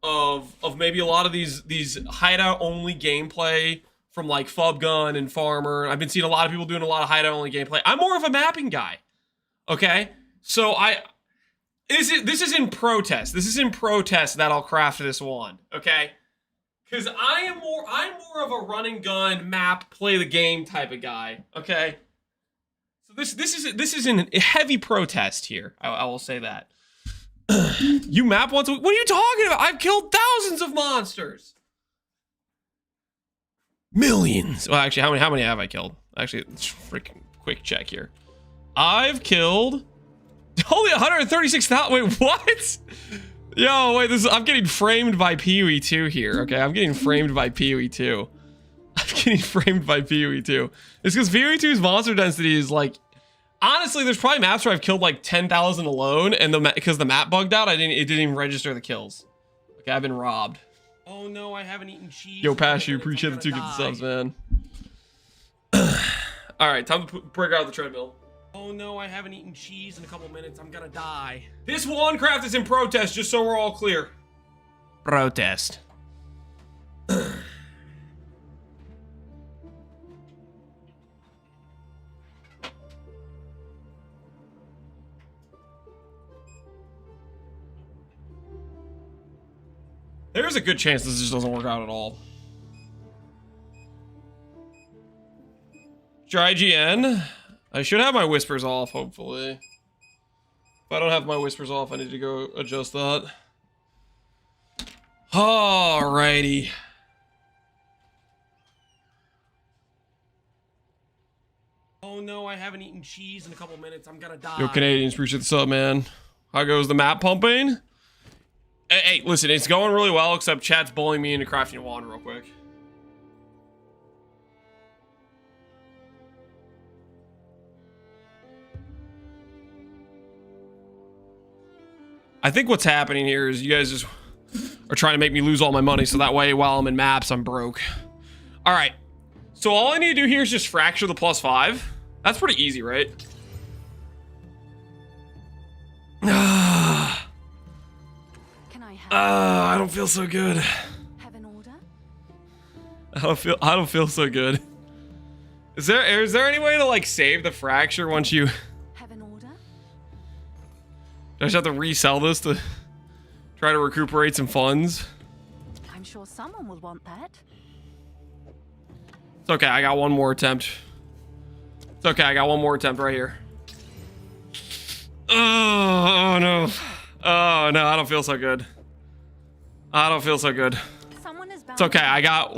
of maybe a lot of these hideout only gameplay from like Fubgun and Farmer. I've been seeing a lot of people doing a lot of hideout only gameplay. I'm more of a mapping guy. Okay? So this is in protest. This is in protest that I'll craft this wand, okay? Because I'm more of a run and gun map, play the game type of guy, okay? So this is in heavy protest here. I will say that. You map once a week? What are you talking about? I've killed thousands of monsters. Millions. Well, actually, how many have I killed? Actually, let's freaking quick check here. I've killed only 136,000. Wait, what? Yo, wait, I'm getting framed by Pee-wee 2 here. Okay, I'm getting framed by Pee-wee 2. I'm getting framed by Pee-wee 2. It's because Pee-wee 2's monster density is like, honestly, there's probably maps where I've killed like 10,000 alone, and because the map bugged out, it didn't even register the kills. Okay, I've been robbed. Oh no, I haven't eaten cheese. Yo, Pashu, appreciate the 2 gift subs, man. All right, time to break out the treadmill. Oh no, I haven't eaten cheese in a couple minutes. I'm gonna die. This wand craft is in protest, just so we're all clear. Protest. There's a good chance this just doesn't work out at all. Try IGN. I should have my whispers off, hopefully. If I don't have my whispers off, I need to go adjust that. Alrighty. Oh no, I haven't eaten cheese in a couple minutes. I'm gonna die. Yo, Canadians, appreciate the sub, man. How goes the map pumping? Hey, listen, it's going really well, except chat's bullying me into crafting a wand real quick. I think what's happening here is you guys just are trying to make me lose all my money, so that way while I'm in maps, I'm broke. All right, so all I need to do here is just fracture the +5. That's pretty easy, right? I don't feel so good. Have an order? I don't feel so good. Is there any way to like save the fracture once you have an order? Do I just have to resell this to try to recuperate some funds? I'm sure someone will want that. It's okay, I got one more attempt. It's okay, I got one more attempt right here. Oh no. Oh no, I don't feel so good. I don't feel so good. It's okay, I got...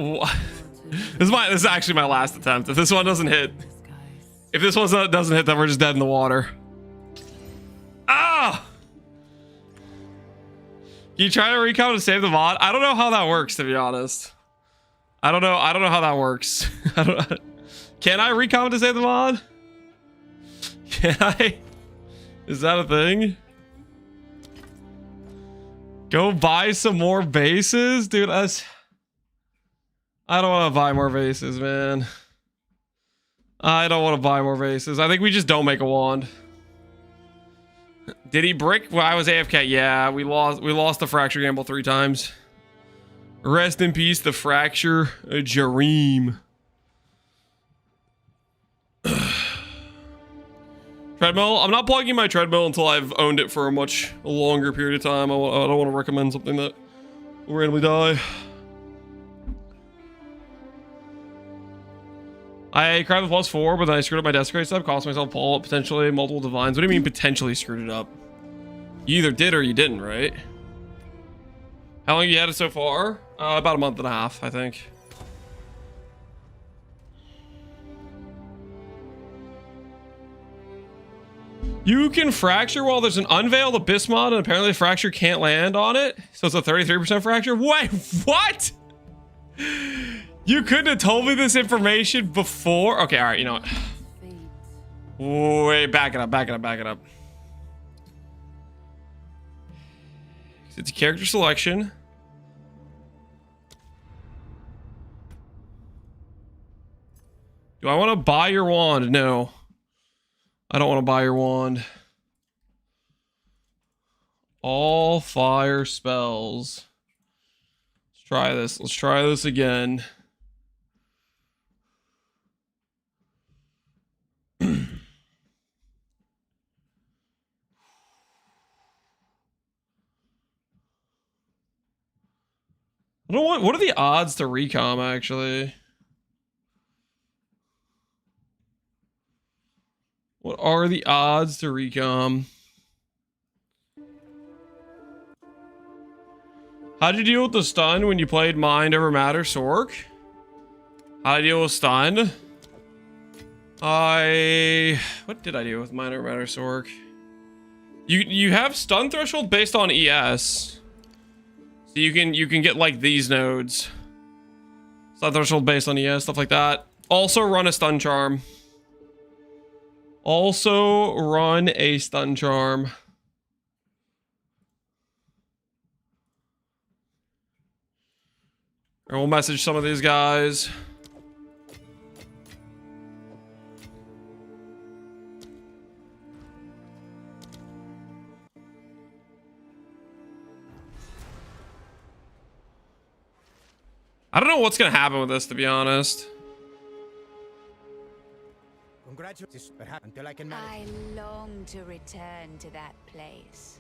This is actually my last attempt. If this one doesn't hit... If this one doesn't hit, then we're just dead in the water. Ah! Can you try to recount to save the mod? I don't know how that works, to be honest. I don't know how that works. Can I recount to save the mod? Can I? Is that a thing? Go buy some more bases? Dude, I don't want to buy more bases, man. I don't want to buy more bases. I think we just don't make a wand. Did he brick while I was AFK? Yeah, we lost the fracture gamble 3 times. Rest in peace, the fracture Jareem. Treadmill. I'm not plugging my treadmill until I've owned it for a much longer period of time. I don't want to recommend something that will randomly die. I cried with +4, but then I screwed up my desecrate stuff, cost myself pull, potentially multiple divines. What do you mean potentially screwed it up? You either did or you didn't, right? How long have you had it so far? About a month and a half, I think. You can fracture while there's an unveiled abyss mod, and apparently the fracture can't land on it. So it's a 33% fracture. Wait, what? You couldn't have told me this information before. Okay, all right, you know what? Wait, back it up. It's a character selection. Do I want to buy your wand? No. I don't want to buy your wand. All fire spells. try this. Let's try this again. I don't want, what are the odds to recom actually? What are the odds to recom? How'd you deal with the stun when you played Mind Over Matter, Sork? How'd I deal with stun? What did I do with Mind Over Matter, Sork? You have stun threshold based on ES. So you can get like these nodes. Stun threshold based on ES, stuff like that. Also run a stun charm. Also run a stun charm. And we'll message some of these guys. I don't know what's gonna happen with this, to be honest. Congratulations, perhaps until I can manage. I long to return to that place.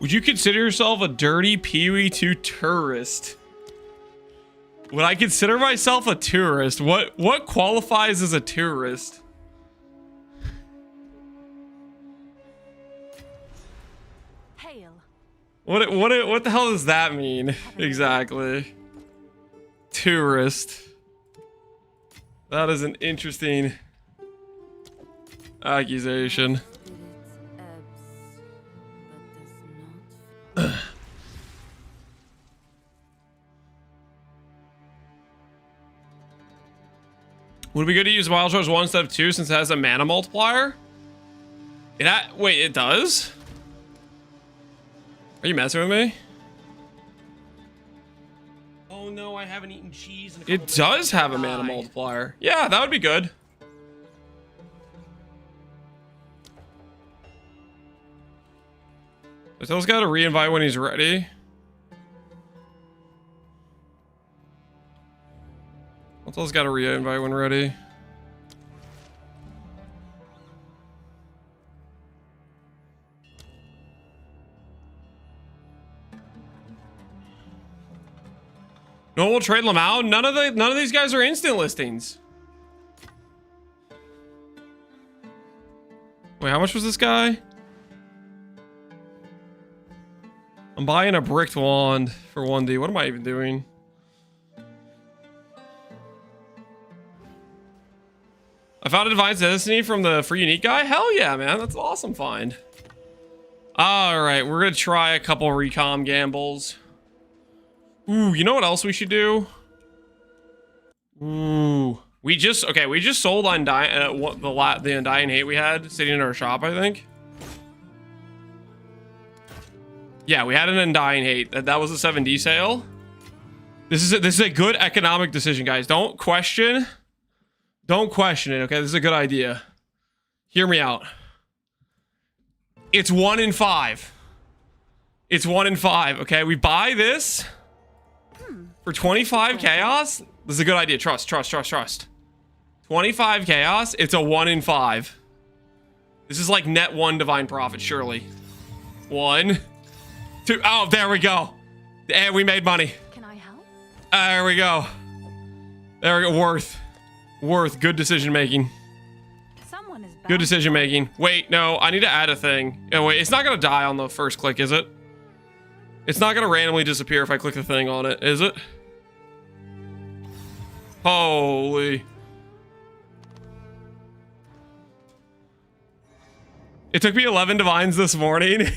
Would you consider yourself a dirty Pee-wee 2 tourist? Would I consider myself a tourist? What qualifies as a tourist? Hail. What the hell does that mean exactly? Tourist. That is an interesting accusation. Would it be good to use Wild Charge 1 step 2 since it has a mana multiplier? Wait, it does? Are you messing with me? Oh no, I haven't eaten cheese in a couple It does have a mana multiplier. Yeah, that would be good. Those got to re-invite when he's ready. Those got to re-invite when ready. No, we'll trade them out. None of these guys are instant listings. Wait, how much was this guy? I'm buying a bricked wand for 1D. What am I even doing? I found a Defiance Destiny from the free unique guy? Hell yeah, man. That's an awesome find. Alright, we're gonna try a couple recom gambles. Ooh, you know what else we should do? Ooh. We just sold Undying, the Undying Hate we had sitting in our shop, I think. Yeah, we had an Undying Hate. That was a 7D sale. This is a good economic decision, guys. Don't question it, okay? This is a good idea. Hear me out. It's 1 in 5. It's 1 in 5, okay? We buy this for 25 chaos. This is a good idea. Trust. 25 chaos. It's a 1 in 5. This is like net 1 divine profit, surely. 1, 2. Oh, there we go. And we made money. Can I help? There we go. There we go. Worth. Good decision making. Someone is bound. Good decision making. Wait, no, I need to add a thing. Oh, wait, it's not gonna die on the first click, is it? It's not gonna randomly disappear if I click the thing on it, is it? Holy. It took me 11 divines this morning.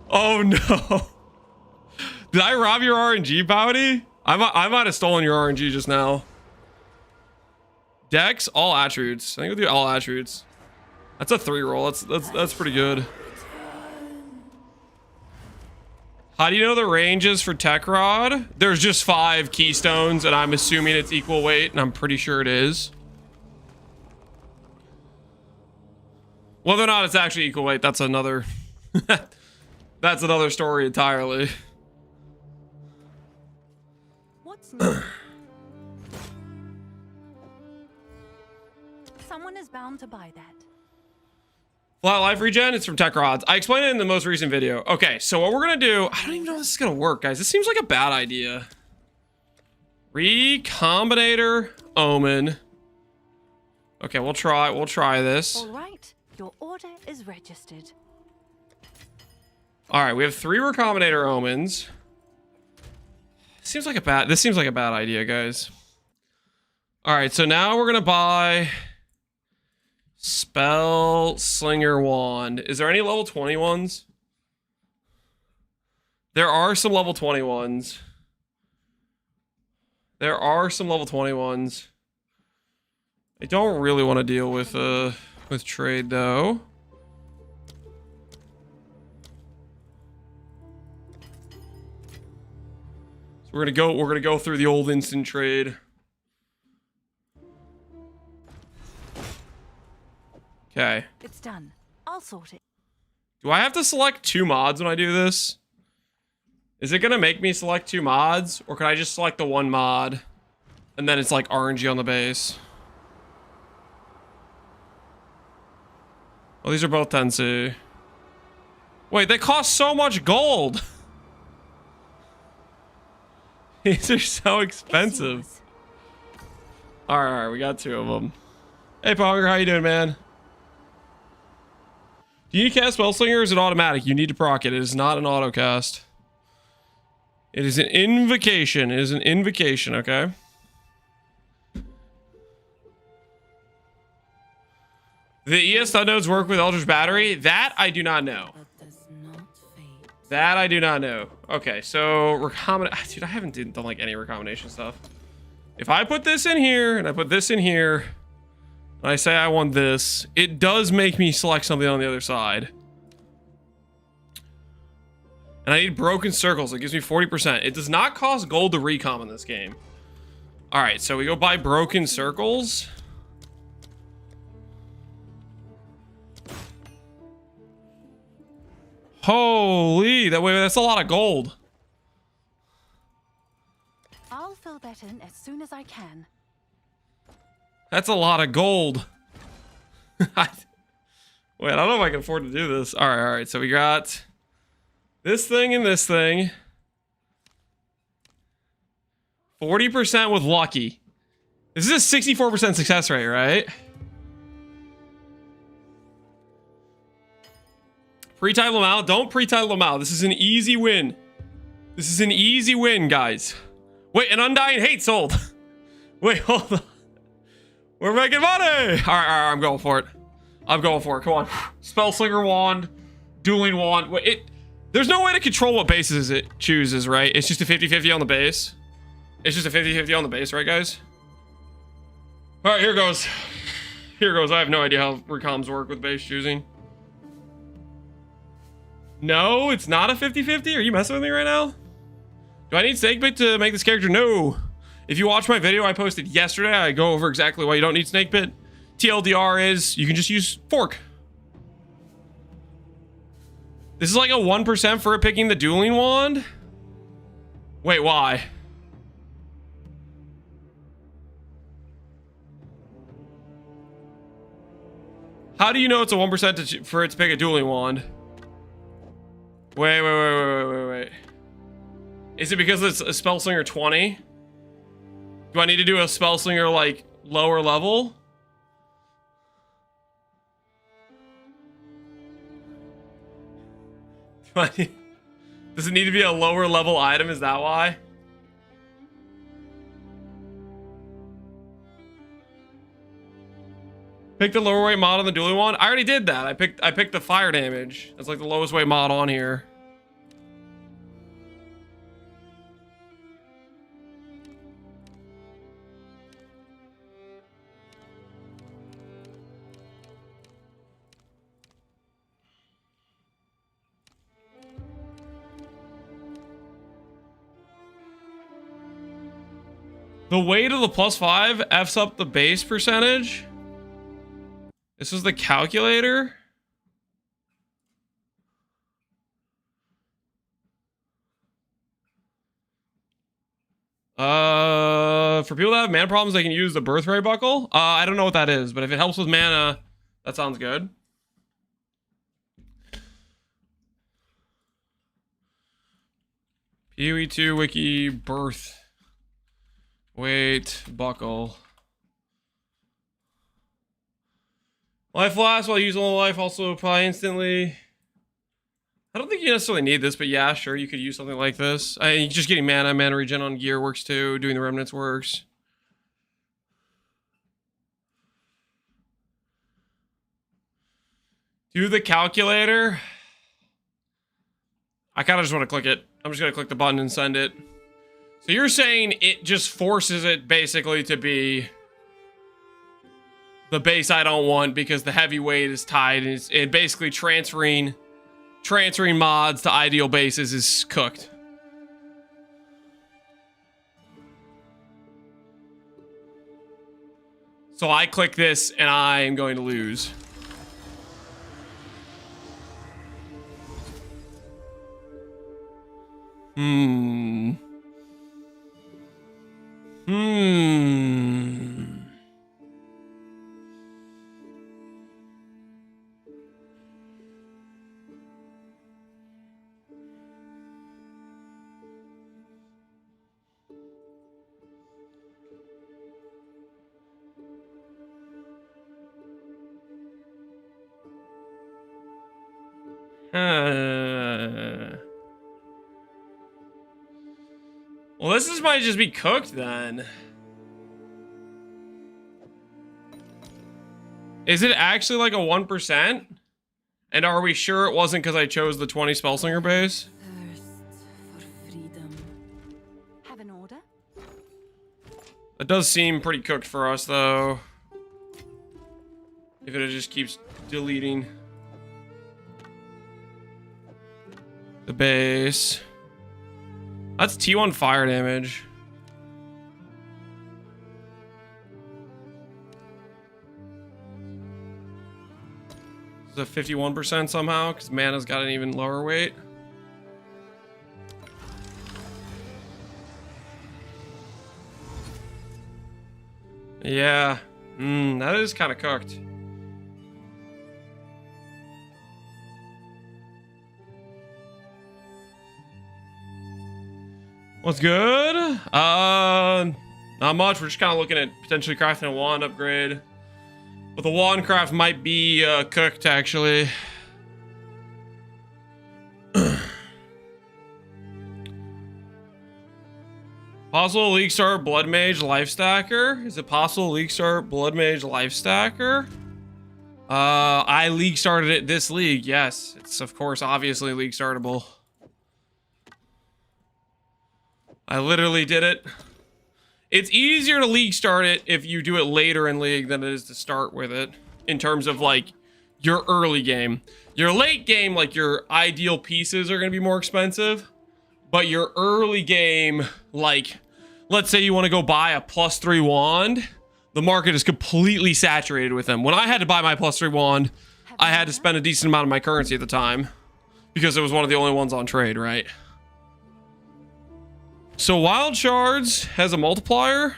Oh no. Did I rob your RNG, Bounty? I might have stolen your RNG just now. Dex, all attributes. I think we'll do all attributes. That's a 3 roll. That's pretty good. How do you know the ranges for Tech Rod? There's just 5 keystones, and I'm assuming it's equal weight, and I'm pretty sure it is. Whether or not it's actually equal weight, that's another... that's another story entirely. Someone is bound to buy that. Flat life regen, it's from Tech Rods. I explained it in the most recent video. Okay, so what we're gonna do, I don't even know if this is gonna work, guys. This seems like a bad idea. Recombinator Omen. Okay, we'll try this. All right, your order is registered. All right, we have 3 Recombinator Omens. This seems like a bad idea, guys. All right, so now we're gonna buy Spell Slinger Wand. Is there any level 20 ones? There are some level 20 ones. There are some level 20 ones. I don't really want to deal with trade though. So we're gonna go through the old instant trade. Okay. It's done. I'll sort it. Do I have to select 2 mods when I do this? Is it gonna make me select 2 mods? Or can I just select the 1 mod? And then it's like RNG on the base. Oh, these are both 10C. Wait, they cost so much gold! These are so expensive. Alright, we got 2 of them. Hey, Ponger, how you doing, man? Do you need to cast Spellslinger or is it automatic? You need to proc it. It is not an auto cast. It is an invocation. It is an invocation, okay? The ES Thud nodes work with Eldritch Battery? That I do not know. That I do not know. Okay, so recombination. Dude, I haven't done like any recombination stuff. If I put this in here and I put this in here, and I say I want this, it does make me select something on the other side. And I need broken circles. It gives me 40%. It does not cost gold to recom in this game. All right, so we go buy broken circles. Holy, that's a lot of gold. I'll fill that in as soon as I can. That's a lot of gold. Wait, I don't know if I can afford to do this. All right. So we got this thing and this thing. 40% with lucky. This is a 64% success rate, right? Pre-title them out. Don't pre-title them out. This is an easy win. This is an easy win, guys. Wait, an Undying Hate sold. Wait, hold on. We're making money! Alright, I'm going for it. I'm going for it. Come on. Spellslinger Wand. Dueling Wand. Wait, there's no way to control what bases it chooses, right? It's just a 50-50 on the base. It's just a 50-50 on the base, right, guys? Alright, here goes. Here goes. I have no idea how recoms work with base choosing. No, it's not a 50-50? Are you messing with me right now? Do I need Snakebit to make this character? No. If you watch my video I posted yesterday, I go over exactly why you don't need Snakebit. TLDR is you can just use Fork. This is like a 1% for picking the Dueling Wand? Wait, why? How do you know it's a 1% for it to pick a Dueling Wand? Wait. Is it because it's a Spellslinger 20? Do I need to do a Spellslinger like lower level? Does it need to be a lower level item? Is that why? Pick the lower weight mod on the dueling wand. I already did that. I picked the fire damage. That's like the lowest weight mod on here. The weight of the +5 F's up the base percentage. This was the calculator. For people that have mana problems, they can use the Birthright Buckle. I don't know what that is, but if it helps with mana, that sounds good. PoE2 wiki birth. Wait, buckle. Life lasts while using a life, also apply instantly. I don't think you necessarily need this, but yeah, sure, you could use something like this. Just getting mana regen on gear works too. Doing the remnants works. Do the calculator. I kind of just want to click it. I'm just going to click the button and send it. So you're saying it just forces it basically to be the base I don't want because the heavyweight is tied, and it's basically transferring mods to ideal bases is cooked. So I click this and I am going to lose. Well, this might just be cooked then. Is it actually like a 1%? And are we sure it wasn't because I chose the 20 Spellslinger base? Thirst for freedom. Have an order? It does seem pretty cooked for us, though. If it just keeps deleting the base. That's T1 fire damage. Is it 51% somehow? Because mana's got an even lower weight. Yeah. That is kind of cooked. What's good? Not much. We're just kind of looking at potentially crafting a wand upgrade. But the wand craft might be cooked, actually. Possible League Start bloodmage life stacker? Is it possible League Start bloodmage life stacker? I league started it this league. Yes, it's of course obviously league startable. I literally did it. It's easier to league start it if you do it later in league than it is to start with it. In terms of like your early game. Your late game, like your ideal pieces are going to be more expensive. But your early game, like let's say you want to go buy a +3 wand. The market is completely saturated with them. When I had to buy my +3 wand, I had to spend a decent amount of my currency at the time. Because it was one of the only ones on trade, right? So Wild Shards has a multiplier?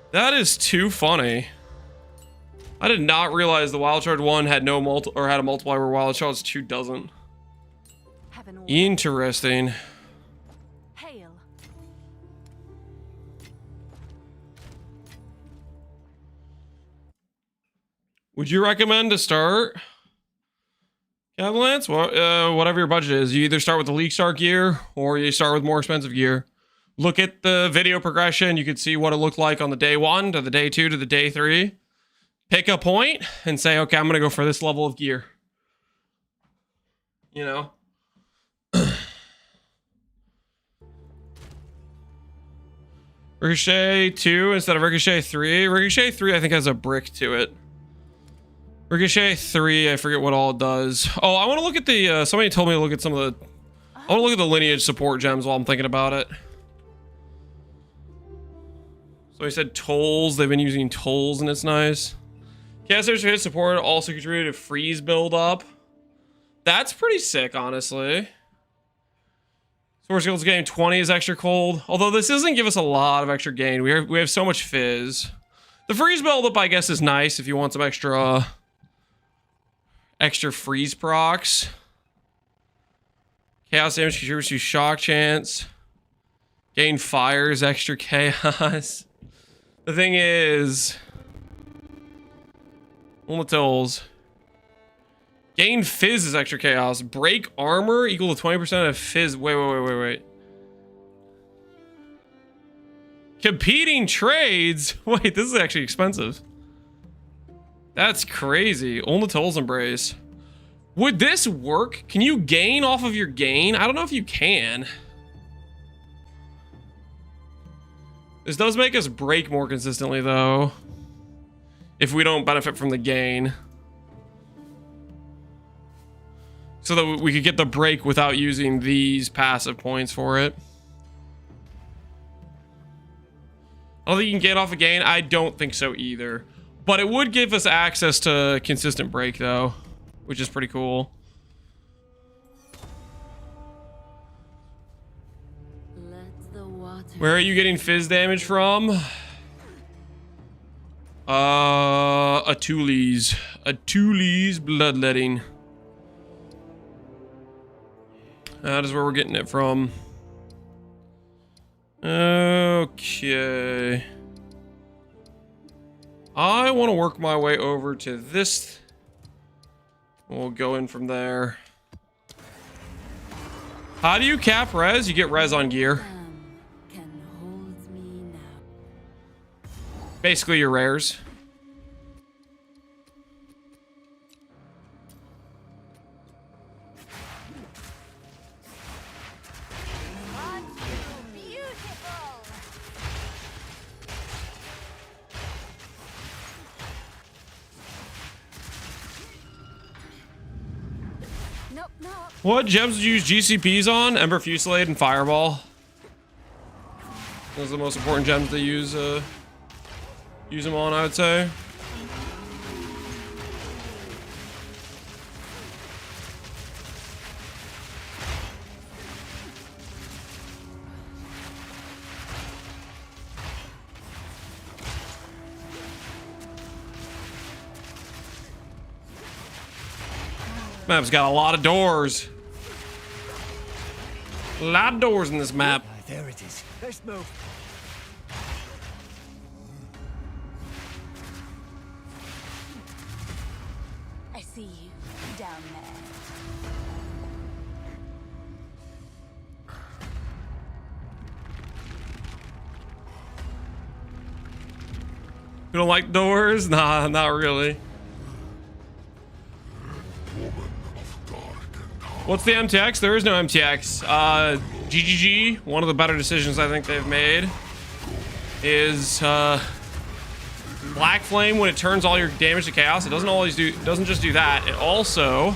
That is too funny. I did not realize the Wild Shard 1 had no had a multiplier where Wild Shards 2 doesn't. Interesting. Hail. Would you recommend to start Avalanche? Well, whatever your budget is. You either start with the League Start gear or you start with more expensive gear. Look at the video progression. You can see what it looked like on the day 1 to the day 2 to the day 3. Pick a point and say, okay, I'm going to go for this level of gear. You know? Ricochet 2 instead of Ricochet 3. Ricochet 3 I think has a brick to it. Ricochet 3, I forget what all it does. Oh, I want to look at the, somebody told me to look at some of the, I want to look at the lineage support gems while I'm thinking about it. So he said tolls, they've been using tolls and it's nice. Casters who hit support also contribute to freeze build up. That's pretty sick, honestly. Source skills gain 20 is extra cold. Although this doesn't give us a lot of extra gain. We have so much fizz. The freeze buildup, I guess, is nice if you want some extra freeze procs. Chaos damage contributes to shock chance. Gain fires, extra chaos. The thing is, Volatils. Gain fizz is extra chaos. Break armor equal to 20% of fizz. Wait. Competing trades? Wait, this is actually expensive. That's crazy. Volatils embrace. Would this work? Can you gain off of your gain? I don't know if you can. This does make us break more consistently, though. If we don't benefit from the gain. So that we could get the break without using these passive points for it. I don't think you can gain off a gain. I don't think so either. But it would give us access to consistent break, though. Which is pretty cool. Where are you getting fizz damage from? Atuli's bloodletting. That is where we're getting it from. Okay. I want to work my way over to this. We'll go in from there. How do you cap res? You get res on gear. Basically your rares. What gems do you use GCPs on? Ember Fusillade and Fireball. Those are the most important gems to use them on, I would say. Map's got a lot of doors. A lot of doors in this map. There it is. Let's move. I see you down there. You don't like doors? Nah, not really. What's the MTX? There is no MTX. GGG, one of the better decisions I think they've made is Black Flame. When it turns all your damage to chaos, it doesn't just do that. It also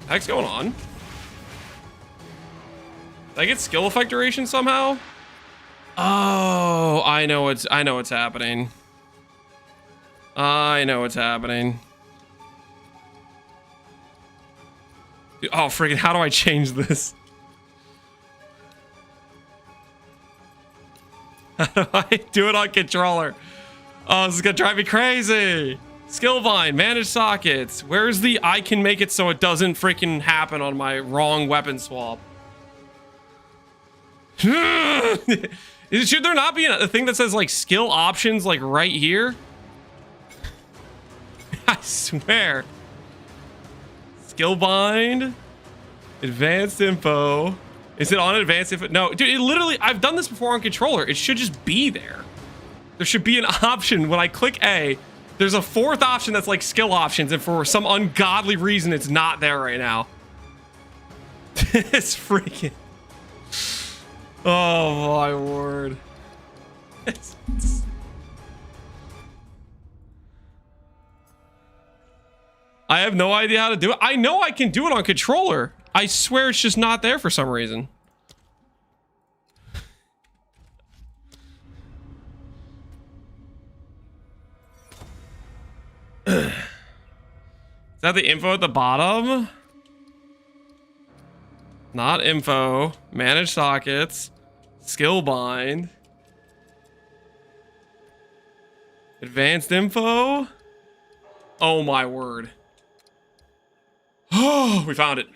heck's going on? Did I get skill effect duration somehow? Oh, I know what's happening. I know what's happening. Oh, friggin', how do I change this? How do I do it on controller? Oh, this is gonna drive me crazy. Skill vine, manage sockets. Where's the I can make it so it doesn't freaking happen on my wrong weapon swap? Should there not be a thing that says like skill options like right here? I swear. Skill bind, advanced info. Is it on advanced info? No, dude, it literally, I've done this before on controller. It should just be there. There should be an option when I click A. There's a fourth option that's like skill options, and for some ungodly reason, it's not there right now. It's freaking. Oh my word. I have no idea how to do it. I know I can do it on controller. I swear it's just not there for some reason. Is that the info at the bottom? Not info. Manage sockets. Skill bind. Advanced info. Oh my word. Oh, we found it.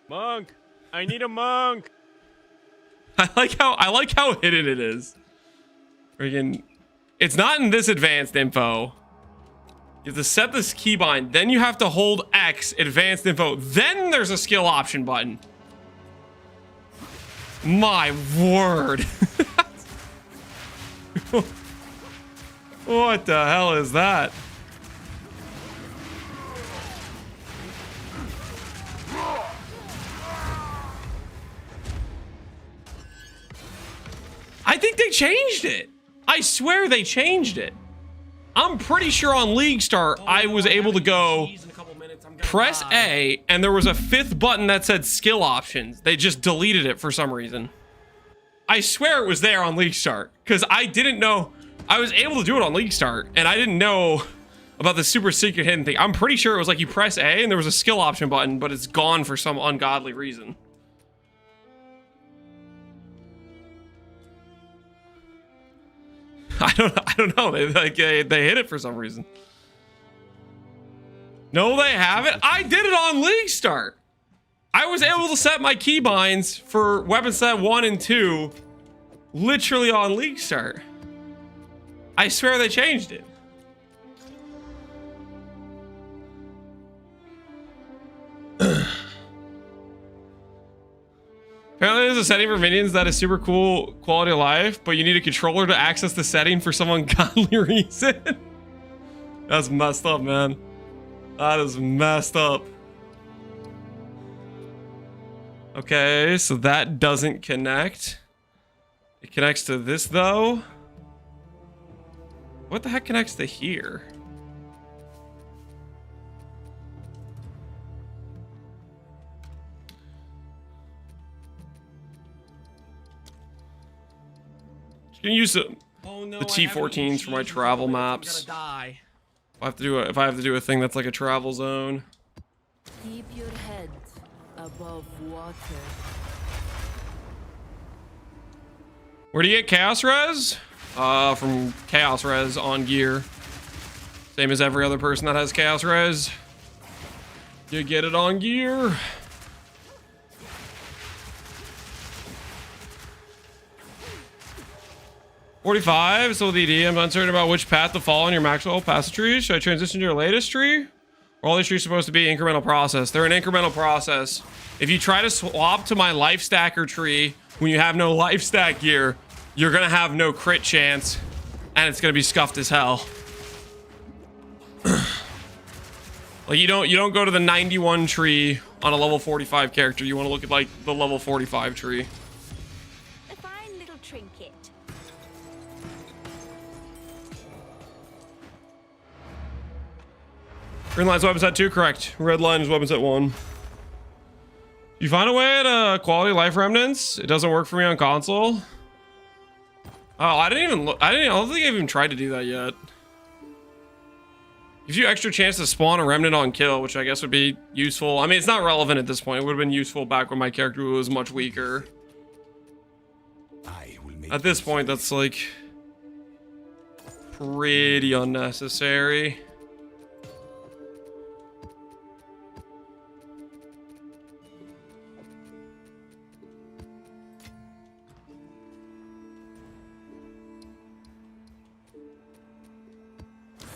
Monk, I need a monk. I like how hidden it is. Freaking, it's not in this advanced info. You have to set this keybind, then you have to hold X, advanced info, then there's a skill option button. My word. What the hell is that? I think they changed it. I swear they changed it. I'm pretty sure on League Start, I was able to go press A, and there was a 5th button that said skill options. They just deleted it for some reason. I swear it was there on League Start, because I didn't know. I was able to do it on League Start, and I didn't know about the super secret hidden thing. I'm pretty sure it was like you press A, and there was a skill option button, but it's gone for some ungodly reason. I don't know. They hit it for some reason. No, they haven't. I did it on League Start. I was able to set my keybinds for weapon set 1 and 2 literally on League Start. I swear they changed it. Apparently there's a setting for minions that is super cool quality of life, but you need a controller to access the setting for some ungodly reason. That's messed up, man. That is messed up. Okay, so that doesn't connect. It connects to this, though. What the heck connects to here? Gonna use the T14s for my travel maps. I have to do if I have to do a thing that's like a travel zone. Keep your head above water. Where do you get Chaos Res? From Chaos Res on gear. Same as every other person that has Chaos Res. You get it on gear. $45, so the ED, I'm uncertain about which path to follow in your Maxwell passage tree. Should I transition to your latest tree? Or all these trees supposed to be incremental process? They're an incremental process. If you try to swap to my life stacker tree when you have no life stack gear, you're gonna have no crit chance, and it's gonna be scuffed as hell. Like you don't go to the 91 tree on a level 45 character. You want to look at like the level 45 tree. A fine little trinket. Green line's weapon set 2, correct. Red line is weapon set 1. You find a way at quality of life remnants? It doesn't work for me on console. Oh, I don't think I've even tried to do that yet. Gives you extra chance to spawn a remnant on kill, which I guess would be useful. I mean, it's not relevant at this point. It would have been useful back when my character was much weaker. At this point, that's like pretty unnecessary.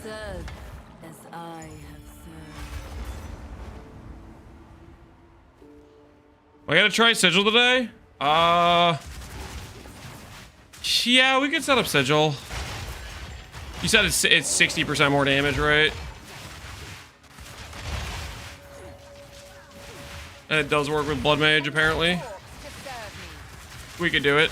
Serve as I have served. I gotta try Sigil today? Yeah, we could set up Sigil. You said it's 60% more damage, right? And it does work with bloodmage, apparently. We could do it.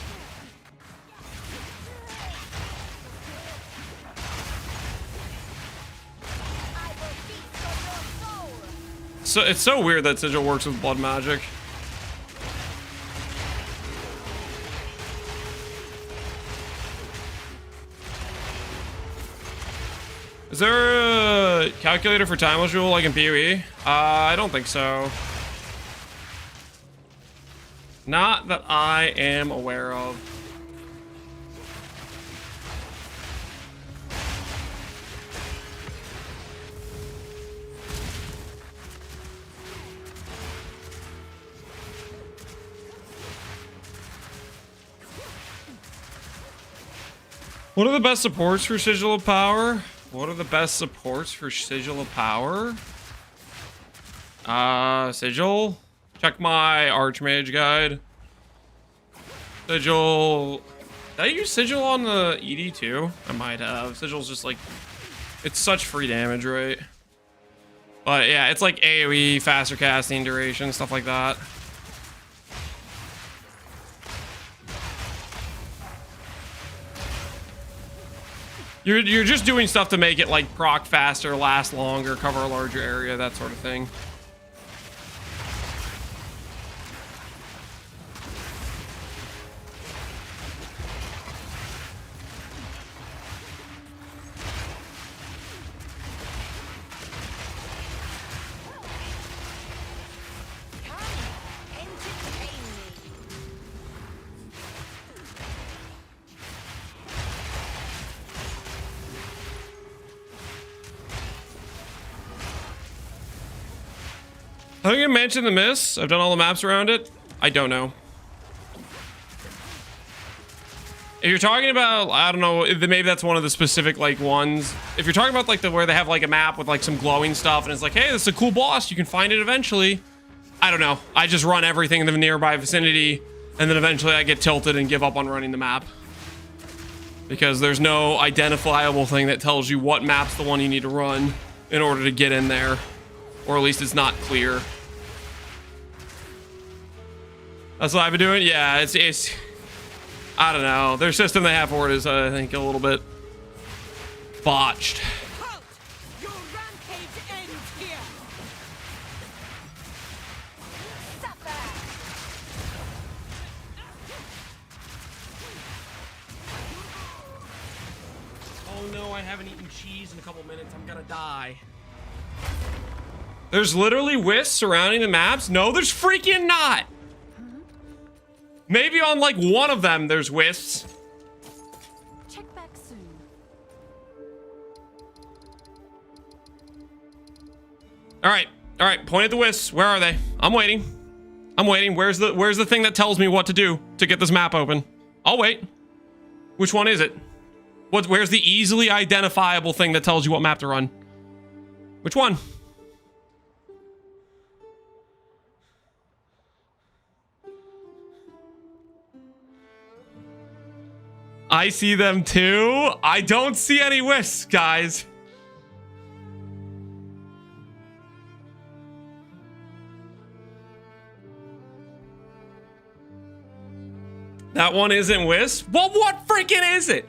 So it's so weird that Sigil works with blood magic. Calculator for timeless rule like in PoE? I don't think so. Not that I am aware of. What are the best supports for Sigil of Power? What are the best supports for Sigil of Power? Sigil? Check my Archmage guide. Sigil. Did I use Sigil on the ED too? I might have. Sigil's just like, it's such free damage, right? But yeah, it's like AoE, faster casting duration, stuff like that. You're just doing stuff to make it like proc faster, last longer, cover a larger area, that sort of thing. I think I mentioned the miss. I've done all the maps around it. I don't know. If you're talking about, I don't know, maybe that's one of the specific like ones. If you're talking about like where they have like a map with like some glowing stuff and it's like, hey, this is a cool boss, you can find it eventually. I don't know. I just run everything in the nearby vicinity and then eventually I get tilted and give up on running the map. Because there's no identifiable thing that tells you what map's the one you need to run in order to get in there. Or at least it's not clear. That's what I've been doing? Yeah, it's I don't know. Their system they have for it is, I think, a little bit botched. Halt! Your rampage ends here. Suffer. Oh no, I haven't eaten cheese in a couple minutes. I'm gonna die. There's literally wisps surrounding the maps? No, there's freaking not! Maybe on like one of them there's wisps. Check back soon. Alright, point at the wisps. Where are they? I'm waiting. Where's the thing that tells me what to do to get this map open? I'll wait. Which one is it? Where's the easily identifiable thing that tells you what map to run? Which one? I see them too. I don't see any wisps, guys. That one isn't wisp. Well, what freaking is it?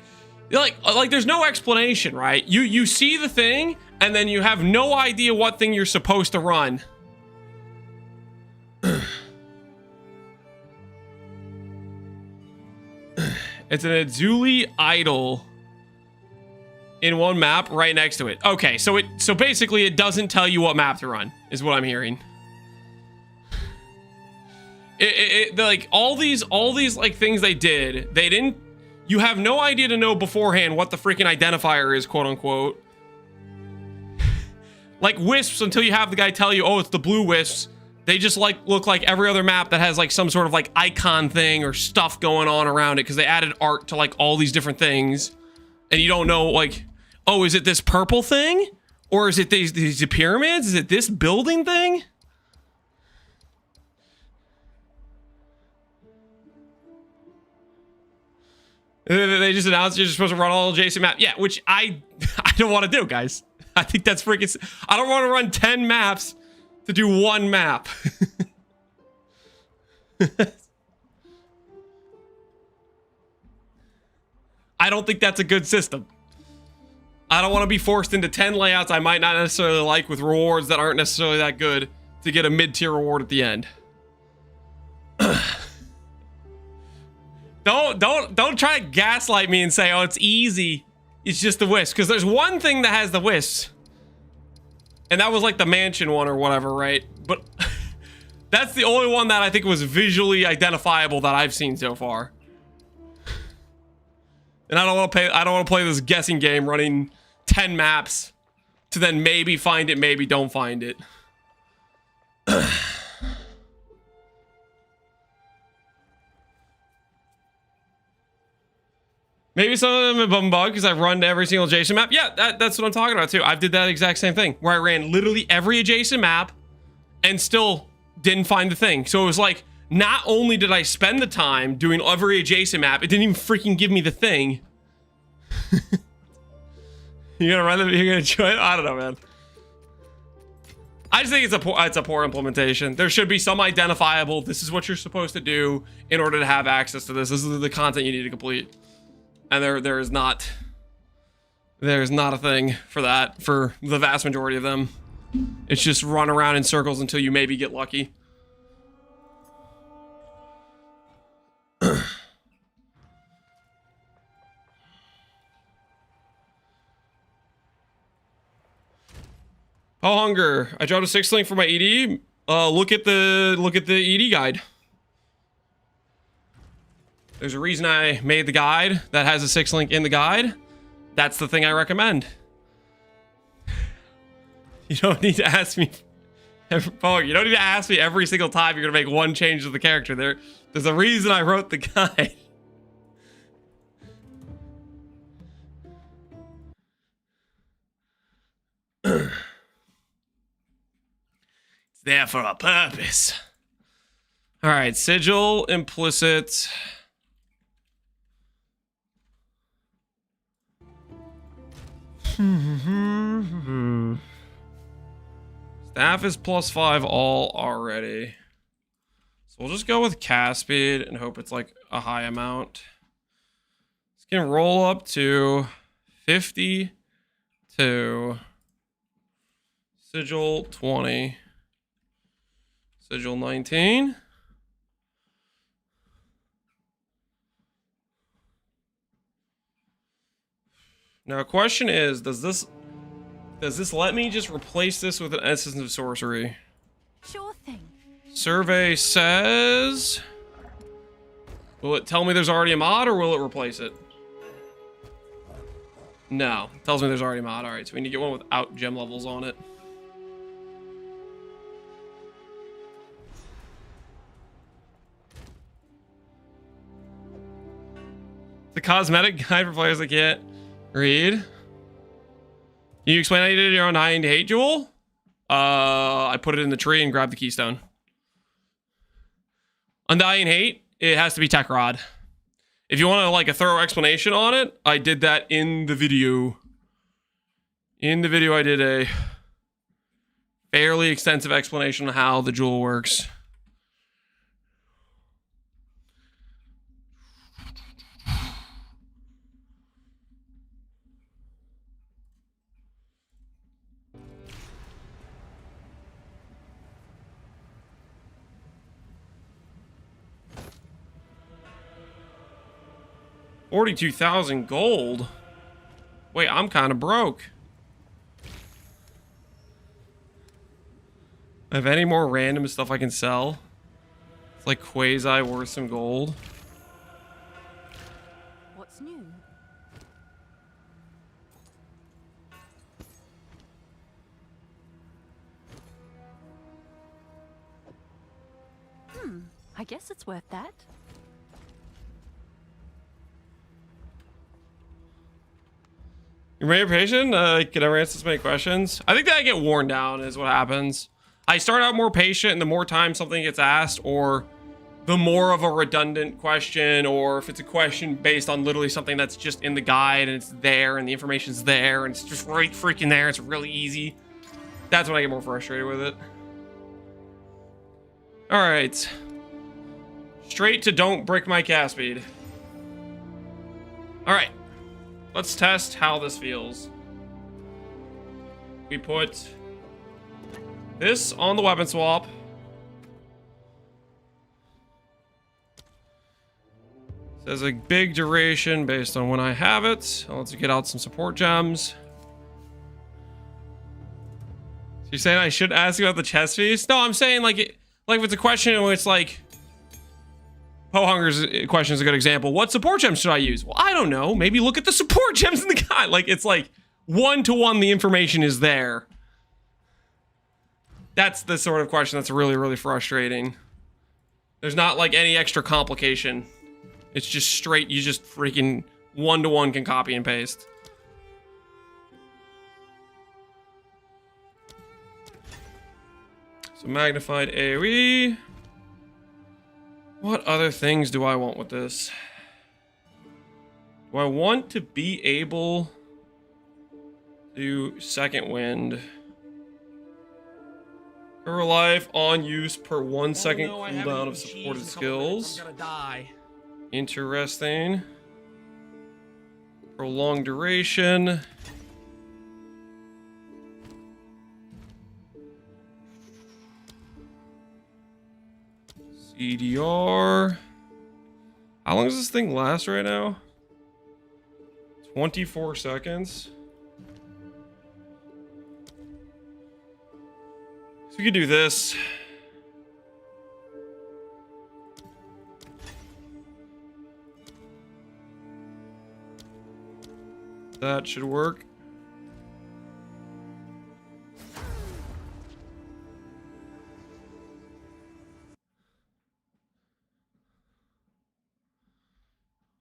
Like there's no explanation, right? You see the thing and then you have no idea what thing you're supposed to run. It's an Azuli idol in one map right next to it. Okay, so basically it doesn't tell you what map to run, is what I'm hearing. Like all these like things they didn't. You have no idea to know beforehand what the freaking identifier is, quote unquote. Like wisps until you have the guy tell you, oh, it's the blue wisps. They just like look like every other map that has like some sort of like icon thing or stuff going on around it because they added art to like all these different things. And you don't know like, oh, is it this purple thing? Or is it these pyramids? Is it this building thing? They just announced you're supposed to run all adjacent maps. Yeah, which I don't want to do, guys. I think that's freaking... I don't want to run 10 maps to do one map. I don't think that's a good system. I don't want to be forced into 10 layouts I might not necessarily like with rewards that aren't necessarily that good to get a mid-tier reward at the end. Don't try to gaslight me and say, oh, it's easy. It's just the wisp. Because there's one thing that has the wisps. And that was like the mansion one or whatever, right? But that's the only one that I think was visually identifiable that I've seen so far. And I don't want to play this guessing game running 10 maps to then maybe find it, maybe don't find it. Maybe some of them have been bugged because I've run every single adjacent map. Yeah, that's what I'm talking about too. I did that exact same thing where I ran literally every adjacent map and still didn't find the thing. So it was like, not only did I spend the time doing every adjacent map, it didn't even freaking give me the thing. You're gonna run it, you're gonna join it? I don't know, man. I just think it's a poor implementation. There should be some identifiable, this is what you're supposed to do in order to have access to this. This is the content you need to complete. And there is not a thing for that for the vast majority of them. It's just run around in circles until you maybe get lucky. Oh, hunger! I dropped a 6 link for my ED. Look at the ED guide. There's a reason I made the guide that has a 6 link in the guide. That's the thing I recommend. You don't need to ask me. Oh, you don't need to ask me every single time you're gonna make one change to the character. There's a reason I wrote the guide. It's there for a purpose. All right, sigil, implicit. Staff is +5 all already. So we'll just go with cast speed and hope it's like a high amount. This can roll up to 52. Sigil 20. Sigil 19. Now, question is, does this let me just replace this with an Essence of Sorcery? Sure thing. Survey says, will it tell me there's already a mod or will it replace it? No, it tells me there's already a mod. All right, so we need to get one without gem levels on it. The cosmetic guide for players that can't read. Can you explain how you did your Undying Hate Jewel? I put it in the tree and grabbed the keystone. Undying Hate, it has to be Tech Rod. If you want like a thorough explanation on it, I did that in the video. In the video, I did a fairly extensive explanation of how the jewel works. $42,000 gold. Wait, I'm kind of broke. I have any more random stuff I can sell? It's like quasi worth some gold. What's new? I guess it's worth that. You're very patient. Can I answer so many questions? I think that I get worn down is what happens. I start out more patient, and the more time something gets asked, or the more of a redundant question, or if it's a question based on literally something that's just in the guide and it's there and the information's there and it's just right freaking there, it's really easy. That's when I get more frustrated with it. All right. Straight to don't break my cast speed. All right. Let's test how this feels. We put this on the weapon swap. Says a big duration based on when I have it. Let's get out some support gems. You're saying I should ask about the chest piece? No, I'm saying like if it's a question where it's like Pohunger's question is a good example. What support gems should I use? Well, I don't know. Maybe look at the support gems in the guide. Like it's like 1-to-1 the information is there. That's the sort of question that's really, really frustrating. There's not like any extra complication. It's just straight, you just freaking 1-to-1 can copy and paste. So magnified AoE. What other things do I want with this? Do I want to be able to do second wind? Per life on use per 1 second cooldown of supported skills. I'm gonna die. Interesting. Prolonged duration. CDR. How long does this thing last right now? 24 seconds. So we could do this. That should work.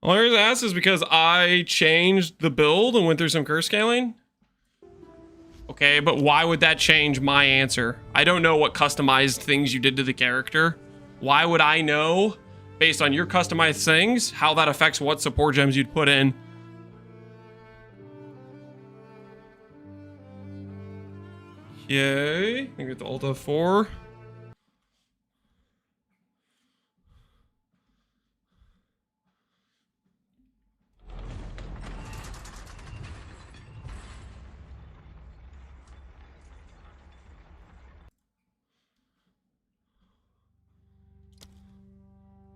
The only reason I asked is because I changed the build and went through some curse scaling. Okay, but why would that change my answer? I don't know what customized things you did to the character. Why would I know, based on your customized things, how that affects what support gems you'd put in? Okay, I think it's Alt F4.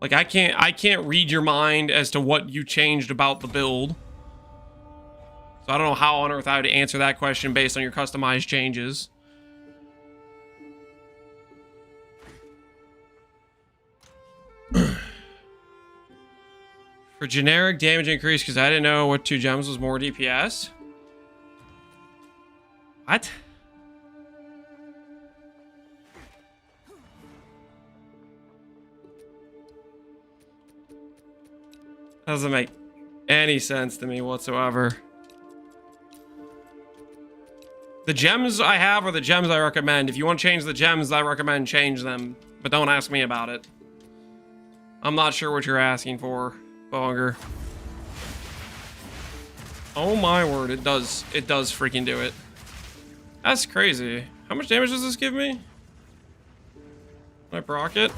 Like I can't read your mind as to what you changed about the build. So I don't know how on earth I would answer that question based on your customized changes. For generic damage increase, because I didn't know what 2 gems was more DPS. What? Doesn't make any sense to me whatsoever. The gems I have are the gems I recommend. If you want to change the gems I recommend, change them. But don't ask me about it. I'm not sure what you're asking for, Bonger. Oh my word, it does freaking do it. That's crazy. How much damage does this give me? Can I proc it?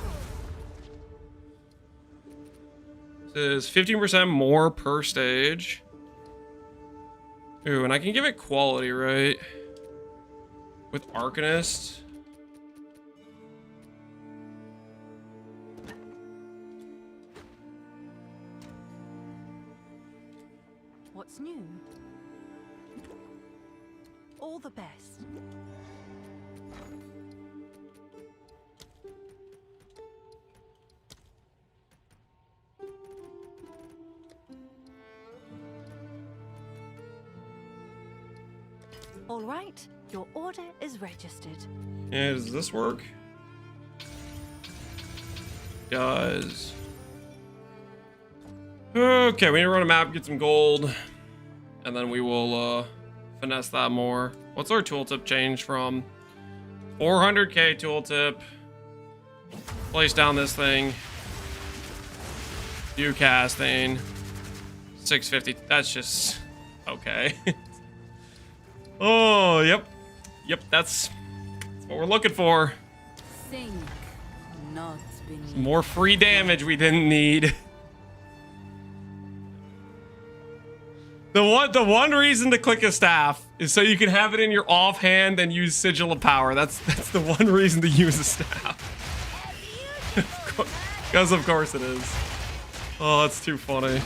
This is 15% more per stage. Ooh, and I can give it quality, right? With Arcanist. What's new? All the best. All right, your order is registered. Yeah, does this work? Does. Okay, we need to run a map, get some gold, and then we will finesse that more. What's our tooltip change from? 400k tooltip. Place down this thing. Do casting. 650. That's just okay. Oh, yep. Yep, that's what we're looking for. Think, not beneath. More free damage we didn't need. The one reason to click a staff is so you can have it in your offhand and use Sigil of Power. That's the one reason to use a staff. Because of course it is. Oh, that's too funny.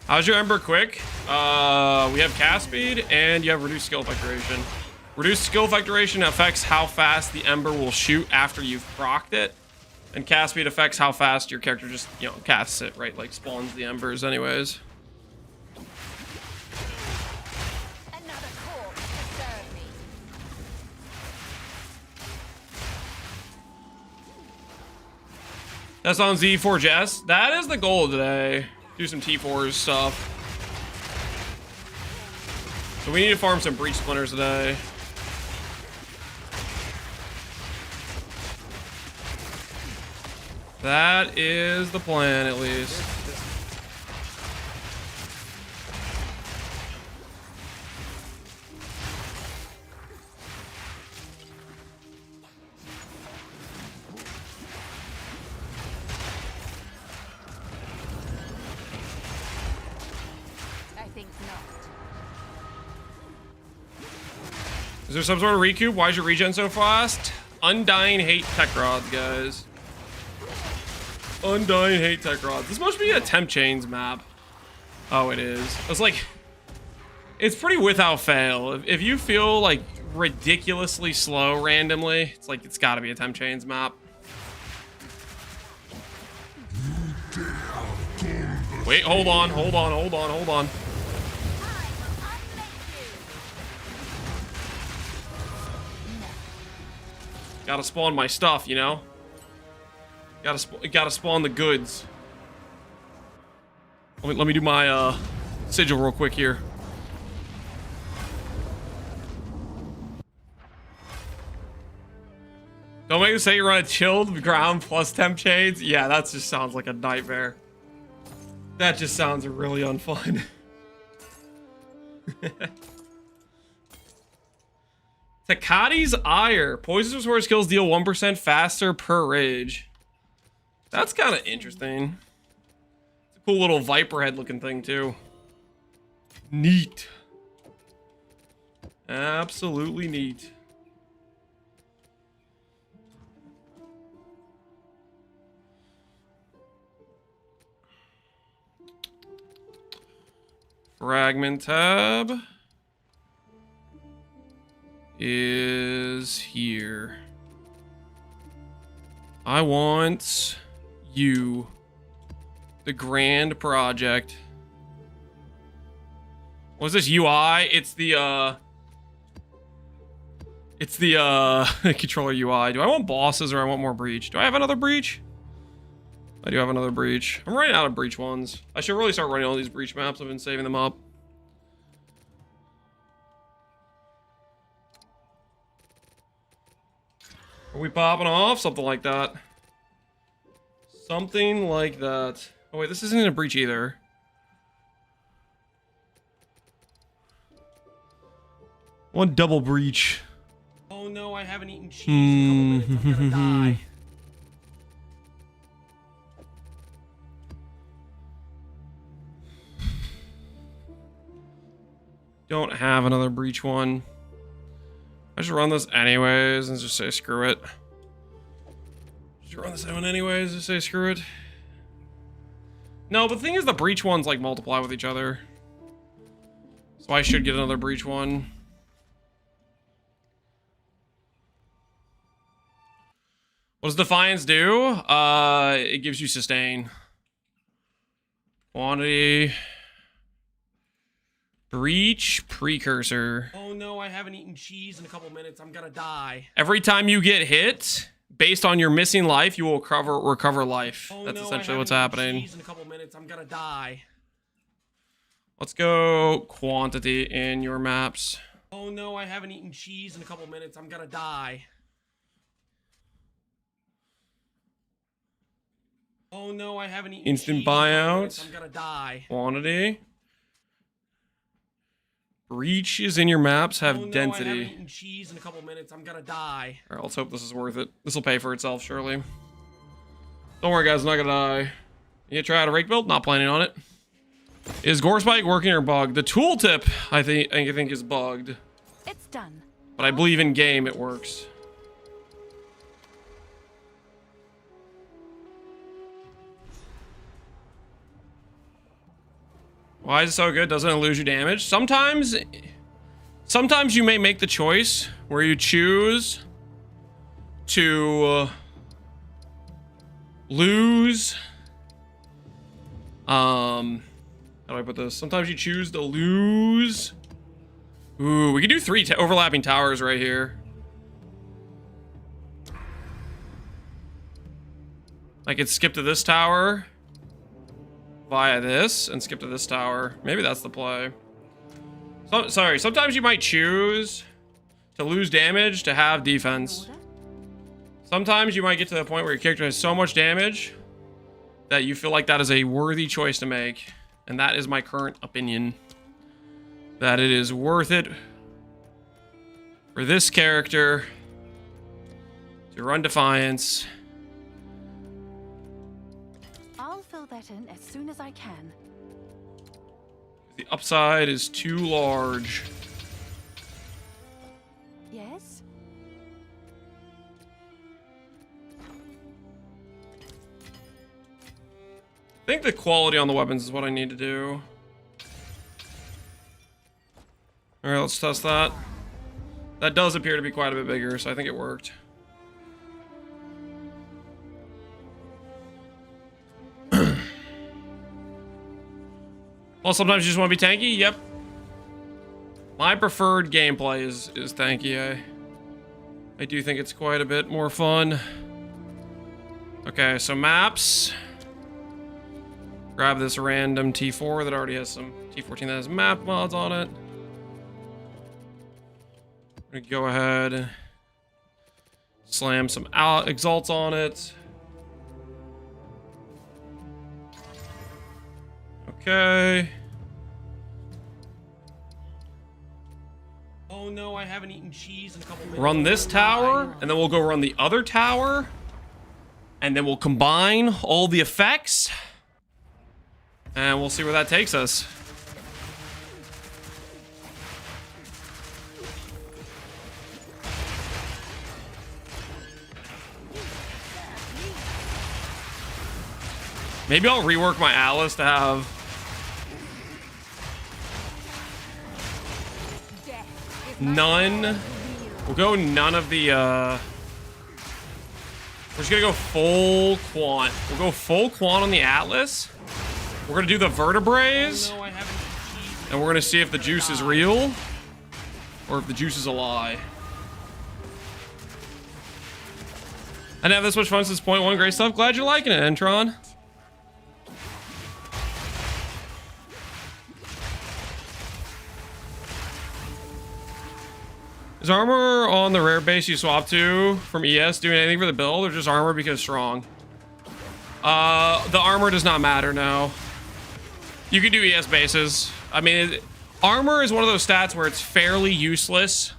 How's your Ember quick? We have cast speed and you have reduced skill effect duration. Reduced skill effect duration affects how fast the Ember will shoot after you've procced it. And cast speed affects how fast your character just, you know, casts it, right? Like spawns the Embers anyways. Another corpse to serve me. That's on Z4Jess. That is the goal today. Do some T4s stuff. So we need to farm some breach splinters today. That is the plan, at least. I think not. Is there some sort of recoup? Why is your regen so fast? Undying hate tech rods, guys. Undying hate tech rods. This must be a temp chains map. Oh, it is. It's like, it's pretty without fail. If you feel like ridiculously slow randomly, it's like, it's gotta be a temp chains map. Wait, hold on. Gotta spawn my stuff, you know? Gotta spawn the goods. Let me do my sigil real quick here. Don't make me say you run a chilled ground plus temp chains. Yeah, that just sounds like a nightmare. That just sounds really unfun. Takati's Ire. Poison restore skills deal 1% faster per rage. That's kind of interesting. It's a cool little viper head looking thing too. Neat. Absolutely neat. Fragment tab is here. I want you, the grand project. What's this UI? It's the controller UI. Do I want bosses or I want more breach? Do I have another breach? I do have another breach. I'm running out of breach ones. I should really start running all these breach maps. I've been saving them up. Are we popping off? Something like that. Something like that. Oh wait, this isn't a breach either. One double breach. Oh no, I haven't eaten cheese in a couple minutes. I'm gonna die. Don't have another breach one. I should run this anyways and just say screw it. Just run this one anyways and say screw it. No, but the thing is the breach ones like multiply with each other. So I should get another breach one. What does Defiance do? It gives you sustain. Quantity. Breach precursor. Oh no, I haven't eaten cheese in a couple minutes. I'm gonna die. Every time you get hit, based on your missing life, you will recover life. Oh, that's essentially what's happening. Cheese in a couple minutes. I'm gonna die. Let's go quantity in your maps. Oh no, I haven't eaten cheese in a couple minutes. I'm gonna die. Oh no, I haven't eaten Instant cheese in a couple buyout. minutes. I'm gonna die. Quantity. Breaches in your maps have Oh no, I density. haven't eaten cheese in a couple minutes. I'm gonna die. Alright, let's hope this is worth it. This will pay for itself, surely. Don't worry, guys. I'm not gonna die. You gonna try out a rake build? Not planning on it. Is Gore Spike working or bugged? The tooltip, I think is bugged. It's done. But I believe in game it works. Why is it so good? Doesn't it lose you damage? Sometimes you may make the choice where you choose to lose. How do I put this? Sometimes you choose to lose. Ooh, we could do 3 overlapping towers right here. I could skip to this tower via this and skip to this tower. Maybe that's the play. Sorry, sometimes you might choose to lose damage to have defense. Sometimes you might get to the point where your character has so much damage that you feel like that is a worthy choice to make. And that is my current opinion. That it is worth it for this character to run Defiance. I'll fill that in as soon as I can. The upside is too large. Yes? I think the quality on the weapons is what I need to do. Alright, let's test that. That does appear to be quite a bit bigger, so I think it worked. Well, sometimes you just want to be tanky. Yep. My preferred gameplay is tanky. I do think it's quite a bit more fun. Okay, so maps. Grab this random T4 that already has some T14 that has map mods on it. I'm gonna go ahead and slam some exalts on it. Okay. Oh no, I haven't eaten cheese in a couple minutes. Run this tower, and then we'll go run the other tower. And then we'll combine all the effects. And we'll see where that takes us. Maybe I'll rework my Alice to have none. We'll go none of the we're just gonna go full quant. We'll go full quant on the Atlas. We're gonna do the vertebrae, No, I haven't eaten cheese. and we're gonna see if the juice is real or if the juice is a lie. I didn't have this much fun since point 1. Great stuff. Glad you're liking it, Entron. Is armor on the rare base you swap to from ES doing anything for the build, or just armor because strong? The armor does not matter, no. You can do ES bases. I mean, armor is one of those stats where it's fairly useless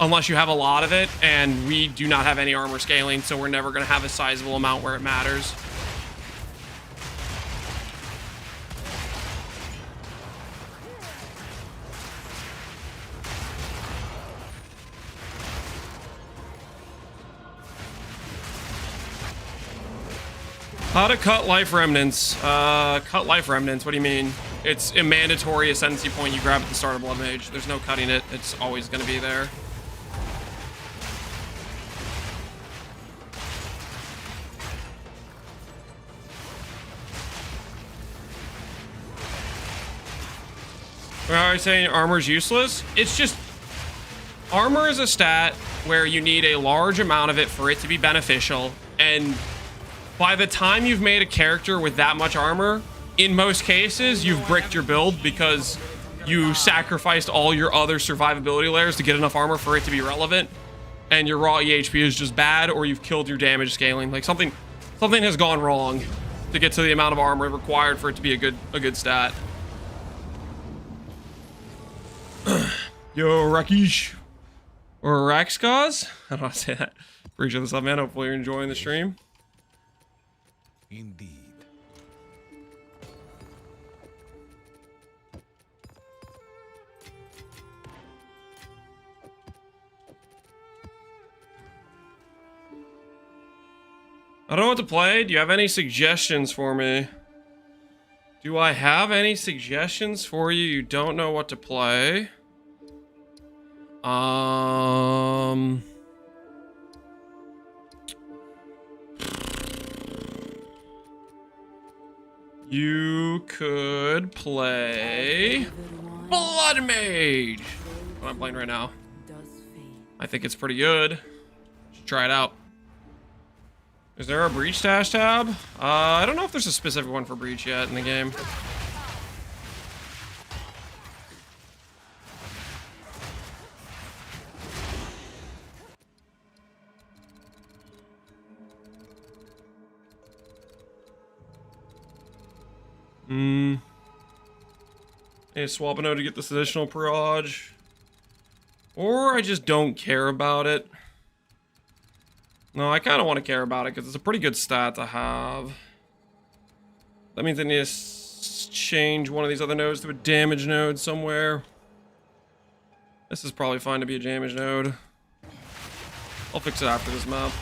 unless you have a lot of it, and we do not have any armor scaling, so we're never going to have a sizable amount where it matters. How to cut life remnants. Cut life remnants, what do you mean? It's a mandatory ascendancy point you grab at the start of bloodmage. There's no cutting it. It's always going to be there. Are you saying armor's useless? It's just... Armor is a stat where you need a large amount of it for it to be beneficial, and by the time you've made a character with that much armor, in most cases, you've bricked your build because you sacrificed all your other survivability layers to get enough armor for it to be relevant, and your raw EHP is just bad, or you've killed your damage scaling. Like something has gone wrong to get to the amount of armor required for it to be a good stat. Yo, Rakish. Or Raxkaz? I don't know how to say that. Appreciate this up, man. Hopefully you're enjoying the stream. Indeed. I don't know what to play. Do you have any suggestions for me? Do I have any suggestions for you? You don't know what to play. You could play bloodmage. What I'm playing right now. I think it's pretty good. Should try it out. Is there a breach stash tab? I don't know if there's a specific one for breach yet in the game. Hey, swap a node to get this additional proj. Or I just don't care about it. No, I kind of want to care about it because it's a pretty good stat to have. That means I need to change one of these other nodes to a damage node somewhere. This is probably fine to be a damage node. I'll fix it after this map.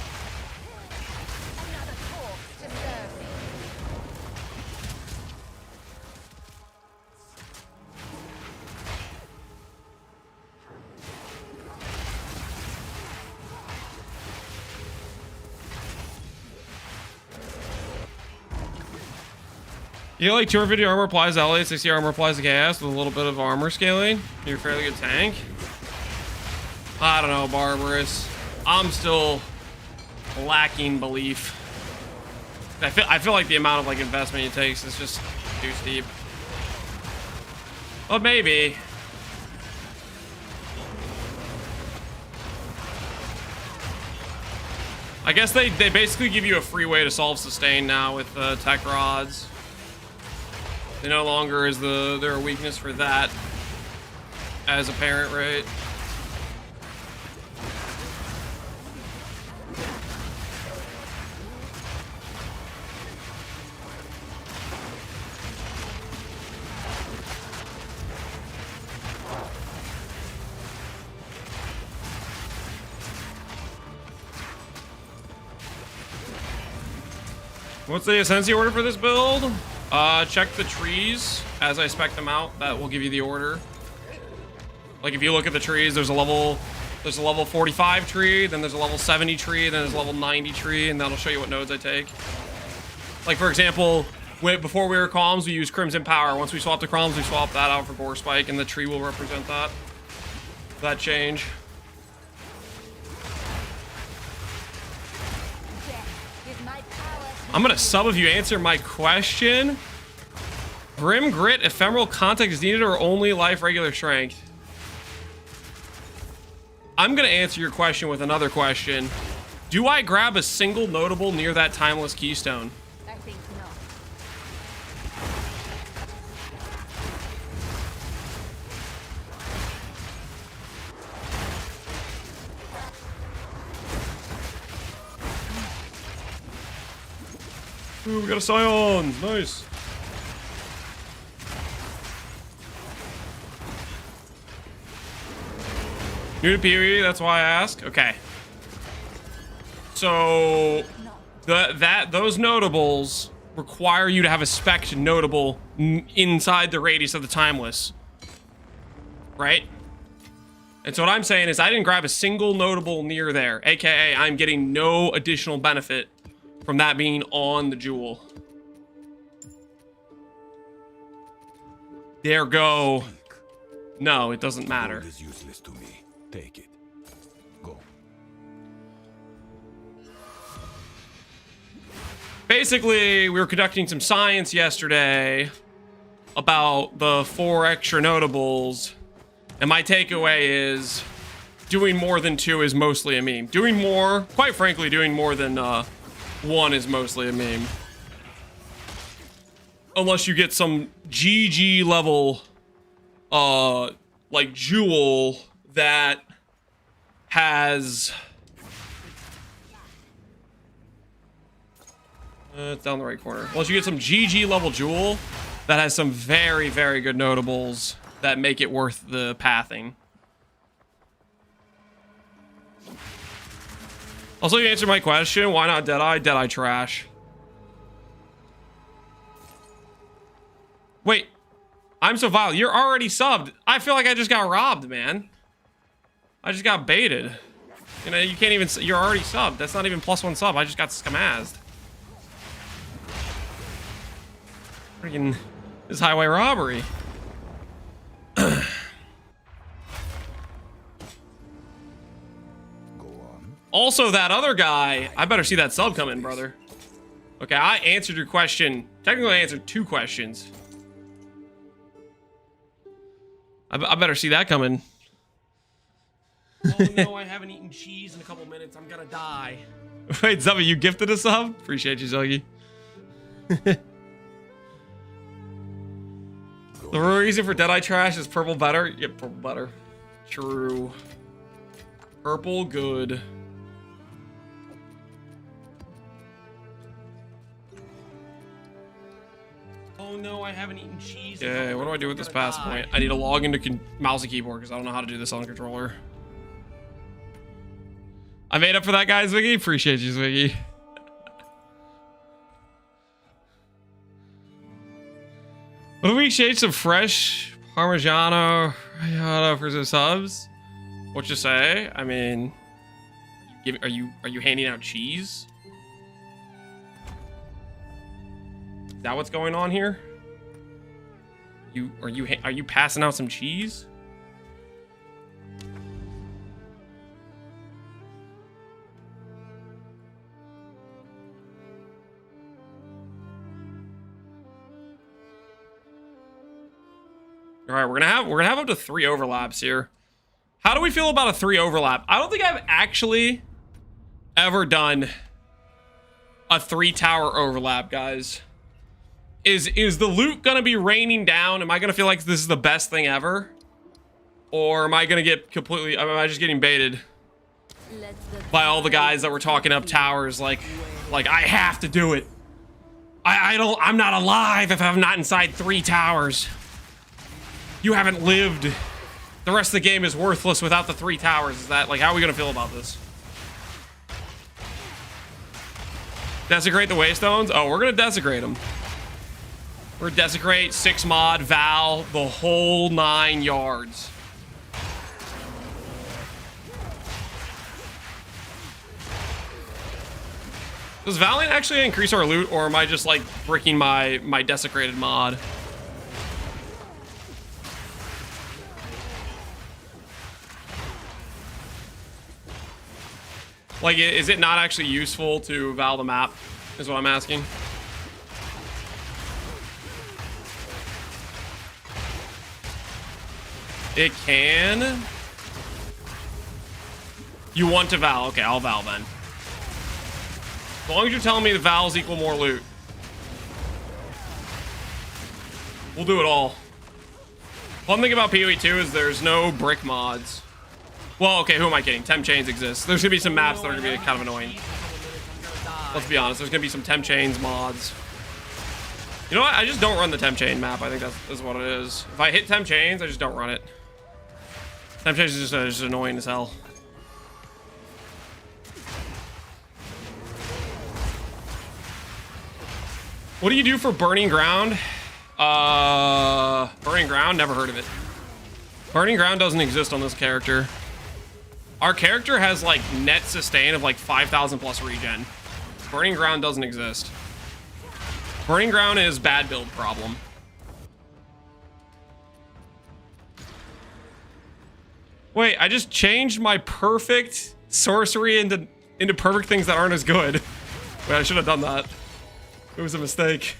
You get like 250 armor applies to LA, 60 armor applies to chaos with a little bit of armor scaling. You're a fairly good tank. I don't know, Barbarous. I'm still lacking belief. I feel like the amount of like investment it takes is just too steep. But maybe. I guess they basically give you a free way to solve sustain now with tech rods. They no longer is there a weakness for that as apparent, right? What's the Ascendancy order for this build? Check the trees as I spec them out. That will give you the order. Like if you look at the trees, there's a level 45 tree, then there's a level 70 tree, then there's a level 90 tree, and that'll show you what nodes I take. Like for example, before we were Calms, we used Crimson Power. Once we swap to Calms, we swap that out for Gore Spike, and the tree will represent that change. I'm gonna sub if you answer my question. Grim Grit, Ephemeral Contact is needed or only life regular strength? I'm gonna answer your question with another question. Do I grab a single notable near that timeless keystone? I think no. Ooh, we got a Scion. Nice. New to PoE, that's why I ask. Okay. So those notables require you to have a spec notable inside the radius of the timeless. Right? And so what I'm saying is I didn't grab a single notable near there, aka I'm getting no additional benefit from that being on the jewel. There go. No, it doesn't matter. Gold is useless to me. Take it. Go. Basically, we were conducting some science yesterday about the 4 extra notables, and my takeaway is doing more than 2 is mostly a meme. Doing more, quite frankly, doing more than 1 is mostly a meme. Unless you get some GG level, like jewel that has... it's down the right corner. Unless you get some GG level jewel that has some very, very good notables that make it worth the pathing. Also, you answered my question. Why not Deadeye? Deadeye trash. Wait, I'm so vile. You're already subbed. I feel like I just got robbed, man. I just got baited. You know, you can't even, you're already subbed. That's not even +1 sub. I just got scamazzed. Freaking, this highway robbery. Go on. Also, that other guy, I better see that sub come in, brother. Okay, I answered your question. Technically, I answered 2 questions. I better see that coming. Oh no, I haven't eaten cheese in a couple minutes. I'm gonna die. Wait, Zubby, you gifted a sub? Appreciate you, Zuggy. The real reason for Deadeye trash is purple better. Yep, purple better. True. Purple good. Oh no, I haven't eaten cheese. Yeah, what do I do with this pass point? I need to log into mouse and keyboard because I don't know how to do this on controller. I made up for that, guys, Zwiggy. Appreciate you, Zwiggy. What if we exchange some fresh Parmigiano for some subs? What you say? I mean, are you handing out cheese? Is that what's going on here? Are you passing out some cheese? All right, we're gonna have up to 3 overlaps here. How do we feel about a 3 overlap? I don't think I've actually ever done a 3 tower overlap, guys. Is the loot gonna be raining down? Am I gonna feel like this is the best thing ever? Or am I gonna get completely, am I just getting baited by all the guys that were talking up towers like I have to do it. I'm not alive if I'm not inside 3 towers. You haven't lived. The rest of the game is worthless without the 3 towers. Is that, like, how are we gonna feel about this? Desecrate the Waystones? Oh, we're gonna desecrate them. We're gonna desecrate, 6 mod, Val, the whole 9 yards. Does Valiant actually increase our loot, or am I just, like, bricking my desecrated mod? Like, is it not actually useful to Val the map, is what I'm asking. It can. You want to Val? Okay, I'll Val then. As long as you're telling me the Vals equal more loot. We'll do it all. One thing about PoE 2 is there's no brick mods. Well, okay, who am I kidding? Temp chains exist. There's gonna be some maps that are gonna be kind of annoying. Let's be honest, there's gonna be some temp chains mods. You know what? I just don't run the temp chain map. I think that's what it is. If I hit temp chains, I just don't run it. Temp chains is just annoying as hell. What do you do for Burning Ground? Burning Ground? Never heard of it. Burning Ground doesn't exist on this character. Our character has, like, net sustain of, like, 5,000 plus regen. Burning Ground doesn't exist. Burning Ground is bad build problem. Wait, I just changed my perfect sorcery into perfect things that aren't as good. Wait, I should have done that. It was a mistake.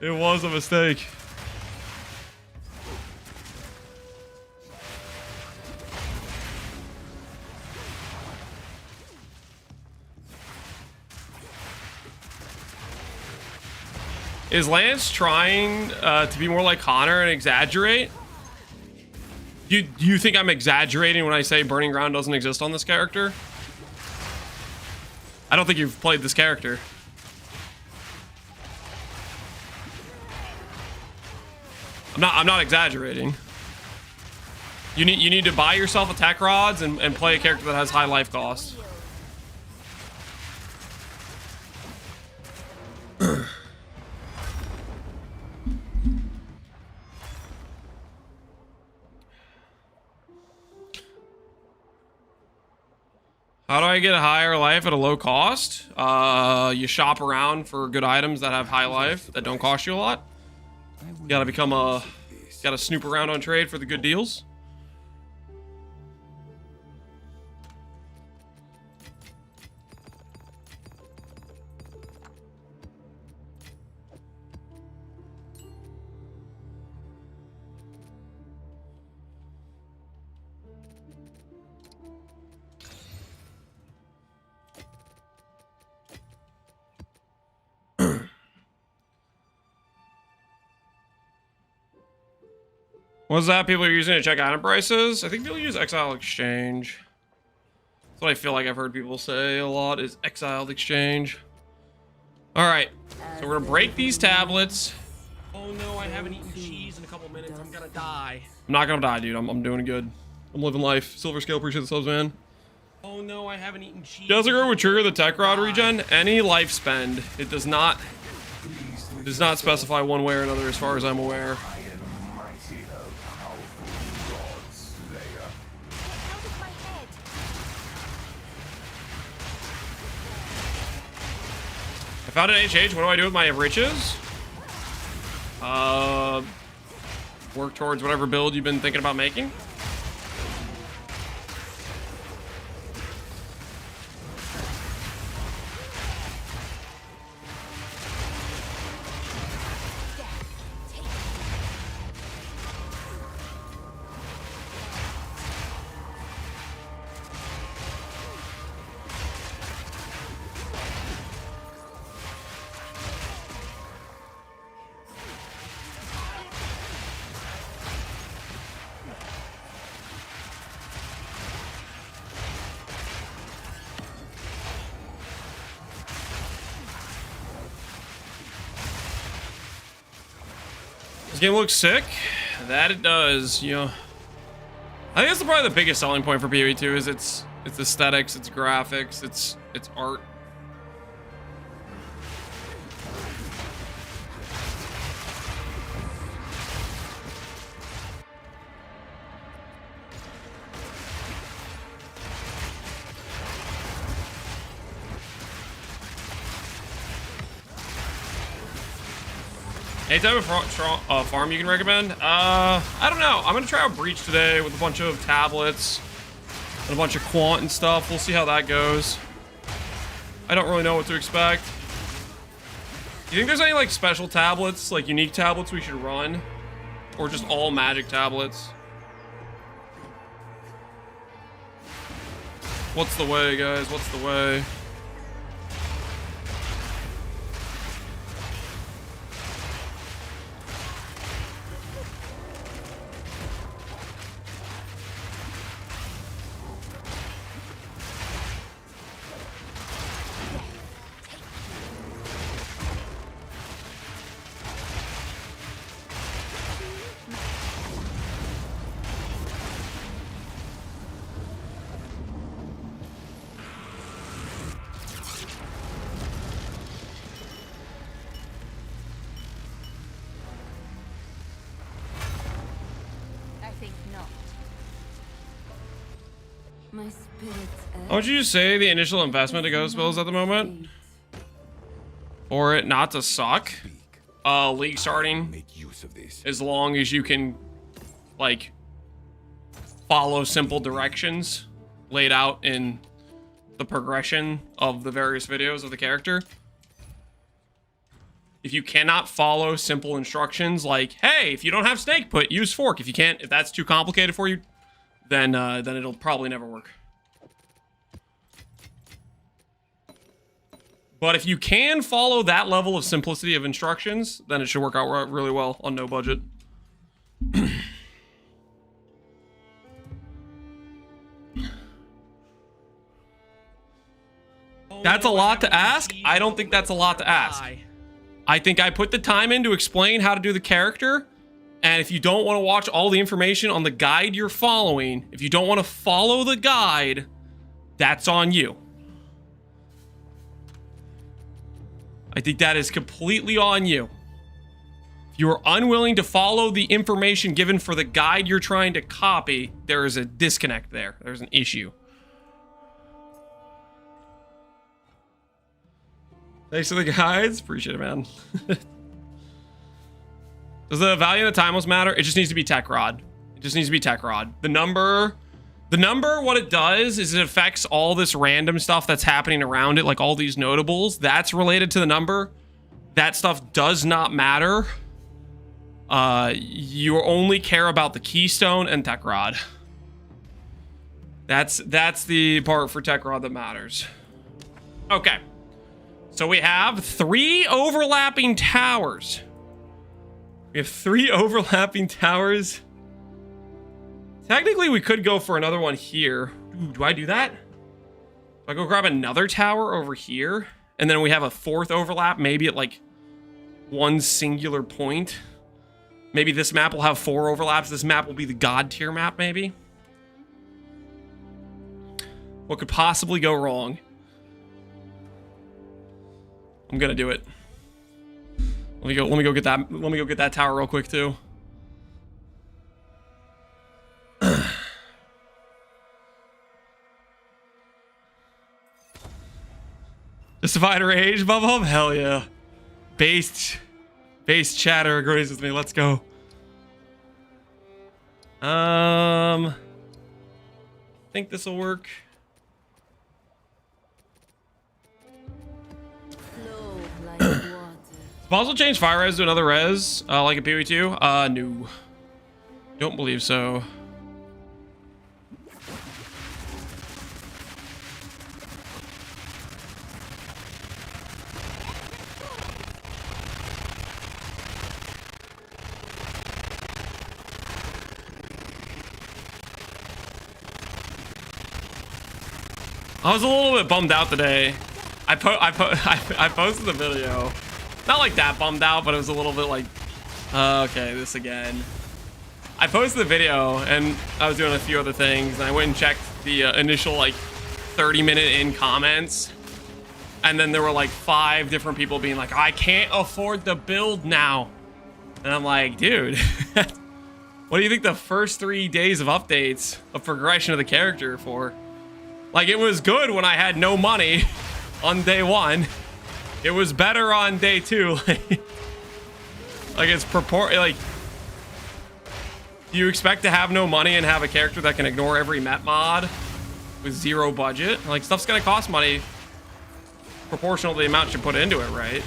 It was a mistake. Is Lance trying to be more like Connor and exaggerate? Do you think I'm exaggerating when I say Burning Ground doesn't exist on this character? I don't think you've played this character. I'm not exaggerating. You need to buy yourself attack rods and play a character that has high life cost. I get a higher life at a low cost? You shop around for good items that have high life that don't cost you a lot. You gotta snoop around on trade for the good deals. What's that people are using to check item prices? I think people use Exile Exchange. That's what I feel like I've heard people say a lot is Exiled Exchange. All right, so we're gonna break these tablets. Oh no, I haven't eaten cheese in a couple minutes. I'm gonna die. I'm not gonna die, dude. I'm doing good. I'm living life. Silver Scale, appreciate the subs, man. Oh no, I haven't eaten cheese. Does it would trigger the tech rod regen? Any life spend. It does not specify one way or another as far as I'm aware. I found an HH. What do I do with my riches? Work towards whatever build you've been thinking about making. Game looks sick. That it does. You know, I think that's probably the biggest selling point for PoE 2 is its aesthetics, its graphics, its art. Any type of farm you can recommend? I don't know. I'm gonna try out Breach today with a bunch of tablets and a bunch of quant and stuff. We'll see how that goes. I don't really know what to expect. Do you think there's any like special tablets, like unique tablets we should run? Or just all magic tablets? What's the way, guys? What's the way? How would you say the initial investment to Ghost Bills at the moment? For it not to suck? League starting, as long as you can, like, follow simple directions laid out in the progression of the various videos of the character. If you cannot follow simple instructions like, hey, if you don't have snake put, use fork. If you can't, if that's too complicated for you, then it'll probably never work. But if you can follow that level of simplicity of instructions, then it should work out really well on no budget. That's a lot to ask? I don't think that's a lot to ask. I think I put the time in to explain how to do the character. And if you don't want to watch all the information on the guide you're following, if you don't want to follow the guide, that's on you. I think that is completely on you. If you are unwilling to follow the information given for the guide you're trying to copy, there is a disconnect there. There's an issue. Thanks for the guides. Appreciate it, man. Does the value of the timeless matter? It just needs to be tech rod. It just needs to be tech rod. The number, what it does is it affects all this random stuff that's happening around it, like all these notables. That's related to the number. That stuff does not matter. You only care about the keystone and tech rod. That's the part for tech rod that matters. Okay. So we have 3 overlapping towers. We have 3 overlapping towers. Technically, we could go for another one here. Ooh, do I do that? Do I go grab another tower over here? And then we have a 4th overlap, maybe at like one singular point. Maybe this map will have 4 overlaps. This map will be the god tier map, maybe. What could possibly go wrong? I'm gonna do it. Let me go get that tower real quick too. Justified rage, bubble? Hell yeah. Based chatter agrees with me. Let's go. I think this will work. Flow like water. Possible change fire res to another res, like a PoE2? No. Don't believe so. I was a little bit bummed out today. I posted the video. Not like that bummed out, but it was a little bit like, okay, this again. I posted the video and I was doing a few other things and I went and checked the initial like 30-minute in comments. And then there were like 5 different people being like, I can't afford the build now. And I'm like, dude, what do you think the first 3 days of updates of progression of the character are for? Like, it was good when I had no money on day 1. It was better on day 2. Like, it's like, do you expect to have no money and have a character that can ignore every met mod with 0 budget? Like, stuff's gonna cost money proportional to the amount you put into it, right?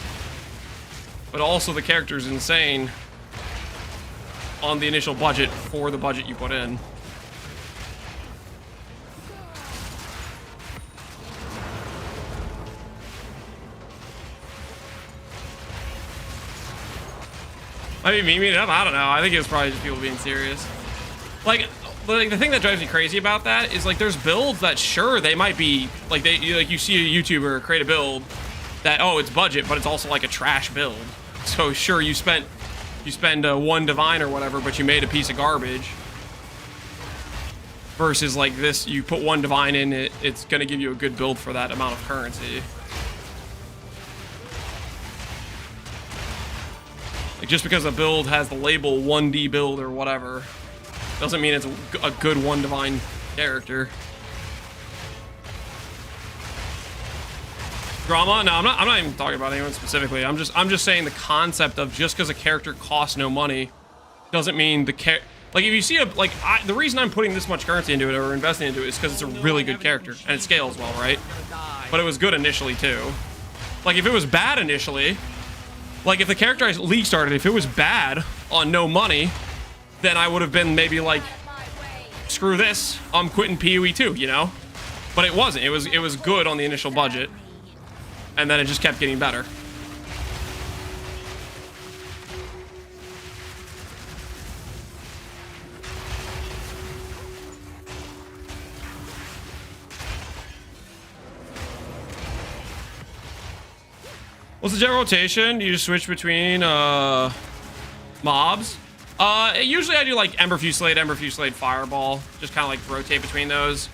But also the character's insane on the initial budget for the budget you put in. I mean, memeing it up? I don't know. I think it was probably just people being serious. Like the thing that drives me crazy about that is like there's builds that sure they might be like you see a YouTuber create a build that it's budget, but it's also like a trash build. So sure you spend 1 divine or whatever, but you made a piece of garbage. Versus like this, you put 1 divine in it, it's gonna give you a good build for that amount of currency. Like just because a build has the label 1D build or whatever, doesn't mean it's a good 1 divine character. Drama? No, I'm not even talking about anyone specifically. I'm just saying the concept of just because a character costs no money doesn't mean like if you see the reason I'm putting this much currency into it or investing into it is because it's a really good character and it scales well, right? But it was good initially too. Like if it was bad initially, like if the character I league started, if it was bad on no money, then I would have been maybe like, screw this, I'm quitting PoE too, you know? But it wasn't. It was good on the initial budget, and then it just kept getting better. What's the general rotation? Do you just switch between mobs? Usually I do like Ember Fusillade, Fireball. Just kind of like rotate between those.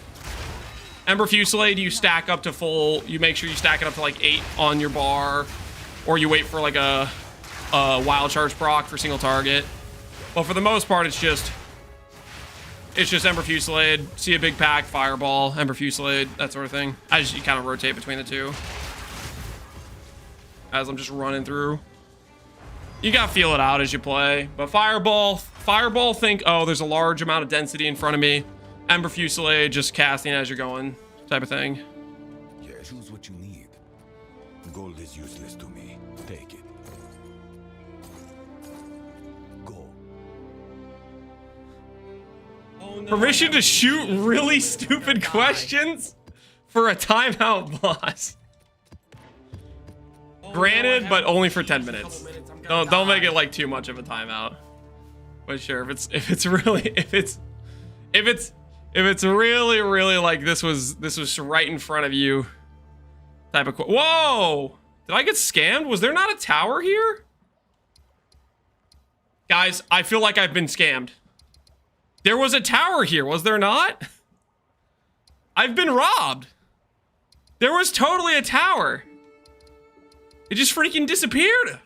Ember Fusillade, you stack up to full. You make sure you stack it up to like 8 on your bar, or you wait for like a wild charge proc for single target. But for the most part, it's just Ember Fusillade. See a big pack, Fireball, Ember Fusillade, that sort of thing. You kind of rotate between the two. as I'm just running through. You gotta feel it out as you play. But Fireball, think, oh, there's a large amount of density in front of me. Ember Fusillade, just casting as you're going, type of thing. Yeah, choose what you need. Gold is useless to me. Take it. Go. Oh, no, permission to shoot really stupid questions for a timeout boss. Granted, but only for 10 minutes. Don't make it like too much of a timeout. But sure, if it's really like this was right in front of you type of whoa! Did I get scammed? Was there not a tower here? Guys, I feel like I've been scammed. There was a tower here, was there not? I've been robbed. There was totally a tower. It just freaking disappeared.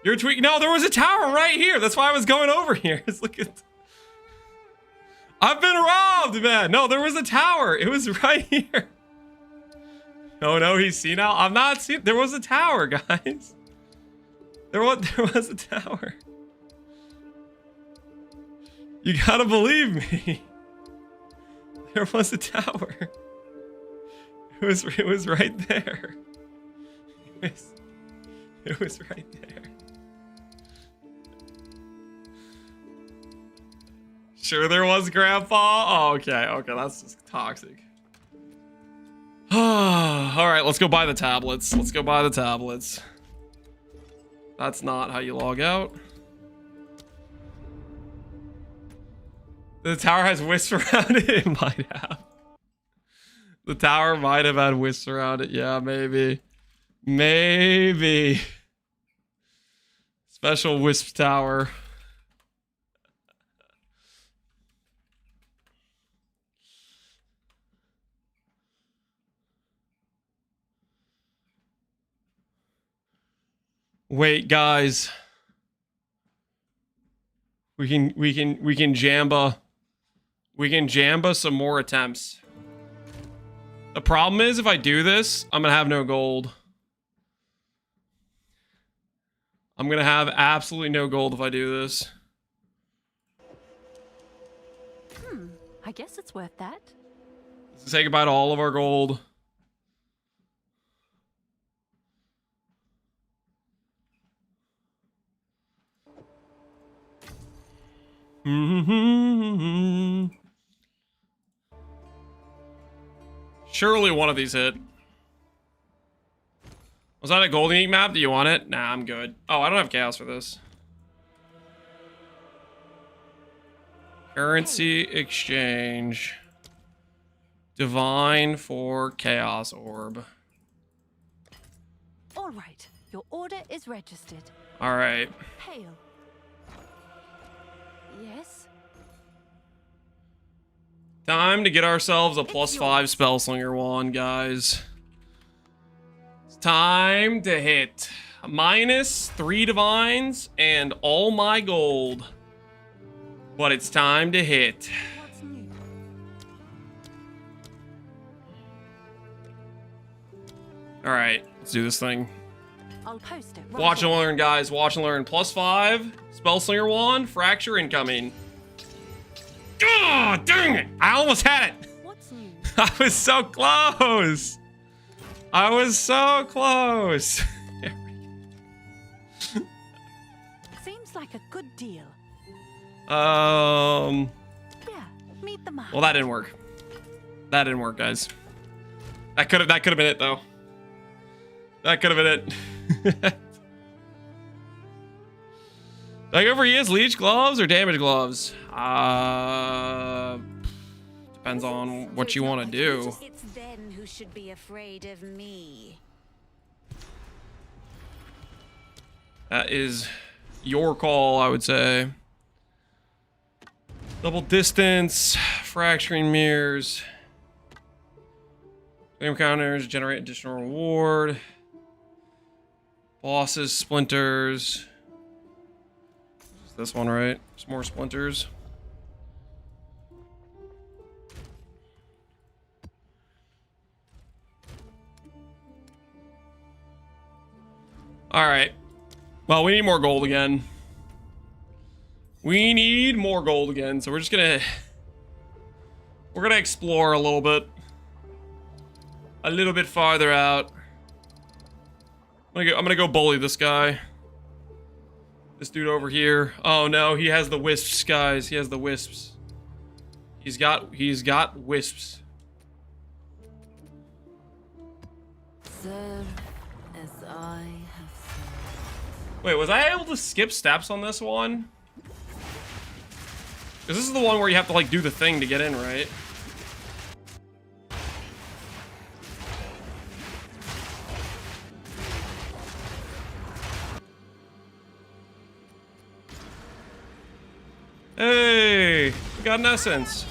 You're tweaking. No, there was a tower right here. That's why I was going over here. Look at. I've been robbed, man. No, there was a tower. It was right here. Oh no, he's seen out. I'm not seeing. There was a tower, guys. There was a tower. You gotta believe me. There was a tower. It was right there. It was right there. Sure there was, Grandpa? Oh, okay, that's just toxic. Alright, let's go buy the tablets. That's not how you log out. The tower has wisps around it? It might have. The tower might have had wisps around it. Yeah, maybe. Maybe. Special wisp tower. Wait, guys. We can jamba. We can jamba some more attempts. The problem is if I do this, I'm gonna have no gold. I'm gonna have absolutely no gold if I do this. I guess it's worth that. Let's say goodbye to all of our gold. Surely one of these hit. Was that a golden ink map? Do you want it? Nah, I'm good. Oh, I don't have chaos for this. Currency exchange. Divine for chaos orb. All right, your order is registered. All right. Hail. Yes. Time to get ourselves a +5 spell slinger wand, guys. It's time to hit -3 divines and all my gold. But it's time to hit. What's new? All right, let's do this thing. I'll post it. Right Watch and away. learn, guys. Watch and learn. +5 spell slinger wand. Fracture incoming. Oh, dang it! I almost had it. What's new? I was so close. I was so close. Seems like a good deal. Um. Yeah, meet the mark. Well, that didn't work. That didn't work, guys. That could have been it, though. That could have been it. Do I go for ES leech gloves or damage gloves? Depends on what you want to do. It's then who should be afraid of me. That is your call, I would say. Double distance, fracturing mirrors, flame counters, generate additional reward, bosses, splinters. Is this one right? Some more splinters. All right. Well, we need more gold again. We need more gold again. So we're just gonna... We're gonna explore a little bit. A little bit farther out. I'm gonna go bully this guy. This dude over here. Oh no, he has the wisps, guys. He has the wisps. He's got wisps. Serve as I have served. Wait, was I able to skip steps on this one? Because this is the one where you have to like do the thing to get in, right? Hey, we got an essence.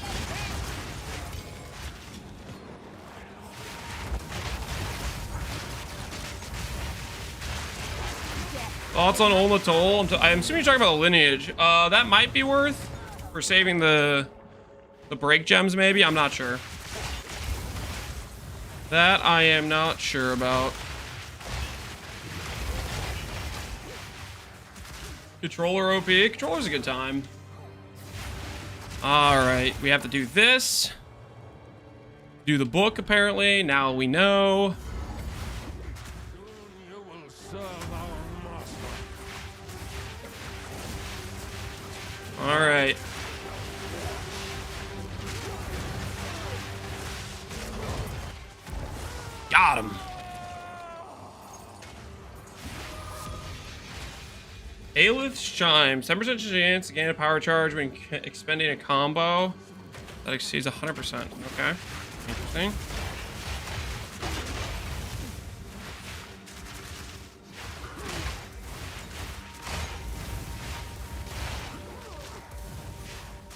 Thoughts on Olna I'm assuming you're talking about the lineage. That might be worth for saving the break gems, maybe. I'm not sure. That I am not sure about. Controller OP. Controller's a good time. Alright, we have to do this. Do the book, apparently. Now we know. You will serve our master. Alright. Got him. Aelith's Chime. 10% chance to gain a power charge when expending a combo that exceeds 100%. Okay. Interesting.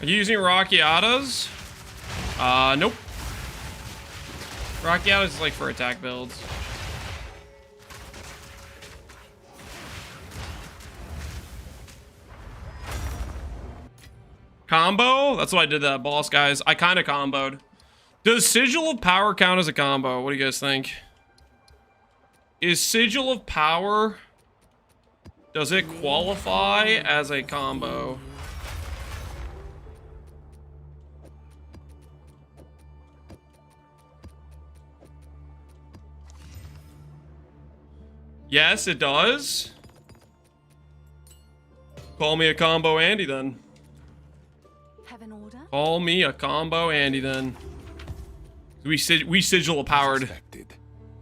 Are you using Rockiatas? Nope. Rockiatas is like for attack builds. Combo? That's what I did that boss, guys. I kind of comboed. Does Sigil of Power count as a combo? What do you guys think? Is Sigil of Power... Does it qualify as a combo? Yes, it does. Call me a combo Andy then. Have an order? Call me a combo Andy then. We Sigil of Powered Expected.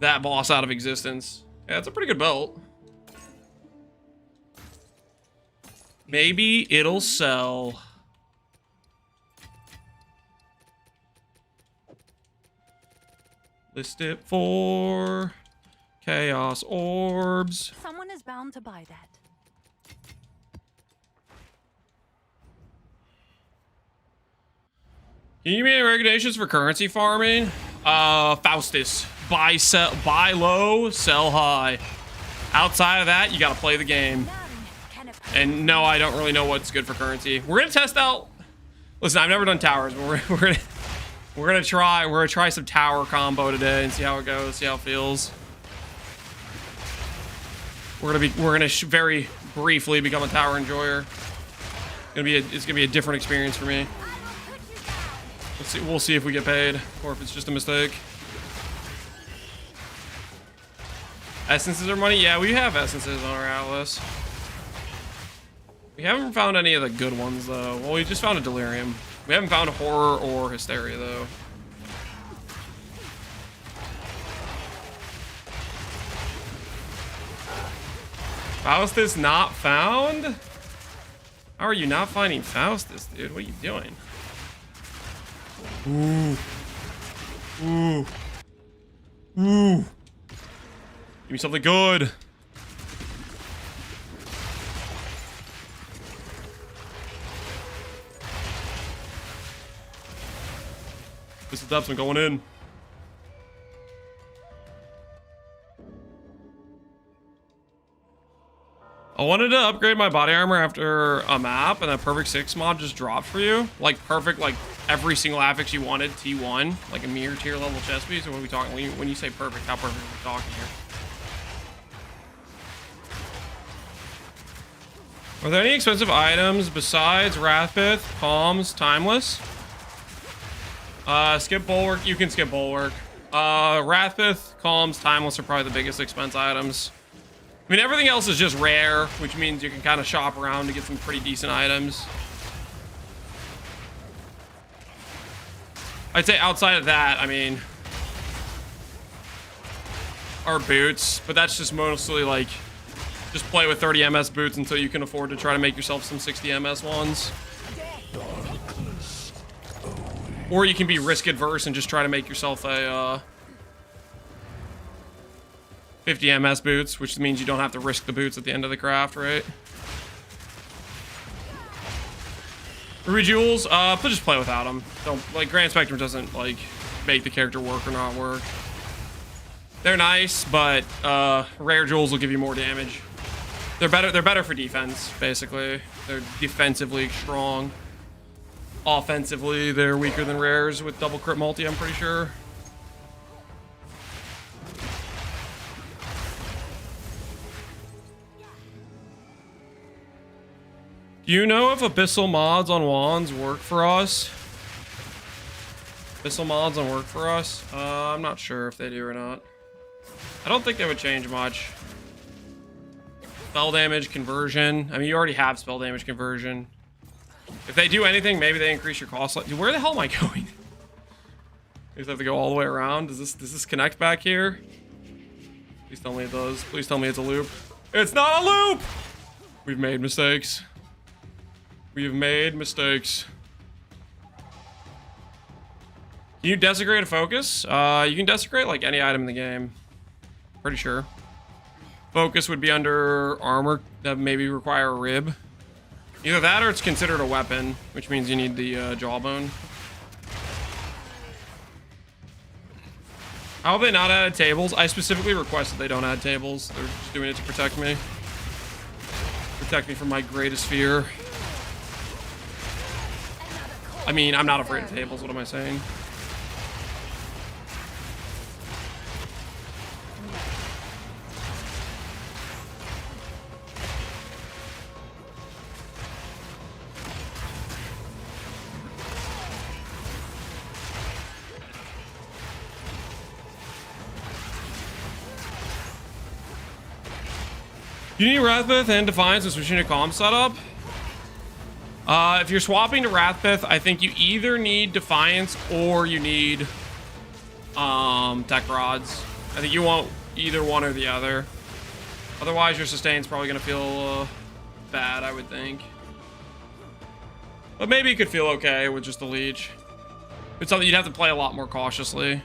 that boss out of existence. Yeah, it's a pretty good belt. Maybe it'll sell. List it for Chaos Orbs. Someone is bound to buy that. Can you give me any recommendations for currency farming? Faustus. Buy low, sell high. Outside of that, you gotta play the game. And no, I don't really know what's good for currency. We're gonna test out. Listen, I've never done towers, but we're gonna try some tower combo today and see how it goes, see how it feels. We're gonna very briefly become a tower enjoyer. It's gonna be a different experience for me. We'll see if we get paid or if it's just a mistake. Essences are money? Yeah, we have essences on our atlas. We haven't found any of the good ones though. Well, we just found a delirium. We haven't found a horror or hysteria though. Faustus not found? How are you not finding Faustus, dude? What are you doing? Ooh. Ooh. Ooh. Give me something good. This is depths, I'm going in. I wanted to upgrade my body armor after a map, and that perfect 6 mod just dropped for you. Like perfect, like every single affix you wanted, T1, like a mere tier level chest piece. Or what are we talking? When you say perfect, how perfect are we talking here? Are there any expensive items besides Wrathpith, Calms, Timeless? Skip Bulwark. You can skip Bulwark. Wrathpith, Calms, Timeless are probably the biggest expense items. I mean, everything else is just rare, which means you can kind of shop around to get some pretty decent items. I'd say outside of that, I mean, are boots, but that's just mostly like, just play with 30 MS boots until you can afford to try to make yourself some 60 MS ones. Or you can be risk adverse and just try to make yourself a 50 MS boots, which means you don't have to risk the boots at the end of the craft, right? Ruby Jewels, just play without them. Don't, like, Grand Spectrum doesn't, like, make the character work or not work. They're nice, but rare jewels will give you more damage. They're better for defense, basically. They're defensively strong. Offensively, they're weaker than rares with double crit multi, I'm pretty sure. Do you know if abyssal mods on wands work for us? Abyssal mods on work for us? I'm not sure if they do or not. I don't think they would change much. Spell damage conversion. I mean, you already have spell damage conversion. If they do anything, maybe they increase your cost. Dude, where the hell am I going? I just have to go all the way around. Does this connect back here? Please tell me it does. Please tell me it's a loop. It's not a loop! We've made mistakes. We have made mistakes. Can you desecrate a focus? You can desecrate like any item in the game. Pretty sure. Focus would be under armor that maybe require a rib. Either that or it's considered a weapon, which means you need the jawbone. How have they not added tables? I specifically requested they don't add tables. They're just doing it to protect me. Protect me from my greatest fear. I mean, I'm not afraid of tables. What am I saying? You need Wrathpith and Defiance and switching to Calm setup. If you're swapping to Wrathpith, I think you either need Defiance or you need Tech Rods. I think you want either one or the other. Otherwise, your sustain's probably gonna feel bad, I would think. But maybe you could feel okay with just the leech. It's something you'd have to play a lot more cautiously.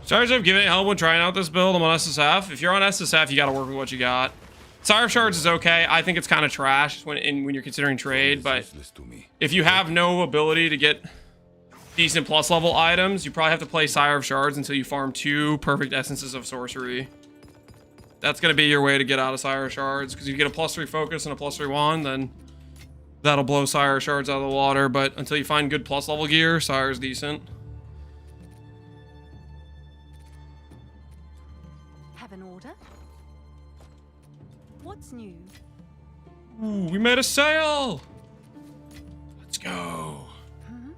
Sorry if giving it help when trying out this build. I'm on SSF. If you're on SSF, you gotta work with what you got. Sire of Shards is okay. I think it's kind of trash when you're considering trade, but if you have no ability to get decent plus level items, you probably have to play Sire of Shards until you farm 2 perfect essences of sorcery. That's gonna be your way to get out of Sire of Shards, because if you get a +3 focus and a +3 wand, then that'll blow Sire of Shards out of the water. But until you find good plus level gear, Sire's decent. Have an order? What's new? Ooh, we made a sale! Let's go. Hmm?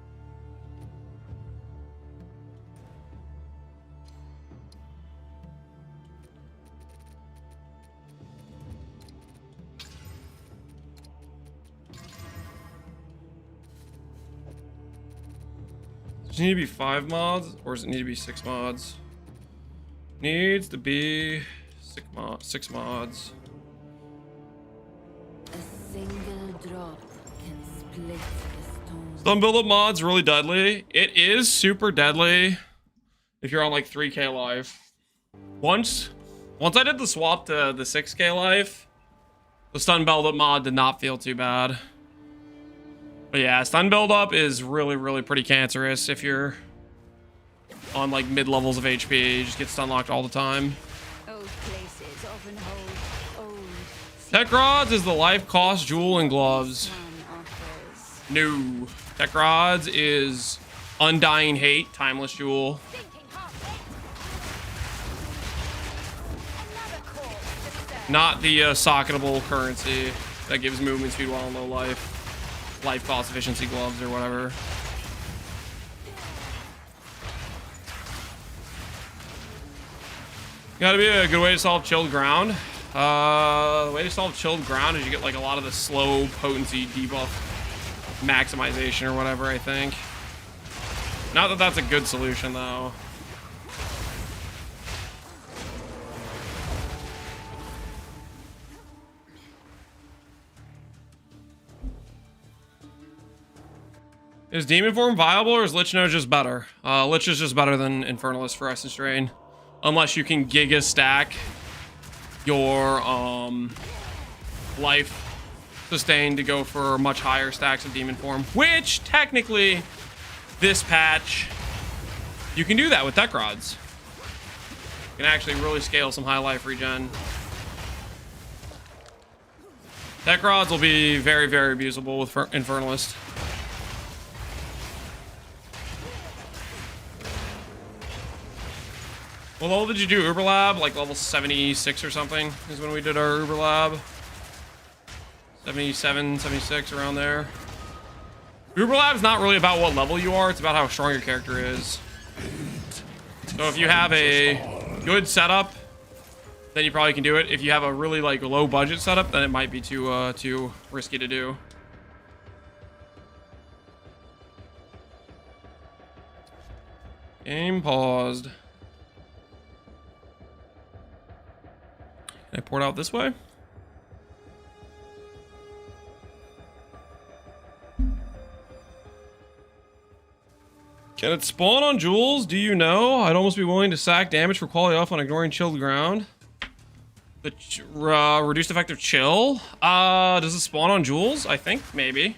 Does it need to be 5 mods, or does it need to be 6 mods? Needs to be 6 mods. A single drop can split the stone. Some build-up mods really deadly. It is super deadly if you're on like 3k life. Once I did the swap to the 6k life, the stun build-up mod did not feel too bad. But yeah, stun build-up is really pretty cancerous if you're on like mid levels of HP. You just get stun locked all the time. Old places often hold old. Tech Rods is the life cost jewel and gloves. One offers. No. Tech Rods is Undying Hate, Timeless Jewel. Not the socketable currency that gives movement speed while in low life. Life cost efficiency gloves or whatever. Gotta be a good way to solve chilled ground. The way to solve chilled ground is you get like a lot of the slow potency debuff maximization or whatever, I think. Not that that's a good solution though. Is Demon Form viable or is Lich Node just better? Lich is just better than Infernalist for Essence Drain. Unless you can Giga stack your life sustain to go for much higher stacks of Demon Form. Which, technically, this patch, you can do that with Tech Rods. You can actually really scale some high life regen. Tech Rods will be very, very abusable with Infernalist. What level did you do Uber Lab? Like level 76 or something is when we did our Uber Lab. 77, 76, around there. Uber Lab is not really about what level you are, it's about how strong your character is. So if you have a good setup, then you probably can do it. If you have a really like low budget setup, then it might be too risky to do. Game paused. Can I pour it out this way? Can it spawn on jewels? Do you know? I'd almost be willing to sack damage for quality off on ignoring chilled ground. The reduced effective chill? Does it spawn on jewels? I think, maybe.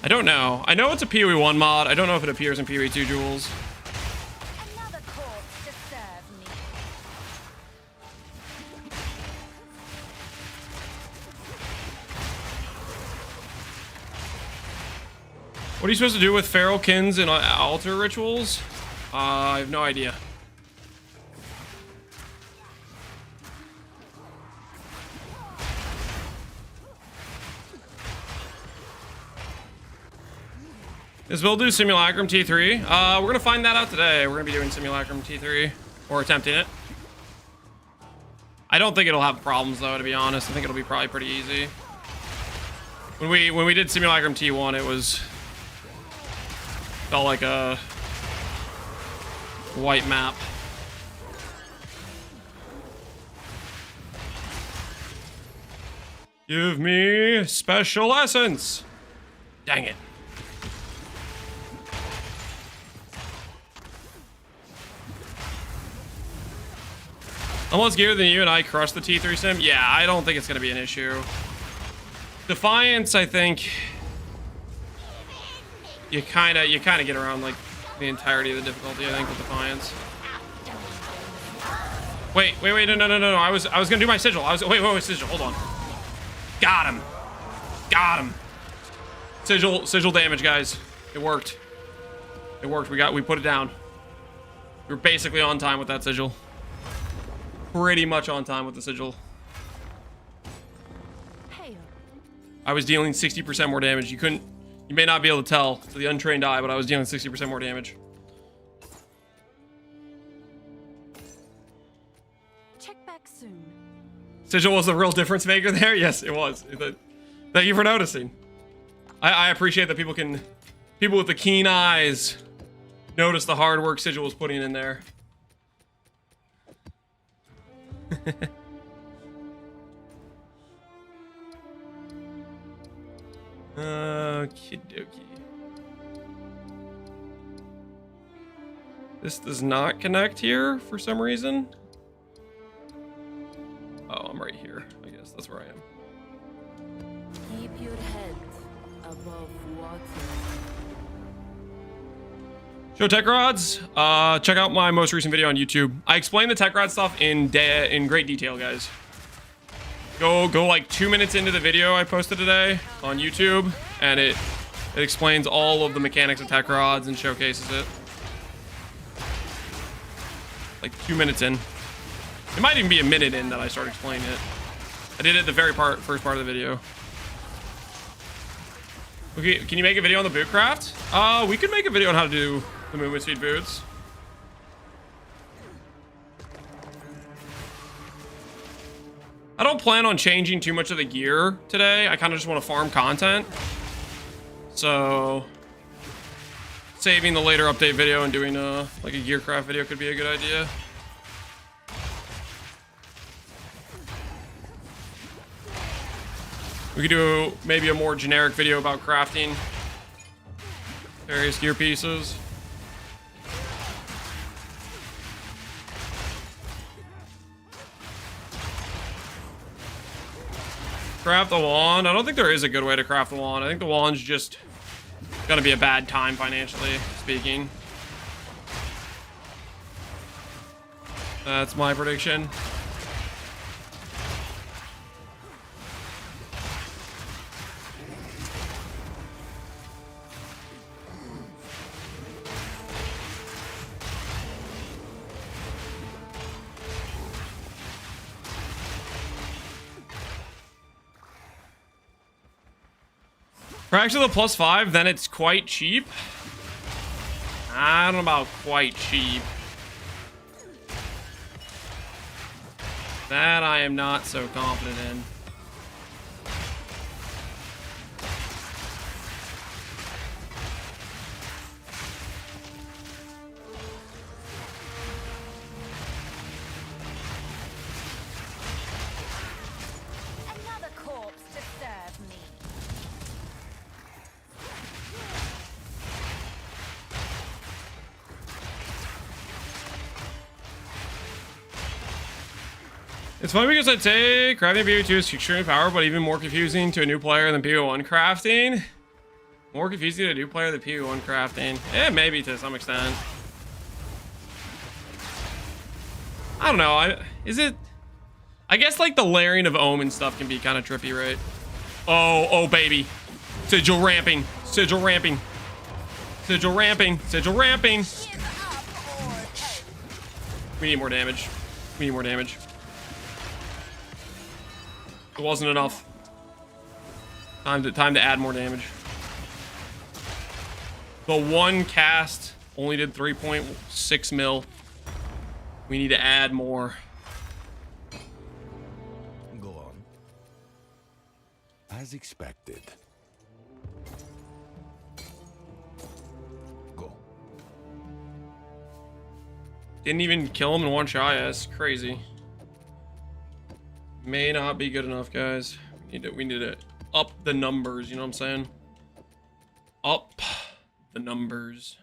I don't know. I know it's a PoE 1 mod. I don't know if it appears in PoE 2 jewels. Another corpse to serve me. What are you supposed to do with feral kins and altar rituals? I have no idea. Is build do Simulacrum T3? We're gonna find that out today. We're gonna be doing Simulacrum T3, or attempting it. I don't think it'll have problems though, to be honest. I think it'll be probably pretty easy. When we did Simulacrum T1, it was felt like a white map. Give me special essence. Dang it. I'm less geared than you and I crushed the T3 sim. Yeah, I don't think it's gonna be an issue. Defiance, I think you kind of get around like the entirety of the difficulty, I think, with Defiance. Wait, no. I was gonna do my sigil. Wait, sigil. Hold on. Got him. Sigil damage, guys. It worked. We put it down. We were basically on time with that sigil. Pretty much on time with the sigil. Hail. I was dealing 60% more damage. You may not be able to tell to the untrained eye, but I was dealing 60% more damage. Check back soon. Sigil was the real difference maker there? Yes, it was. Thank you for noticing. I appreciate that people with the keen eyes notice the hard work Sigil was putting in there. Okie dokie. This does not connect here for some reason. Oh, I'm right here. I guess that's where I am. Keep your head above water. Show Tech Rods. Check out my most recent video on YouTube. I explain the Tech Rod stuff in great detail, guys. Go like 2 minutes into the video I posted today on YouTube, and it explains all of the mechanics of tech rods and showcases it. Like 2 minutes in. It might even be a minute in that I start explaining it. I did it at the first part of the video. Okay, can you make a video on the boot craft? We could make a video on how to do the movement speed boots. I don't plan on changing too much of the gear today. I kind of just want to farm content. So saving the later update video and doing like a gear craft video could be a good idea. We could do maybe a more generic video about crafting various gear pieces. Craft the wand. I don't think there is a good way to craft the wand. I think the wand's just gonna be a bad time financially speaking. That's my prediction. For actually the +5, then it's quite cheap. I don't know about quite cheap. That I am not so confident in. Another corpse to serve me. It's funny because I'd say crafting PO2 is extremely powerful, but even more confusing to a new player than PO1 crafting. More confusing to a new player than PO1 crafting. Yeah, maybe to some extent. I don't know. Is it? I guess like the layering of ohm and stuff can be kind of trippy, right? Oh, baby. Sigil ramping. Sigil ramping. Sigil ramping. Sigil ramping. We need more damage. We need more damage. It wasn't enough. Time to add more damage. The one cast only did 3.6 mil. We need to add more. Go on. As expected. Go. Didn't even kill him in one shot. Yeah, that's crazy. May not be good enough, guys. We need to up the numbers, you know what I'm saying? Up the numbers.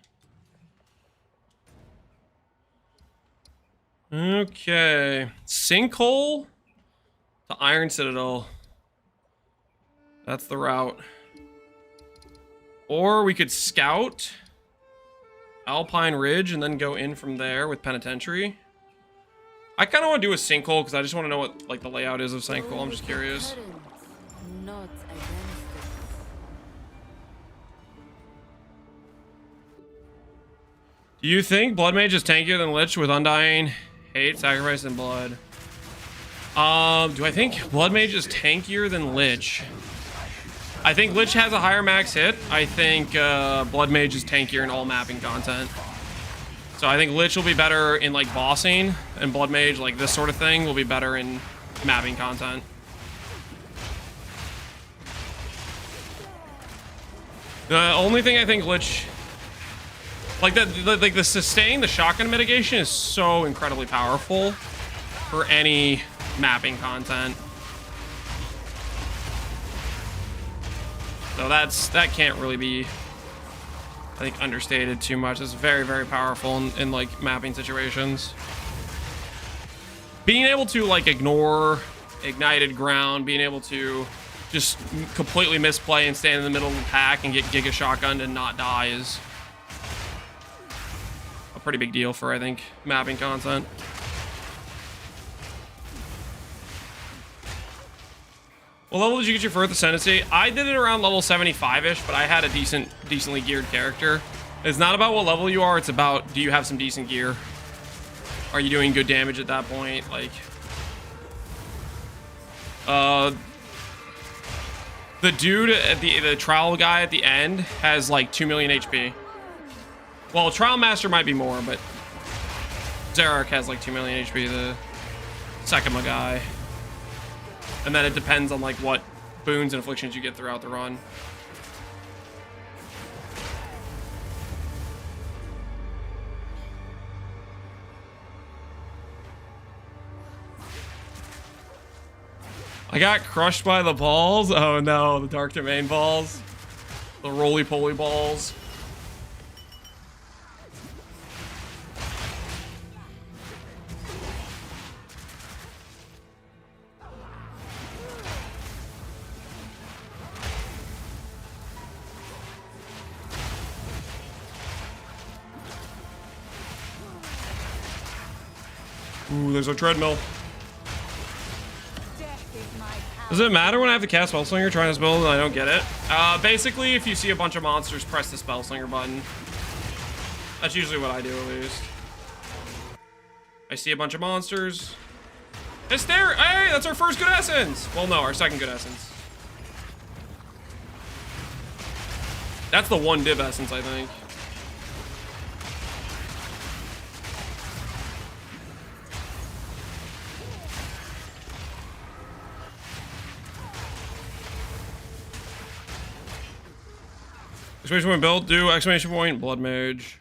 Okay. Sinkhole to Iron Citadel. That's the route. Or we could scout Alpine Ridge and then go in from there with Penitentiary. I kind of want to do a sinkhole because I just want to know what like the layout is of sinkhole. I'm just curious. Not against Do you think bloodmage is tankier than lich with undying, hate, sacrifice, and blood? Do I think bloodmage is tankier than lich? I think lich has a higher max hit. I think bloodmage is tankier in all mapping content. So I think lich will be better in like bossing, and bloodmage, like this sort of thing, will be better in mapping content. The only thing I think lich, like the sustain, the shotgun mitigation is so incredibly powerful for any mapping content. So that can't really be, I think, understated too much. It's very, very powerful in like mapping situations. Being able to like ignore ignited ground, being able to just completely misplay and stand in the middle of the pack and get giga shotgunned and not die is a pretty big deal for, I think, mapping content. What level did you get your first Ascendancy? I did it around level 75-ish, but I had a decently geared character. It's not about what level you are, it's about, do you have some decent gear? Are you doing good damage at that point? Like, the dude at the trial guy at the end has like 2 million HP. Well, Trial Master might be more, but Zarek has like 2 million HP, the Sekima guy. And then it depends on like what boons and afflictions you get throughout the run. I got crushed by the balls. Oh no, the Dark Domain balls. The roly-poly balls. Ooh, there's a treadmill. Does it matter when I have to cast Spellslinger trying this build and I don't get it? Basically, if you see a bunch of monsters, press the Spellslinger button. That's usually what I do, at least. I see a bunch of monsters. Hysteria! Hey, that's our first good essence! Well, no, our second good essence. That's the one div essence, I think. Exclamation point build, do exclamation point, bloodmage.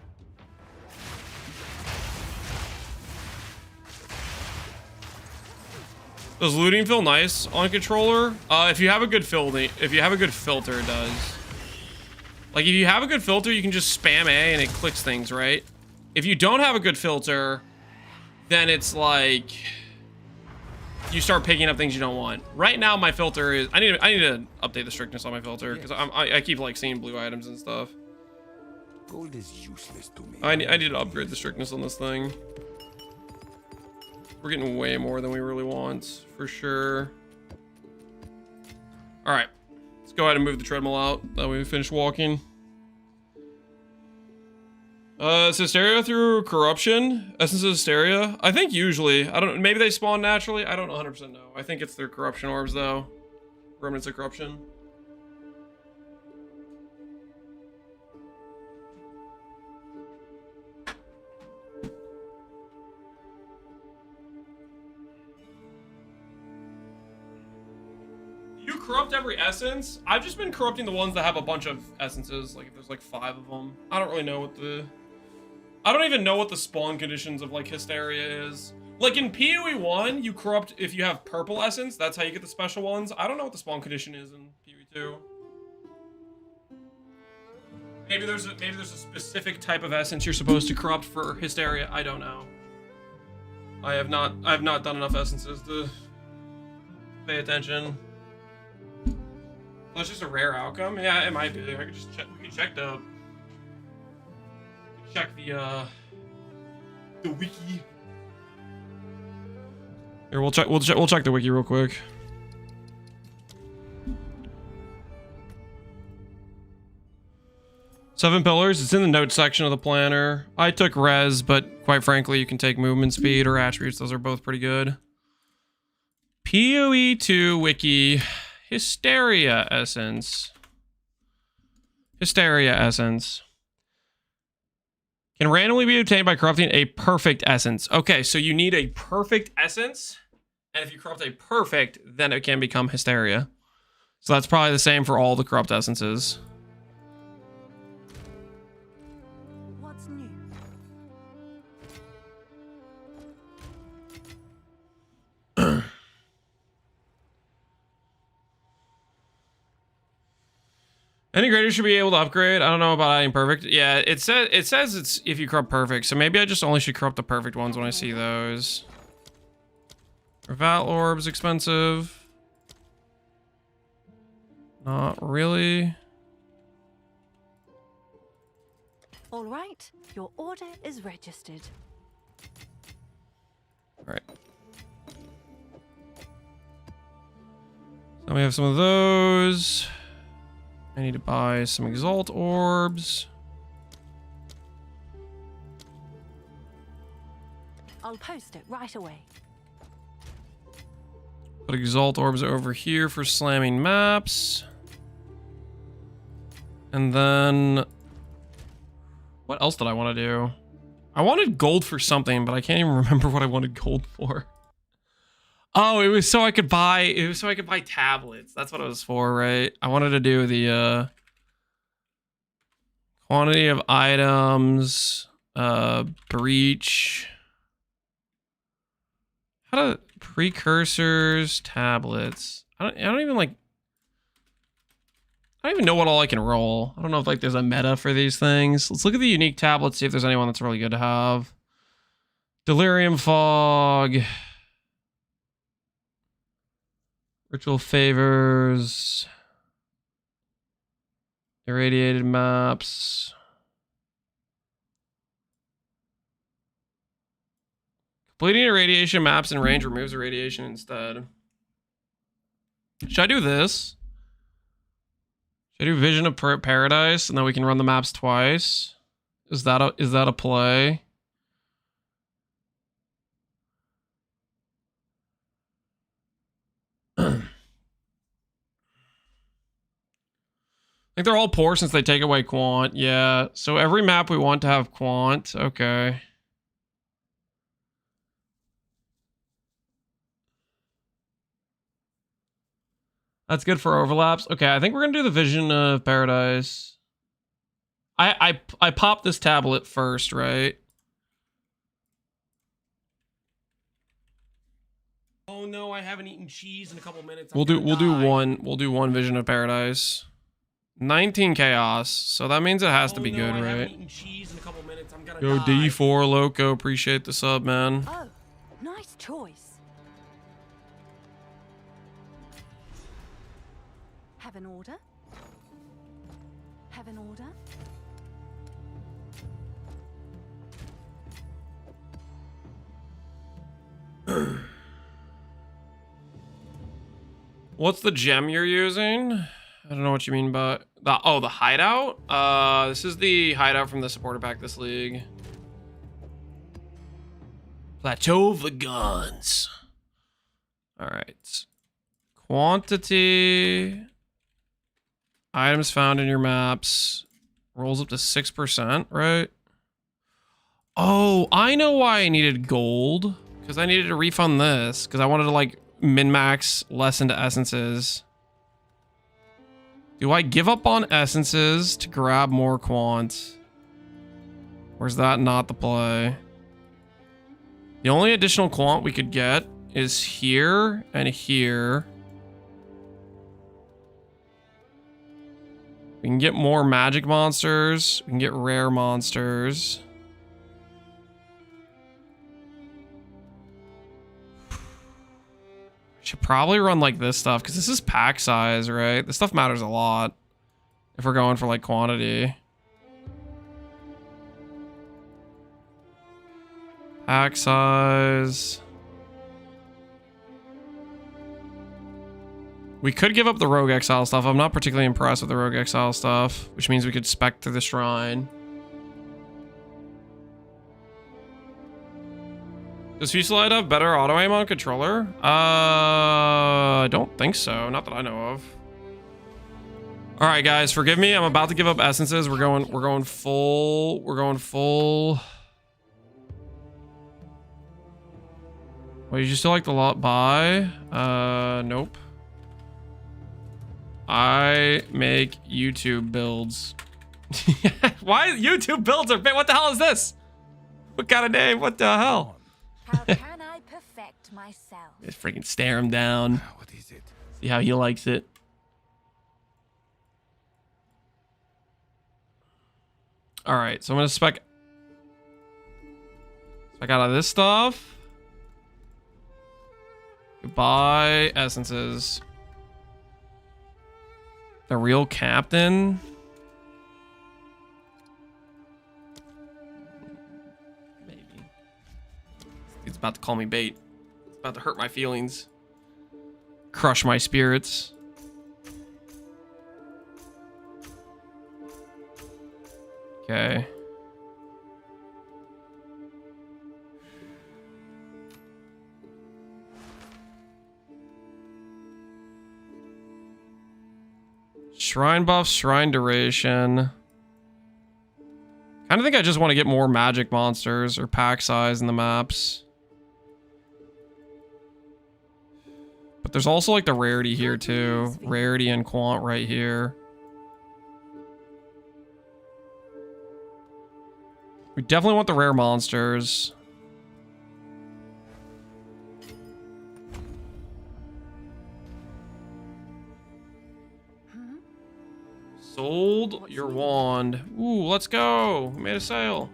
Does looting feel nice on controller? If you have a good filter, it does. Like if you have a good filter, you can just spam A and it clicks things, right? If you don't have a good filter, then it's like you start picking up things you don't want. Right now, my filter is I need to update the strictness on my filter because I keep like seeing blue items and stuff. Gold is useless to me. I need to upgrade the strictness on this thing. We're getting way more than we really want, for sure. All right, let's go ahead and move the treadmill out. That way we finish walking. Is Hysteria through corruption? Essence of Hysteria? I think usually. I don't. Maybe they spawn naturally. I don't 100% know. I think it's their corruption orbs though. Remnants of corruption. You corrupt every essence? I've just been corrupting the ones that have a bunch of essences. Like if there's like 5 of them. I don't really know what the... I don't even know what the spawn conditions of like Hysteria is. Like in PoE 1, you corrupt if you have purple essence. That's how you get the special ones. I don't know what the spawn condition is in PoE 2. Maybe there's a specific type of essence you're supposed to corrupt for Hysteria. I don't know. I have not done enough essences to pay attention. That's just a rare outcome. Yeah, it might be. I could just check. We can check the wiki. Here, we'll check the wiki real quick. Seven pillars. It's in the notes section of the planner. I took res, but quite frankly, you can take movement speed or attributes. Those are both pretty good. PoE 2 wiki. Hysteria essence. Hysteria essence. Can randomly be obtained by corrupting a perfect essence. Okay, so you need a perfect essence. And if you corrupt a perfect, then it can become Hysteria. So that's probably the same for all the corrupt essences. What's new? Any greater should be able to upgrade. I don't know about adding perfect. Yeah, it says it's if you corrupt perfect. So maybe I just only should corrupt the perfect ones when I see those. Vat orbs expensive. Not really. All right, your order is registered. All right. Let me have some of those. I need to buy some Exalt orbs. I'll post it right away. Put Exalt orbs over here for slamming maps. And then... what else did I want to do? I wanted gold for something, but I can't even remember what I wanted gold for. Oh, it was so I could buy... it was so I could buy tablets. That's what it was for, right? I wanted to do the quantity of items, breach... how to... precursors, tablets. I don't even like... I don't even know what all I can roll. I don't know if like there's a meta for these things. Let's look at the unique tablets, see if there's anyone that's really good to have. Delirium Fog. Ritual Favors. Irradiated Maps. Completing irradiation maps in range removes irradiation instead. Should I do this? Should I do Vision of Paradise and then we can run the maps twice? Is that a play? I think they're all poor since they take away quant. Yeah, so every map we want to have quant. Okay. That's good for overlaps. Okay, I think we're gonna do the Vision of Paradise. I popped this tablet first, right? Oh no, I haven't eaten cheese in a couple minutes. We'll do one Vision of Paradise. 19 chaos, so that means it has to be good, right? Eaten cheese in a couple minutes. I'm gonna Yo, die. D4 Loco, appreciate the sub, man. Oh, nice choice. Have an order? Have an order? What's the gem you're using? I don't know what you mean by the hideout. This is the hideout from the supporter pack this league. Plateau of the Guns. All right. Quantity. Items found in your maps. Rolls up to 6%, right? Oh, I know why I needed gold. Because I needed to refund this. Because I wanted to like min-max less into essences. Do I give up on essences to grab more quant? Or is that not the play? The only additional quant we could get is here and here. We can get more magic monsters. We can get rare monsters. Should probably run like this stuff because this is pack size, right? This stuff matters a lot if we're going for like quantity. Pack size. We could give up the Rogue Exile stuff. I'm not particularly impressed with the Rogue Exile stuff, which means we could spec to the Shrine. Does Fusillade have better auto aim on controller? I don't think so. Not that I know of. All right, guys, forgive me. I'm about to give up essences. We're going full. We're going full. Wait, you still like the lot buy? Nope. I make YouTube builds. Why YouTube builds are big? What the hell is this? What kind of name? What the hell? How can I perfect myself? Just freaking stare him down. What is it? See how he likes it. All right, so I'm gonna spec out of this stuff. Buy essences. The real captain. Maybe. He's about to call me bait. It's about to hurt my feelings. Crush my spirits. Okay. Shrine buff, shrine duration. Kind of think I just want to get more magic monsters or pack size in the maps. But there's also like the rarity here too. Rarity and quant right here. We definitely want the rare monsters. Sold your wand. Ooh, let's go. We made a sale.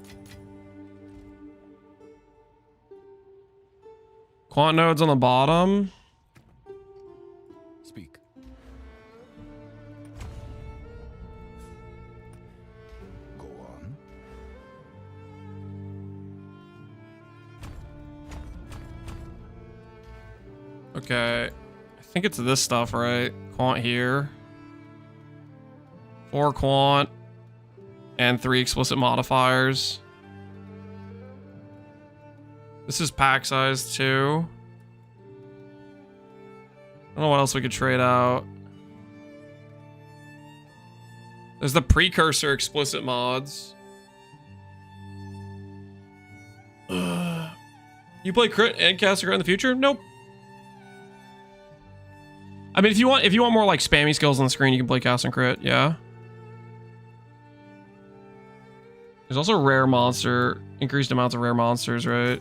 Quant nodes on the bottom. Speak. Go on. Okay. I think it's this stuff, right? Quant here. 4 quant. And 3 explicit modifiers. This is pack size too. I don't know what else we could trade out. There's the precursor explicit mods. You play crit and cast a crit in the future? Nope. I mean, if you want more like spammy skills on the screen, you can play cast and crit. Yeah. There's also rare monster, increased amounts of rare monsters, right?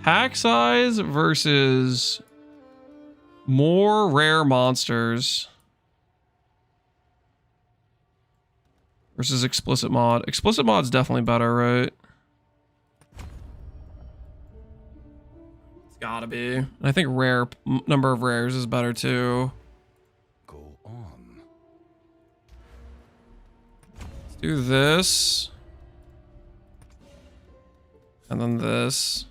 Pack size versus more rare monsters versus explicit mod. Explicit mod's definitely better, right? It's gotta be. And I think rare number of rares is better too. Go on. Let's do this. And then this.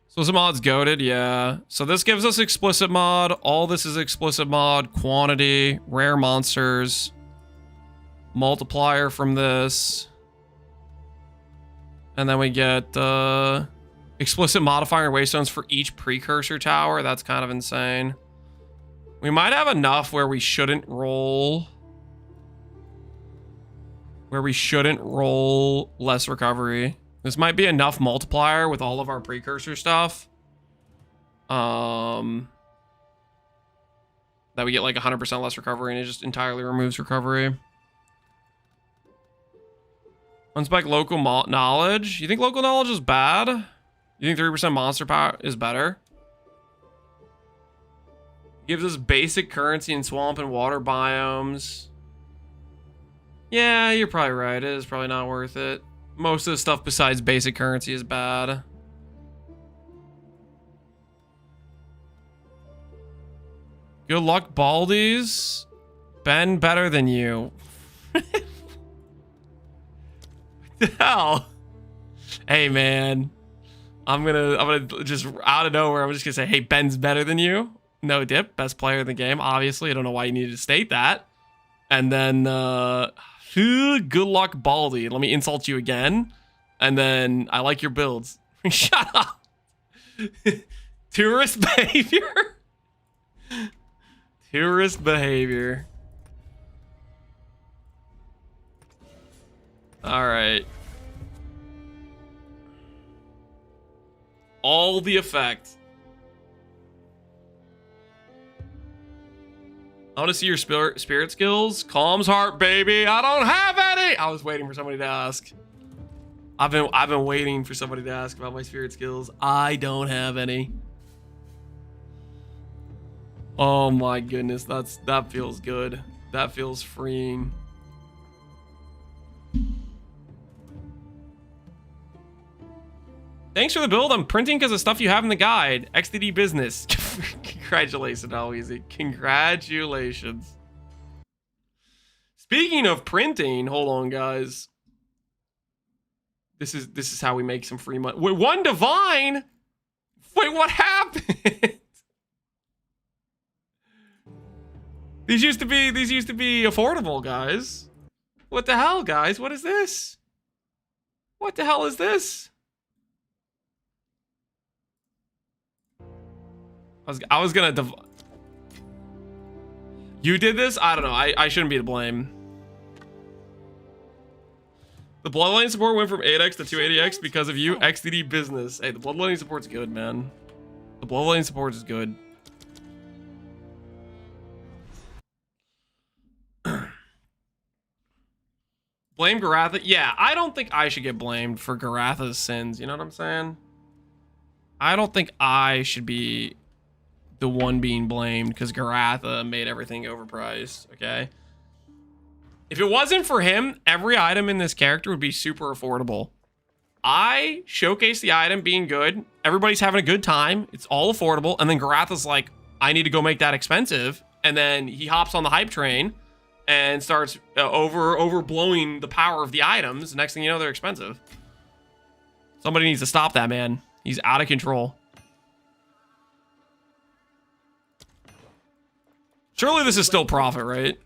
Explicit mod's goated, yeah. So this gives us explicit mod. All this is explicit mod. Quantity, rare monsters, multiplier from this. And then we get explicit modifier and waystones for each precursor tower. That's kind of insane. We might have enough where we shouldn't roll. Less recovery. This might be enough multiplier with all of our precursor stuff. That we get like 100% less recovery and it just entirely removes recovery. Unspec local knowledge. You think local knowledge is bad? You think 3% monster power is better? Gives us basic currency in swamp and water biomes. Yeah, you're probably right. It is probably not worth it. Most of the stuff besides basic currency is bad. Good luck, Baldies. Ben better than you. What the hell? Hey man. I'm gonna just out of nowhere, I'm just gonna say, hey, Ben's better than you. No dip, best player in the game, obviously. I don't know why you needed to state that. And then good luck, Baldy. Let me insult you again. And then I like your builds. Shut up. Tourist behavior. Tourist behavior. All right. All the effect. I want to see your spirit skills. Calm's heart, baby. I don't have any. I was waiting for somebody to ask. I've been waiting for somebody to ask about my spirit skills. I don't have any. Oh my goodness, that feels good. That feels freeing. Thanks for the build. I'm printing because of stuff you have in the guide. XDD business. Congratulations, how easy. Congratulations. Speaking of printing, hold on, guys. This is how we make some free money. Wait, one divine? Wait, what happened? These used to be affordable, guys. What the hell, guys? What is this? What the hell is this? I was gonna You did this? I don't know. I shouldn't be to blame. The Bloodline support went from 8x to 280x because of you. XDD business. Hey, the Bloodline support's good, man. The Bloodline support is good. Blame Garatha? Yeah, I don't think I should get blamed for Garatha's sins. You know what I'm saying? I don't think I should be the one being blamed because Garatha made everything overpriced, okay? If it wasn't for him, every item in this character would be super affordable. I showcase the item being good. Everybody's having a good time. It's all affordable. And then Garatha's like, I need to go make that expensive. And then he hops on the hype train and starts overblowing the power of the items. Next thing you know, they're expensive. Somebody needs to stop that, man. He's out of control. Surely this is still profit, right?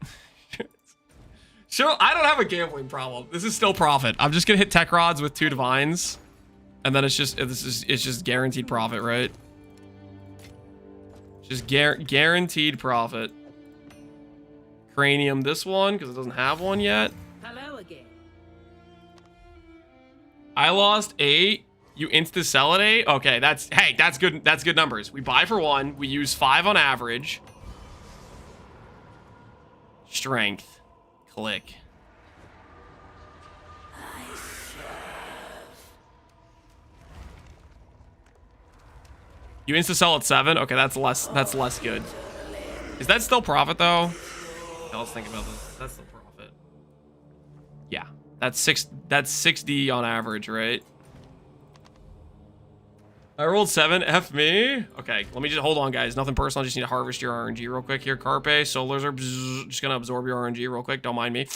Sure, I don't have a gambling problem. This is still profit. I'm just gonna hit tech rods with 2 divines, and then it's just guaranteed profit, right? Just guaranteed profit. Cranium this one because it doesn't have one yet. Hello again. I lost 8. You insta sell at 8. Okay, that's good. That's good numbers. We buy for 1. We use 5 on average. Strength. Click. You insta sell at 7. Okay, that's less good. Is that still profit though? Okay, let's think about this. That's still profit. Yeah, that's 6D on average, right? I rolled 7. F me. Okay, let me just hold on, guys. Nothing personal. I just need to harvest your RNG real quick here. Carpe, Solars are just gonna absorb your RNG real quick. Don't mind me.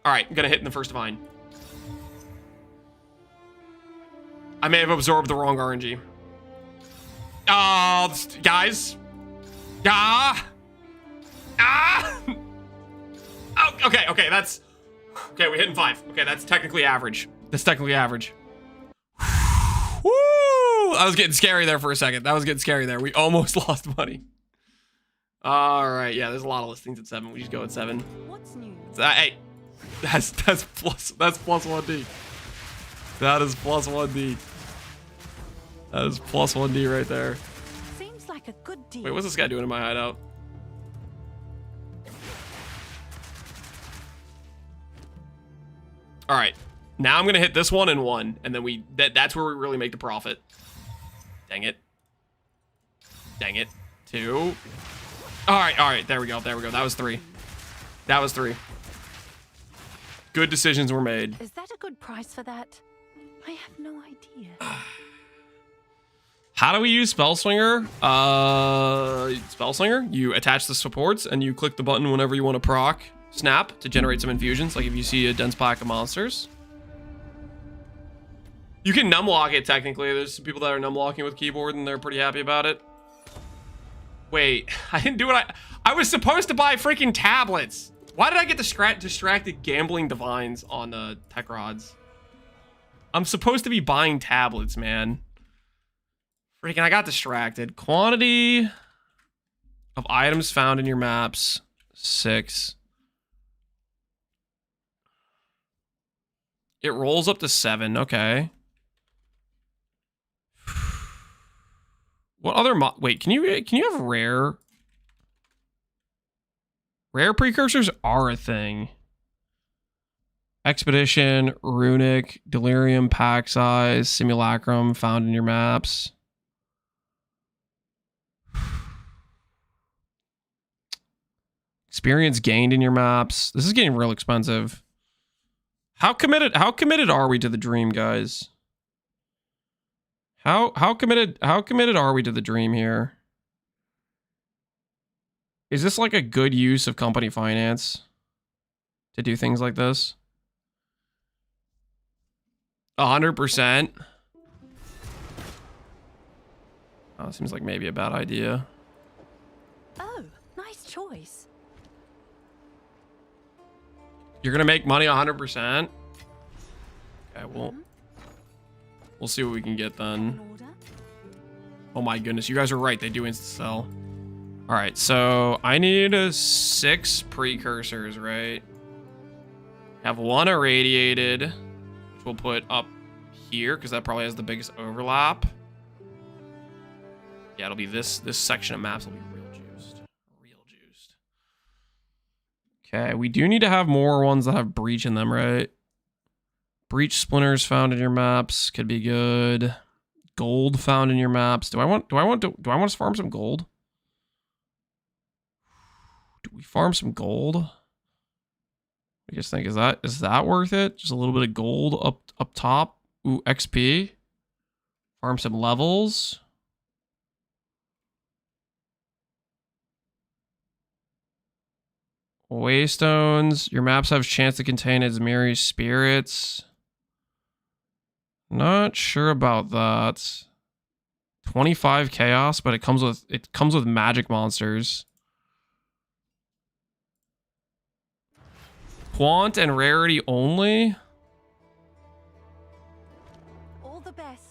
All right, I'm gonna hit in the first divine. I may have absorbed the wrong RNG. Oh, guys. Oh, okay, that's... Okay, we hit in 5. Okay, that's technically average. That's technically average. Woo! I was getting scary there for a second. That was getting scary there. We almost lost money. All right, yeah, there's a lot of listings at 7. We just go at 7. What's new? Hey, that's plus 1D. That is plus 1D. That is plus 1D right there. Seems like a good deal. Wait, what's this guy doing in my hideout? All right, now I'm gonna hit this one and 1, and then that's where we really make the profit. Dang it. Dang it. 2. All right, there we go. That was 3. That was 3. Good decisions were made. Is that a good price for that? I have no idea. How do we use Spell Slinger? Spell Slinger, you attach the supports and you click the button whenever you want to proc snap to generate some infusions, like if you see a dense pack of monsters. You can numlock it technically. There's some people that are numlocking with keyboard and they're pretty happy about it. Wait, I didn't do it. I was supposed to buy freaking tablets. Why did I get distracted gambling divines on tech rods? I'm supposed to be buying tablets, man. Freaking, I got distracted. Quantity of items found in your maps, 6. It rolls up to 7. Okay. What other wait, can you have rare? Rare precursors are a thing. Expedition, Runic, Delirium, Pack Size, Simulacrum found in your maps. Experience gained in your maps. This is getting real expensive. How committed are we to the dream, guys? How committed are we to the dream here? Is this like a good use of company finance to do things like this? 100%. Oh, it seems like maybe a bad idea. Oh, nice Nice choice. You're gonna make money 100%. Okay, we'll see what we can get then. An order? Oh my goodness, you guys are right. They do insta sell. All right, so I need 6 precursors, right? Have 1 irradiated, which we'll put up here because that probably has the biggest overlap. Yeah, it'll be this section of maps will be real juiced. Real juiced. Okay, we do need to have more ones that have breach in them, right? Breach splinters found in your maps could be good. Gold found in your maps. Do I want to farm some gold? Do we farm some gold? What do you guys think? Is that worth it? Just a little bit of gold up top. Ooh, XP. Farm some levels. Waystones. Your maps have chance to contain Azmiri spirits. Not sure about that. 25 chaos, but it comes with magic monsters. Quant and rarity only. All the best.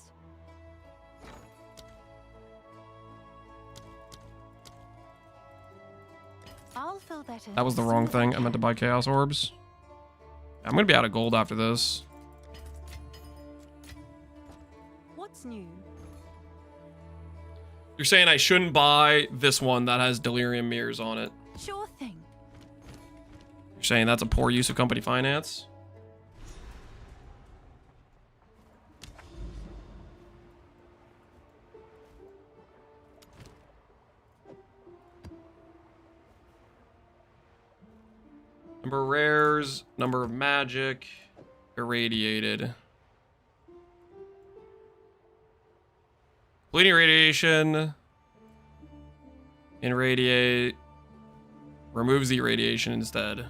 I'll fill that in. That was the wrong thing. I meant to buy chaos orbs. I'm gonna be out of gold after this. What's new? You're saying I shouldn't buy this one that has delirium mirrors on it. Sure thing. You're saying that's a poor use of company finance? Number of rares, number of magic, irradiated. Bleeding radiation. Irradiate. Removes the irradiation instead.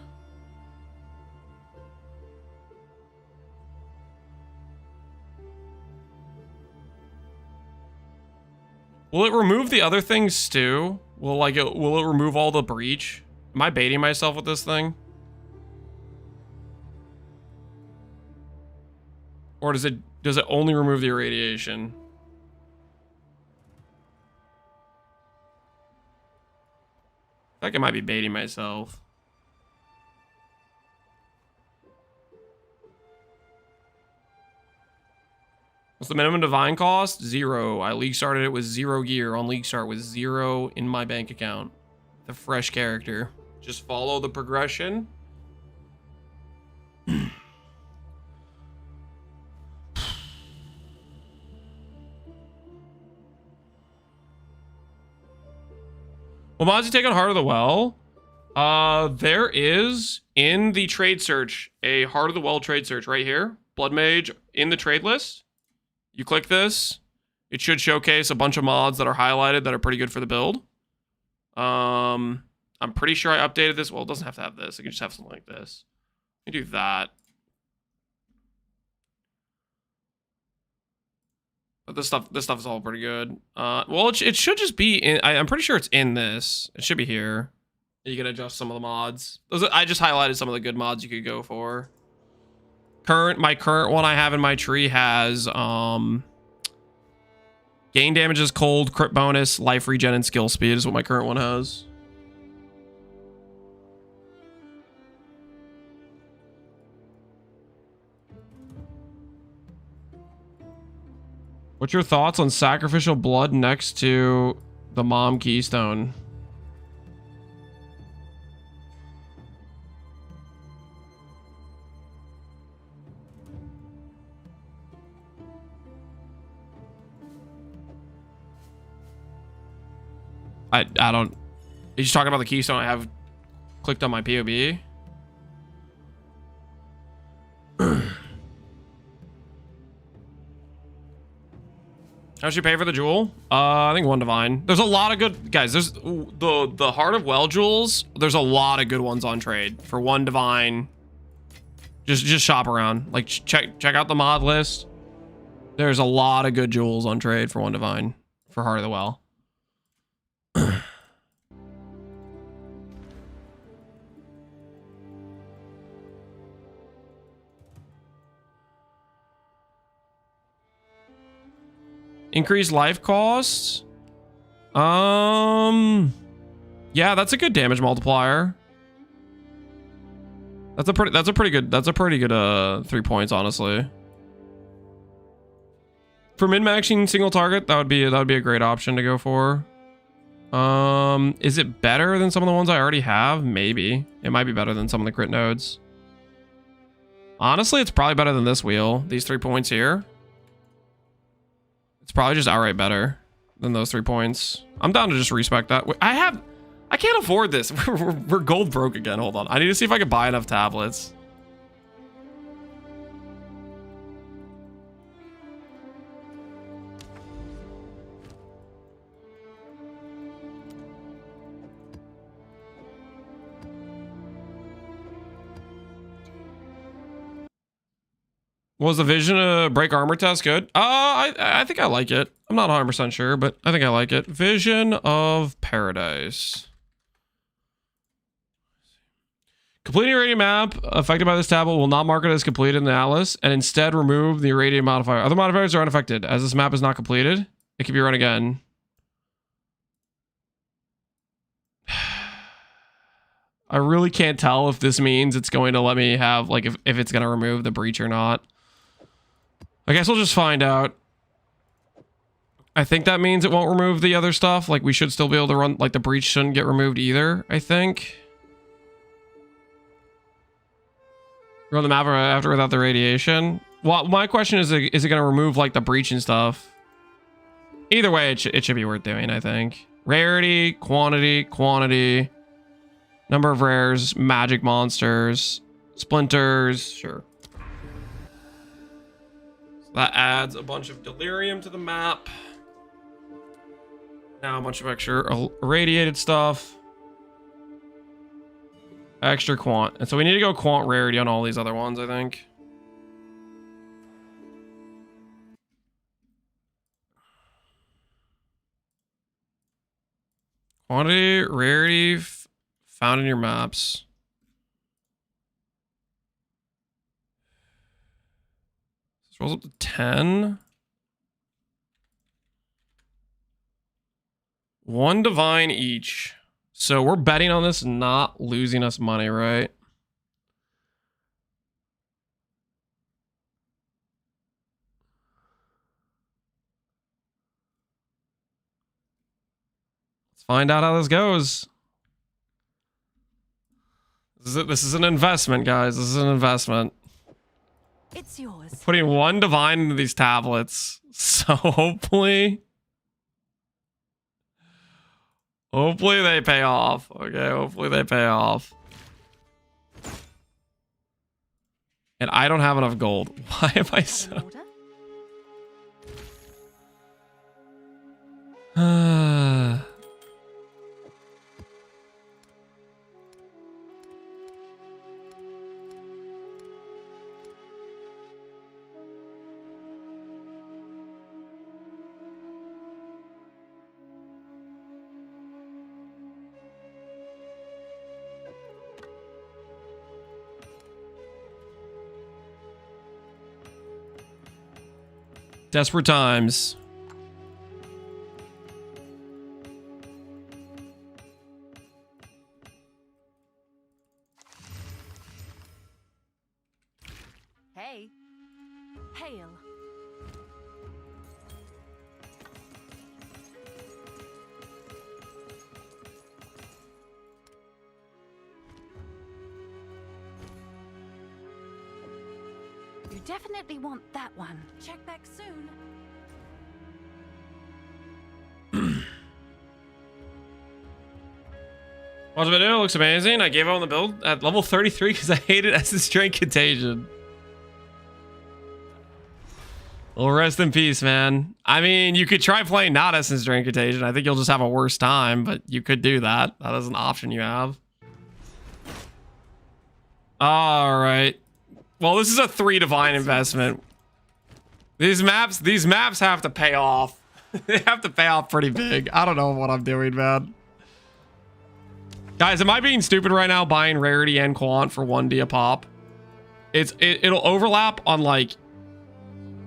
Will it remove the other things too? Will it remove all the breach? Am I baiting myself with this thing? Or does it only remove the irradiation? I think I might be baiting myself. What's the minimum divine cost? 0. I league started it with 0 gear on league start with 0 in my bank account. The fresh character. Just follow the progression. Will Mozzie take on Heart of the Well? There is in the trade search a Heart of the Well trade search right here. Bloodmage in the trade list. You click this, it should showcase a bunch of mods that are highlighted that are pretty good for the build. I'm pretty sure I updated this. Well, it doesn't have to have this. It can just have something like this. Let me do that. But this stuff is all pretty good. Well, it should just be in. I'm pretty sure it's in this. It should be here. You can adjust some of the mods. I just highlighted some of the good mods you could go for. My current one I have in my tree has gain damages, cold, crit bonus, life regen, and skill speed is what my current one has. What's your thoughts on sacrificial blood next to the mom keystone? I don't. You're just talking about the keystone I have clicked on my POB. How much you pay for the jewel? I think 1 divine. There's a lot of good guys. There's the Heart of Well jewels. There's a lot of good ones on trade for 1 divine. Just shop around. Like check out the mod list. There's a lot of good jewels on trade for 1 divine for Heart of the Well. Increase life costs. Yeah, that's a good damage multiplier. That's a pretty good 3 points, honestly. For min-maxing single target, that would be a great option to go for. Is it better than some of the ones I already have? Maybe. It might be better than some of the crit nodes. Honestly, it's probably better than this wheel. These 3 points here. It's probably just outright better than those 3 points. I'm down to just respec that. I can't afford this. We're gold broke again. Hold on. I need to see if I can buy enough tablets. Was the vision a break armor test good? I think I like it. I'm not 100% sure, but I think I like it. Vision of Paradise. Completing a irradiate map affected by this tablet will not mark it as completed in the atlas and instead remove the irradiate modifier. Other modifiers are unaffected. As this map is not completed, it can be run again. I really can't tell if this means it's going to let me have, like, if it's going to remove the breach or not. I guess we'll just find out. I think that means it won't remove the other stuff. Like, we should still be able to run, like, the breach shouldn't get removed either, I think. Run the map after without the radiation. Well, my question is it going to remove, like, the breach and stuff? Either way, it should be worth doing, I think. Rarity, quantity, number of rares, magic monsters, splinters, sure. So that adds a bunch of delirium to the map. Now a bunch of extra irradiated stuff. Extra quant. And so we need to go quant rarity on all these other ones, I think. Quantity, rarity, found in your maps. This rolls up to 10. 1 divine each. So we're betting on this not losing us money, right? Let's find out how this goes. This is an investment, guys. This is an investment. It's yours. We're putting 1 divine into these tablets. So hopefully they pay off. Okay, hopefully they pay off. And I don't have enough gold. Why am I so... Desperate times. Hey. Hail. You definitely want that one. Check back soon. Watch the video, looks amazing. I gave up on the build at level 33 because I hated Essence Drain Contagion. Well, rest in peace, man. I mean, you could try playing not Essence Drain Contagion. I think you'll just have a worse time, but you could do that. That is an option you have. All right. Well, this is a 3 divine investment. These maps have to pay off. They have to pay off pretty big. I don't know what I'm doing, man. Guys, am I being stupid right now buying rarity and quant for 1D a pop? It'll overlap on like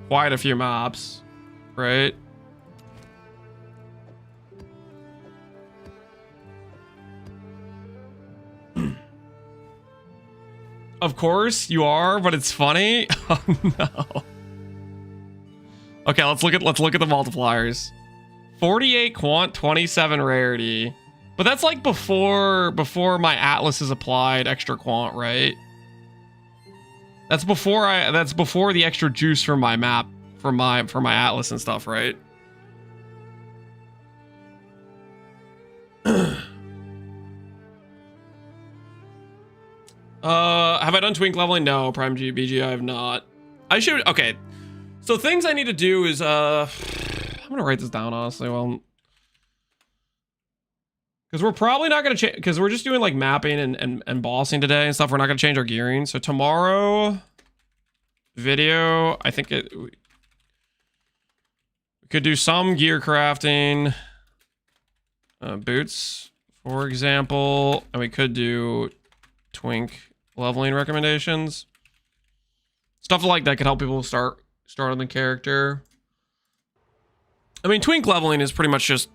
quite a few maps, right? Of course you are, but it's funny. Oh no. Okay, let's look at the multipliers. 48 quant, 27 rarity. But that's like before my Atlas is applied extra quant, right? That's before the extra juice from my map, for my Atlas and stuff, right? Have I done twink leveling? No, Prime BG, I have not. I should. Okay, so things I need to do is I'm gonna write this down honestly. Well, because we're probably not gonna change, because we're just doing like mapping and bossing today and stuff. We're not gonna change our gearing. So tomorrow video, I think we could do some gear crafting, boots, for example, and we could do twink leveling recommendations. Stuff like that could help people start on the character. I mean, twink leveling is pretty much just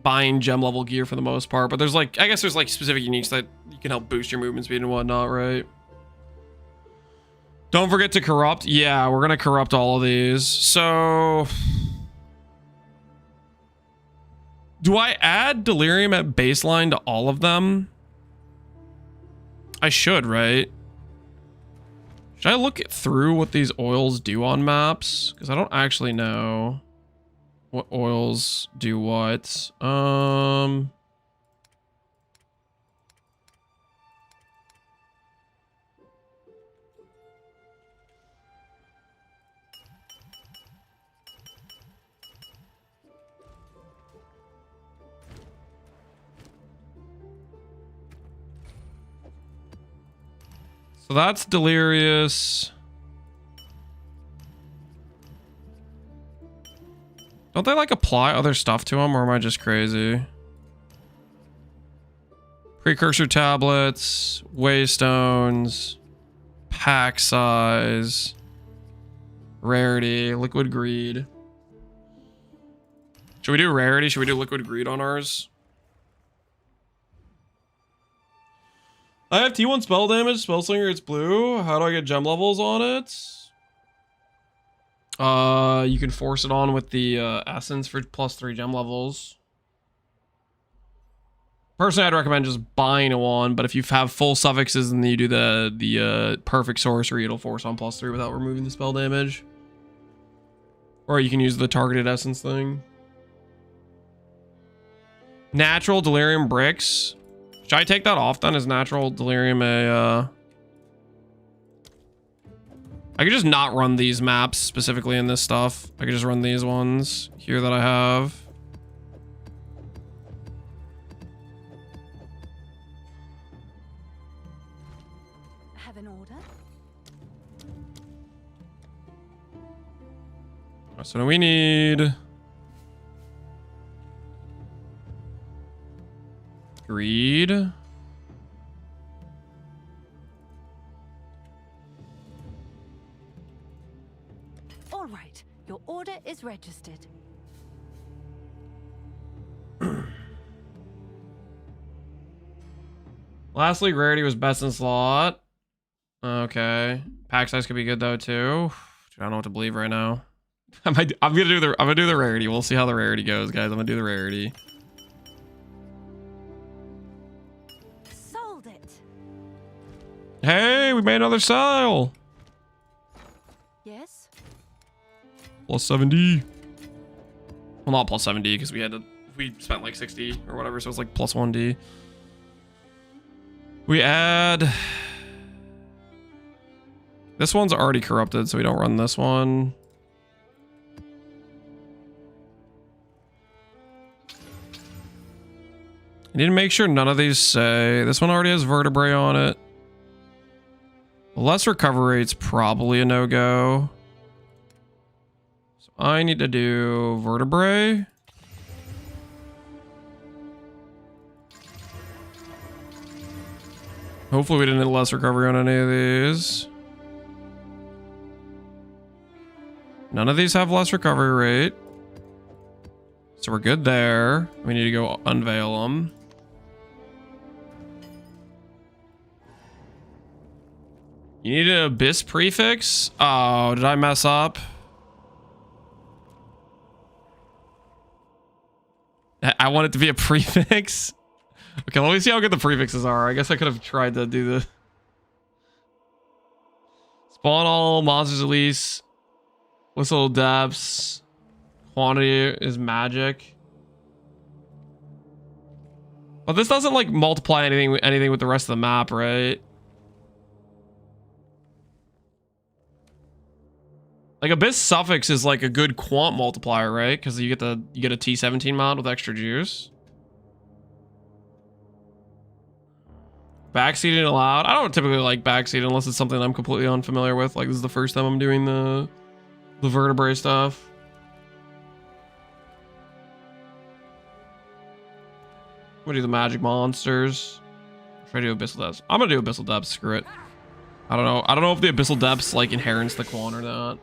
buying gem level gear for the most part, but there's like, I guess there's like specific uniques that you can help boost your movement speed and whatnot, right? Don't forget to corrupt. Yeah, we're gonna corrupt all of these. So do I add delirium at baseline to all of them? I should, right? Should I look through what these oils do on maps? Because I don't actually know what oils do what. So that's delirious. Don't they like apply other stuff to them, or am I just crazy? Precursor tablets, waystones, pack size, rarity, liquid greed. Should we do rarity? Should we do liquid greed on ours? I have T1 spell damage, spell slinger, it's blue. How do I get gem levels on it? You can force it on with the essence for +3 gem levels. Personally, I'd recommend just buying one, but if you have full suffixes and you do the perfect sorcery, it'll force on +3 without removing the spell damage. Or you can use the targeted essence thing. Natural delirium bricks. Should I take that off then? Is natural delirium a I could just not run these maps specifically in this stuff. I could just run these ones here that I have. Have an order? So we need greed. All right, your order is registered. Lastly, rarity was best in slot. Okay. Pack size could be good though too. I don't know what to believe right now. I'm gonna do the rarity. We'll see how the rarity goes, guys. I'm gonna do the rarity. Sold it. Hey, we made another style. Yes? Plus 70. Well, not plus 70 because we spent like 60 or whatever, so it's like plus 1D. We add. This one's already corrupted, so we don't run this one. I need to make sure none of these say. This one already has vertebrae on it. Less recovery rate's probably a no-go. So I need to do vertebrae. Hopefully we didn't hit less recovery on any of these. None of these have less recovery rate. So we're good there. We need to go unveil them. You need an Abyss prefix? Oh, did I mess up? I want it to be a prefix. Okay, let me see how good the prefixes are. I guess I could have tried to do the... Spawn all monsters at least. Whistle depths. Quantity is magic. But this doesn't like multiply anything with the rest of the map, right? Like Abyss suffix is like a good quant multiplier, right? Because you get a T17 mod with extra juice. Backseating allowed. I don't typically like backseat unless it's something I'm completely unfamiliar with. Like this is the first time I'm doing the vertebrae stuff. I'm gonna do the magic monsters. Try to do abyssal depths. I'm gonna do abyssal depths. Screw it. I don't know. I don't know if the abyssal depths like inherits the quant or not.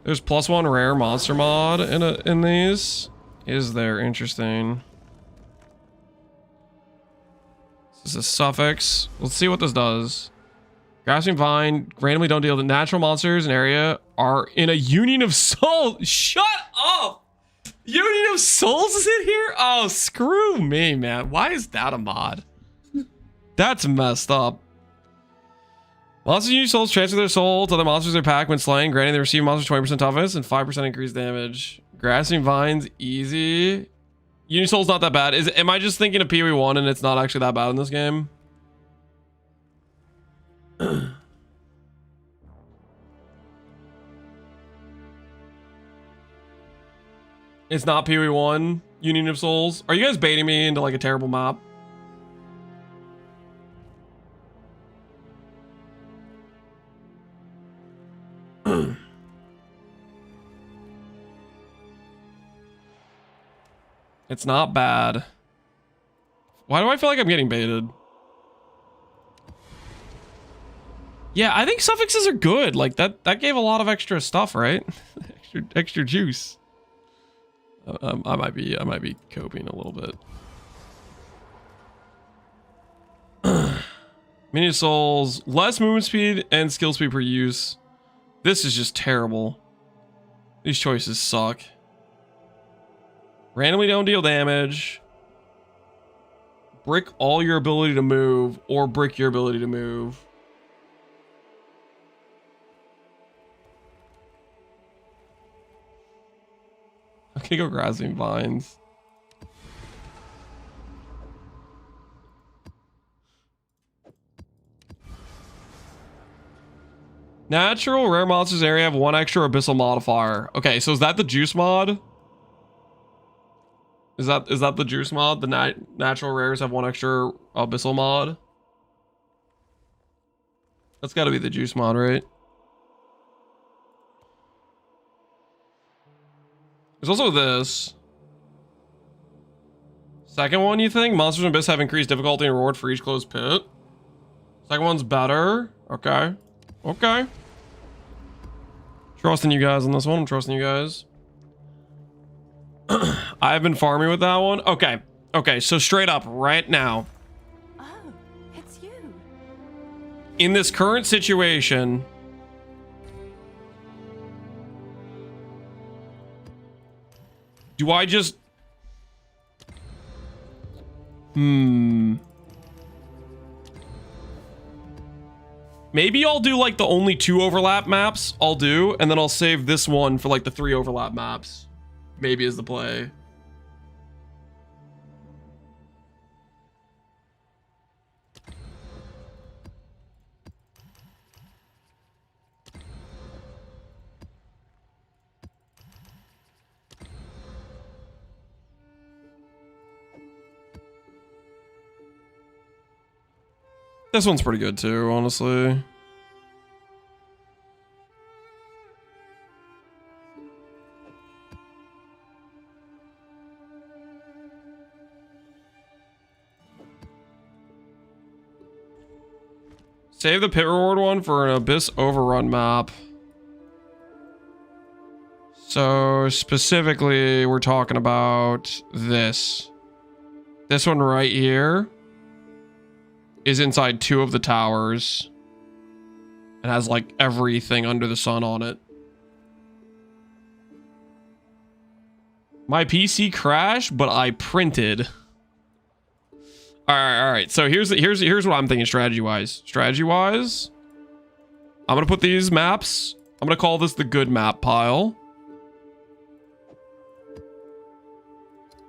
There's +1 rare monster mod in these. Is there? Interesting. This is a suffix. Let's see what this does. Grasping Vine, randomly don't deal with natural monsters in area are in a Union of Souls. Shut up! Union of Souls is in here? Oh, screw me, man. Why is that a mod? That's messed up. Monsters use souls transfer their soul to other monsters they pack when slaying, granting they receive monsters 20% toughness and 5% increased damage. Grasping Vines, easy. Union Soul's not that bad. Am I just thinking of PoE1 and it's not actually that bad in this game? It's not PoE1, Union of Souls. Are you guys baiting me into like a terrible map? It's not bad. Why do I feel like I'm getting baited? Yeah, I think suffixes are good. Like that gave a lot of extra stuff, right? extra juice. I might be coping a little bit. Mini souls, less movement speed and skill speed per use. This is just terrible. These choices suck. Randomly don't deal damage. Brick all your ability to move or brick your ability to move. I'm gonna go grasping vines. Natural rare monsters area have 1 extra abyssal modifier. Okay, so is that the juice mod? Is that the juice mod? The natural rares have 1 extra abyssal mod? That's got to be the juice mod, right? There's also this. Second one, you think? Monsters in Abyss have increased difficulty and reward for each closed pit. Second one's better. Okay. Okay. Trusting you guys on this one. I'm trusting you guys. I've been farming with that one. Okay. Okay, so straight up right now. Oh, it's you. In this current situation, do I just... Maybe I'll do like the only 2 overlap maps I'll do, and then I'll save this one for like the 3 overlap maps. Maybe is the play. This one's pretty good too, honestly. Save the pit reward one for an Abyss Overrun map. So specifically, we're talking about this. This one right here. is inside 2 of the towers and has like everything under the sun on it. My PC crashed, but I printed. All right. So here's what I'm thinking strategy-wise. Strategy-wise, I'm gonna put these maps. I'm gonna call this the good map pile.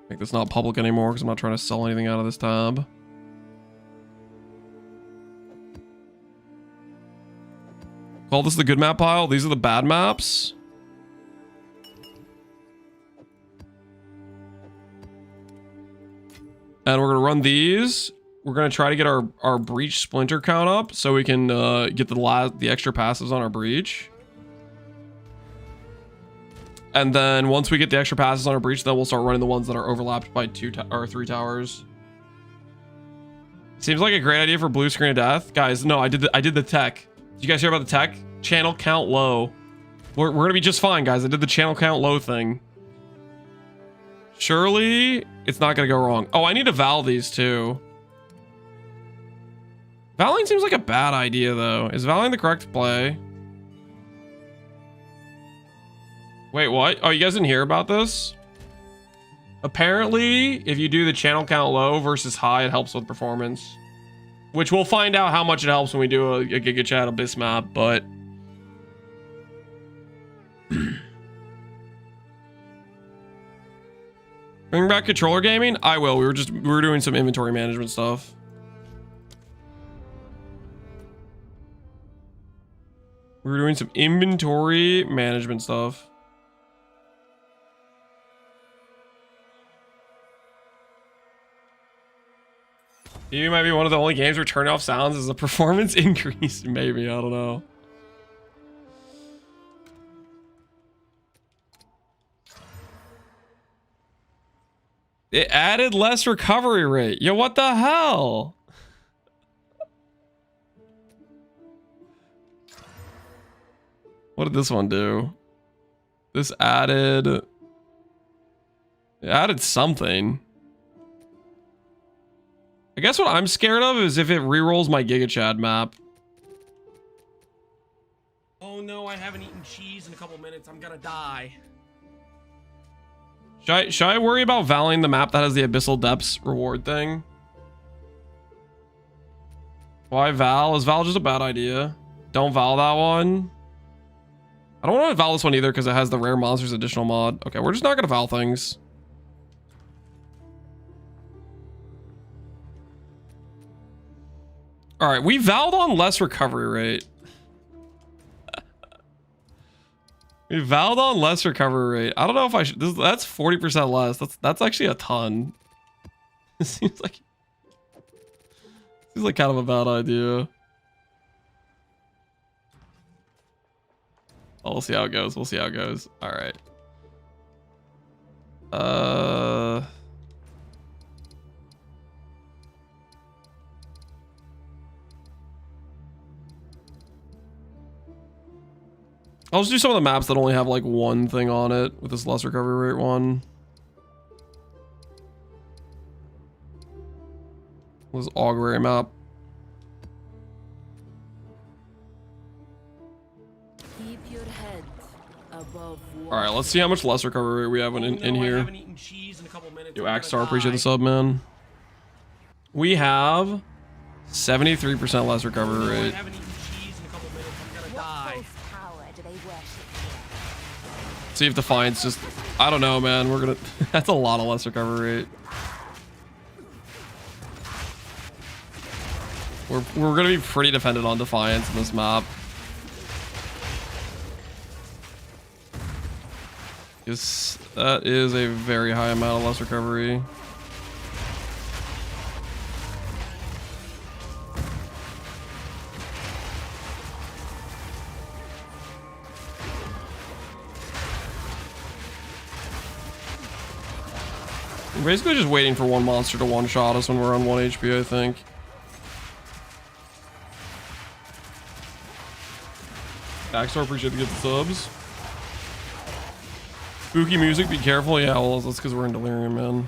Make this not public anymore because I'm not trying to sell anything out of this tab. Call this the good map pile. These are the bad maps. And we're going to run these. We're going to try to get our breach splinter count up so we can get the extra passives on our breach. And then once we get the extra passes on our breach, then we'll start running the ones that are overlapped by 2 or 3 towers. Seems like a great idea for blue screen of death. Guys, no, I did the tech. Did you guys hear about the tech? Channel count low. We're going to be just fine, guys. I did the channel count low thing. Surely it's not going to go wrong. Oh, I need to val these too. Valing seems like a bad idea though. Is valing the correct play? Wait, what? Oh, you guys didn't hear about this? Apparently, if you do the channel count low versus high, it helps with performance. Which we'll find out how much it helps when we do a Giga Chat Abyss map, but... Bring back controller gaming? I will. We were doing some inventory management stuff. We were doing some inventory management stuff. TV might be one of the only games where turn off sounds is a performance increase. Maybe, I don't know. It added less recovery rate. Yo, what the hell? What did this one do? This added... It added something. I guess what I'm scared of is if it rerolls my Giga Chad map. Oh no, I haven't eaten cheese in a couple minutes. I'm gonna die. Should I worry about valuing the map that has the Abyssal Depths reward thing? Why Val? Is Val just a bad idea? Don't Val that one. I don't want to Val this one either because it has the rare monsters additional mod. Okay, we're just not gonna Val things. All right, we Val'd on less recovery rate. We Val'd on less recovery rate. I don't know if I should. That's 40% less. That's actually a ton. It seems like kind of a bad idea. Oh, we'll see how it goes. We'll see how it goes. All right. I'll just do some of the maps that only have like one thing on it with this less recovery rate one. This augury map. Keep your head above water. All right, let's see how much less recovery rate we have in I here. haven't eaten cheese in a couple minutes. Yo, I'm Axstar, gonna appreciate die. the sub, man. We have 73% less recovery I rate. haven't eaten cheese in a couple minutes. I'm gonna die. What false power do they worship here? See if Defiance just... I don't know, man. We're gonna... That's a lot of less recovery rate. We're gonna be pretty dependent on Defiance in this map. Because that is a very high amount of less recovery. We're basically just waiting for one monster to one-shot us when we're on 1 HP, I think. Axstar, appreciate the gift subs. Spooky music, be careful. Yeah, well, that's because we're in delirium, man.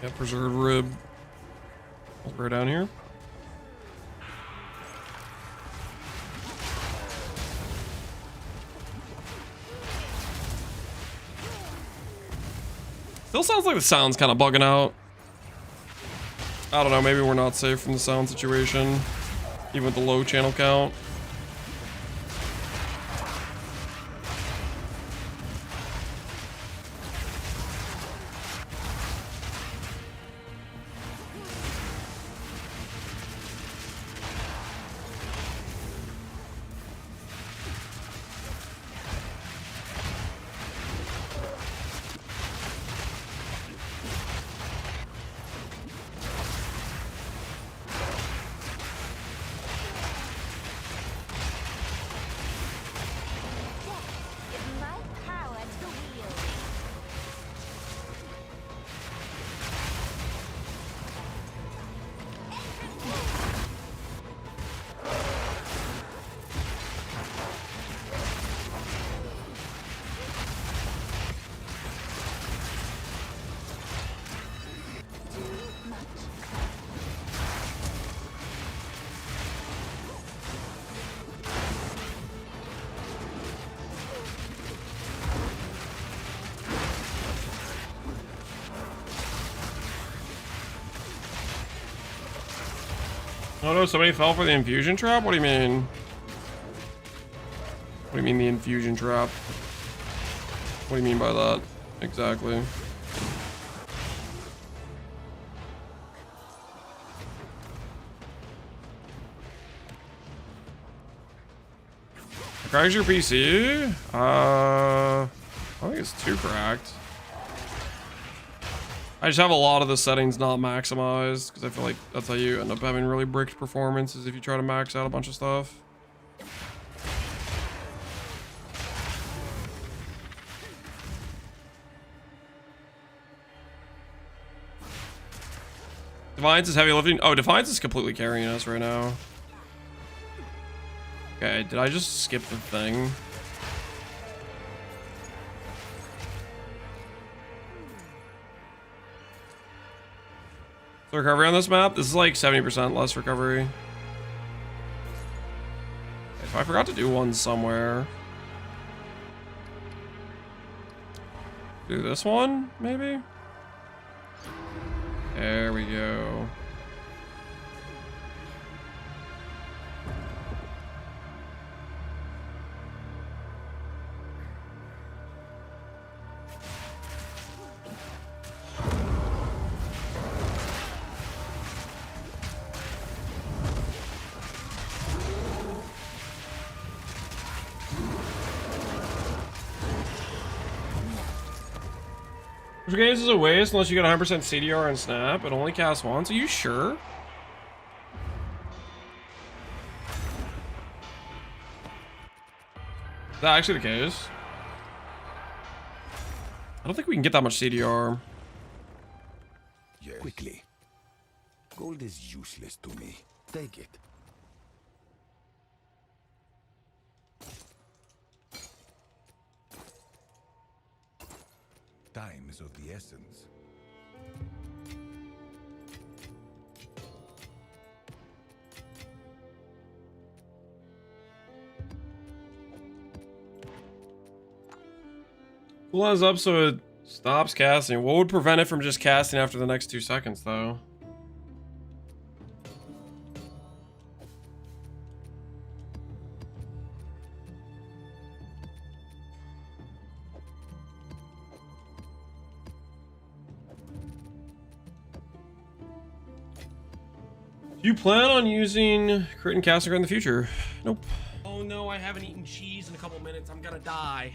Yeah, preserved rib. Right down here. Still sounds like the sound's kind of bugging out. I don't know, maybe we're not safe from the sound situation, even with the low channel count. Give my power to the wheel. Oh no, somebody fell for the infusion trap? What do you mean? What do you mean the infusion trap? What do you mean by that? Exactly. Cracked your PC? I think it's too cracked. I just have a lot of the settings not maximized because I feel like that's how you end up having really bricked performance is if you try to max out a bunch of stuff. Defiance is heavy lifting. Oh, Defiance is completely carrying us right now. Okay, did I just skip the thing? So recovery on this map, this is like 70% less recovery. If I forgot to do one somewhere. Do this one, maybe? There we go. Which games is a waste unless you get 100% CDR and snap. It only casts once. Are you sure? Is that actually the case? I don't think we can get that much CDR. Yes. Quickly. Gold is useless to me. Take it. Time is of the essence. Cooldown's up so it stops casting. What would prevent it from just casting after the next 2 seconds, though? Do you plan on using crit and casting in the future? Nope. Oh no, I haven't eaten cheese in a couple minutes. I'm gonna die.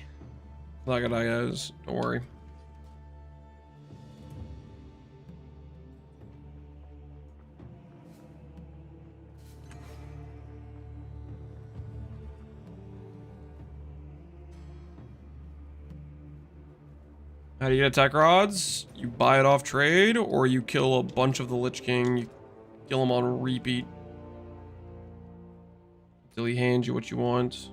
Not gonna die, guys. Don't worry. How do you get attack rods? You buy it off trade, or you kill a bunch of the Lich King. You kill him on repeat until he hands you what you want.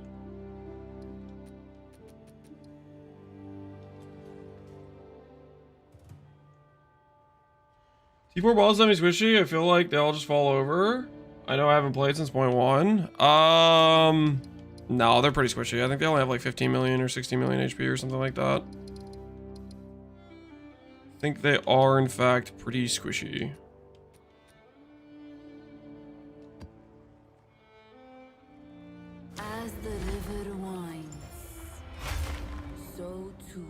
T4 balls semi-squishy. I feel like they all just fall over. I know I haven't played since point 1. No, they're pretty squishy. I think they only have like 15 million or 16 million HP or something like that. I think they are, in fact, pretty squishy. As the river winds, so too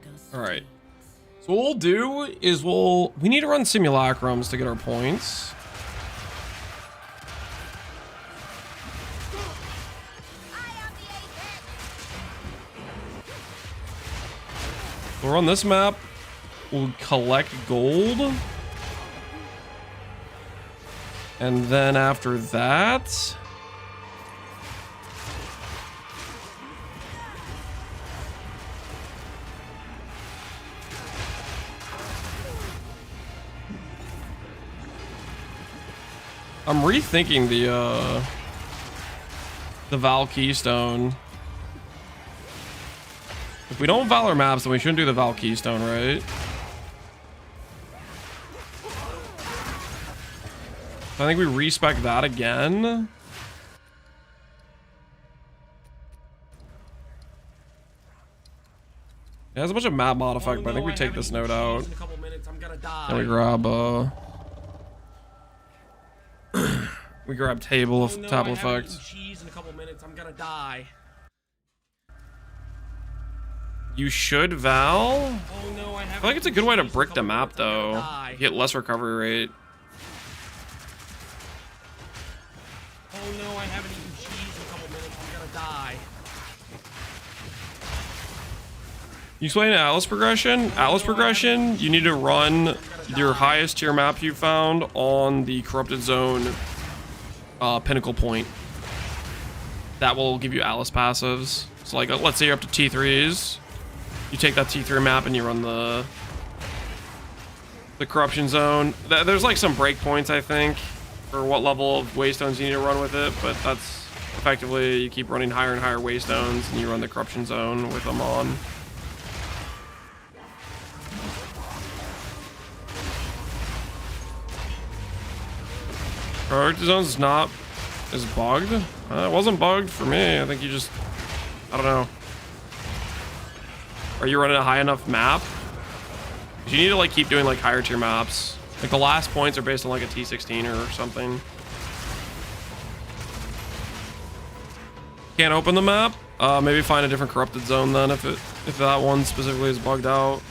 does All right. So what we'll do is we need to run simulacrums to get our points. We'll run this map. We'll collect gold. And then after that, I'm rethinking the Val Keystone. If we don't Valor maps, then we shouldn't do the Val Keystone, right? I think we respec that again. It has a bunch of map mod effect, but I think we take this node out. And we grab we grab table of table effect. Cheese in a couple minutes. I'm gonna die. You should Val. Oh no, I feel like it's a good way to brick the map though. You get less recovery rate. Oh no, I haven't eaten cheese in a couple minutes. I'm gonna die. You explain Atlas progression? Atlas progression, you need to run your highest tier map you found on the corrupted zone pinnacle point. That will give you Atlas passives. So like, let's say you're up to T3s. You take that T3 map and you run the corruption zone. There's like some breakpoints, I think, for what level of waystones you need to run with it, but that's effectively you keep running higher and higher waystones and you run the corruption zone with them on. Corrupted zone's not as bugged. It wasn't bugged for me. I think you just, I don't know. Are you running a high enough map? You need to like keep doing like higher tier maps. Like the last points are based on like a T16 or something. Can't open the map. Maybe find a different corrupted zone then if that one specifically is bugged out.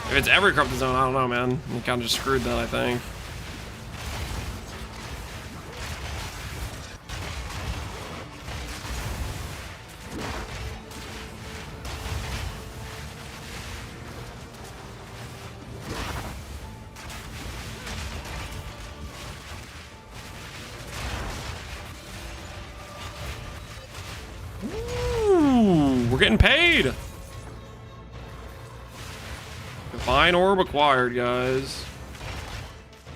If it's every corrupted zone, I don't know, man. You kind of just screwed that, I think. We're getting paid. Divine orb acquired, guys.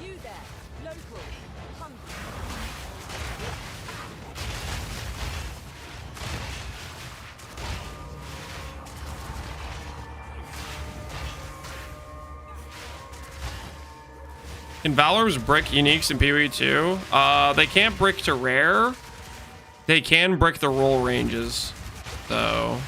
You there, local, hungry. Can Valor's brick uniques in PoE too? They can't brick to rare. They can brick the roll ranges, though.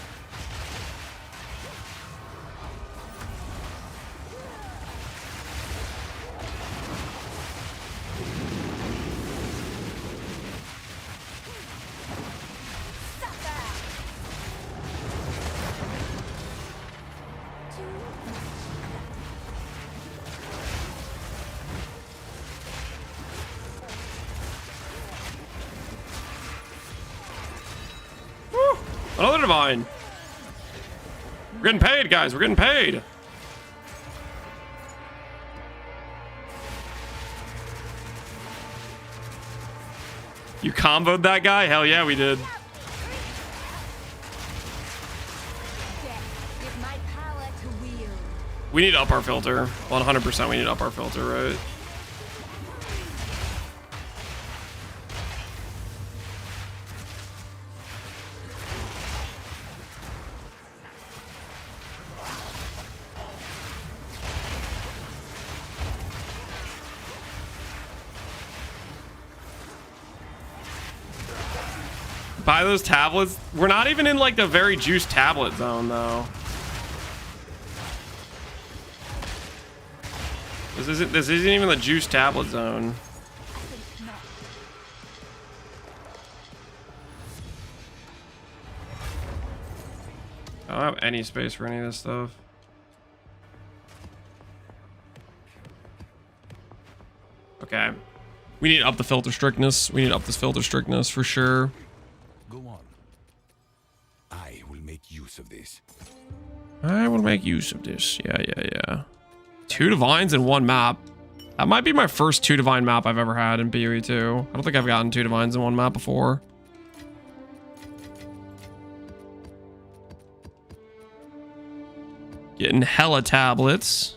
Another divine. We're getting paid, guys. We're getting paid. You comboed that guy? Hell yeah, we did. Give my power to wield. We need to up our filter. 100% we need to up our filter, right? Buy those tablets. We're not even in like the very juiced tablet zone though. This isn't even the juiced tablet zone. I don't have any space for any of this stuff. Okay. We need to up the filter strictness. We need to up this filter strictness for sure. Go on. I will make use of this. I will make use of this. Yeah. 2 divines in 1 map. That might be my first 2 divine map I've ever had in BOE 2. I don't think I've gotten 2 divines in 1 map before. Getting hella tablets.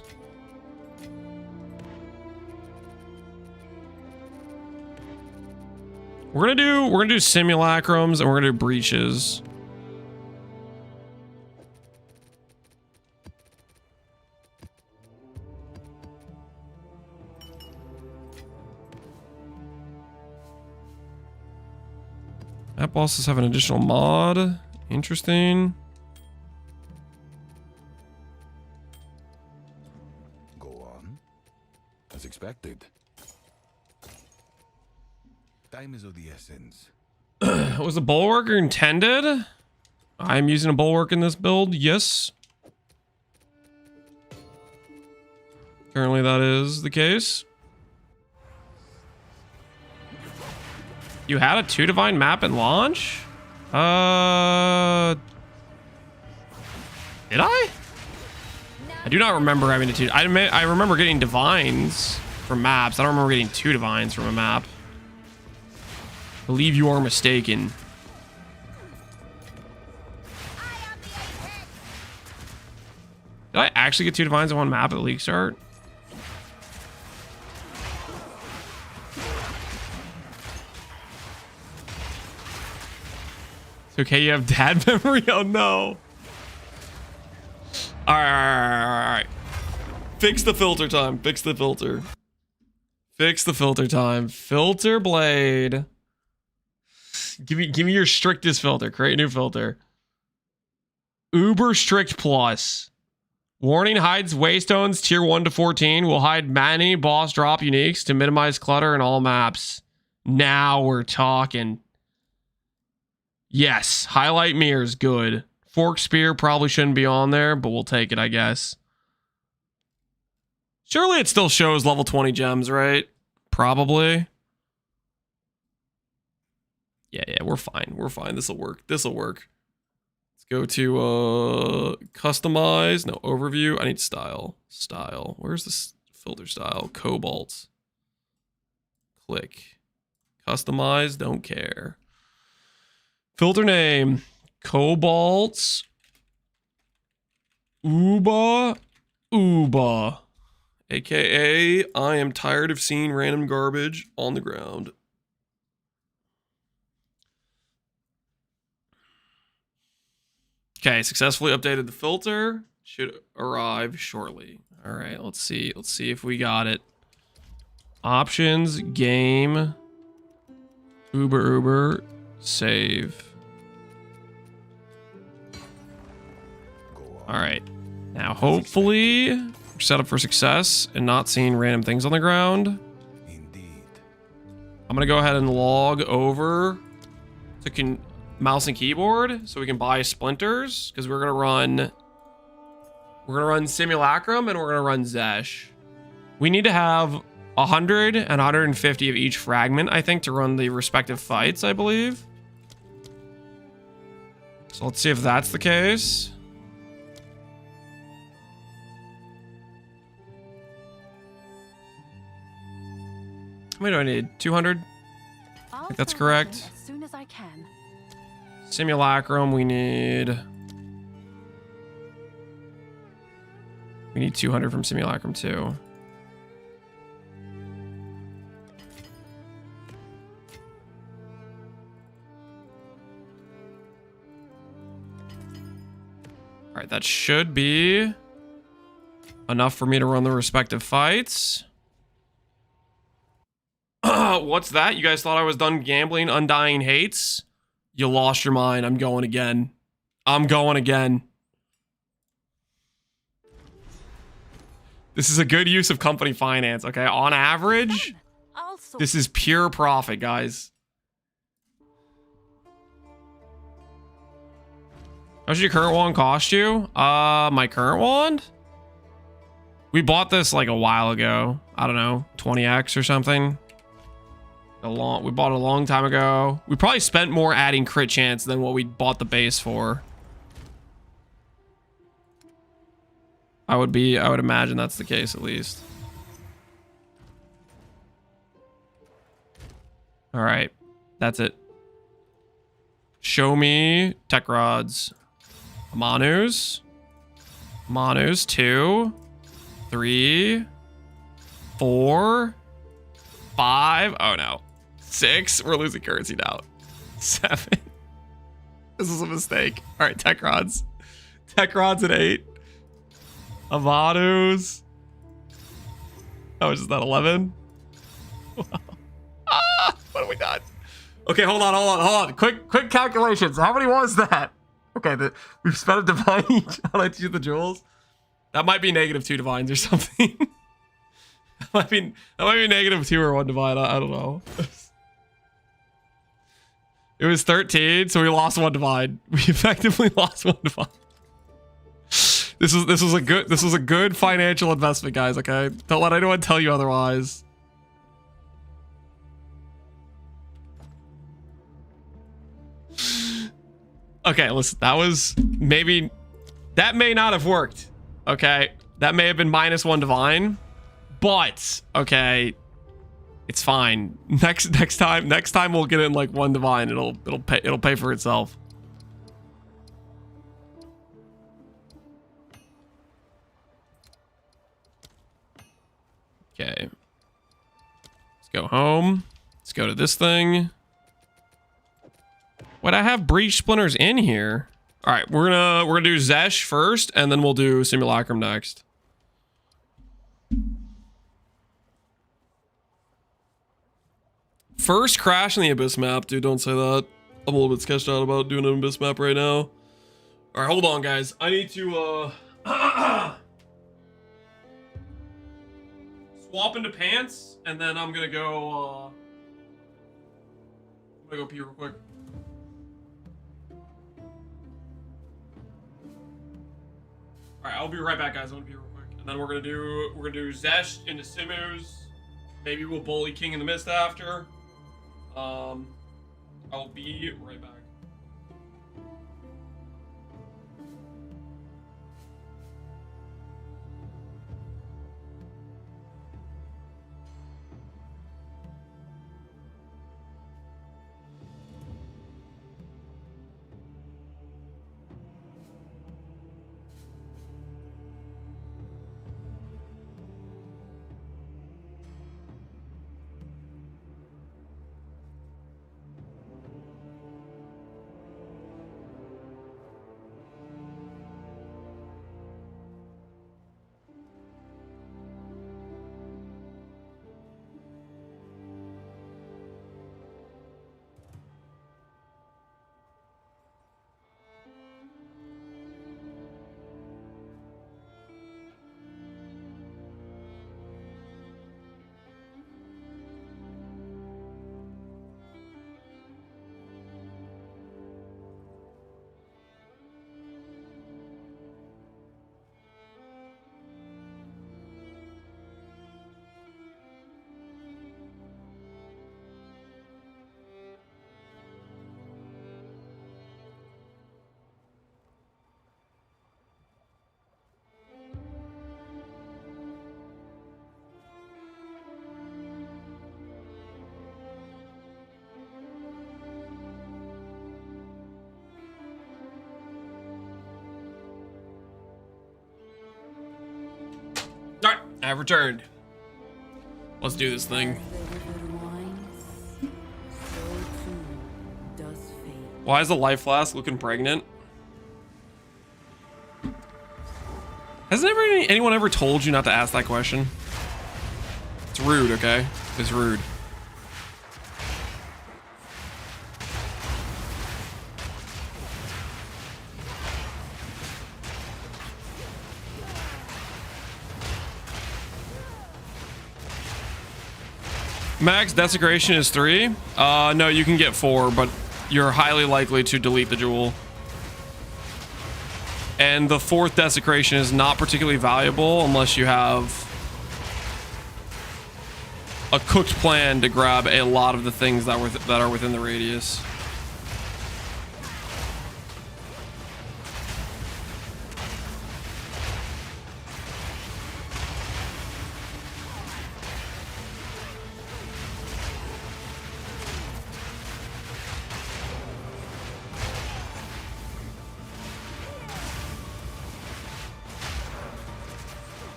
We're gonna do simulacrums and we're gonna do breaches. That bosses have an additional mod. Interesting. Go on. As expected. Time is of the essence. Was the bulwarker intended? I'm using a bulwark in this build. Yes. Currently that is the case. You had a 2 divine map in launch? Did I? I do not remember having a 2. I remember getting divines from maps. I don't remember getting 2 divines from a map. I believe you are mistaken. Did I actually get 2 divines in 1 map at league start? It's okay, you have dad memory? Oh no. Alright. Fix the filter time. Fix the filter. Fix the filter time. Filter blade. Give me your strictest filter. Create a new filter. Uber strict plus. Warning hides waystones tier 1 to 14. Will hide many boss drop uniques to minimize clutter in all maps. Now we're talking. Yes, highlight mirrors, good. Fork spear probably shouldn't be on there, but we'll take it, I guess. Surely it still shows level 20 gems, right? Probably. Yeah, we're fine. We're fine. This'll work. This'll work. Let's go to customize. No, overview. I need style. Style. Where's this filter style? Cobalt. Click. Customize. Don't care. Filter name. Cobalt's Uba. AKA, I am tired of seeing random garbage on the ground. Okay, successfully updated the filter. Should arrive shortly. All right, let's see. Let's see if we got it. Options, game, Uber, save. All right. Now, hopefully, we're set up for success and not seeing random things on the ground. Indeed. I'm going to go ahead and log over to mouse and keyboard so we can buy splinters because we're going to run Simulacrum and we're going to run Zesh. We need to have 100 and 150 of each fragment, I think, to run the respective fights, I believe. So let's see if that's the case. How many do I need? 200? I think that's correct. As soon as I can. Simulacrum, we need 200 from Simulacrum too. All right, that should be enough for me to run the respective fights. What's that? You guys thought I was done gambling Undying Hates? You lost your mind. I'm going again. I'm going again. This is a good use of company finance, okay? On average, this is pure profit, guys. How much did your current wand cost you? My current wand? We bought this like a while ago. I don't know, 20x or something. We bought it a long time ago. We probably spent more adding crit chance than what we bought the base for. I would imagine that's the case at least. All right, that's it. Show me tech rods. Manus. 2, 3, 4, 5. Oh no. 6. We're losing currency now. 7. This is a mistake. All right, tech rods. Tech rods at 8. Amanus. How much is that? 11. What have we done? Okay, hold on. Quick calculations. How many was that? Okay, we've spent a divine each. How did I do the jewels? That might be -2 divines or something. that might be -2 or 1 divine. I don't know. It was 13, so we lost 1 divine. We effectively lost 1 divine. This was a good financial investment, guys. Okay, don't let anyone tell you otherwise. Okay, listen, that may not have worked. Okay, that may have been -1 divine, but okay, it's fine. Next time we'll get in like 1 divine. It'll pay for itself. Okay, let's go home. Let's go to this thing. Wait, I have breach splinters in here. All right, we're gonna do Zesh first, and then we'll do Simulacrum next. First crash in the Abyss map, dude. Don't say that. I'm a little bit sketched out about doing an Abyss map right now. All right, hold on, guys. I need to swap into pants, and then I'm gonna go. I'm gonna go pee real quick. All right, I'll be right back, guys. I'm gonna be real quick, and then we're gonna do Zesh into Simus. Maybe we'll bully King in the Mist after. I'll be right back. Alright, I've returned. Let's do this thing. Why is the life flask looking pregnant? Hasn't anyone ever told you not to ask that question? It's rude, okay? It's rude. Max desecration is 3. No, you can get 4, but you're highly likely to delete the jewel. And the 4th desecration is not particularly valuable unless you have a cooked plan to grab a lot of the things that are within the radius.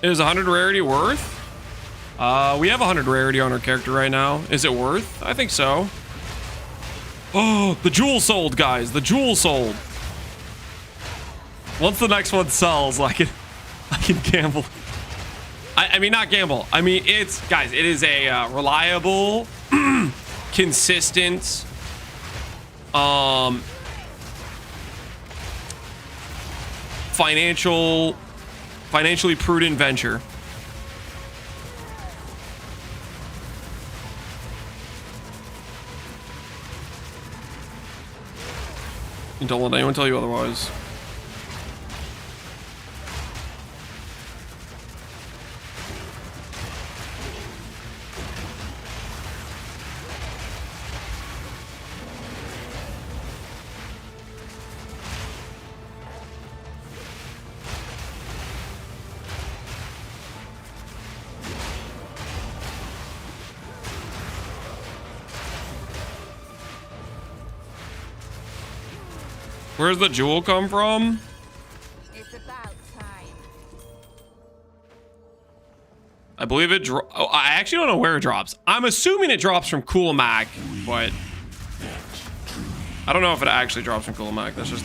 Is 100 rarity worth? We have 100 rarity on our character right now. Is it worth? I think so. Oh, the jewel sold, guys. The jewel sold. Once the next one sells, I can gamble. I mean, not gamble. I mean, guys, it is a reliable, consistent, financially prudent venture. And don't let anyone tell you otherwise. Where's the jewel come from? It's about time. I believe it I actually don't know where it drops. I'm assuming it drops from Kulimak, but I don't know if it actually drops from Kulimak. That's just...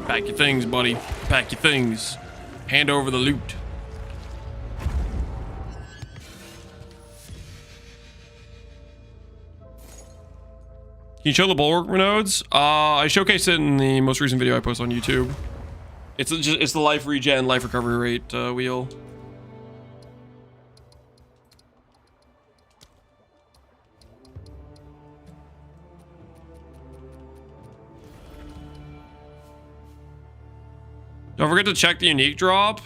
Pack your things, buddy. Pack your things. Hand over the loot. Can you show the bulwark nodes? I showcased it in the most recent video I posted on YouTube. It's the life regen, life recovery rate wheel. Don't forget to check the unique drop.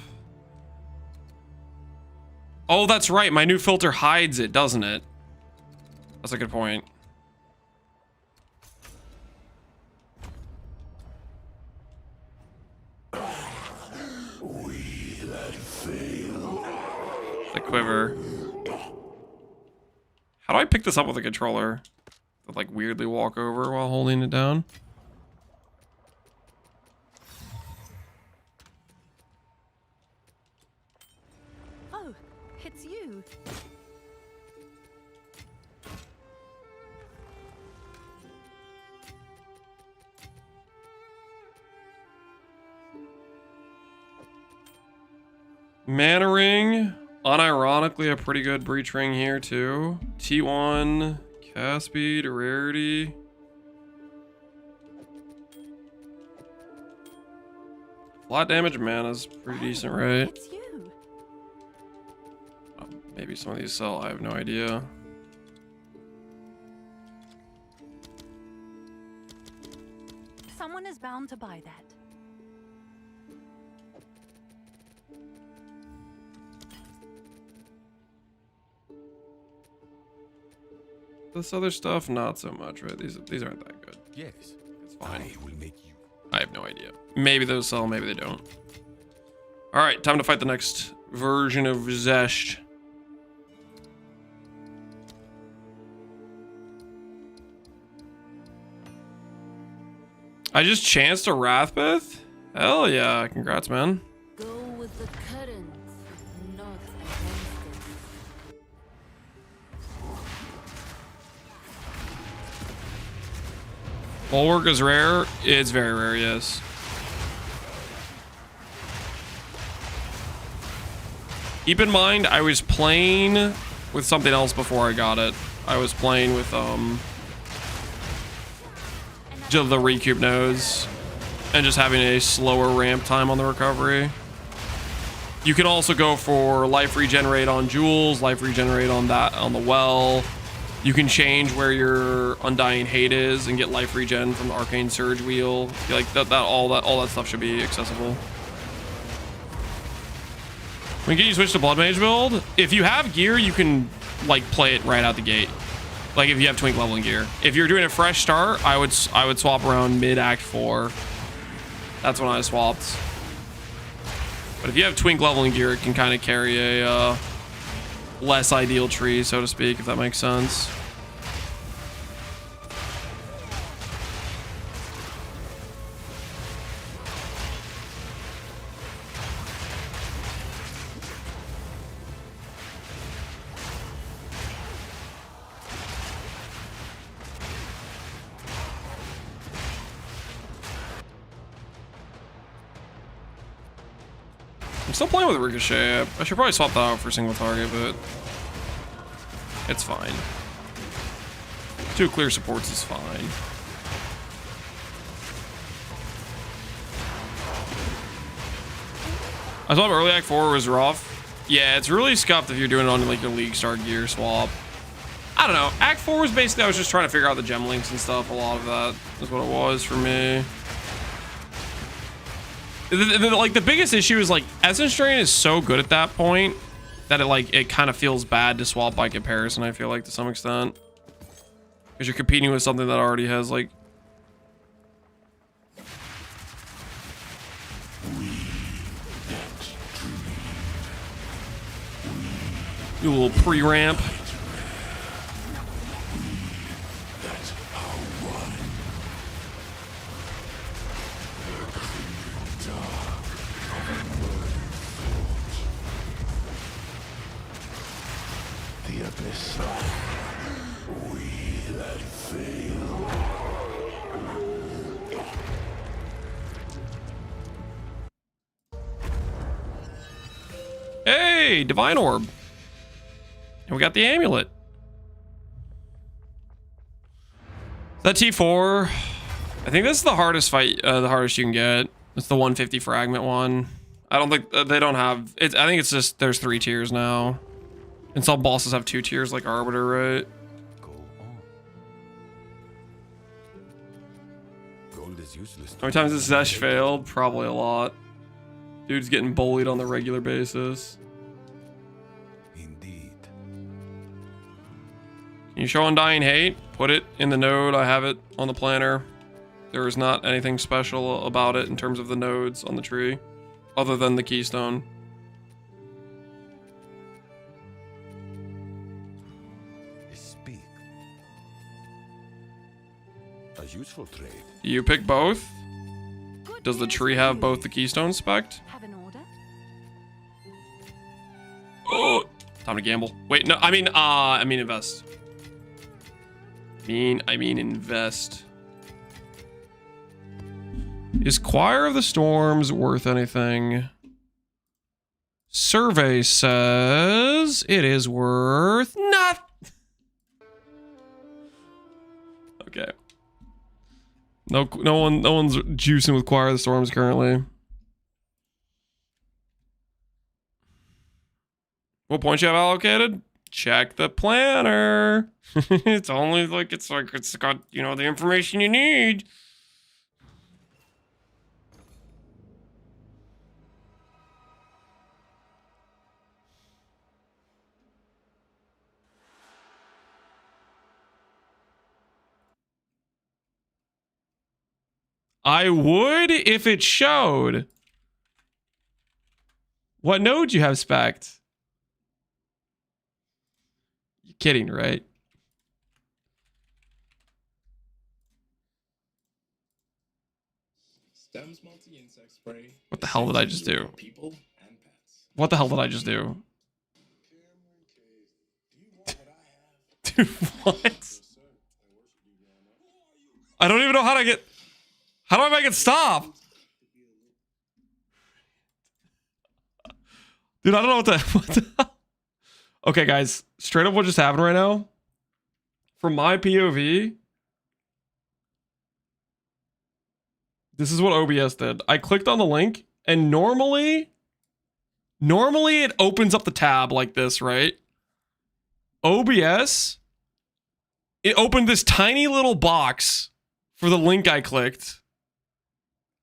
Oh, that's right. My new filter hides it, doesn't it? That's a good point. The quiver. How do I pick this up with a controller? Like weirdly walk over while holding it down? It's you. Mana ring. Unironically, a pretty good breach ring here, too. T1, cast speed, rarity. Flat damage mana's pretty decent, right? It's you. Maybe some of these sell, I have no idea. Someone is bound to buy that. This other stuff, not so much, right? These aren't that good. Yes, It's fine. I will make you. I have no idea. Maybe those sell, maybe they don't. All right, time to fight the next version of Zesht. I just chanced a Wrathbith? Hell yeah, congrats, man. Go with the current, not against it. Bulwark is rare. It's very rare, yes. Keep in mind, I was playing with something else before I got it. I was playing with just the recoup nodes and just having a slower ramp time on the recovery. You can also go for life regenerate on jewels, life regenerate on the well. You can change where your Undying Hate is and get life regen from the Arcane Surge wheel. Like all that stuff should be accessible. When you switch to bloodmage build, if you have gear, you can like play it right out the gate. Like if you have twink leveling gear. If you're doing a fresh start, I would swap around mid Act 4. That's when I swapped. But if you have twink leveling gear, it can kind of carry a less ideal tree, so to speak, if that makes sense. I'm still playing with Ricochet. I should probably swap that out for single target, but it's fine. 2 clear supports is fine. I thought early Act 4 was rough. Yeah, it's really scuffed if you're doing it on like your League Star gear swap. I don't know. Act 4 was basically, I was just trying to figure out the gem links and stuff. A lot of that is what it was for me. Like the biggest issue is like Essence Drain is so good at that point that it kind of feels bad to swap by comparison. I feel like to some extent because you're competing with something that already has like a little pre-ramp. Hey, Divine Orb. And we got the amulet. That T4, I think this is the hardest fight, the hardest you can get. It's the 150 fragment one. I don't think they don't have it. I think it's just there's 3 tiers now. And some bosses have 2 tiers like Arbiter, right? Gold is useless. How many times has Zesh failed? Probably a lot. Dude's getting bullied on the regular basis. Indeed. Can you show Undying Hate? Put it in the node. I have it on the planner. There is not anything special about it in terms of the nodes on the tree, other than the keystone. Speak. A useful trade. Do you pick both? Does the tree have both the keystones spec'd? Have an order? Oh, time to gamble. Wait, no, I mean invest. I mean invest. Is Choir of the Storms worth anything? Survey says it is worth nothing. Okay. No one's juicing with Choir of the Storms currently. What points you have allocated? Check the planner. It's only like it's got, you know, the information you need. I would if it showed. What node you have spec'd? You're kidding, right? Stems multi-insect spray. What the hell did I just do? People and pets. What the hell did I just do? Dude, what? I don't even know how to get... How do I make it stop? Dude, I don't know what the hell. Okay, guys, straight up what just happened right now? From my POV, this is what OBS did. I clicked on the link, and normally it opens up the tab like this, right? OBS, it opened this tiny little box for the link I clicked,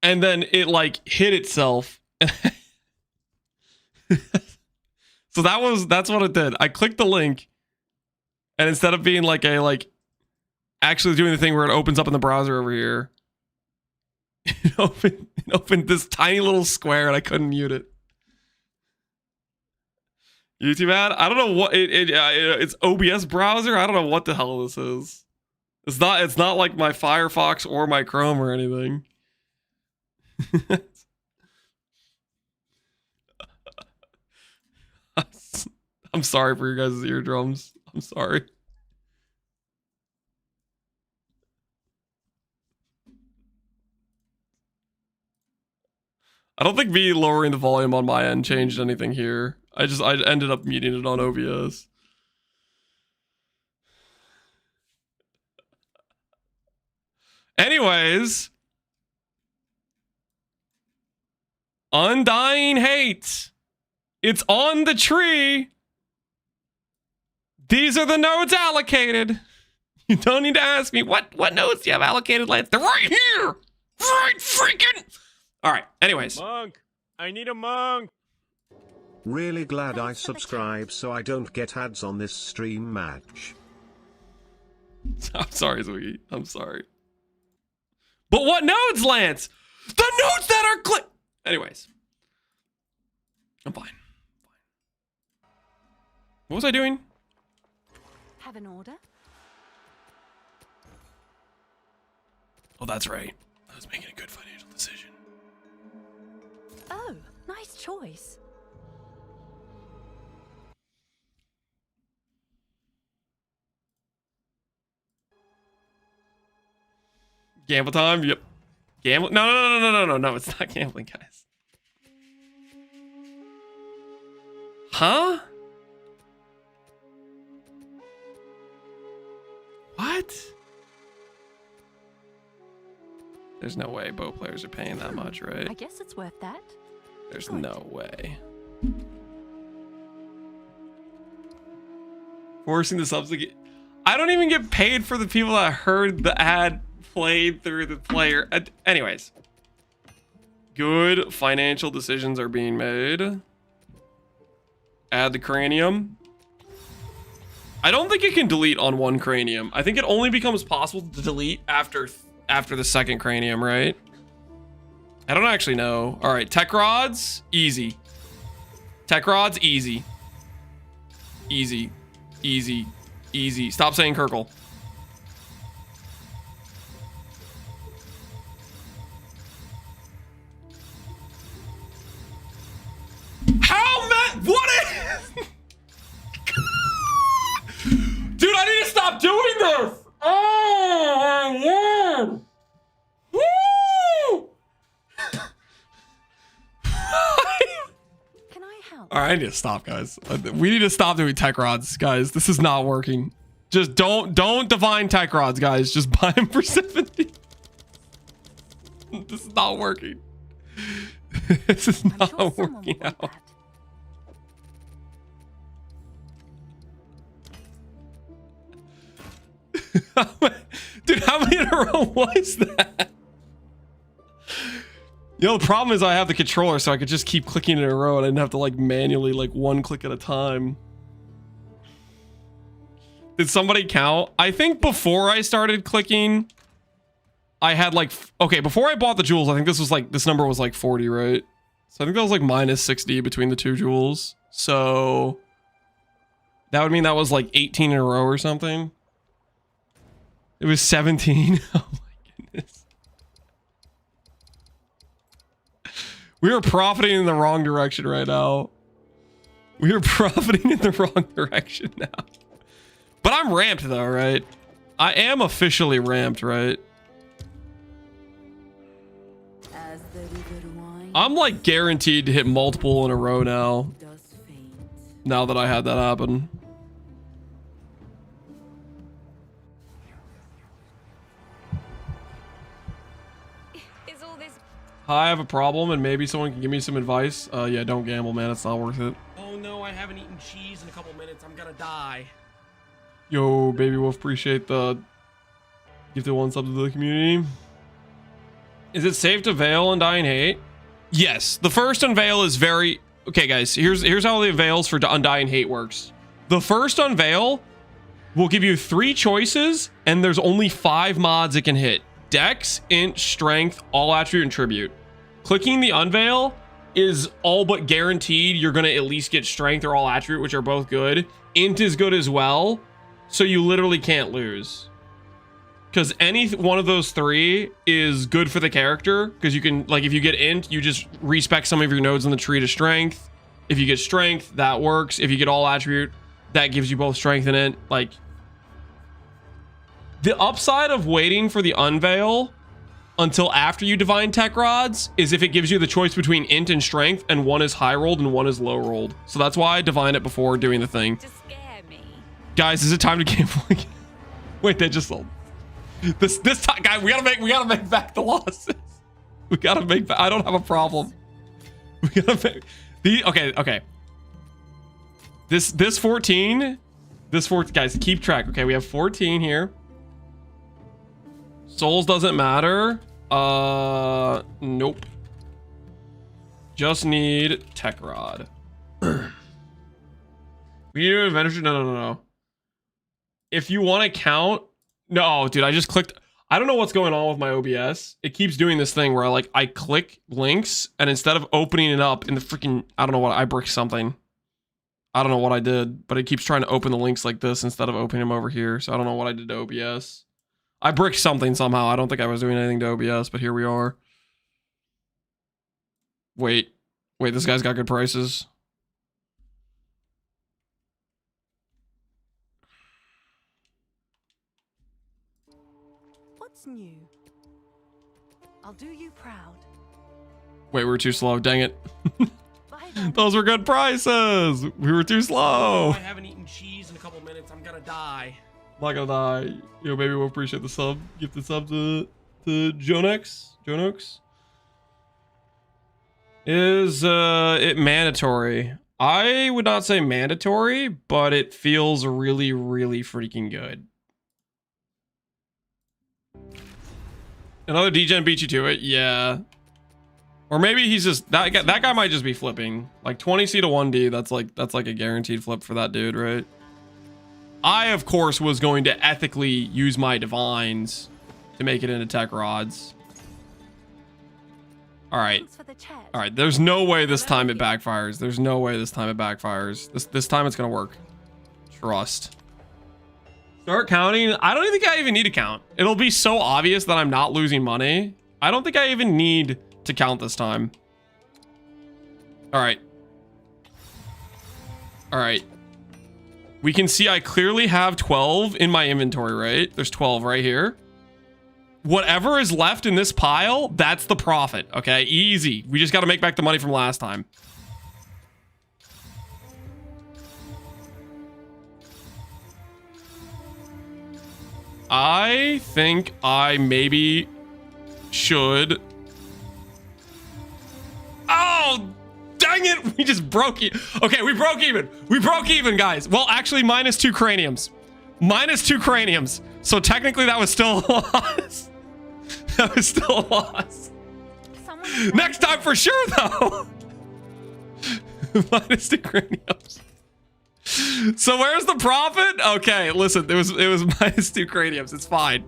and then it like hit itself. So that's what it did. I clicked the link, and instead of being like actually doing the thing where it opens up in the browser over here, it opened this tiny little square, and I couldn't mute it. YouTube ad? I don't know what it's OBS browser. I don't know what the hell this is. It's not like my Firefox or my Chrome or anything. I'm sorry for your guys' eardrums. I'm sorry. I don't think me lowering the volume on my end changed anything here. I ended up muting it on OBS. Anyways, Undying Hate. It's on the tree. These are the nodes allocated. You don't need to ask me what nodes do you have allocated, Lance? They're right here. Right freaking. All right. Anyways. Monk, I need a monk. Really glad I subscribe so I don't get ads on this stream match. I'm sorry, Zwiggy. I'm sorry. But what nodes, Lance? The nodes that are Anyways. I'm fine. What was I doing? Have an order? Oh, that's right. I was making a good financial decision. Oh, nice choice. Gamble time? Yep. Gamble? No, it's not gambling, guys. Huh? What? There's no way bow players are paying that much, right? I guess it's worth that. There's no way. Forcing the subs to get... I don't even get paid for the people that heard the ad played through the player. Anyways. Good financial decisions are being made. Add the cranium. I don't think it can delete on one cranium. I think it only becomes possible to delete after the second cranium, right? I don't actually know. All right, tech rods, easy. Tech rods, easy. Easy, easy, easy. Stop saying Kirkle. How many? What is? Dude, I need to stop doing this. Oh, yeah. Woo! Can I help? All right, I need to stop, guys. We need to stop doing tech rods, guys. This is not working. Just don't divine tech rods, guys. Just buy them for 70. This is not working. This is I'm not sure someone will working want out. that. Dude, how many in a row was that? You know, the problem is I have the controller, so I could just keep clicking in a row and I didn't have to like manually like one click at a time. Did somebody count? I think before I started clicking, I had like, okay, before I bought the jewels, I think this number was like 40, right? So I think that was like minus 60 between the two jewels. So that would mean that was like 18 in a row or something. It was 17. Oh my goodness. We are profiting in the wrong direction right now. We are profiting in the wrong direction now. But I'm ramped though, right? I am officially ramped, right? As the river winds, I'm like guaranteed to hit multiple in a row now. does faint. Now that I had that happen. I have a problem and maybe someone can give me some advice. Yeah, don't gamble, man. It's not worth it. Oh no, I haven't eaten cheese in a couple minutes. I'm gonna die. Yo, Baby Wolf, appreciate the gifted 1 sub to the community. Is it safe to veil Undying Hate? Yes, the first unveil is very... Okay, guys, here's how the unveils for Undying Hate works. The first unveil will give you 3 choices, and there's only 5 mods it can hit. Dex, Int, Strength, All Attribute, and Tribute. Clicking the unveil is all but guaranteed you're going to at least get Strength or All Attribute, which are both good. Int is good as well, so you literally can't lose. Because any one of those 3 is good for the character, because you can, like, if you get Int, you just respec some of your nodes in the tree to Strength. If you get Strength, that works. If you get All Attribute, that gives you both Strength and Int. Like, the upside of waiting for the unveil until after you divine tech rods is if it gives you the choice between Int and Strength, and one is high rolled and one is low rolled. So that's why I divine it before doing the thing. To scare me. Guys, is it time to gamble again? Wait, they just sold. This time, guys, we gotta make back the losses. We gotta make back. I don't have a problem. We gotta make the okay. This 14, guys, keep track. Okay, we have 14 here. Souls doesn't matter. Nope. Just need tech rod. We need an adventure. No. If you want to count. No, dude, I just clicked. I don't know what's going on with my OBS. It keeps doing this thing where I click links, and instead of opening it up in the freaking, I don't know what, I bricked something. I don't know what I did, but it keeps trying to open the links like this instead of opening them over here. So I don't know what I did to OBS. I bricked something somehow. I don't think I was doing anything to OBS, but here we are. Wait, this guy's got good prices. What's new? I'll do you proud. Wait, we were too slow. Dang it. Bye then. Those were good prices. We were too slow. I haven't eaten cheese in a couple minutes. I'm gonna die. I'm not gonna die. Yo, baby, we'll appreciate the sub. Gifted sub to Jonox. Is it mandatory? I would not say mandatory, but it feels really, really freaking good. Another degen beat you to it, yeah. Or maybe he's just that guy might just be flipping. Like 20C to 1D, that's like a guaranteed flip for that dude, right? I of course was going to ethically use my divines to make it into tech rods. All right. Thanks for the chat. All right, there's no way this time it backfires. There's no way this time it backfires. This time it's going to work. Trust. Start counting. I don't think I even need to count. It'll be so obvious that I'm not losing money. I don't think I even need to count this time. All right. All right. We can see I clearly have 12 in my inventory, right? There's 12 right here. Whatever is left in this pile, that's the profit, okay? Easy. We just got to make back the money from last time. I think I maybe should... Oh, dang it. We just broke it. Okay, we broke even. We broke even, guys. Well, actually, -2 craniums. -2 craniums. So technically, that was still a loss. That was still a loss. Next time for sure, though. -2 craniums. So where's the profit? Okay, listen, it was -2 craniums. It's fine.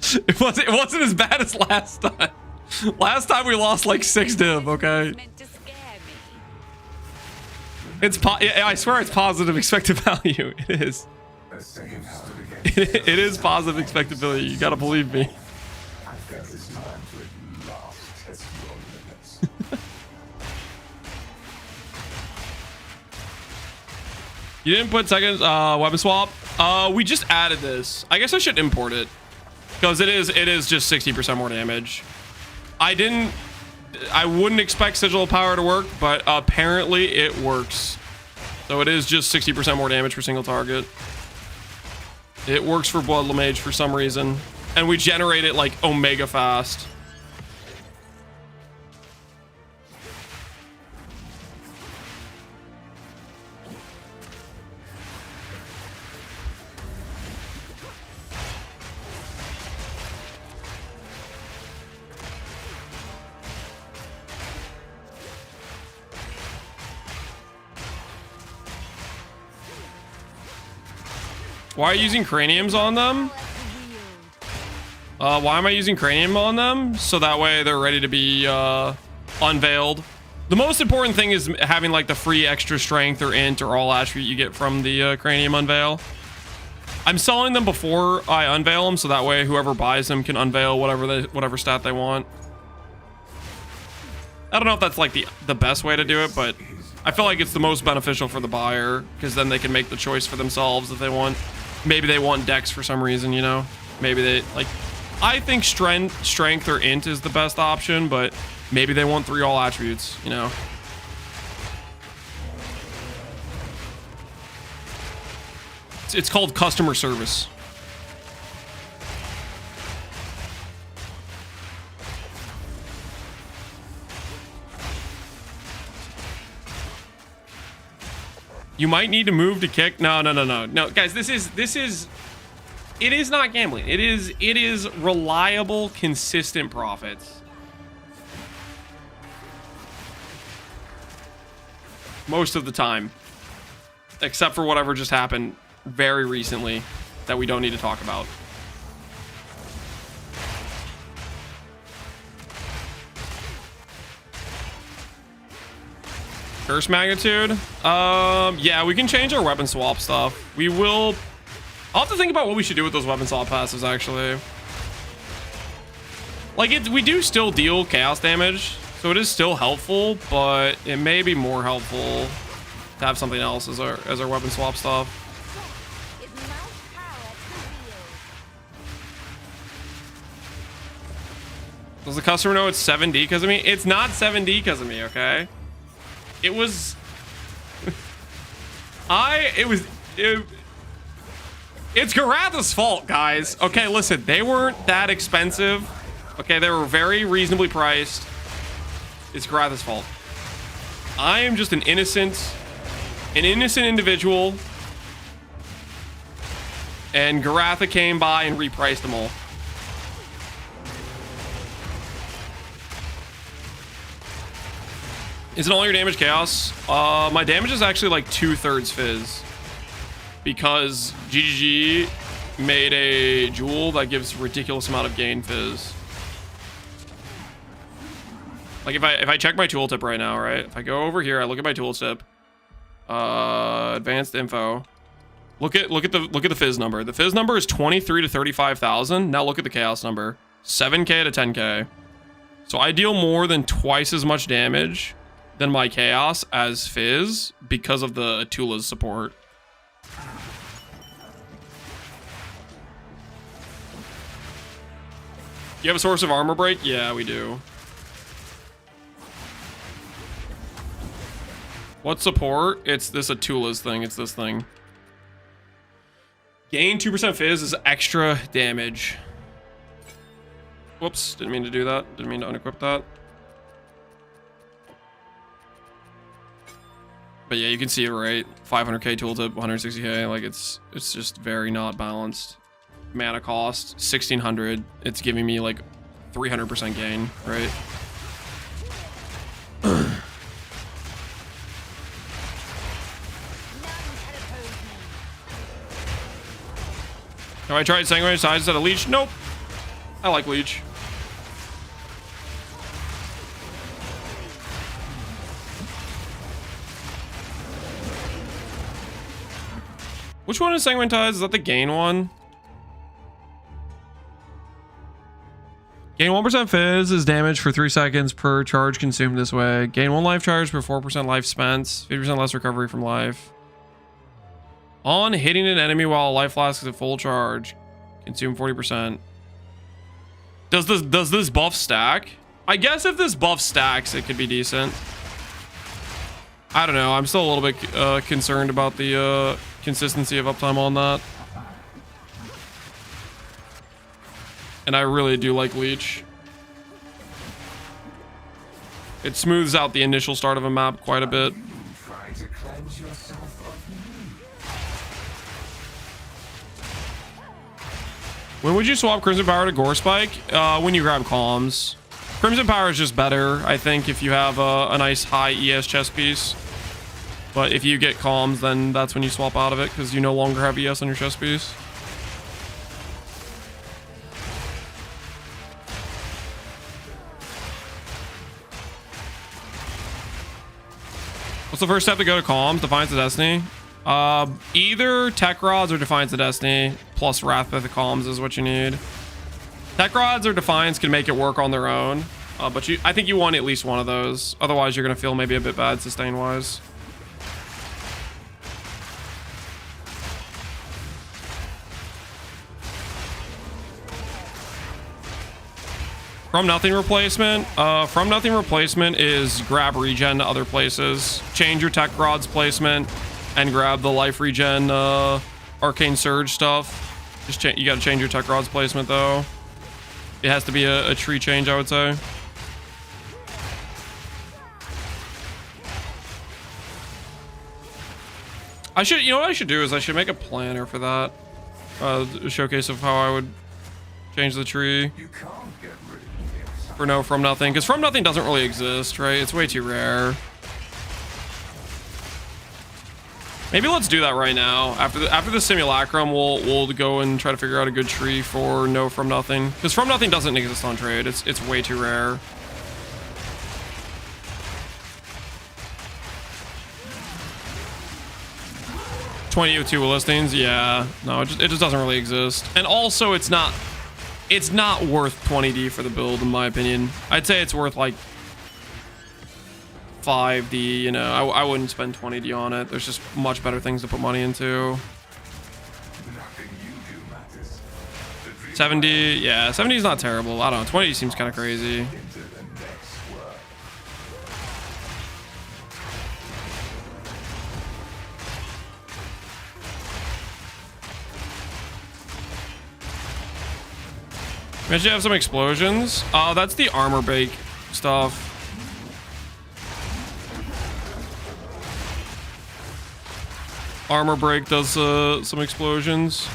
It wasn't as bad as last time. Last time we lost like 6 div, okay? Meant to scare me. It's I swear it's positive expected value. It is. It is positive expected value. You gotta believe me. You didn't put second weapon swap? We just added this. I guess I should import it. Because it is just 60% more damage. I wouldn't expect Sigil of Power to work, but apparently it works. So it is just 60% more damage per single target. It works for bloodmage for some reason. And we generate it like omega fast. Why are you using craniums on them? Why am I using cranium on them? So that way they're ready to be unveiled. The most important thing is having like the free extra strength or int or all attribute you get from the cranium unveil. I'm selling them before I unveil them, so that way whoever buys them can unveil whatever stat they want. I don't know if that's like the best way to do it, but I feel like it's the most beneficial for the buyer, because then they can make the choice for themselves if they want. Maybe they want dex for some reason, you know? Maybe they like. I think strength or int is the best option, but maybe they want 3 all attributes, you know? It's called customer service. You might need to move to kick. No, guys, this is it is not gambling. It is reliable, consistent profits. Most of the time. Except for whatever just happened very recently that we don't need to talk about. Curse magnitude? Yeah, we can change our weapon swap stuff. We will. I'll have to think about what we should do with those weapon swap passives, actually. Like, we do still deal chaos damage, so it is still helpful, but it may be more helpful to have something else as our weapon swap stuff. Does the customer know it's 7D because of me? It's not 7D because of me, okay? It was... It's Garatha's fault, guys. Okay, listen, they weren't that expensive. Okay, they were very reasonably priced. It's Garatha's fault. I am just an innocent individual. And Garatha came by and repriced them all. Is it all your damage chaos? My damage is actually like 2/3 fizz. Because GGG made a jewel that gives a ridiculous amount of gain fizz. Like if I check my tooltip right now, right? If I go over here, I look at my tooltip. Advanced info. Look at the fizz number. The fizz number is 23 to 35,000. Now look at the chaos number. 7k to 10k. So I deal more than twice as much damage than my chaos as fizz because of the Atula's support. You have a source of armor break? Yeah, we do. What support? It's this Atula's thing. It's this thing. Gain 2% fizz is extra damage. Whoops, didn't mean to do that. Didn't mean to unequip that. But yeah, you can see it, right? 500k tooltip, 160k. Like it's just very not balanced. Mana cost 1600. It's giving me like 300% gain, right? Have I tried sanguinary size instead of leech? Nope. I like leech. Which one is sanguinized? Is that the gain one? Gain 1% fizz is damage for 3 seconds per charge consumed this way. Gain 1 life charge per 4% life spent. 50% less recovery from life. On hitting an enemy while a life flask is at full charge. Consume 40%. Does this buff stack? I guess if this buff stacks, it could be decent. I don't know. I'm still a little bit concerned about the consistency of uptime on that. And I really do like leech. It smooths out the initial start of a map quite a bit. When would you swap Crimson Power to Gore Spike? When you grab comms. Crimson Power is just better, I think, if you have a nice high ES chest piece. But if you get calms, then that's when you swap out of it because you no longer have ES on your chest piece. What's the first step to go to calms? Defiance of Destiny? Either Tech Rods or Defiance of Destiny plus Wrath with the calms is what you need. Tech Rods or Defiance can make it work on their own, but I think you want at least one of those. Otherwise, you're going to feel maybe a bit bad sustain-wise. From Nothing replacement. From Nothing replacement is grab regen to other places. Change your Tech Rods placement and grab the life regen Arcane Surge stuff. Just you got to change your Tech Rods placement though. It has to be a tree change, I would say. You know what I should do is I should make a planner for that. A showcase of how I would change the tree. For From Nothing, because From Nothing doesn't really exist, right? It's way too rare. Maybe let's do that right now. After the simulacrum, we'll go and try to figure out a good tree for From Nothing, because From Nothing doesn't exist on trade. It's way too rare. $20 listings, yeah. No, it just doesn't really exist. And also, it's not worth 20D for the build, in my opinion. I'd say it's worth like 5D, you know. I wouldn't spend 20D on it. There's just much better things to put money into. 70, yeah, 70 is not terrible. I don't know, 20 seems kind of crazy. We actually have some explosions. That's the armor break stuff. Armor break does some explosions.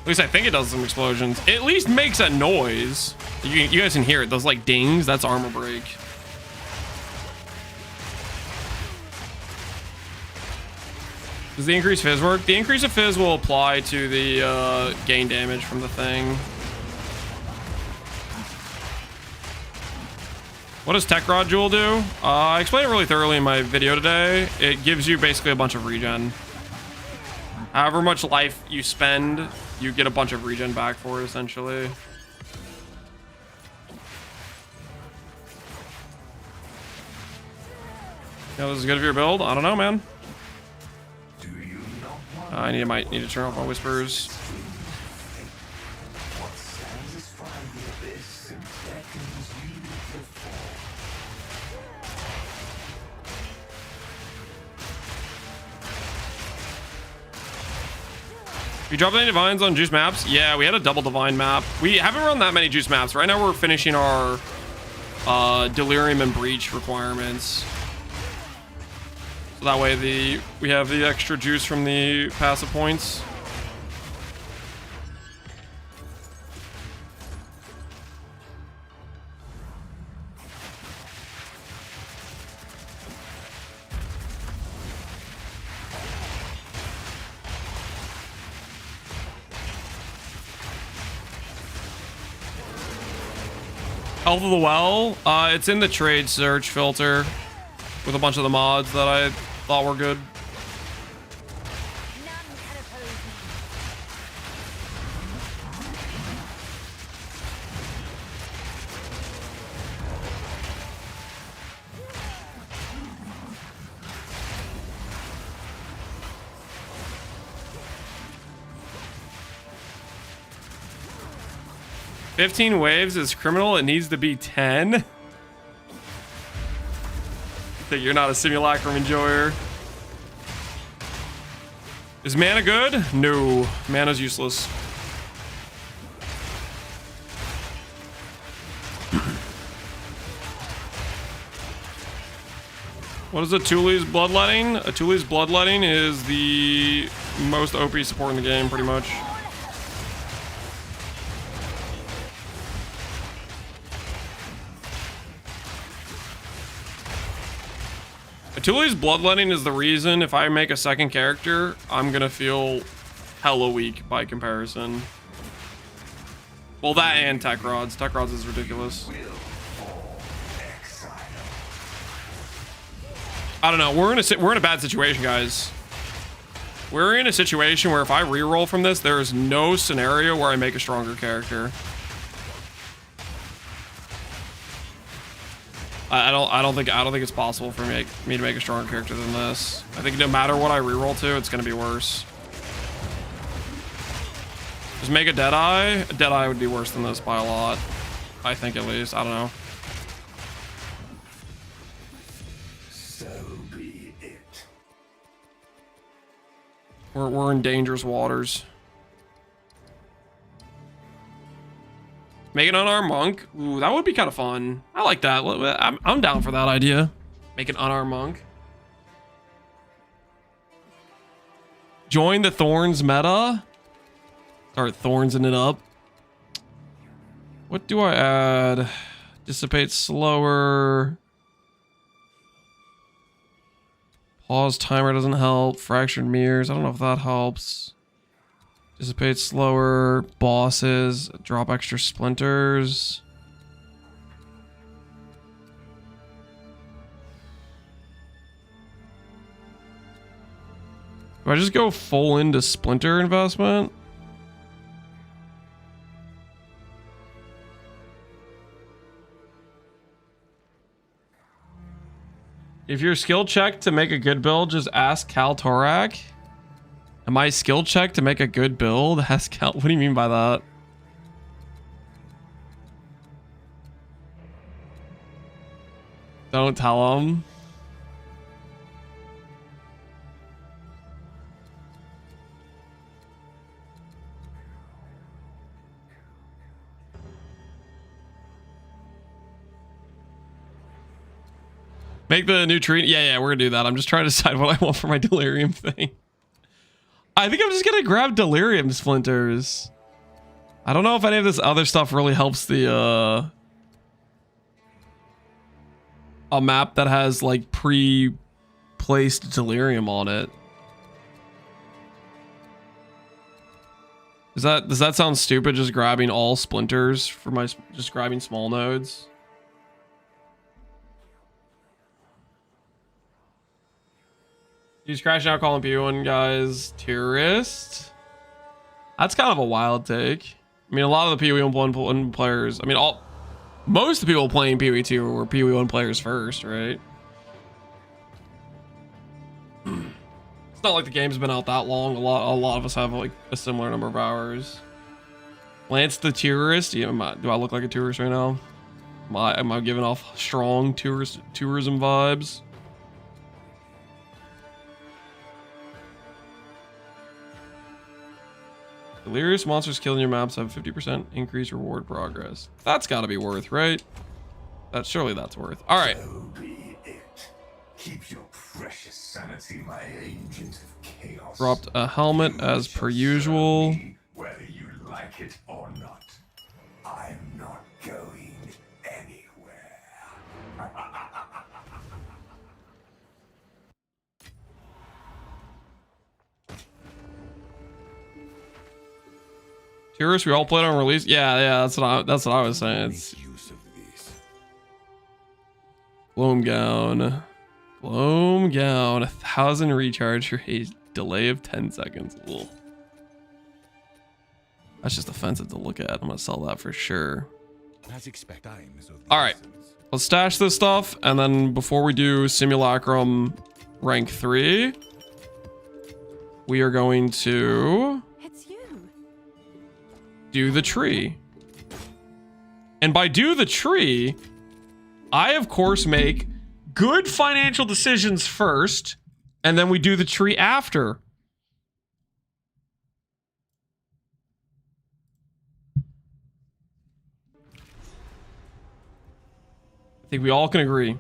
At least I think it does some explosions. It at least makes a noise. You guys can hear it. Those like dings, that's armor break. Does the increased fizz work? The increase of fizz will apply to the gain damage from the thing. What does Tech Rod Jewel do? I explained it really thoroughly in my video today. It gives you basically a bunch of regen. However much life you spend, you get a bunch of regen back for it, essentially. Yeah, this is good for your build? I don't know, man. I might need to turn off my whispers. You dropped any divines on juice maps? Yeah, we had a double divine map. We haven't run that many juice maps. Right now we're finishing our delirium and breach requirements. So that way we have the extra juice from the passive points. Health of the Well, it's in the trade search filter with a bunch of the mods that I thought were good. "15 waves is criminal. It needs to be 10. Think you're not a simulacrum enjoyer. Is mana good? No, mana's useless. What is Atuli's Bloodletting? Atuli's Bloodletting is the most OP support in the game, pretty much. Atuli's Bloodletting is the reason if I make a second character, I'm gonna feel hella weak by comparison. Well, that and Tech Rods. Tech Rods is ridiculous. I don't know. We're in a bad situation, guys. We're in a situation where if I reroll from this, there is no scenario where I make a stronger character. I don't think it's possible for me to make a stronger character than this. I think no matter what I reroll to, it's gonna be worse. Just make a Deadeye. A Deadeye would be worse than this by a lot. I think at least. I don't know. We're in dangerous waters. Make an unarmed monk. Ooh, that would be kind of fun. I like that. I'm down for that idea. Make an unarmed monk. Join the Thorns meta. Start Thornsing it up. What do I add? Dissipate slower. Pause timer doesn't help. Fractured mirrors. I don't know if that helps. Dissipate slower. Bosses. Drop extra splinters. Do I just go full into splinter investment? If you're skill checked to make a good build, just ask Cal Torak. Am I skill checked to make a good build? Ask Cal. What do you mean by that? Don't tell him. Make the new tree. Yeah, we're gonna do that. I'm just trying to decide what I want for my delirium thing. I think I'm just gonna grab delirium splinters. I don't know if any of this other stuff really helps the a map that has like pre-placed delirium on it. Does that sound stupid? Just grabbing all splinters for just grabbing small nodes. He's crashing out calling P1 guys tourist. That's kind of a wild take. I mean, a lot of the PoE1 players, I mean, most of the people playing PoE2 were PoE1 players first, right? It's not like the game's been out that long. A lot of us have like a similar number of hours. Lance the tourist. Yeah, do I look like a tourist right now? Am I giving off strong tourism vibes? Delirious monsters killing your maps have 50% increased reward progress. That's got to be worth, right? Surely that's worth. All right. So be it. Keep your precious sanity, my agent of chaos. Dropped a helmet as per usual. Whether you like it or not, I'm not going anywhere. Tourists, we all played on release. Yeah, that's what I was saying. It's Make use of this. Gloam gown, 1,000 recharge for a delay of 10 seconds. Ugh. That's just offensive to look at. I'm gonna sell that for sure. As expect, times of the All right, essence. let's stash this stuff, and then before we do Simulacrum rank 3, we are going to It's you. do the tree. And by do the tree, I of course make good financial decisions first, and then we do the tree after. I think we all can agree.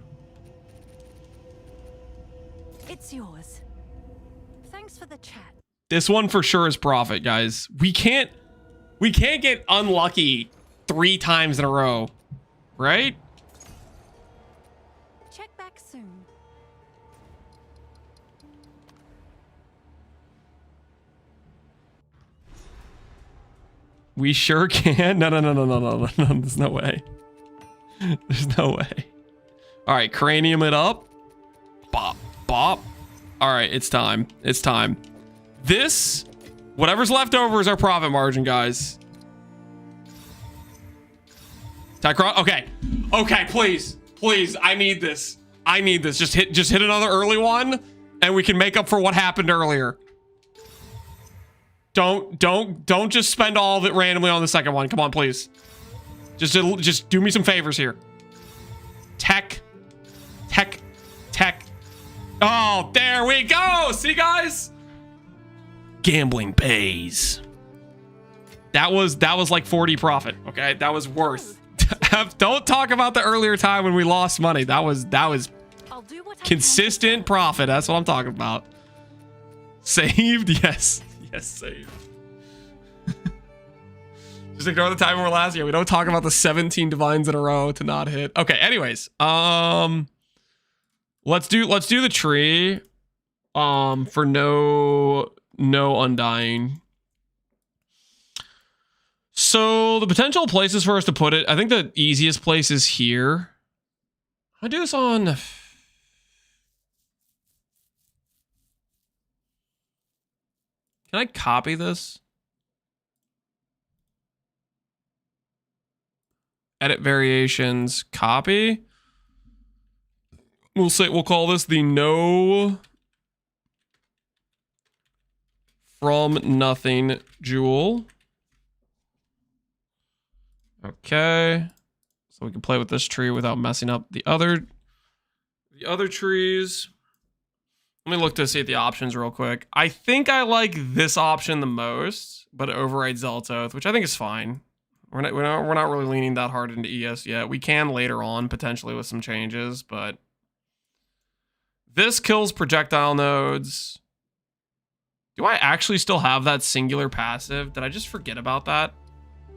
It's yours. Thanks for the chat. This one for sure is profit, guys. We can't get unlucky 3 times in a row, right? Check back soon. We sure can. No. There's no way. There's no way. All right, cranium it up. Bop, bop. All right, it's time. It's time. This, whatever's left over is our profit margin, guys. Okay. Okay, please. Please, I need this. I need this. Just hit another early one and we can make up for what happened earlier. Don't just spend all of it randomly on the second one. Come on, please. Just do me some favors here. Tech. Oh, there we go. See, guys? Gambling pays. That was like 40 profit, okay? That was worth. Don't talk about the earlier time when we lost money. That was I'll do what I consistent profit. That's what I'm talking about. Saved? Yes. Yes, saved. Just ignore the time we're last year. We don't talk about the 17 divines in a row to not hit. Okay, anyways. Let's do the tree. For no undying. So the potential places for us to put it, I think the easiest place is here. I do this on. Can I copy this? Edit variations, copy. We'll call this the no from nothing jewel. Okay. So we can play with this tree without messing up the other trees. Let me look to see at the options real quick. I think I like this option the most, but it overrides Zealot's Oath, which I think is fine. We're not really leaning that hard into ES yet. We can later on potentially with some changes, but this kills projectile nodes. Do I actually still have that singular passive? Did I just forget about that?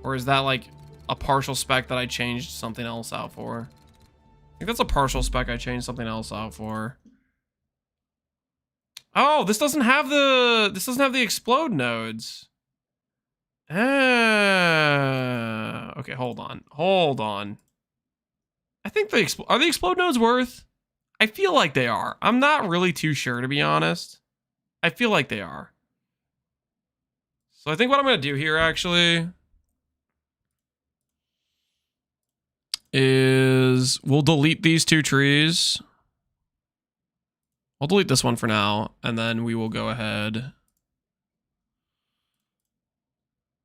Or is that like a partial spec that I changed something else out for? I think that's a partial spec I changed something else out for. Oh, this doesn't have the explode nodes. Okay, hold on. I think are the explode nodes worth? I feel like they are. I'm not really too sure, to be honest. I feel like they are. So I think what I'm going to do here actually is we'll delete these 2 trees. I'll delete this one for now, and then we will go ahead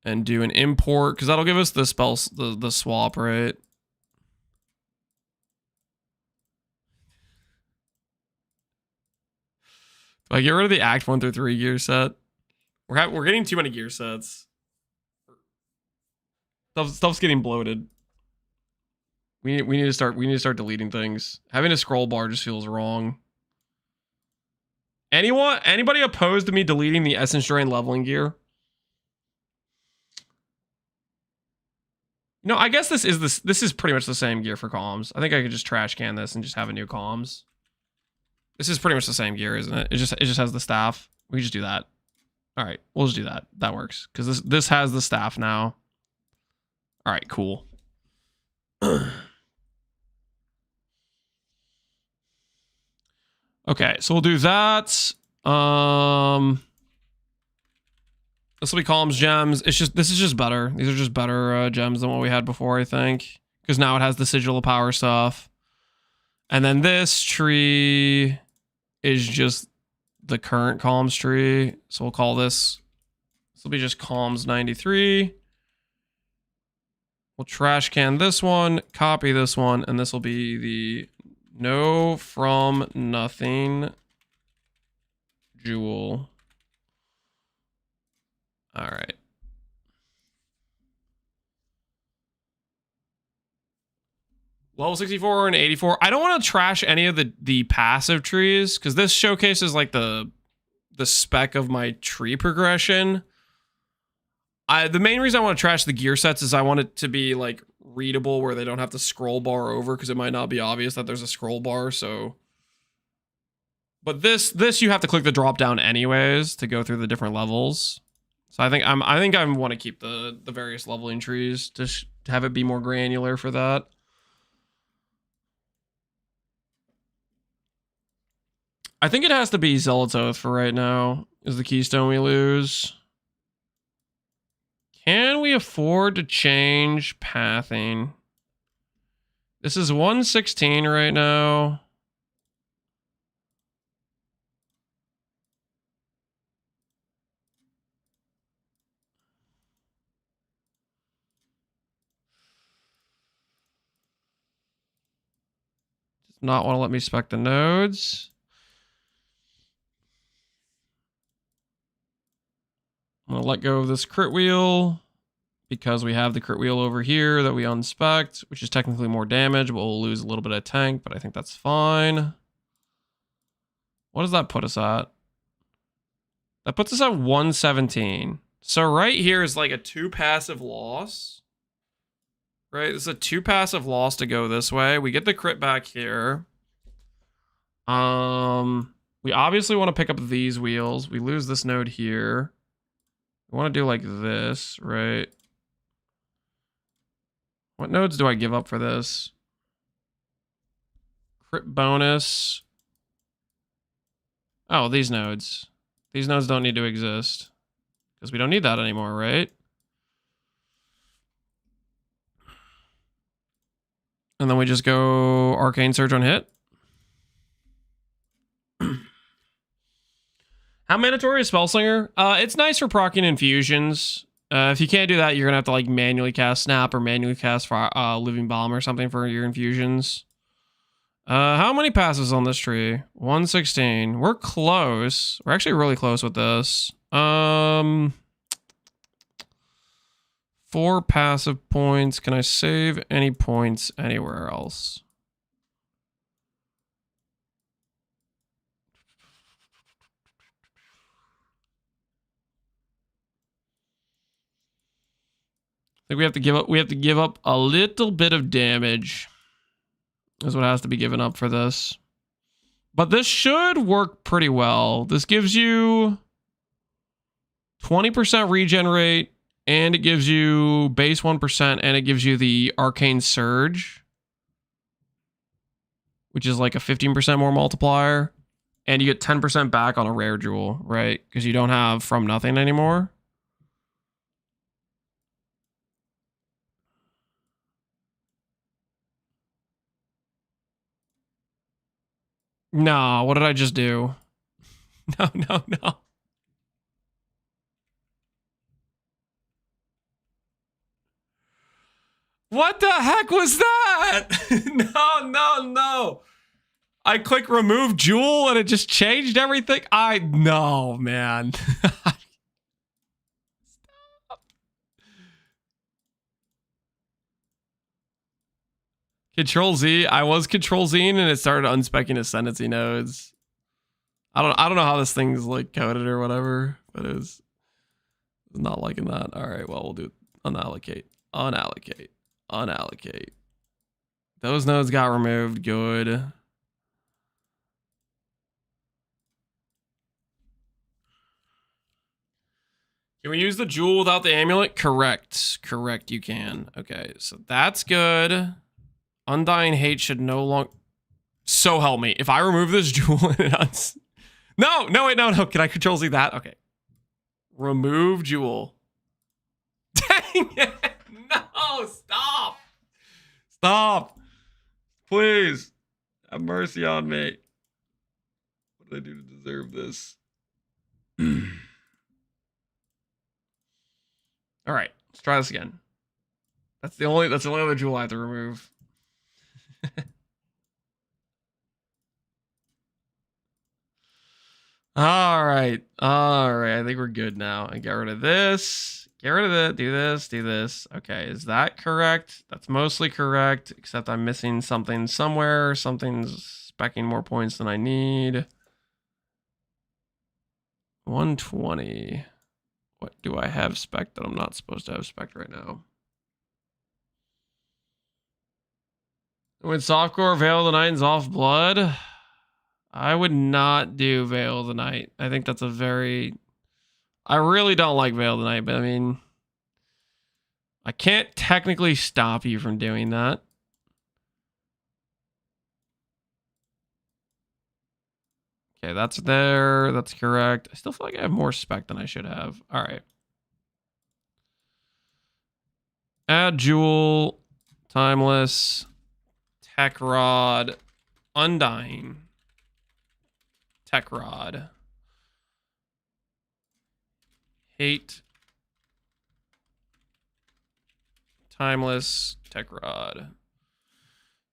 and do an import, because that'll give us the the swap, right? Do I get rid of the Act 1 through 3 gear set? We're getting too many gear sets. Stuff's getting bloated. We need to start deleting things. Having a scroll bar just feels wrong. Anybody opposed to me deleting the Essence Drain leveling gear? No, I guess this is pretty much the same gear for comms. I think I could just trash can this and just have a new comms. This is pretty much the same gear, isn't it? It just has the staff. We can just do that. All right, we'll just do that. That works because this has the staff now. All right, cool. Okay, so we'll do that. This will be columns gems. This is just better. These are just better gems than what we had before, I think, because now it has the Sigil of Power stuff. And then this tree is just the current columns tree. So we'll call this will be just columns 93. We'll trash can this one, copy this one, and this will be the no from nothing jewel. All right. Level 64 and 84. I don't want to trash any of the passive trees because this showcases like the spec of my tree progression. The main reason I want to trash the gear sets is I want it to be like readable where they don't have to scroll bar over because it might not be obvious that there's a scroll bar. So, but this you have to click the drop down anyways to go through the different levels. So I think I want to keep the various leveling trees to have it be more granular for that. I think it has to be Zealot's Oath for right now is the keystone we lose. Can we afford to change pathing? This is 116 right now. Does not want to let me spec the nodes. I'm going to let go of this crit wheel because we have the crit wheel over here that we unspec'd, which is technically more damage, but we'll lose a little bit of tank, but I think that's fine. What does that put us at? That puts us at 117. So right here is like a 2 passive loss. Right? This is a 2 passive loss to go this way. We get the crit back here. We obviously want to pick up these wheels. We lose this node here. I want to do like this, right? What nodes do I give up for this? Crit bonus. Oh, these nodes. These nodes don't need to exist. Because we don't need that anymore, right? And then we just go Arcane Surge on hit. How mandatory is Spell Slinger? It's nice for proccing infusions. If you can't do that, you're gonna have to like manually cast Snap or manually cast Living Bomb or something for your infusions. How many passes on this tree? 116. We're close. We're actually really close with this. 4 passive points. Can I save any points anywhere else? I think we have to give up a little bit of damage. Is what has to be given up for this. But this should work pretty well. This gives you 20% regenerate, and it gives you base 1%, and it gives you the Arcane Surge, which is like a 15% more multiplier. And you get 10% back on a rare jewel, right? Because you don't have From Nothing anymore. No, what did I just do? No. What the heck was that? No. I click remove jewel and it just changed everything. No, man. Stop. Control Z. I was Control Z and it started unspecking Ascendancy nodes. I don't know how this thing's like coded or whatever, but it was not liking that. All right, well, we'll do unallocate. Those nodes got removed. Good. Can we use the jewel without the amulet? Correct, you can. Okay, so that's good. Undying Hate should no longer... So help me. If I remove this jewel and it No. Can I Control Z that? Okay. Remove jewel. Dang it. No, stop. Please. Have mercy on me. What did I do to deserve this? All right, let's try this again. That's the only other jewel I have to remove. All right. I think we're good now. And get rid of this. Get rid of it. Do this. Do this. Okay, is that correct? That's mostly correct, except I'm missing something somewhere. Something's specking more points than I need. 120. What do I have spec that I'm not supposed to have spec right now? When softcore Veil of the Night and Off Blood, I would not do Veil of the Night. I think that's a very... I really don't like Veil of the Night, but I mean... I can't technically stop you from doing that. Okay, that's there. That's correct. I still feel like I have more spec than I should have. All right. Add Jewel, Timeless, Tech Rod, Undying, Tech Rod, Hate, Timeless, Tech Rod.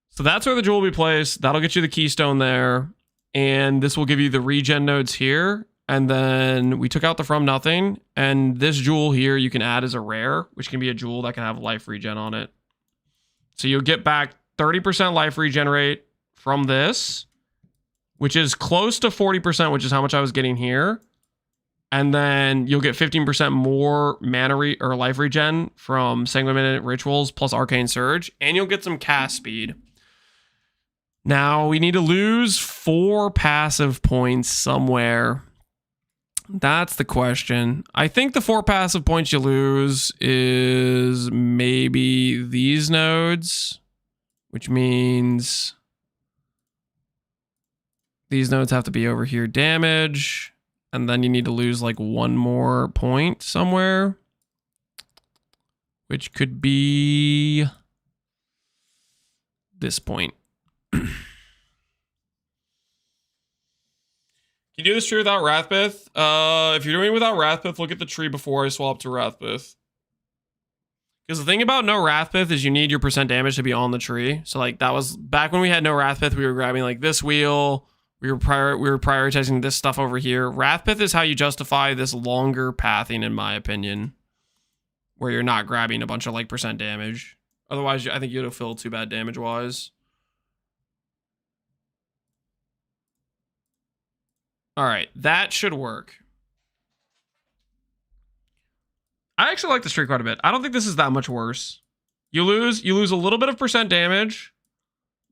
So that's where the jewel will be placed. That'll get you the keystone there. And this will give you the regen nodes here. And then we took out the From Nothing. And this jewel here you can add as a rare, which can be a jewel that can have life regen on it. So you'll get back 30% life regenerate from this, which is close to 40%, which is how much I was getting here. And then you'll get 15% more mana or life regen from Sanguinate Rituals plus Arcane Surge. And you'll get some cast speed. Now, we need to lose 4 passive points somewhere. That's the question. I think the 4 passive points you lose is maybe these nodes, which means these nodes have to be over here damage. And then you need to lose like 1 more point somewhere, which could be this point. Can you do this tree without Wrathbith? If you're doing it without Wrathbith, look at the tree before I swap to Wrathbith. Because the thing about no Wrathbith is you need your percent damage to be on the tree. So like that was back when we had no Wrathbith, we were grabbing like this wheel. We were prioritizing this stuff over here. Wrathbith is how you justify this longer pathing, in my opinion, where you're not grabbing a bunch of like percent damage. Otherwise, I think you'd have filled too bad damage wise. All right, that should work. I actually like this tree quite a bit. I don't think this is that much worse. You lose a little bit of percent damage,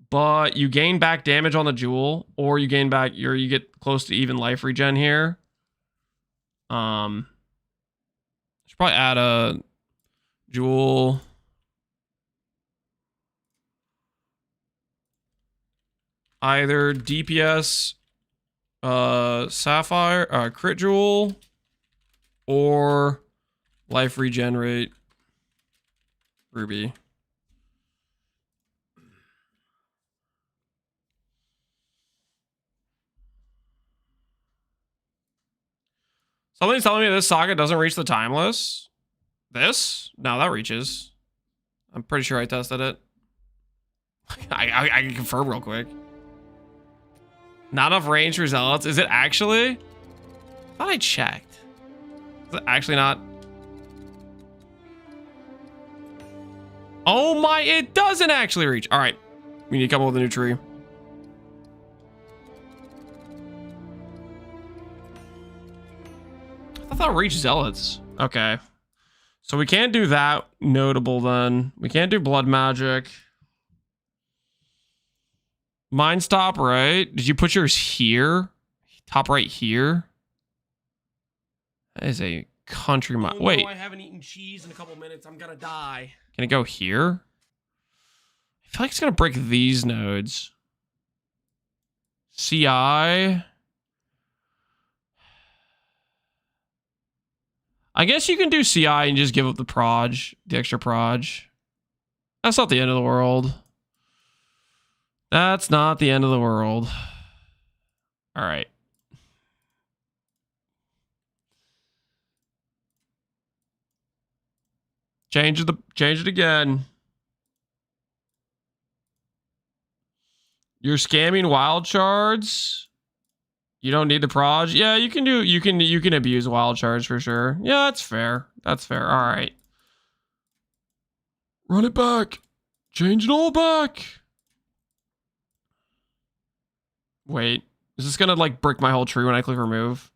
but you gain back damage on the jewel, or you gain back you get close to even life regen here. Should probably add a jewel. Either DPS Sapphire, crit jewel, or life regenerate ruby. Something's telling me this saga doesn't reach the timeless. This? No, that reaches. I'm pretty sure I tested it. I can confirm real quick. Not enough range for zealots. Is it actually? I thought I checked. Is it actually not? Oh my, it doesn't actually reach. All right. We need to come up with a new tree. I thought it reached zealots. Okay. So we can't do that notable then. We can't do blood magic. Mine's top right. Did you put yours here? Top right here? That is a country mile. Wait. I haven't eaten cheese in a couple minutes. I'm gonna die. Can it go here? I feel like it's gonna break these nodes. CI. I guess you can do CI and just give up the proj, the extra proj. That's not the end of the world. That's not the end of the world. All right. Change it again. You're scamming wild shards. You don't need the proj. Yeah, you can abuse wild charge for sure. Yeah, that's fair. That's fair. All right. Run it back. Change it all back. Wait, is this gonna like brick my whole tree when I click remove?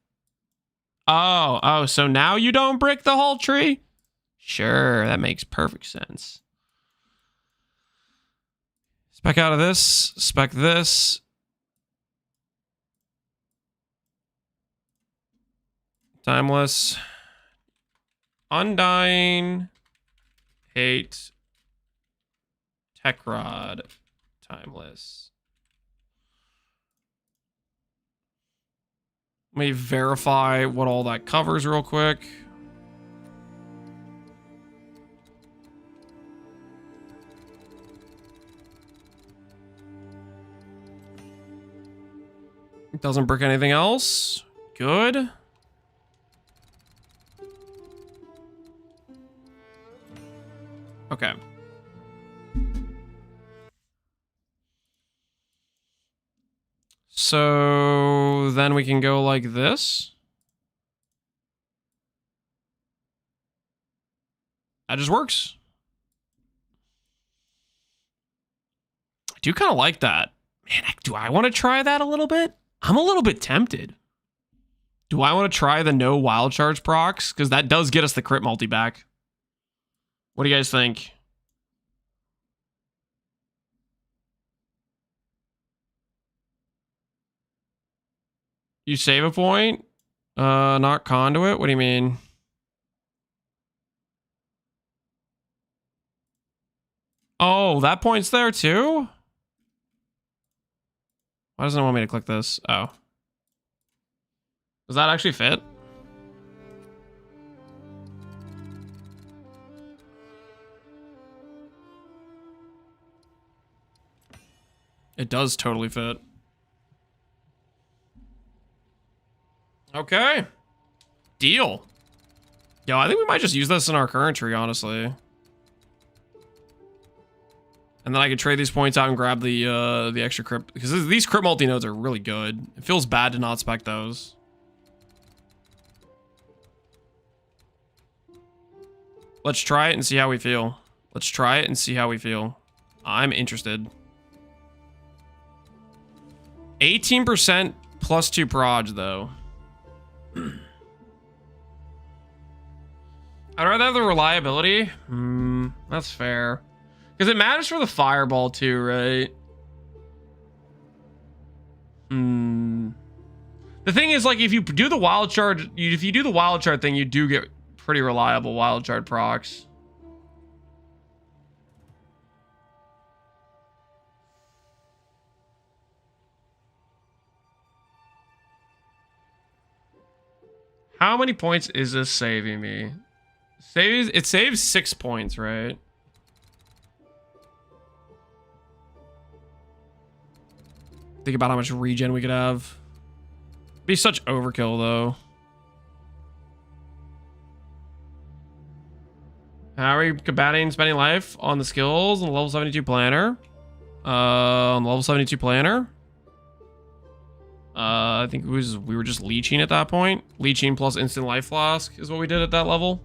Oh, so now you don't brick the whole tree? Sure, that makes perfect sense. Spec out of this, spec this. Timeless. Undying. Hate. Tech Rod. Timeless. Let me verify what all that covers real quick. It doesn't brick anything else. Good. Okay. So then we can go like this. That just works. I do kind of like that. Man, do I want to try that a little bit? I'm a little bit tempted. Do I want to try the no wild charge procs? Because that does get us the crit multi back. What do you guys think? You save a point? Not conduit? What do you mean? Oh, that point's there too? Why doesn't it want me to click this? Oh. Does that actually fit? It does totally fit. Okay. Deal. Yo, I think we might just use this in our current tree, honestly. And then I could trade these points out and grab the extra crit, because these crit multi nodes are really good. It feels bad to not spec those. Let's try it and see how we feel. Let's try it and see how we feel. I'm interested. 18% plus 2 proj, though. I'd rather have the reliability. That's fair. Because it matters for the fireball too, right? The thing is, like, if you do the wild charge, if you do the wild charge thing, you do get pretty reliable wild charge procs. How many points is this saving me? It saves 6 points, right? Think about how much regen we could have. Be such overkill, though. How are you combating spending life on the skills on the level 72 planner? On the level 72 planner? I think we were just leeching at that point. Leeching plus instant life flask is what we did at that level.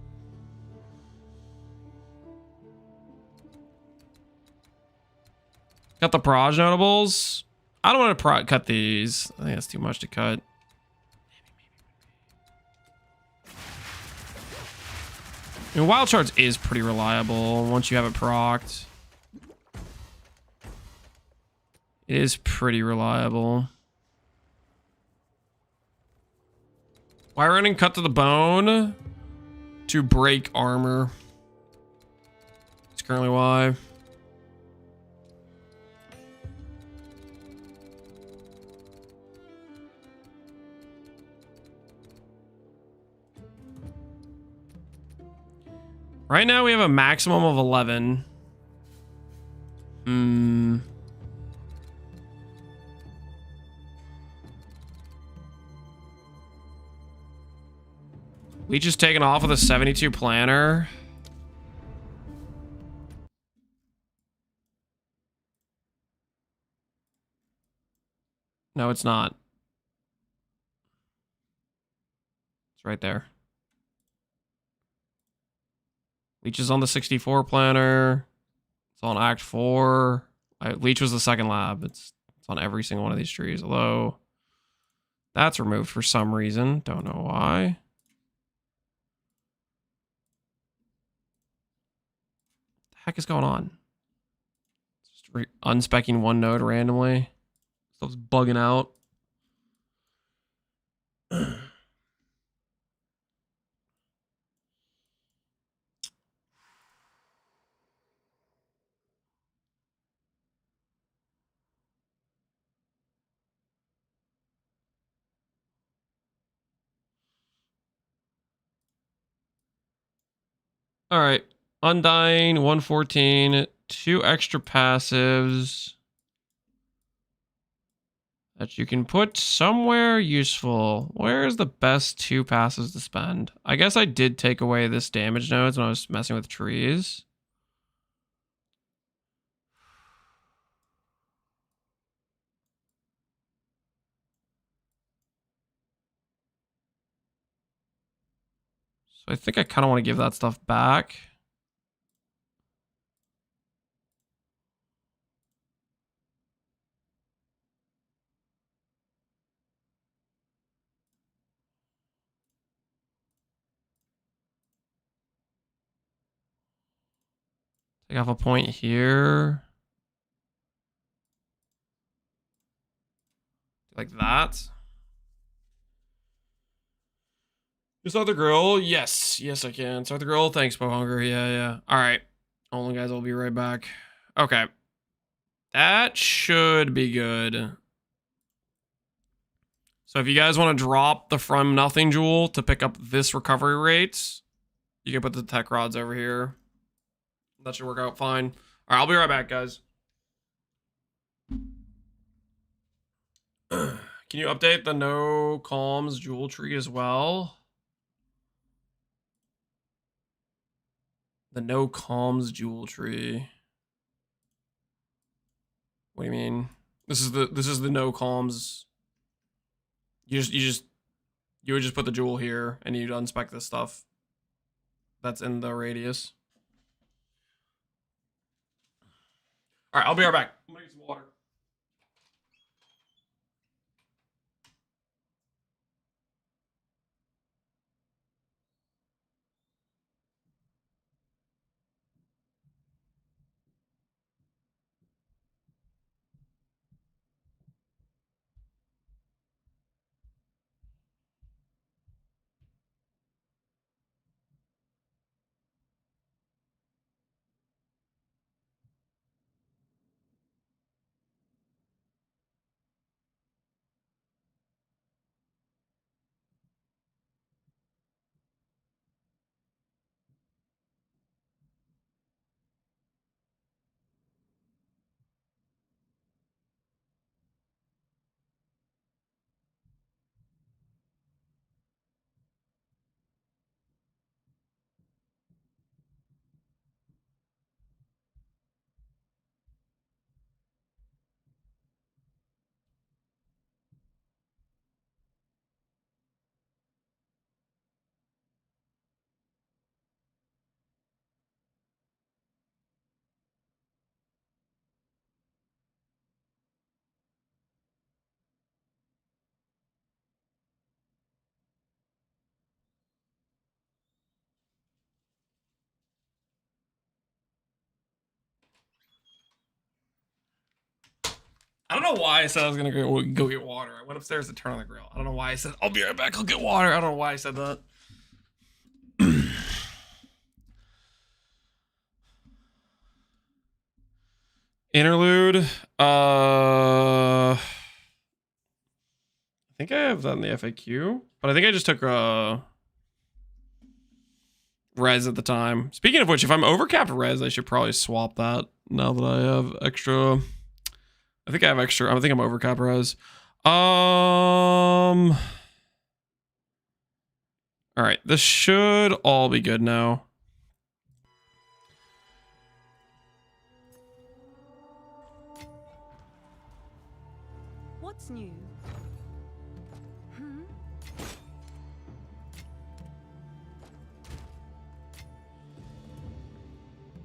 Got the proj notables. I don't want to cut these. I think that's too much to cut. I mean, wild charge is pretty reliable once you have it procced. It is pretty reliable. Why running cut to the bone? To break armor. That's currently why. Right now we have a maximum of 11. We just taken off with a 72 planner. No, it's not. right there. Leech is on the 64 planner. It's on Act 4. Leech was the second lab. It's on every single one of these trees. Although, that's removed for some reason. Don't know why. What the heck is going on? Just unspecking one node randomly. Stuff's bugging out. All right. Undying, 114, 2 extra passives that you can put somewhere useful. Where's the best 2 passives to spend? I guess I did take away this damage nodes when I was messing with trees. So I think I kind of want to give that stuff back. Take off a point here. Like that. You start the grill? Yes. Yes, I can. Start the grill. Thanks, Bohunger. Yeah. All right. Hold on, guys. I'll be right back. Okay. That should be good. So if you guys want to drop the From Nothing Jewel to pick up this recovery rate, you can put the tech rods over here. That should work out fine. All right, I'll be right back, guys. Can you update the No Calms Jewel tree as well? The No Calms Jewel tree. What do you mean? This is the No Calms. You would just put the jewel here and you'd unspec this stuff that's in the radius. All right, I'll be right back. I'm gonna get some water. I don't know why I said I was gonna go get water. I went upstairs to turn on the grill. I don't know why I said I'll be right back. I'll get water. I don't know why I said that. Interlude. I think I have that in the FAQ, but I think I just took res at the time. Speaking of which, if I'm overcapped res, I should probably swap that now that I have extra. I think I have extra. I think I'm overcapped res. All right, this should all be good now. What's new?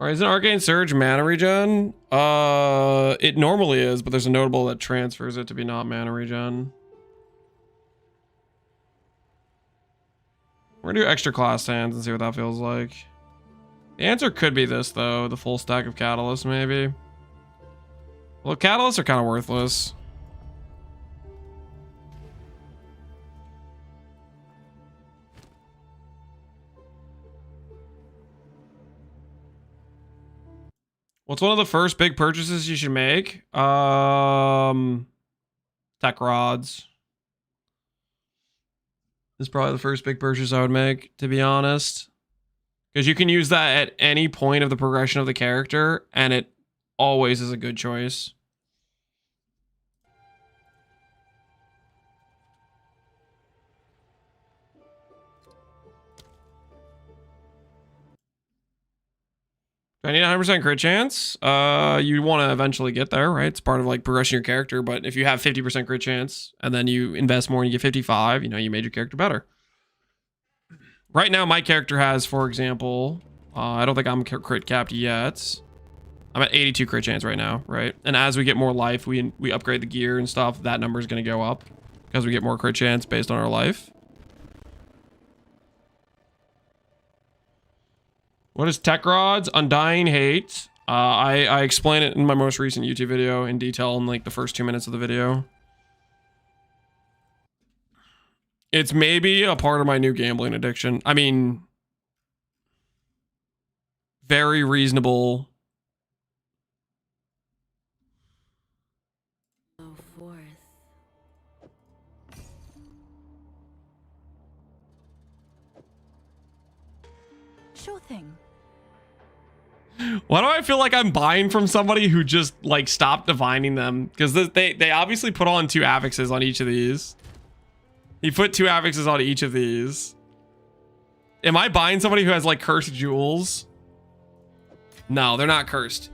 Alright, is an Arcane Surge mana regen? It normally is, but there's a notable that transfers it to be not mana regen. We're gonna do extra class hands and see what that feels like. The answer could be this, though. The full stack of catalysts, maybe. Well, catalysts are kind of worthless. What's one of the first big purchases you should make? Tech rods is probably the first big purchase I would make, to be honest. Because you can use that at any point of the progression of the character, and it always is a good choice. Do I need a 100% crit chance? You want to eventually get there, right? It's part of like progressing your character, but if you have 50% crit chance and then you invest more and you get 55, you know, you made your character better. Right now, my character has, for example, I don't think I'm crit capped yet. I'm at 82 crit chance right now, right? And as we get more life, we upgrade the gear and stuff, that number is going to go up because we get more crit chance based on our life. What is Tech Rods? Undying Hate. I explain it in my most recent YouTube video in detail in like the first 2 minutes of the video. It's maybe a part of my new gambling addiction. I mean, very reasonable. No forth. Sure thing. Why do I feel like I'm buying from somebody who just like stopped divining them? Because they obviously put on 2 affixes on each of these. He put 2 affixes on each of these. Am I buying somebody who has like cursed jewels? No, they're not cursed.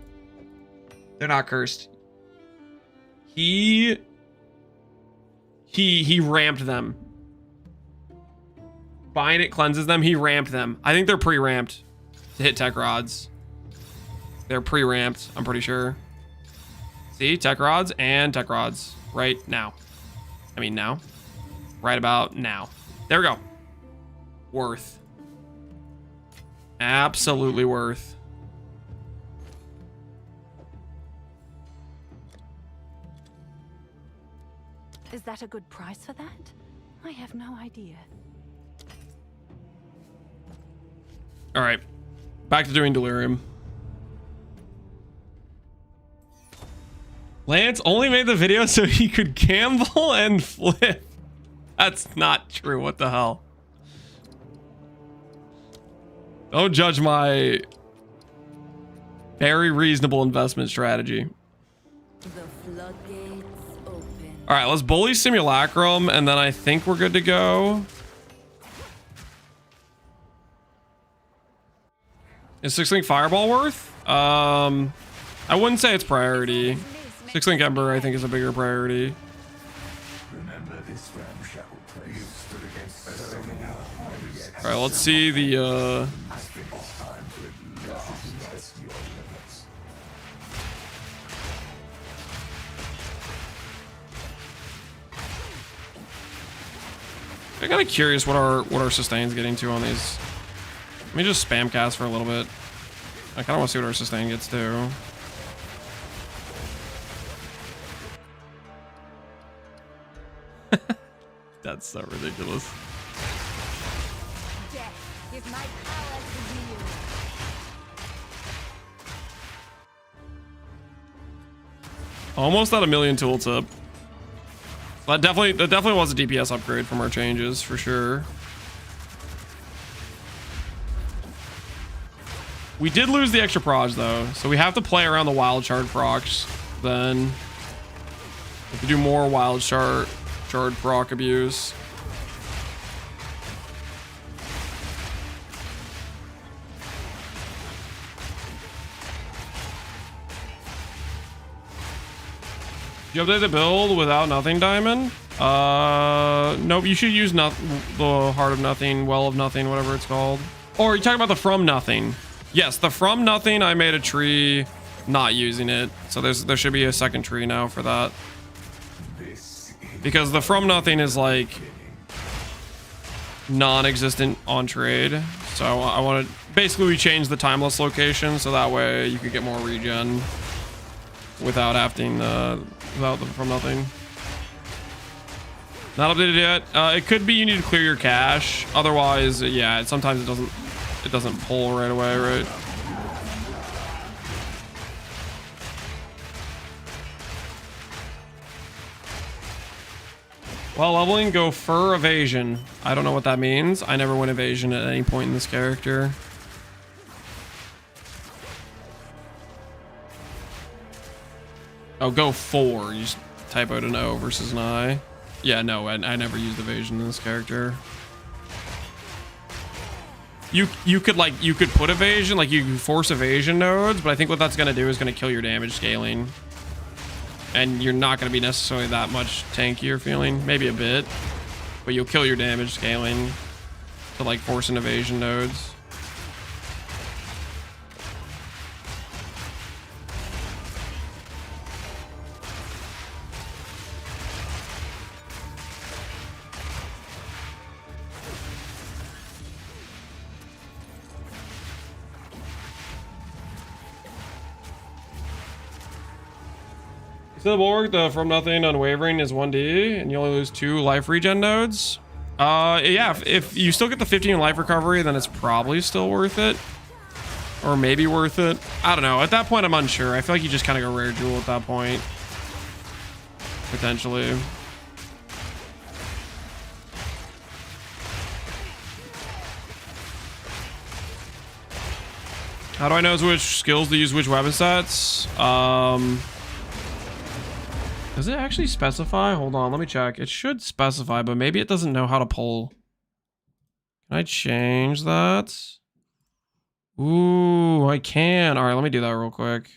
They're not cursed. He ramped them. Buying it cleanses them. He ramped them. I think they're pre-ramped to hit tech rods. They're pre-ramped, I'm pretty sure. See, tech rods and tech rods right now. I mean now. Right about now. There we go. Worth. Absolutely worth. Is that a good price for that? I have no idea. All right. Back to doing Delirium. Lance only made the video so he could gamble and flip. That's not true. What the hell? Don't judge my very reasonable investment strategy. The floodgates open. All right, let's bully Simulacrum, and then I think we're good to go. Is 6-link Fireball worth? I wouldn't say it's priority. 6-link Ember, I think, is a bigger priority. Remember this ramshackle place stood against Ascendancy Art. All right, let's see the I'm kind of curious what our sustain's getting to on these. Let me just spam cast for a little bit. I kind of want to see what our sustain gets to. That's so ridiculous. Death, give my power to you. Almost at a million tooltip. That definitely was a DPS upgrade from our changes for sure. We did lose the extra proj though, so we have to play around the wild shard procs. Then we have to do more wild shard proc abuse. Do you update the build without nothing diamond? Nope, you should use the heart of nothing, well of nothing, whatever it's called. Or are you talking about the from nothing? Yes, the from nothing, I made a tree not using it. So there should be a second tree now for that. Because the from nothing is like non-existent on trade. So I want to basically we changed the timeless location so that way you could get more regen without having without the from nothing. Not updated yet. It could be you need to clear your cache. Otherwise, yeah, sometimes it doesn't pull right away, right? While leveling, go fur evasion. I don't know what that means. I never went evasion at any point in this character. Oh, go 4. You just type out an O versus an I. Yeah, no, I never used evasion in this character. You could put evasion, like you can force evasion nodes, but I think what that's gonna do is gonna kill your damage scaling. And you're not gonna be necessarily that much tankier feeling, maybe a bit, but you'll kill your damage scaling to like force an evasion nodes. So the bulwark, the from nothing unwavering is 1D, and you only lose 2 life regen nodes. Yeah, if you still get the 15 life recovery, then it's probably still worth it, or maybe worth it. I don't know. At that point, I'm unsure. I feel like you just kind of go rare jewel at that point, potentially. How do I know which skills to use which weapon sets? Does it actually specify? Hold on, let me check. It should specify, but maybe it doesn't know how to pull. Can I change that? Ooh, I can. All right, let me do that real quick.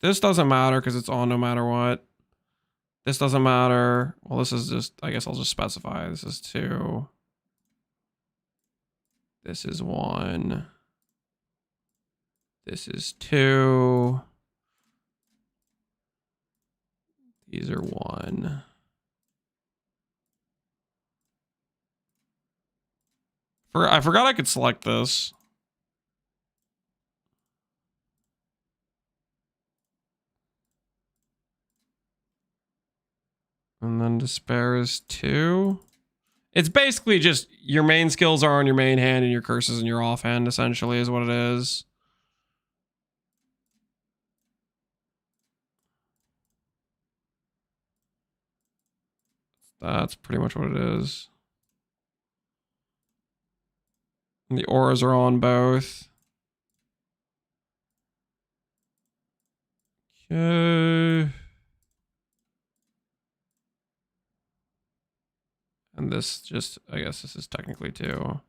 This doesn't matter because it's on no matter what. This doesn't matter. Well, this is just, I guess I'll just specify. This is 2. This is 1. This is 2. These are 1. I forgot I could select this. And then despair is 2. It's basically just your main skills are on your main hand and your curses in your offhand, essentially, is what it is. That's pretty much what it is. And the auras are on both. Okay. And this just, I guess this is technically 2.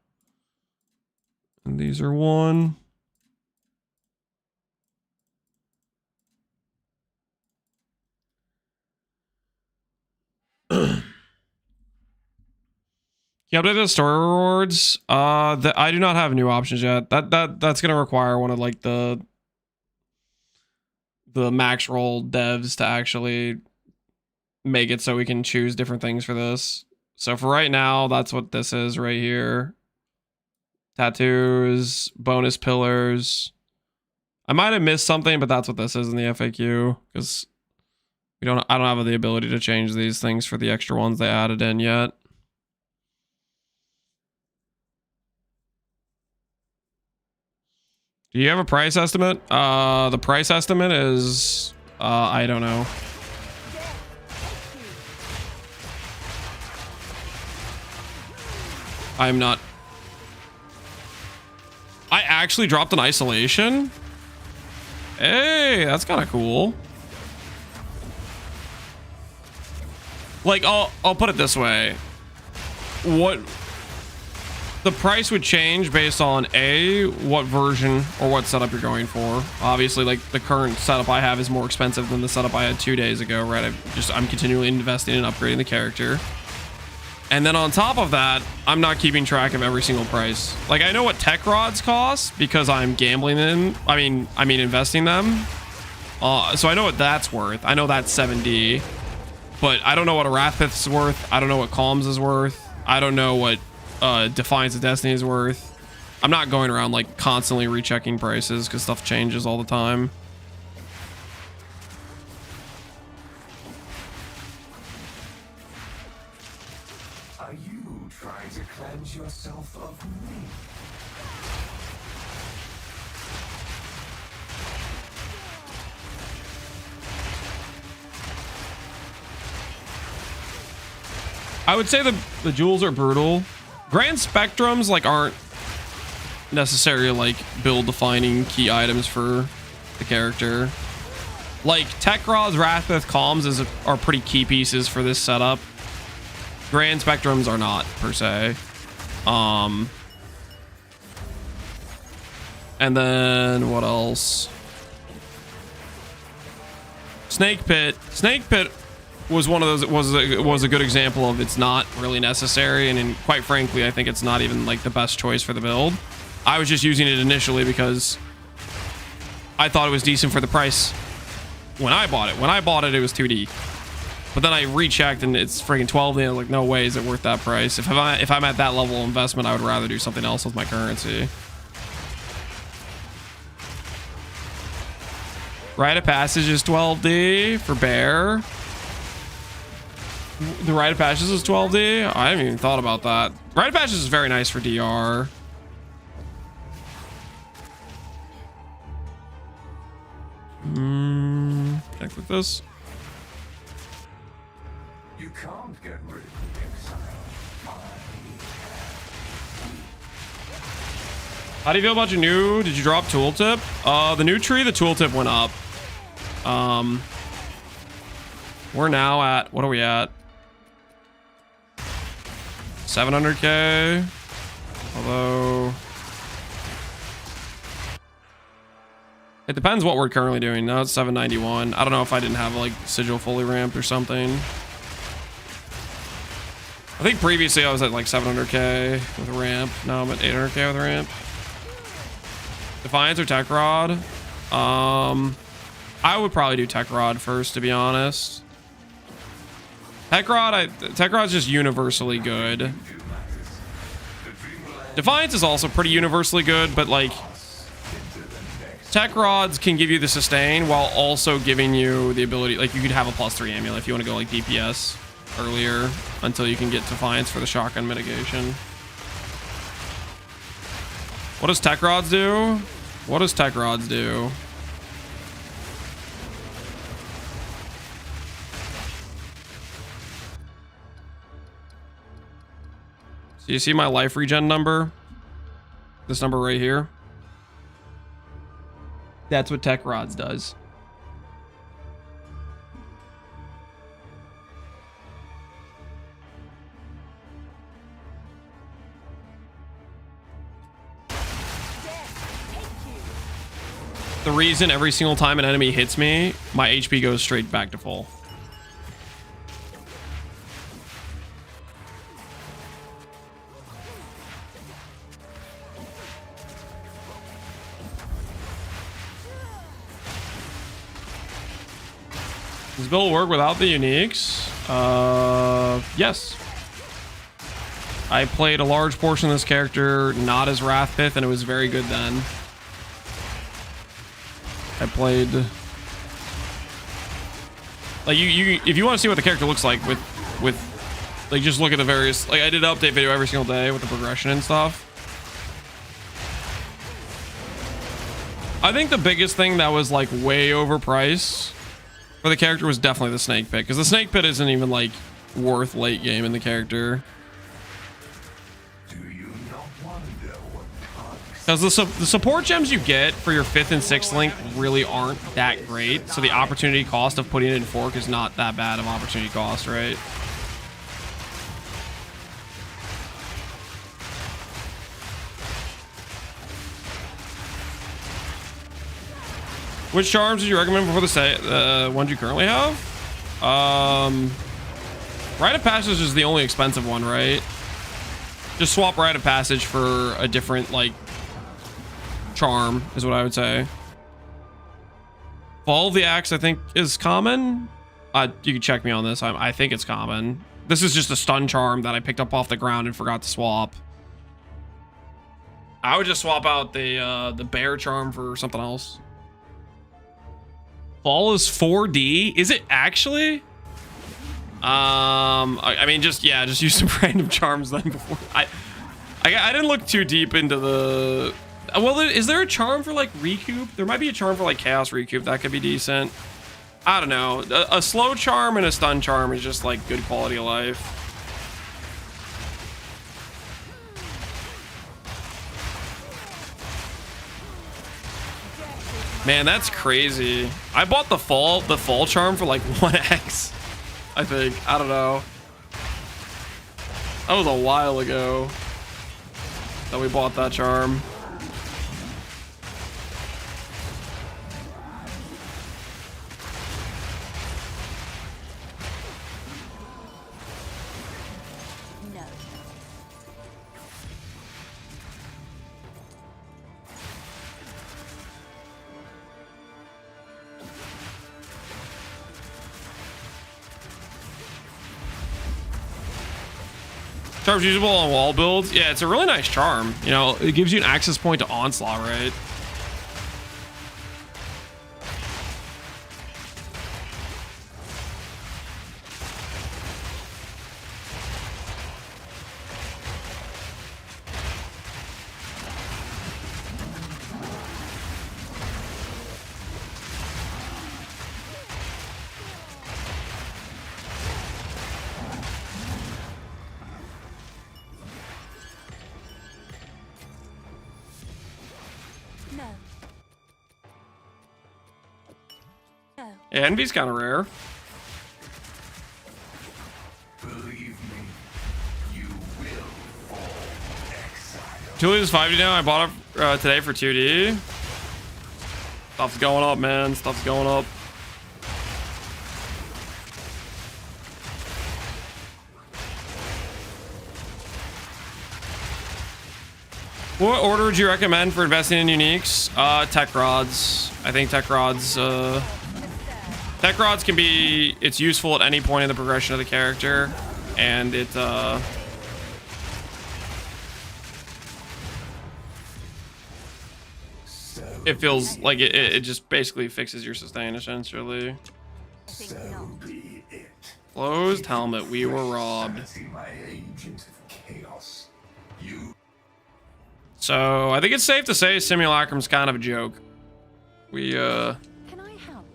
And these are 1. Yeah, update the story rewards. I do not have new options yet. That's gonna require one of like the max roll devs to actually make it so we can choose different things for this. So for right now, that's what this is right here. Tattoos, bonus pillars. I might have missed something, but that's what this is in the FAQ because I don't have the ability to change these things for the extra ones they added in yet. Do you have a price estimate? The price estimate is, I don't know. I'm not. I actually dropped an isolation? Hey, that's kind of cool. Like, I'll put it this way. The price would change based on what version or what setup you're going for. Obviously, like the current setup I have is more expensive than the setup I had 2 days ago, right? I'm continually investing in upgrading the character. And then on top of that, I'm not keeping track of every single price. Like, I know what tech rods cost because I'm gambling in. I mean investing them. So I know what that's worth. I know that's 7D. But I don't know what a Wrathpith's worth. I don't know what Calms is worth. I don't know what Defiance of Destiny is worth. I'm not going around like constantly rechecking prices because stuff changes all the time. Are you trying to cleanse yourself of me? I would say the jewels are brutal. Grand Spectrums like aren't necessarily like build defining key items for the character. Like Tech Rods, Wrathpith, Calms are pretty key pieces for this setup. Grand Spectrums are not per se. And then what else? Snake Pit was one of those. It was a good example of it's not really necessary, and quite frankly, I think it's not even like the best choice for the build. I was just using it initially because I thought it was decent for the price when I bought it. When I bought it, it was 2D, but then I rechecked and it's freaking 12D. And I was like, no way is it worth that price. If I'm at that level of investment, I would rather do something else with my currency. Rite of Passage is 12D for Bear. The Rite of Passage is 12D? I haven't even thought about that. Rite of Passage is very nice for DR. Can I click this? You can't get rid of Exile. How do you feel about your new? Did you drop tooltip? The new tree, the tooltip went up. We're now at, what are we at? 700k. Although it depends what we're currently doing. Now it's 791. I don't know if I didn't have like Sigil fully ramped or something. I think previously I was at like 700k with a ramp. Now I'm at 800k with a ramp. Defiance or Tech Rod? I would probably do Tech Rod first, to be honest. Tech Rod's just universally good. Defiance is also pretty universally good, but like Tech Rods can give you the sustain while also giving you the ability, like you could have a +3 amulet if you want to go like DPS earlier until you can get Defiance for the shotgun mitigation. What does Tech Rods do? What does Tech Rods do? So you see my life regen number? This number right here? That's what Tech Rods does. The reason every single time an enemy hits me, my HP goes straight back to full. Does build work without the uniques? Yes. I played a large portion of this character not as Wrathpith, and it was very good then. I played like you if you want to see what the character looks like with like just look at the various, like I did an update video every single day with the progression and stuff. I think the biggest thing that was like way overpriced for the character was definitely the Snake Pit, because the Snake Pit isn't even like worth late game in the character. Because the support gems you get for your 5th and 6th link really aren't that great, so the opportunity cost of putting it in Fork is not that bad of opportunity cost, right? Which charms did you recommend before the ones you currently have? Rite of Passage is the only expensive one, right? Just swap Rite of Passage for a different, like, charm, is what I would say. Fall of the Axe, I think, is common. You can check me on this. I think it's common. This is just a stun charm that I picked up off the ground and forgot to swap. I would just swap out the bear charm for something else. Fall is 4D. Is it actually? I mean, just use some random charms then before. I didn't look too deep into the. Well, is there a charm for like recoup? There might be a charm for like chaos recoup that could be decent. I don't know. A slow charm and a stun charm is just like good quality of life. Man, that's crazy. I bought the fall charm for like 1x. I think. I don't know. That was a while ago that we bought that charm. Charm's usable on wall builds. Yeah, it's a really nice charm. You know, it gives you an access point to Onslaught, right? Yeah, Envy's kind of rare. Believe me, you will fall. Exile. Julia's 5D now. I bought it today for 2D. Stuff's going up, man. Stuff's going up. What order would you recommend for investing in uniques? Tech rods. I think tech rods. Tech rods can be. It's useful at any point in the progression of the character, and it. It feels like it just basically fixes your sustain essentially. So be it. Closed helmet. We were robbed. My agent of chaos. You. So I think it's safe to say Simulacrum's kind of a joke. We Can I help?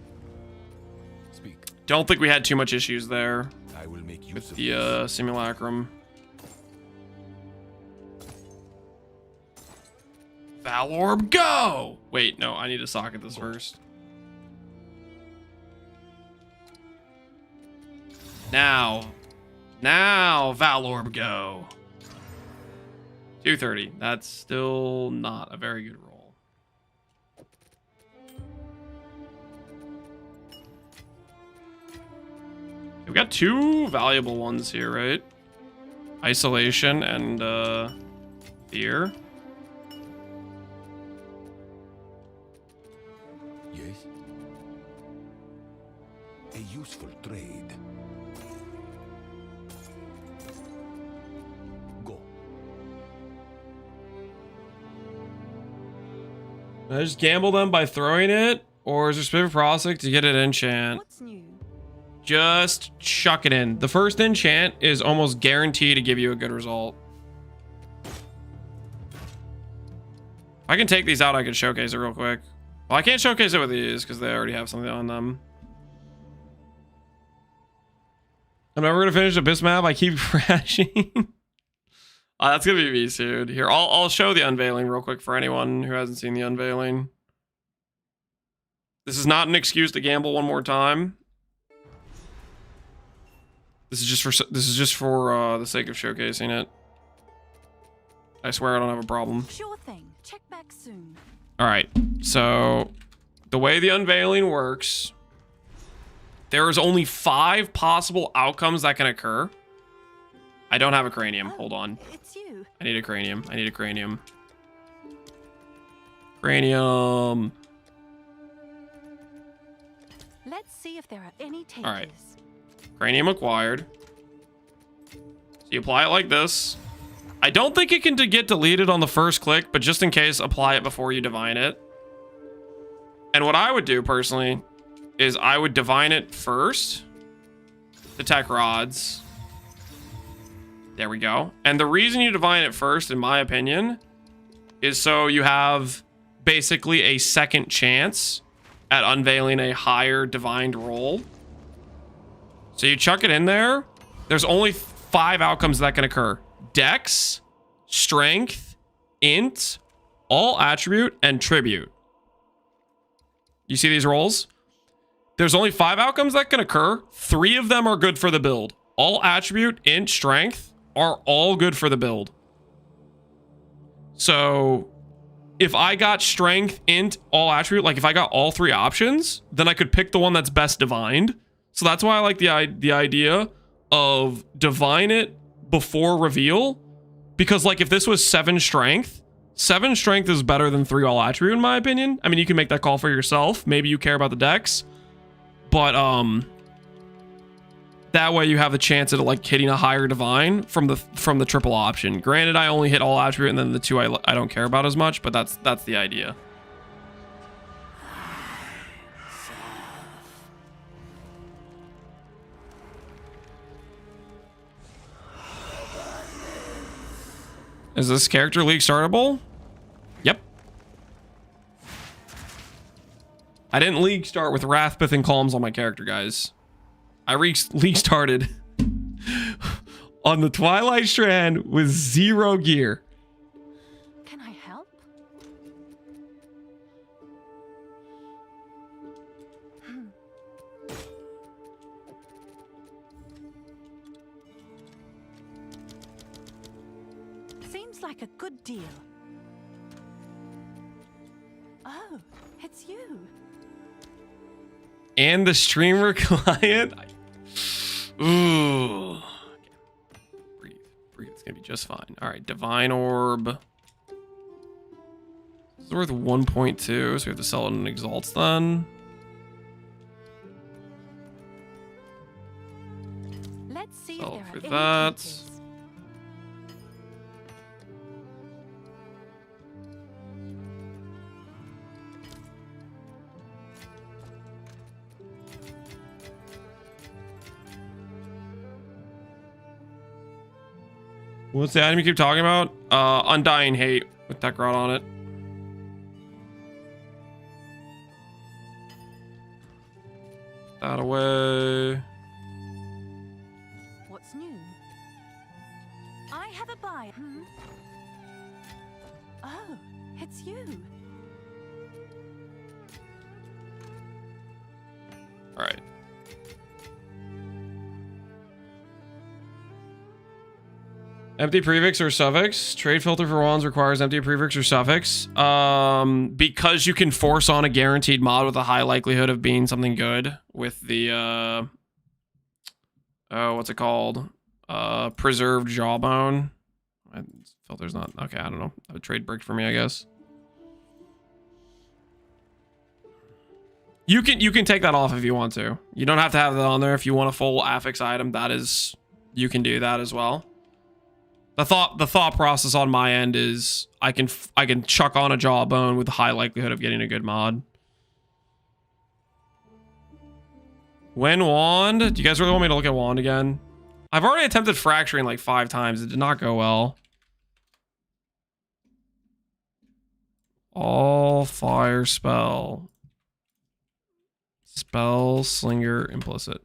Speak. don't think we had too much issues there I will make use with of the Simulacrum. Valorb, go! Wait, no, I need to socket this first. Now, Valorb, go. 230. That's still not a very good roll. We got two valuable ones here, right? Isolation and fear. Yes. A useful trade. Go. I just gamble them by throwing it, or is there specific prospect to get an enchant? What's new? Just chuck it in. The first enchant is almost guaranteed to give you a good result. If I can take these out, I can showcase it real quick. Well, I can't showcase it with these because they already have something on them. I'm never gonna finish Abyss map. I keep crashing. That's gonna be me soon. Here, I'll show the unveiling real quick for anyone who hasn't seen the unveiling. This is not an excuse to gamble one more time. This is just for the sake of showcasing it. I swear I don't have a problem. Sure thing. Check back soon. All right. So the way the unveiling works There is only 5 possible outcomes that can occur. I don't have a cranium. Hold on. It's you. I need a cranium. I need a cranium. Cranium. Let's see if there are any takers. All right. Cranium acquired. So you apply it like this. I don't think it can get deleted on the first click, but just in case, apply it before you divine it. And what I would do personally is I would divine it first. Detect rods. There we go. And the reason you divine it first, in my opinion, is so you have basically a second chance at unveiling a higher divined roll. So you chuck it in there. There's only 5 outcomes that can occur. Dex, strength, int, all attribute, and tribute. You see these rolls? There's only 5 outcomes that can occur. 3 of them are good for the build. All attribute, int, strength are all good for the build. So if I got strength, int, all attribute, like if I got all 3 options, then I could pick the one that's best divined. So that's why I like the idea of divine it before reveal. Because like if this was 7 strength is better than 3 all attribute in my opinion. I mean, you can make that call for yourself. Maybe you care about the dex. But that way you have the chance of like hitting a higher divine from the triple option. Granted, I only hit all attribute and then the 2 I don't care about as much, but that's the idea. Is this character league startable? Yep. I didn't league start with Wrathpith and Calms on my character, guys. I league started on the Twilight Strand with 0 gear. Can I help? Seems like a good deal. Oh, it's you. And the streamer client. Ooh. Okay. Breathe. It's gonna be just fine. All right, Divine Orb. It's worth 1.2, so we have to sell it in Exalts then. Let's see Sell if for there are any that. takers. What's the item you keep talking about? Undying Hate with Tech Rod on it. That away. What's new? I have a buy. Oh, it's you. All right. Empty prefix or suffix. Trade filter for wands requires empty prefix or suffix. Because you can force on a guaranteed mod with a high likelihood of being something good with the what's it called? Preserved jawbone. Filter's not okay. I don't know. A trade brick for me, I guess. You can take that off if you want to. You don't have to have that on there if you want a full affix item. That is, you can do that as well. The thought process on my end is I can chuck on a jawbone with a high likelihood of getting a good mod. When wand? Do you guys really want me to look at wand again? I've already attempted fracturing like 5 times. It did not go well. All fire spell. Spell Slinger implicit.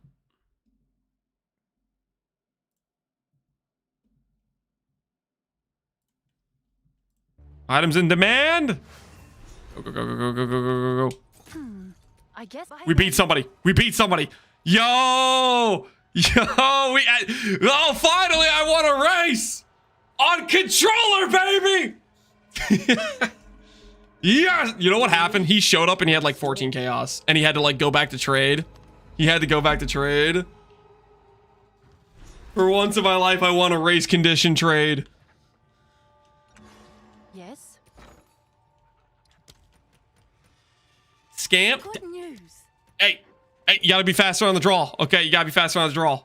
Items in demand. Go, go, go, go, go, go, go, go, go. I guess We beat somebody. We beat somebody. Yo! Yo! Oh, finally I won a race! On controller, baby! Yes! You know what happened? He showed up and he had like 14 chaos. And he had to like go back to trade. He had to go back to trade. For once in my life, I want a race condition trade. Yes. Scamp. Good news. Hey, you gotta be faster on the draw. Okay, you gotta be faster on the draw.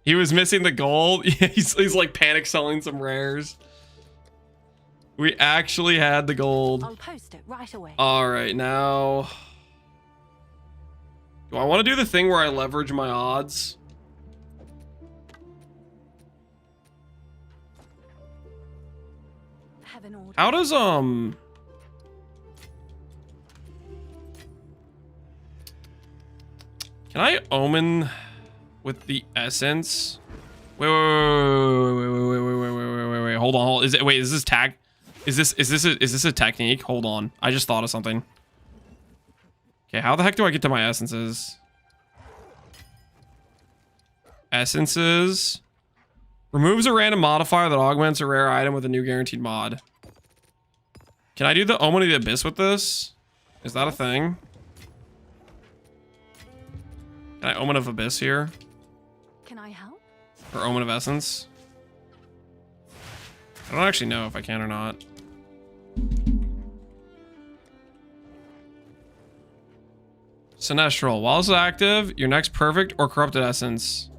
He was missing the gold. he's like panic selling some rares. We actually had the gold. I'll post it right away. All right, now. Do I want to do the thing where I leverage my odds? Have an order. How does Can I omen with the essence? Wait. Hold on. Is this tag? Is this a technique? Hold on. I just thought of something. Okay, how the heck do I get to my essences? Essences. Removes a random modifier that augments a rare item with a new guaranteed mod. Can I do the Omen of the Abyss with this? Is that a thing? Can I Omen of Abyss here? Can I help? Or Omen of Essence? I don't actually know if I can or not. Sinestral. While this is active, your next perfect or corrupted essence.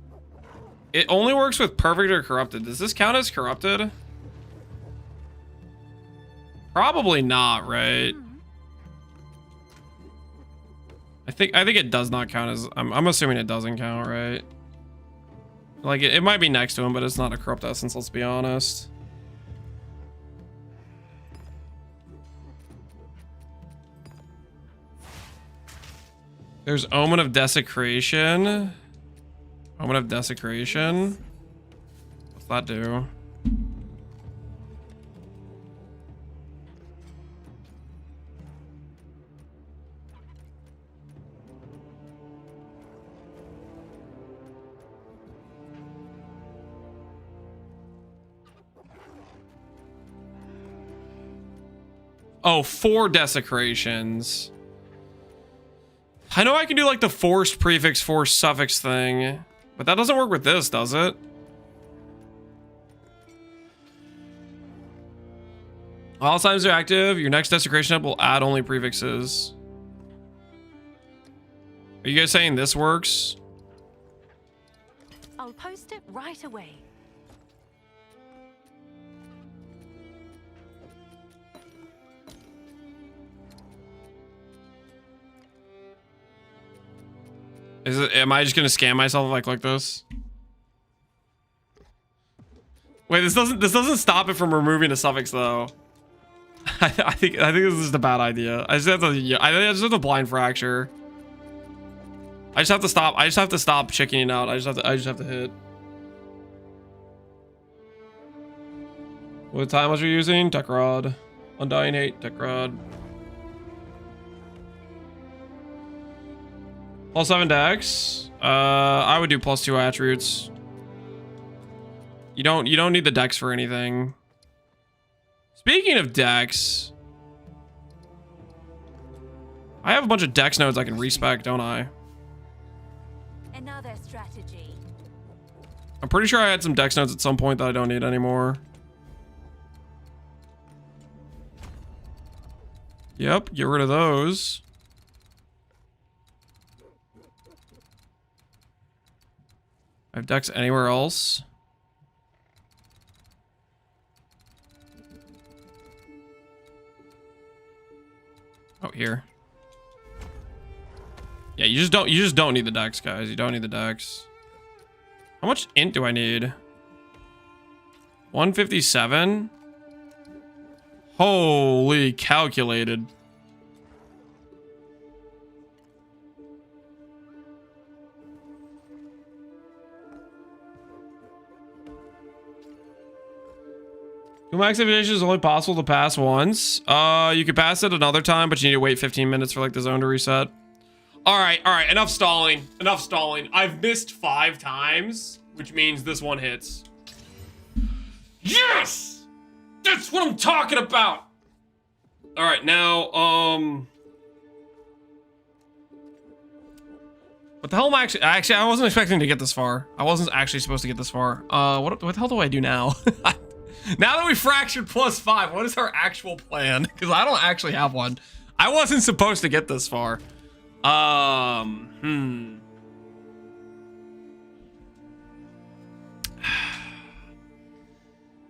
It only works with perfect or corrupted. Does this count as corrupted? Probably not, right? I think it does not count as. I'm assuming it doesn't count, right? Like it might be next to him, but it's not a corrupt essence. Let's be honest. There's Omen of Desecration. Omen of Desecration. What's that do? Oh, 4 desecrations. I know I can do like the forced prefix, forced suffix thing, but that doesn't work with this, does it? All times are active, your next desecration up will add only prefixes. Are you guys saying this works? I'll post it right away. Is it? Am I just gonna scam myself if I click this? Wait, this doesn't stop it from removing a suffix though. I think this is just a bad idea. I just have to blind fracture. I just have to stop. I just have to stop chickening out. I just have to hit. What time was we using? Tech Rod. Undying Hate, Tech Rod. +7 dex. I would do +2 attributes. You don't need the dex for anything. Speaking of dex, I have a bunch of dex nodes I can respec, don't I? Another strategy. I'm pretty sure I had some dex nodes at some point that I don't need anymore. Yep, get rid of those. I have dex anywhere else. Oh, here. Yeah, you just don't need the dex, guys. You don't need the dex. How much int do I need? 157? Holy calculated. Two max activation is only possible to pass once. You could pass it another time, but you need to wait 15 minutes for like the zone to reset. All right, enough stalling. Enough stalling. I've missed 5 times, which means this one hits. Yes! That's what I'm talking about. All right, now, What the hell am I actually, I wasn't expecting to get this far. I wasn't actually supposed to get this far. What the hell do I do now? Now that we fractured +5, what is our actual plan? Because I don't actually have one. I wasn't supposed to get this far.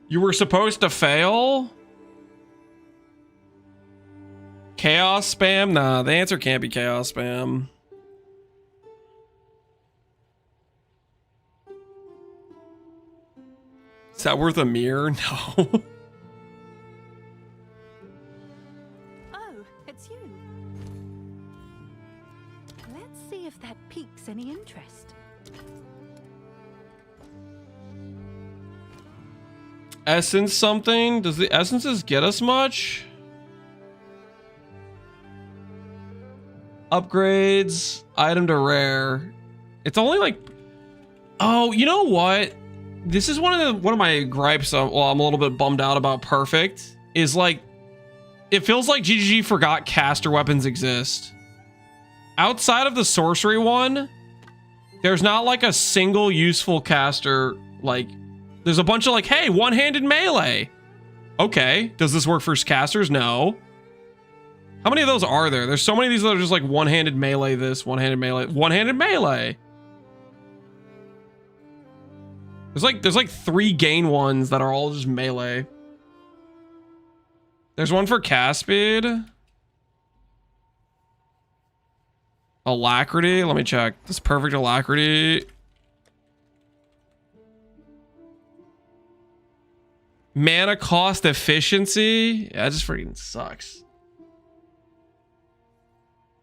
You were supposed to fail? Chaos spam? Nah, the answer can't be chaos spam. Is that worth a mirror? No. Oh, it's you. Let's see if that piques any interest. Essence something? Does the essences get us much? Upgrades, item to rare. It's only like, oh, you know what? This is one of my gripes. Well, I'm a little bit bummed out about perfect. Is like, it feels like GGG forgot caster weapons exist. Outside of the sorcery one, there's not like a single useful caster. Like, there's a bunch of like, hey, one-handed melee. Okay, does this work for casters? No. How many of those are there? There's so many of these that are just like one-handed melee this, one-handed melee, one-handed melee. There's like 3 gain ones that are all just melee. There's one for cast speed. Alacrity, let me check. This perfect alacrity. Mana cost efficiency. Yeah, it just freaking sucks.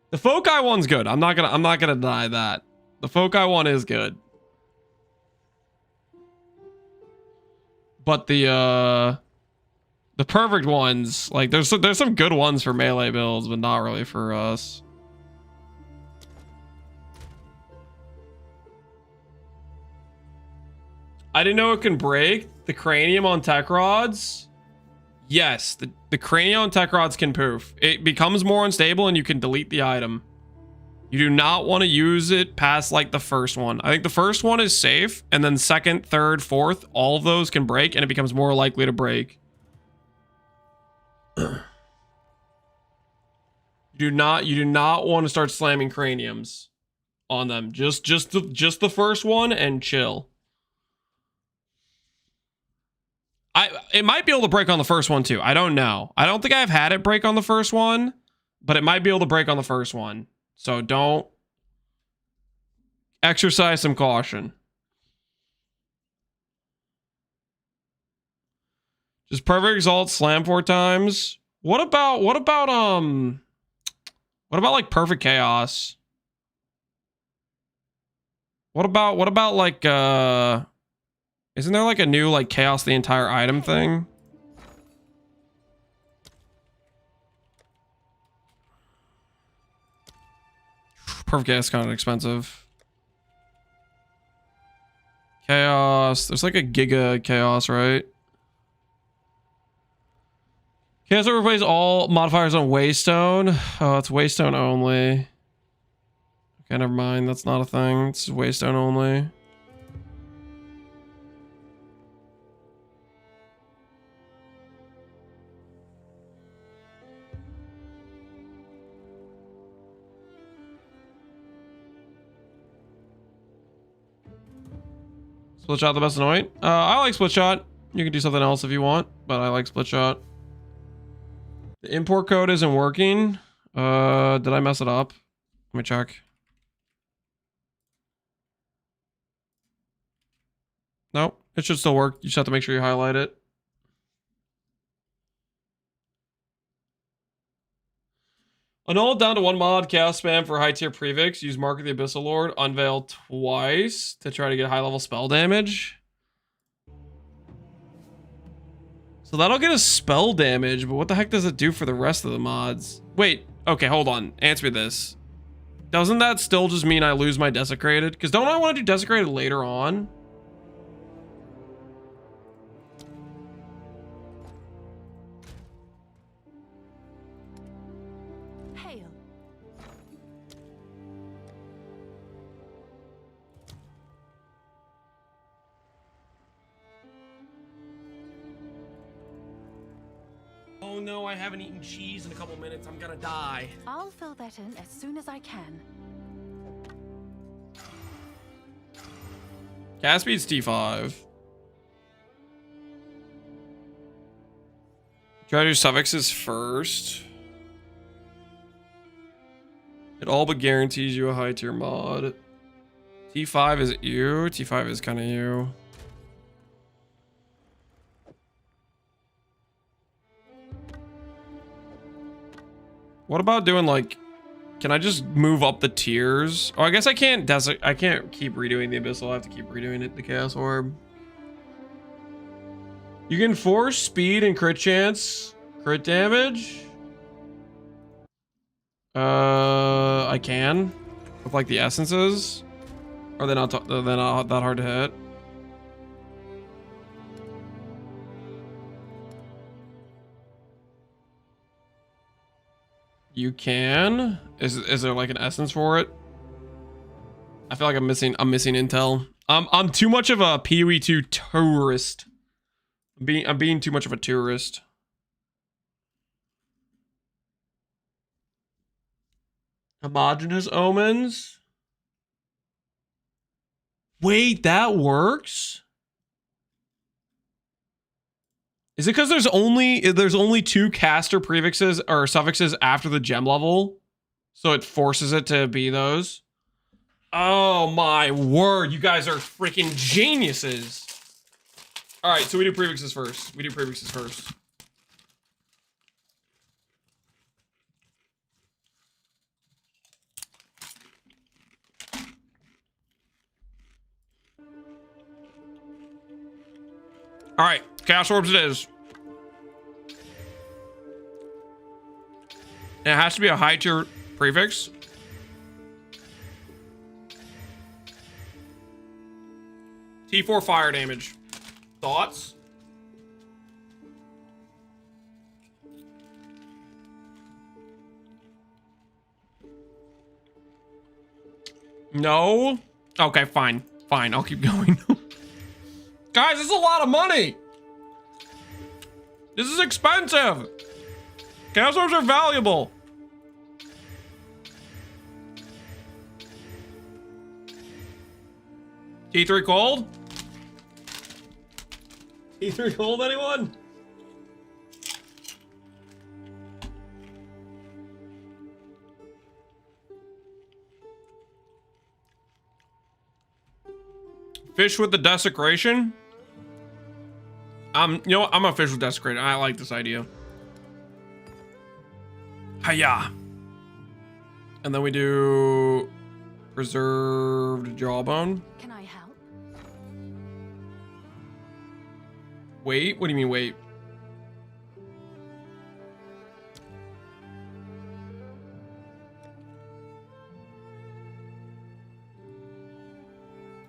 The foci one's good. I'm not gonna deny that. The foci one is good. But the perfect ones, like there's some good ones for melee builds, but not really for us. I didn't know it can break the cranium on tech rods. Yes, the cranium on tech rods can poof. It becomes more unstable and you can delete the item. You do not want to use it past like the first one. I think the first one is safe, and then second, third, fourth, all of those can break and it becomes more likely to break. You do not want to start slamming craniums on them. Just the first one and chill. It might be able to break on the first one too. I don't know. I don't think I've had it break on the first one, but it might be able to break on the first one. So don't exercise some caution. Just perfect exalt slam 4 times. What about like perfect chaos? What about like isn't there like a new like chaos the entire item thing? Perfect chaos is kind of expensive. Chaos. There's like a giga chaos, right? Chaos will replace all modifiers on Waystone. Oh, it's Waystone only. Okay, never mind. That's not a thing. It's Waystone only. Split shot the best annoying. I like split shot. You can do something else if you want, but I like split shot. The import code isn't working. Did I mess it up? Let me check. Nope, it should still work. You just have to make sure you highlight it. Annul down to 1 mod, chaos spam for high tier prefix. Use Mark of the Abyssal Lord. Unveil twice to try to get high level spell damage. So that'll get us spell damage, but what the heck does it do for the rest of the mods? Wait, okay, hold on. Answer me this. Doesn't that still just mean I lose my desecrated? Because don't I want to do desecrated later on? no, I haven't eaten cheese in a couple minutes. I'm gonna die. I'll fill that in as soon as I can. Cast speed's T5. Try to do suffixes first. It all but guarantees you a high tier mod. T5 is you. T5 is kind of you. What about doing like, can I just move up the tiers? Oh, I guess I can't I can't keep redoing the Abyssal. I have to keep redoing it, the Chaos Orb. You can force speed and crit chance, crit damage. I can with like the essences. Are they not that hard to hit? You can. Is there like an essence for it? I feel like I'm missing intel. I'm too much of a PoE2 tourist. I'm being too much of a tourist. Homogeneous omens. Wait, that works? Is it because there's only 2 caster prefixes or suffixes after the gem level? So it forces it to be those? Oh my word, you guys are freaking geniuses. All right, so we do prefixes first. All right, Chaos Orbs it is. And it has to be a high tier prefix. T4 fire damage. Thoughts? No? Okay, fine. Fine, I'll keep going. Guys, this is a lot of money. This is expensive. Chaos Orbs are valuable. T3 cold? T3 cold, anyone? Fish with the desecration? You know what? I'm a fish with desecration. I like this idea. Hiya. And then we do preserved jawbone. Can I help? Wait, what do you mean wait?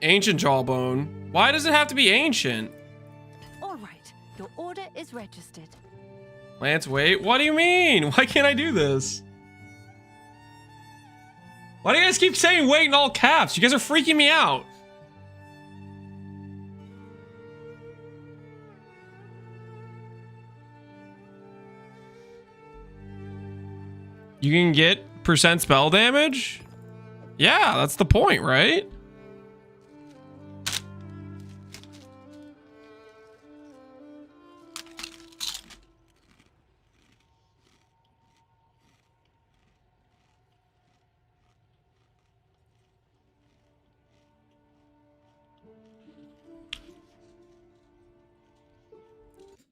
Ancient jawbone. Why does it have to be ancient? All right, your order is registered. Lance, wait. What do you mean? Why can't I do this? Why do you guys keep saying wait in all caps? You guys are freaking me out. You can get % spell damage? Yeah, that's the point, right?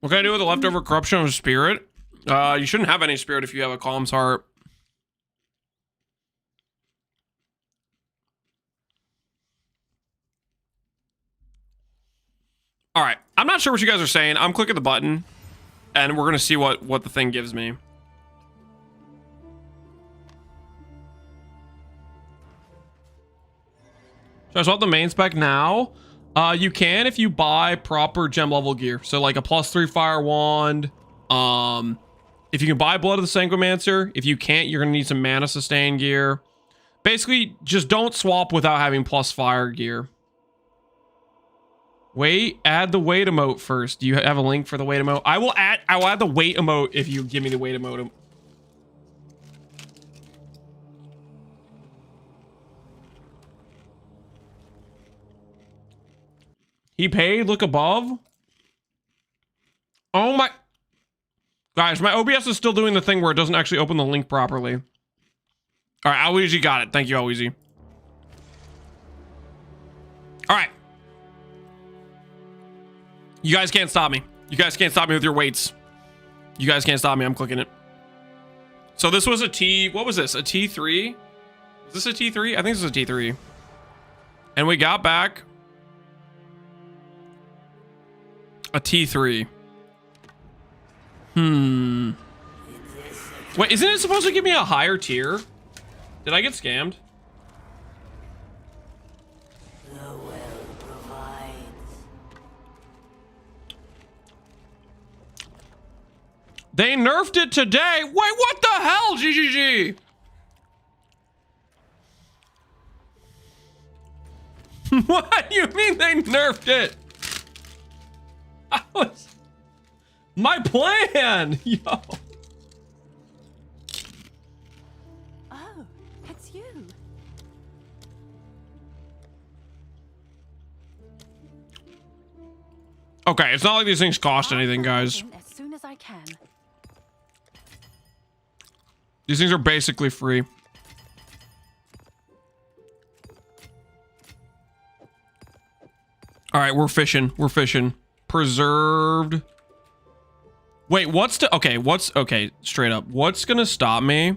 What can I do with the leftover corruption of spirit? You shouldn't have any spirit if you have a calm's heart. All right, I'm not sure what you guys are saying. I'm clicking the button, and we're gonna see what the thing gives me. Should I swap the main spec now? You can if you buy proper gem level gear. So like a +3 fire wand. If you can buy Blood of the Sanguimancer. If you can't, you're gonna need some mana sustain gear. Basically, just don't swap without having +fire gear. Wait, add the wait emote first. Do you have a link for the wait emote? I will add the wait emote if you give me the wait emote. He paid, look above. Oh my. Guys, my OBS is still doing the thing where it doesn't actually open the link properly. All right, Aloezy got it. Thank you, Aloezy. All right. You guys can't stop me. You guys can't stop me with your weights. You guys can't stop me. I'm clicking it. So this was a T. What was this? A T3? Was this a T3? I think this was a T3. And we got back a T3. Wait, isn't it supposed to give me a higher tier? Did I get scammed? They nerfed it today. Wait, what the hell, GGG? What do you mean they nerfed it? I was... My plan! Yo. Oh, it's you. Okay, it's not like these things cost anything, guys. As soon as I can. These things are basically free. All right, we're fishing. We're fishing. Preserved. Wait, okay, straight up. What's gonna stop me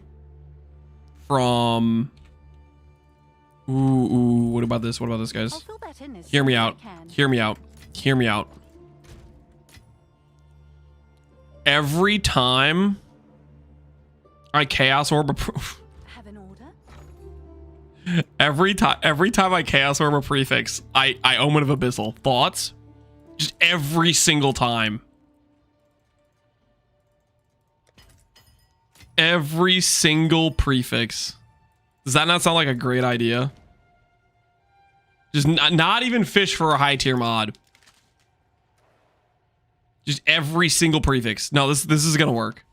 from... Ooh, what about this? What about this, guys? I'll fill that in as Hear soon me as I out. can. Hear me out. Hear me out. Every time I Chaos Orb Have an order? every time I Chaos Orb a prefix, I Omen of Abyssal. Thoughts? Just every single time. Every single prefix. Does that not sound like a great idea? Just not even fish for a high tier mod. Just every single prefix. No, this is gonna work.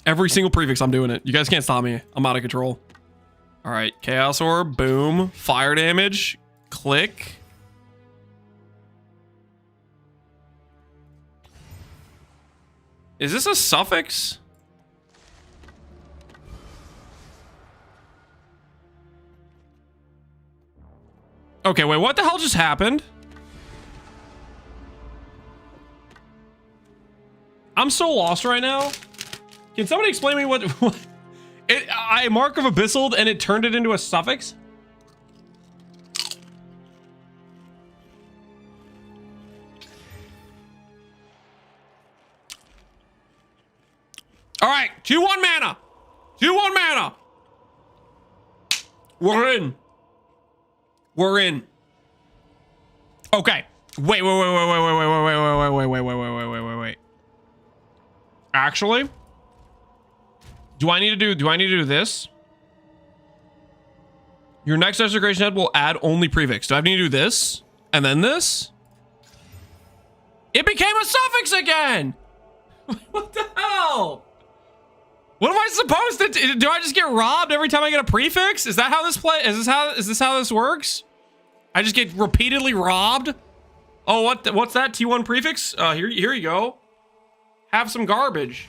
Every single prefix, I'm doing it. You guys can't stop me. I'm out of control. All right, Chaos Orb, boom. Fire damage, click. Is this a suffix? Okay, wait, what the hell just happened? I'm so lost right now. Can somebody explain me what I Mark of Abyssal and it turned it into a suffix? All right, 2-1 mana. 2-1 mana. We're in. We're in. Okay. Wait. Actually, do I need to do this? Your next desecration head will add only prefix. Do I need to do this? And then this? It became a suffix again! What the hell? What am I supposed to do? Do I just get robbed every time I get a prefix? Is that how this play? Is this how this works? I just get repeatedly robbed? Oh, what's that? T1 prefix? Here you go. Have some garbage.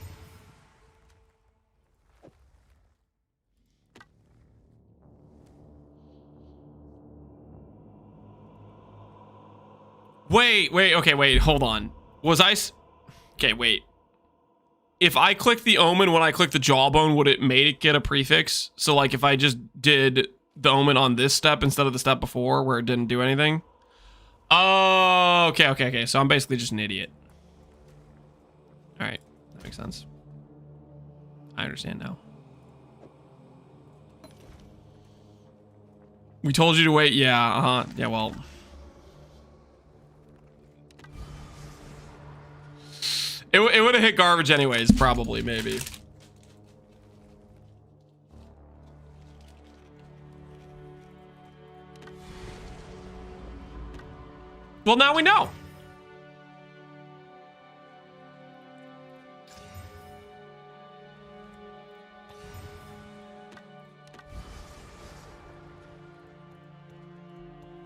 Wait, okay, wait, hold on. Okay, wait. If I click the omen when I click the jawbone, would it make it get a prefix? So like if I just did the omen on this step instead of the step before where it didn't do anything? Oh, okay. So I'm basically just an idiot. All right, that makes sense. I understand now. We told you to wait. Yeah, yeah, well. It would have hit garbage anyways, probably, maybe. Well, now we know.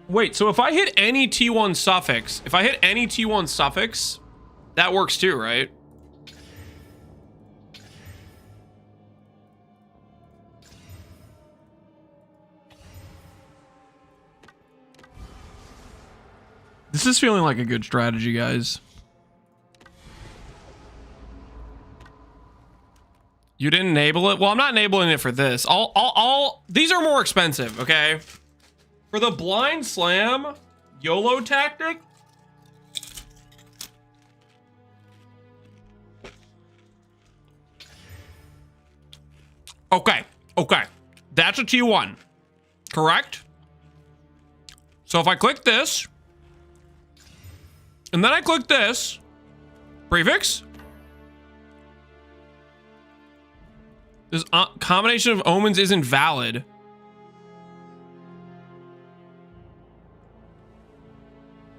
Wait, so if I hit any T1 suffix, that works too, right? This is feeling like a good strategy, guys. You didn't enable it? Well, I'm not enabling it for this. These are more expensive, okay? For the blind slam YOLO tactic, okay, that's a T1, correct? So if I click this, and then I click this, prefix, this combination of omens isn't valid.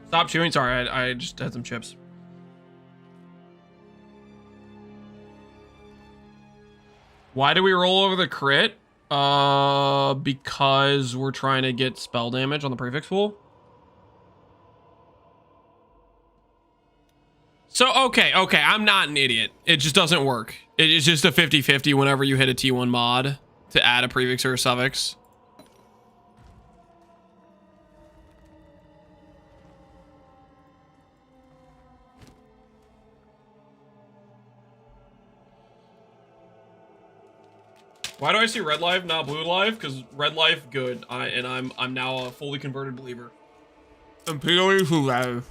Stop chewing. Sorry, I just had some chips. Why do we roll over the crit? Because we're trying to get spell damage on the prefix pool. So, okay, I'm not an idiot. It just doesn't work. It's just a 50-50 whenever you hit a T1 mod to add a prefix or a suffix. Why do I see red life, not blue life? Because red life, good. I'm now a fully converted believer. I'm purely blue life.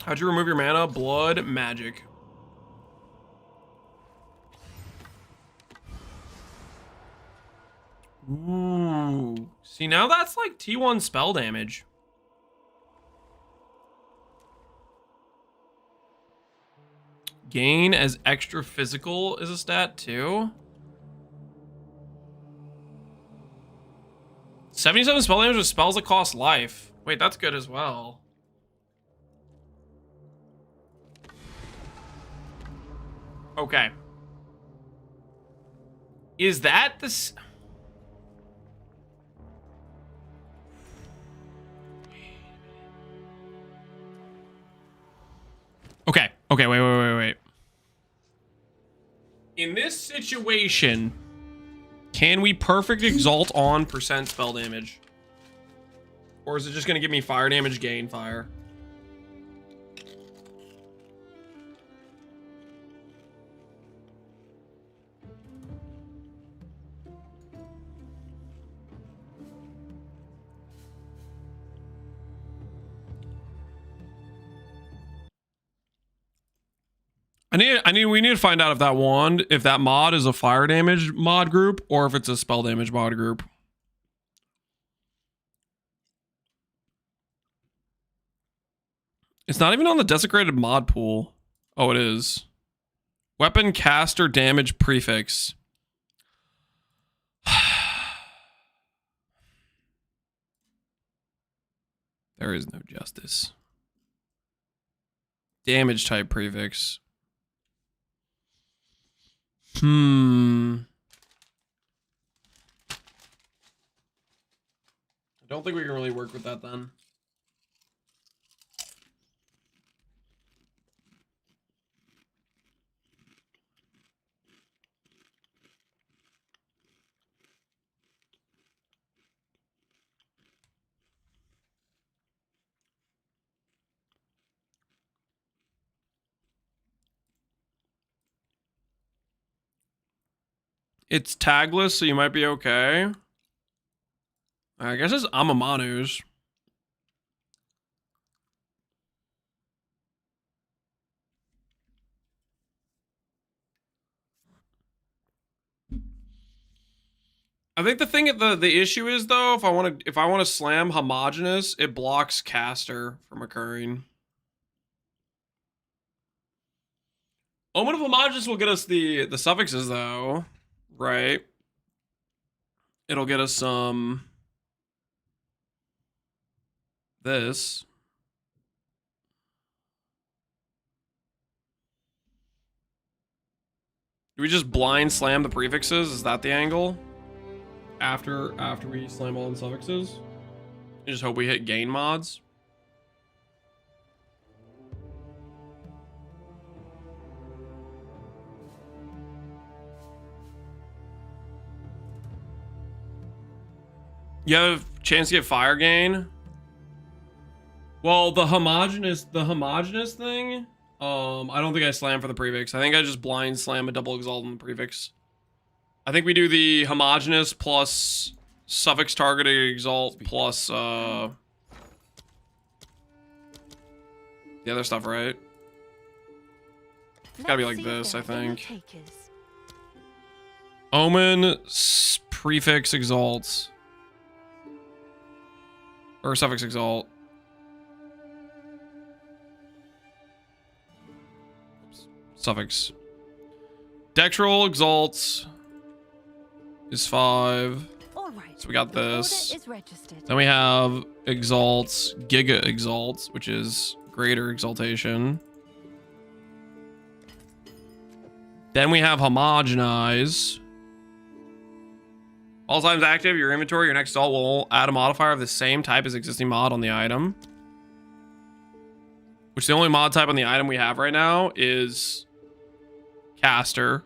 How'd you remove your mana? Blood magic. Ooh. See, now that's like T1 spell damage. Gain as extra physical is a stat too. 77 spell damage with spells that cost life. Wait, that's good as well. Okay. Is that this? Okay, wait. In this situation, can we perfect exalt on percent spell damage? Or is it just gonna give me fire damage gain fire? We need to find out if that wand, if that mod is a fire damage mod group or if it's a spell damage mod group. It's not even on the desecrated mod pool. Oh, it is. Weapon caster damage prefix. There is no justice. Damage type prefix. I don't think we can really work with that then. It's tagless, so you might be okay. I guess it's Amamanu's. I think the issue is though, if I want to slam homogeneous, it blocks caster from occurring. Omen of homogeneous will get us the suffixes though, right? It'll get us some this. Do we just blind slam the prefixes? Is that the angle? After we slam all the suffixes? You just hope we hit gain mods. You have a chance to get fire gain. Well, the homogeneous thing, I don't think I slam for the prefix. I think I just blind slam a double exalt on the prefix. I think we do the homogeneous plus suffix targeted exalt plus the other stuff, right? It's gotta be like this, I think. Omen prefix exalt. Or suffix exalt. Suffix. Dextral exalts is 5. All right. So we got this. Is registered. Then we have exalts, giga exalts, which is greater exaltation. Then we have homogenize. All times active, your inventory, your next exalt will add a modifier of the same type as existing mod on the item. Which the only mod type on the item we have right now is caster.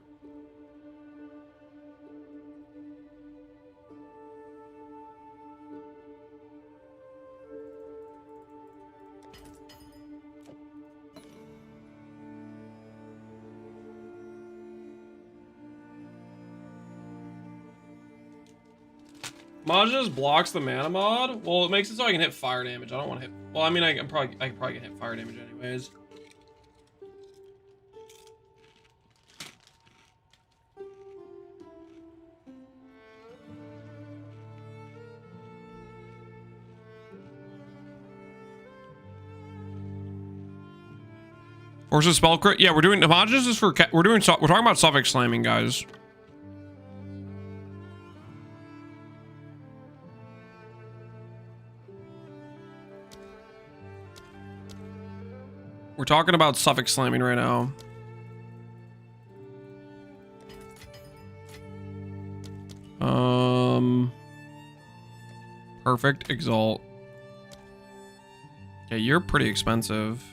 Mage just blocks the mana mod. Well, it makes it so I can hit fire damage. I don't want to hit. Well, I mean, I can probably get hit fire damage anyways. Forces spell crit. Yeah, we're doing homogeneous is for. We're talking about suffix slamming, guys. We're talking about suffix slamming right now. Perfect exalt. Yeah, you're pretty expensive.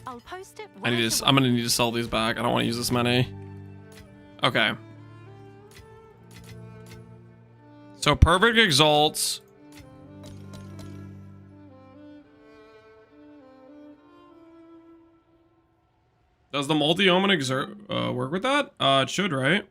I'll post it. I'm gonna need to sell these back. I don't want to use this many. Okay. So perfect exalts. Does the multi-omen work with that? It should, right?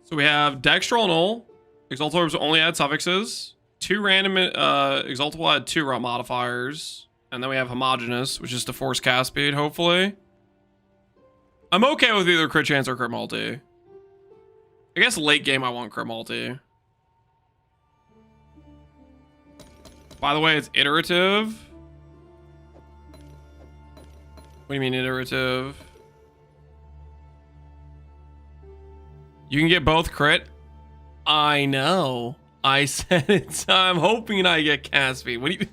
So we have Dextral Null. Exalt orbs only add suffixes. 2 random exalt will add 2 rot modifiers. And then we have homogeneous, which is to force cast speed, hopefully. I'm okay with either crit chance or crit multi. I guess late game I want crit multi. By the way, it's iterative. What do you mean iterative? You can get both crit. I know. I said it. I'm hoping I get cast speed. What do you...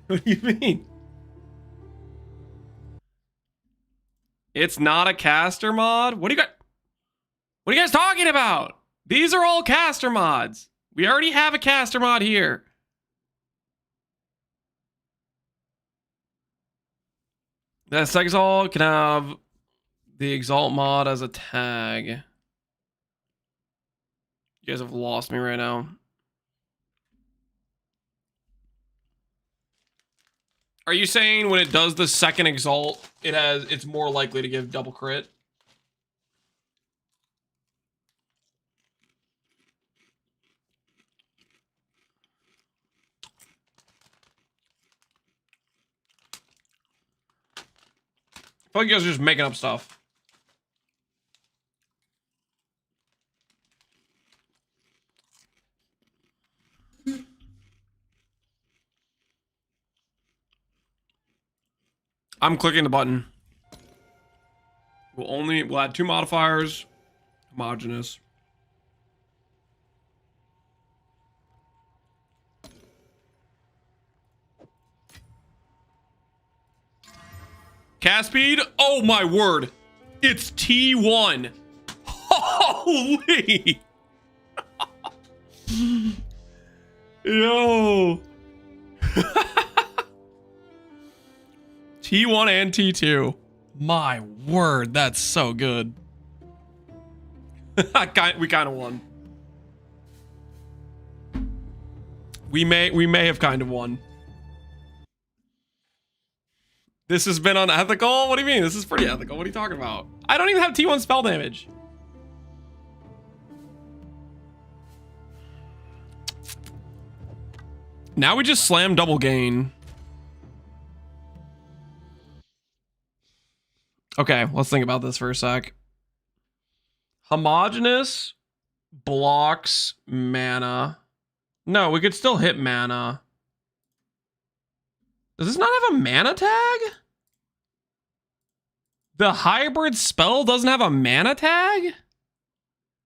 What do you mean? It's not a caster mod? What are you guys talking about? These are all caster mods. We already have a caster mod here. That Exalt can have the Exalt mod as a tag. You guys have lost me right now. Are you saying when it does the second Exalt, it's more likely to give double crit? feel like you guys are just making up stuff. I'm clicking the button. We'll add 2 modifiers. Homogeneous. Cast speed? Oh my word. It's T1. Holy. Yo. T1 and T2. My word, that's so good. We kind of won. We may have kind of won. This has been unethical? What do you mean? This is pretty ethical. What are you talking about? I don't even have T1 spell damage. Now we just slam double gain. Okay, let's think about this for a sec. Homogeneous blocks mana. No, we could still hit mana. Does this not have a mana tag? The hybrid spell doesn't have a mana tag? What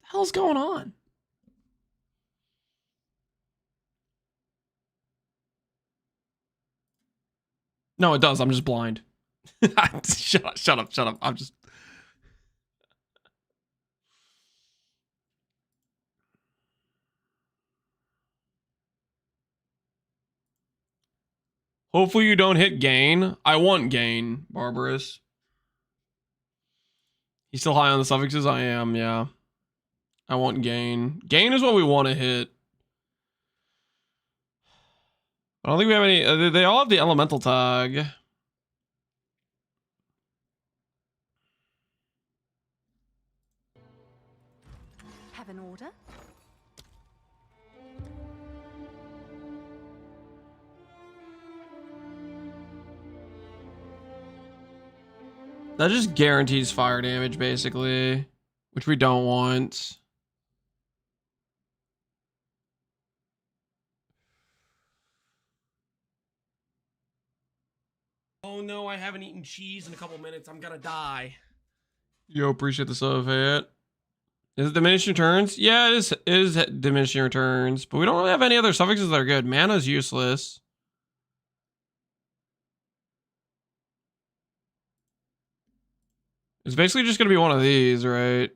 the hell's going on? No, it does. I'm just blind. Shut up. I'm just... Hopefully you don't hit gain. I want gain, Barbarous. He's still high on the suffixes? I am, yeah. I want gain. Gain is what we want to hit. I don't think we have any... They all have the elemental tag. Have an order? That just guarantees fire damage, basically, which we don't want. Oh no, I haven't eaten cheese in a couple minutes. I'm gonna die. Yo, appreciate the sub, Fayette. Is it diminishing returns? Yeah, it is diminishing returns, but we don't really have any other suffixes that are good. Mana's useless. It's basically just going to be one of these, right?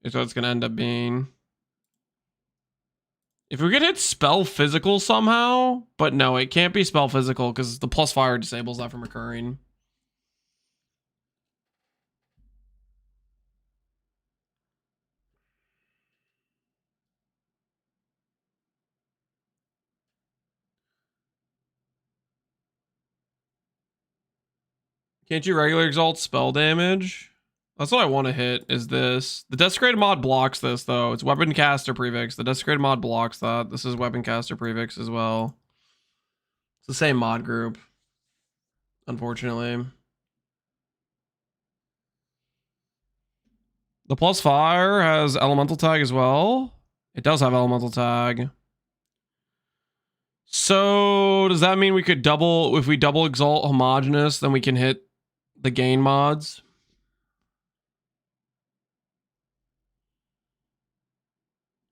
Is what it's going to end up being. If we could hit spell physical somehow, but no, it can't be spell physical because the plus fire disables that from recurring. Can't you regular exalt spell damage? That's what I want to hit, is this. The Desecrated mod blocks this, though. It's Weapon Caster Prefix. The Desecrated mod blocks that. This is Weapon Caster Prefix as well. It's the same mod group, unfortunately. The plus fire has Elemental Tag as well. It does have Elemental Tag. So, does that mean we could double... If we double exalt Homogeneous, then we can hit the gain mods?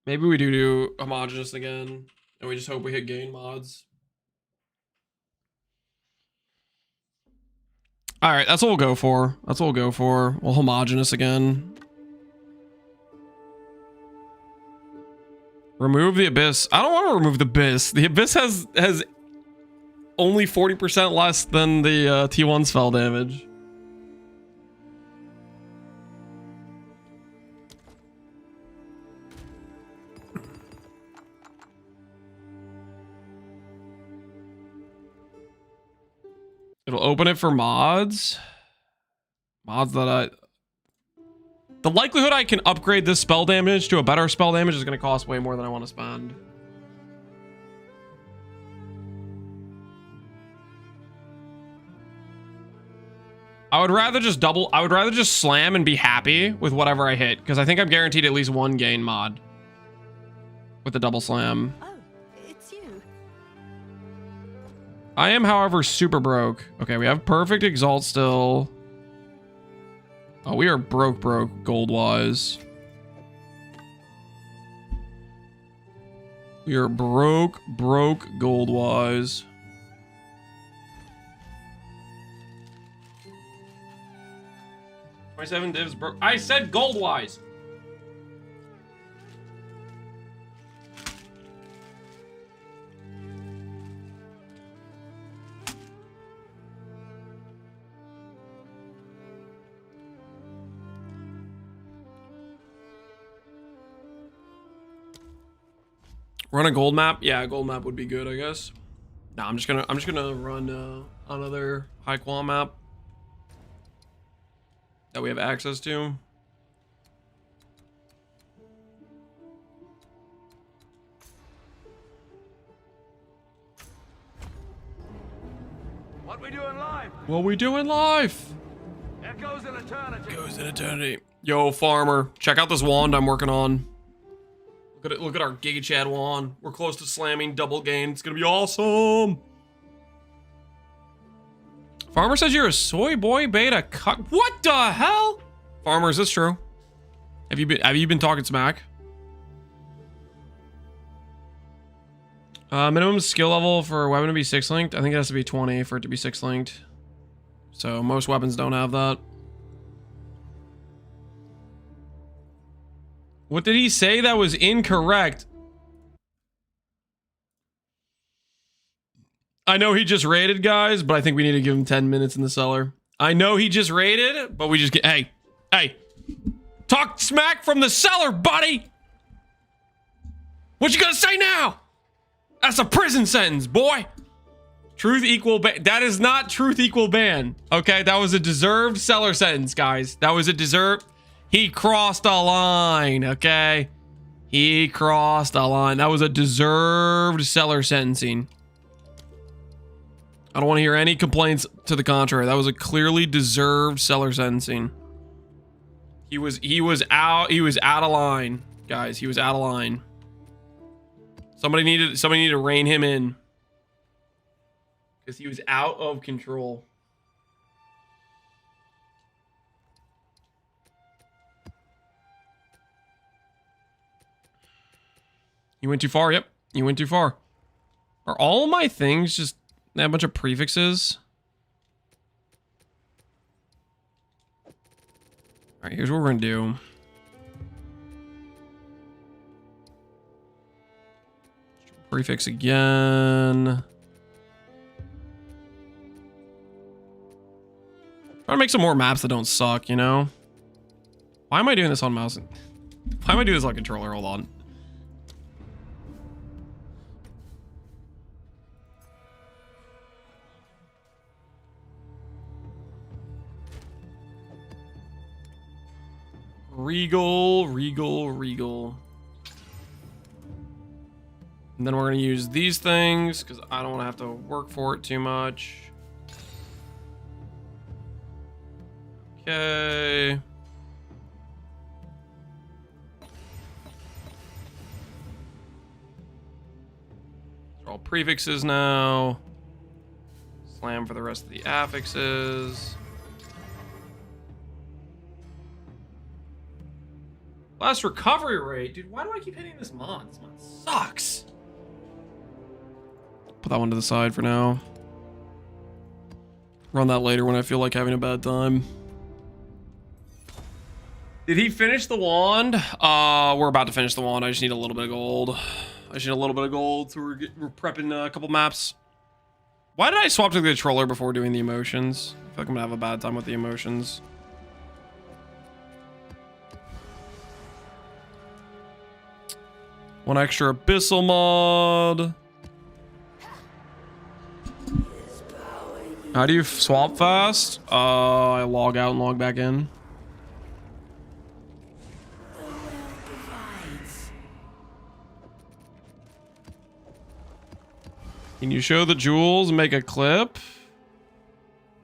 Maybe we do Homogeneous again, and we just hope we hit gain mods. Alright, that's what we'll go for. That's what we'll go for. We'll Homogeneous again. Remove the Abyss. I don't want to remove the Abyss. The Abyss has only 40% less than the T1 spell damage. It'll open it for mods. Mods that the likelihood I can upgrade this spell damage to a better spell damage is going to cost way more than I want to spend. I would rather just slam and be happy with whatever I hit, because I think I'm guaranteed at least one gain mod with the double slam. Oh, it's you. I am, however, super broke. Okay, we have perfect exalt still. Oh, we are broke gold-wise. We are broke gold-wise. $27 divs broke. I said gold-wise. Run a gold map? Yeah, a gold map would be good, I guess. No, I'm just gonna run another high qual map that we have access to. What we doing live? What we doing live? Echoes in eternity. Goes in eternity. Yo, farmer, check out this wand I'm working on. Look at it. Look at our Giga Chad wand. We're close to slamming double gain. It's gonna be awesome. Farmer says you're a soy boy beta cuck. What the hell? Farmer, is this true? Have you been talking smack? Minimum skill level for a weapon to be 6 linked. I think it has to be 20 for it to be 6 linked. So most weapons don't have that. What did he say? That was incorrect. I know he just raided, guys, but I think we need to give him 10 minutes in the cellar. I know he just raided, but we just get... Hey. Talk smack from the cellar, buddy! What you gonna say now? That's a prison sentence, boy! Truth equal ban. That is not truth equal ban. Okay, that was a deserved cellar sentence, guys. That was a deserved... He crossed a line, okay? He crossed a line. That was a deserved cellar sentencing. I don't want to hear any complaints to the contrary. That was a clearly deserved cellar sentencing. He was out of line, guys. He was out of line. Somebody needed to rein him in. Because he was out of control. You went too far. Yep. You went too far. Are all my things just... They have a bunch of prefixes? Alright, here's what we're gonna do. Prefix again. Try to make some more maps that don't suck, you know? Why am I doing this on mouse? Why am I doing this on controller? Hold on. Regal. And then we're going to use these things because I don't want to have to work for it too much. Okay. They're all prefixes now. Slam for the rest of the affixes. Last recovery rate. Dude, why do I keep hitting this mod? This mod sucks. Put that one to the side for now. Run that later when I feel like having a bad time. Did he finish the wand? We're about to finish the wand. I just need a little bit of gold. So we're prepping a couple maps. Why did I swap to the controller before doing the emotions? I feel like I'm gonna have a bad time with the emotions. One extra abyssal mod. How do you swap fast? I log out and log back in. Can you show the jewels and make a clip?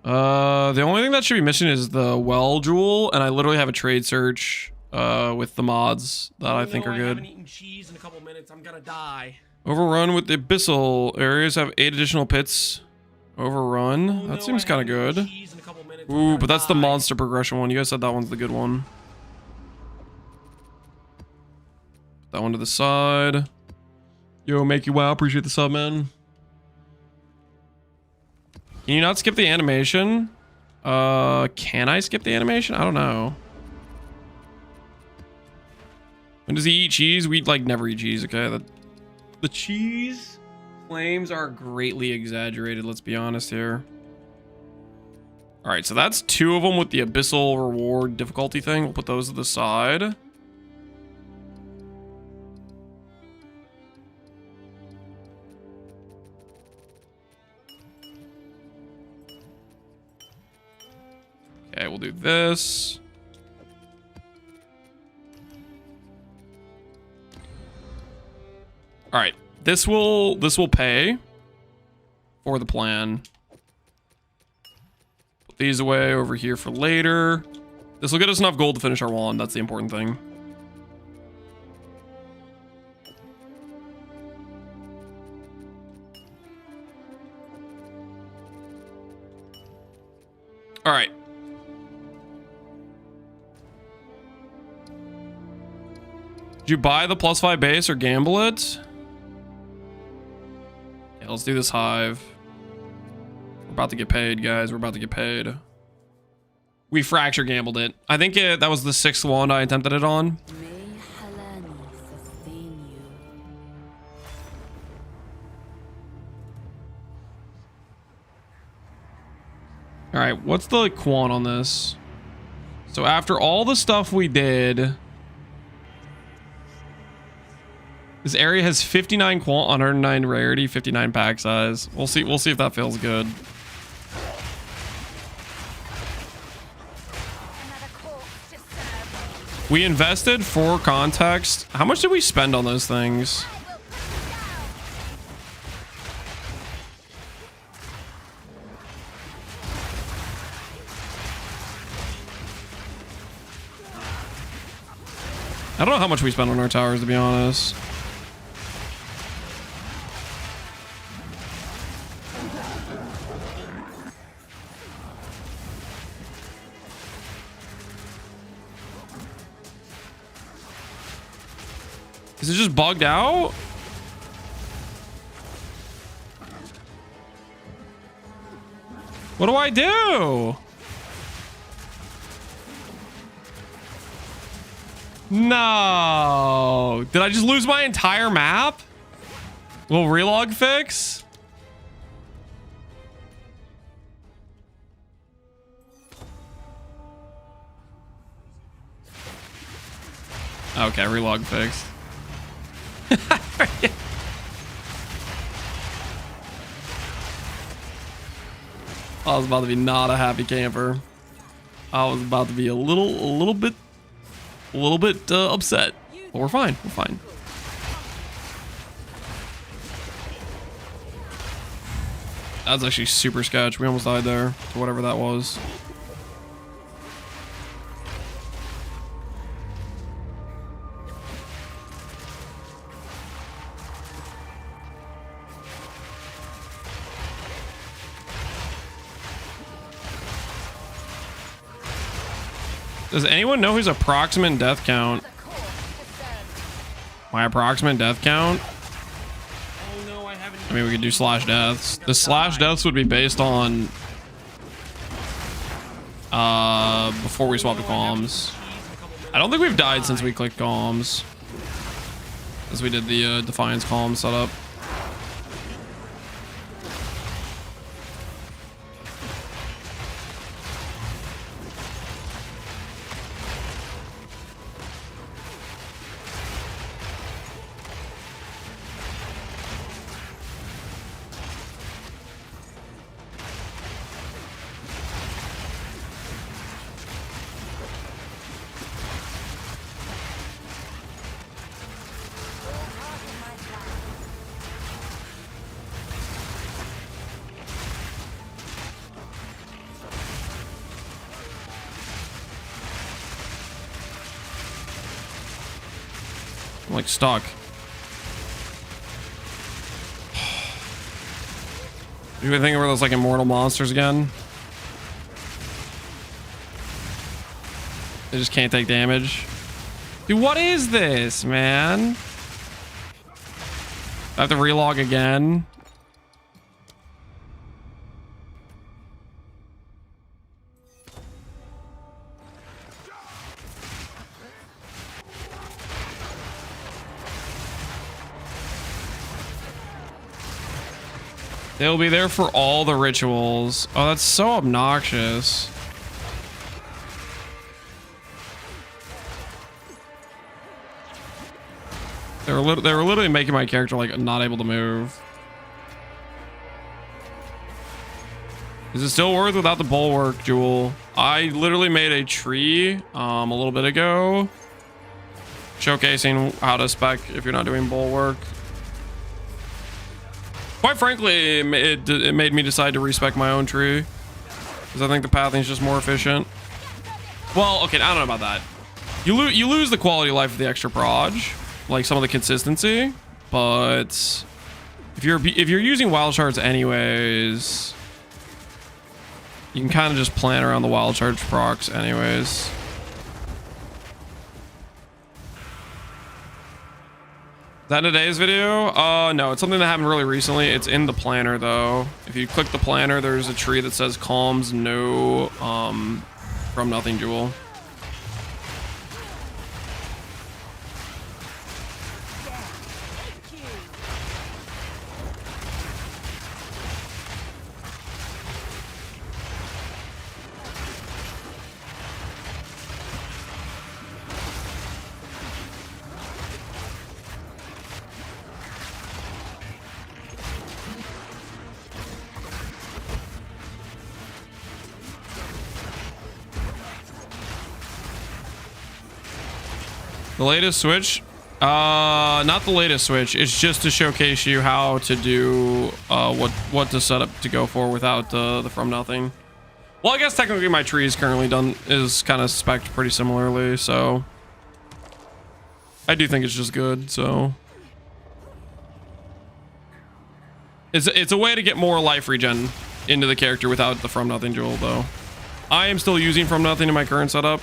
The only thing that should be missing is the well jewel, and I literally have a trade search with the mods that I think are I good. haven't eaten cheese in a couple minutes. I'm gonna die. Overrun with the abyssal areas have 8 additional pits. Overrun. Oh, That no, seems I kind of haven't eaten good. cheese in a couple minutes. I'm Ooh, gonna but that's the die. monster progression one. You guys said that one's the good one. Put that one to the side. Yo, make you wow. Appreciate the sub, man. Can you not skip the animation? Can I skip the animation? I don't know. When does he eat cheese? We like never eat cheese, okay? The cheese claims are greatly exaggerated, let's be honest here. All right, so that's 2 of them with the abyssal reward difficulty thing. We'll put those to the side. Okay, we'll do this. All right, this will pay for the plan. Put these away over here for later. This will get us enough gold to finish our wand. That's the important thing. All right. Did you buy the +5 base or gamble it? Yeah, let's do this hive. We're about to get paid, guys. We're about to get paid. We fracture gambled it. I think that was the 6th wand I attempted it on. May Halani sustain you. All right, what's the quant on this? So after all the stuff we did, this area has 59 quant, 109 rarity, 59 pack size. We'll see if that feels good. We invested, for context. How much did we spend on those things? I don't know how much we spent on our towers, to be honest. Is it just bugged out? What do I do? No. Did I just lose my entire map? Will relog fix? Okay, relog fixed. I was about to be not a happy camper. I was about to be a little bit upset. But we're fine. We're fine. That's actually super sketch. We almost died there to whatever that was. Does anyone know his approximate death count? My approximate death count? Oh no, I haven't. I mean, we could do slash deaths. The slash deaths would be based on before we swapped to comms. I don't think we've died since we clicked comms, as we did the Defiance comm setup. I'm like stuck. You think about those like immortal monsters again? They just can't take damage. Dude, what is this, man? I have to relog again. They'll be there for all the rituals. Oh, that's so obnoxious. They were literally making my character like not able to move. Is it still worth without the bulwark, Jewel? I literally made a tree a little bit ago, showcasing how to spec if you're not doing bulwark. Quite frankly, it made me decide to respec my own tree because I think the pathing is just more efficient. Well, okay, I don't know about that. You lose the quality of life of the extra proj, like some of the consistency, but if you're using wild shards anyways, you can kind of just plan around the wild shards procs anyways. Is that today's video? No, it's something that happened really recently. It's in the planner though. If you click the planner, there's a tree that says calms no from nothing jewel. The latest switch? Not the latest switch. It's just to showcase you how to do what to set up to go for without the from nothing. Well, I guess technically my tree is currently done, is kind of spec'd pretty similarly, so I do think it's just good. So it's a way to get more life regen into the character without the from nothing jewel though. I am still using from nothing in my current setup.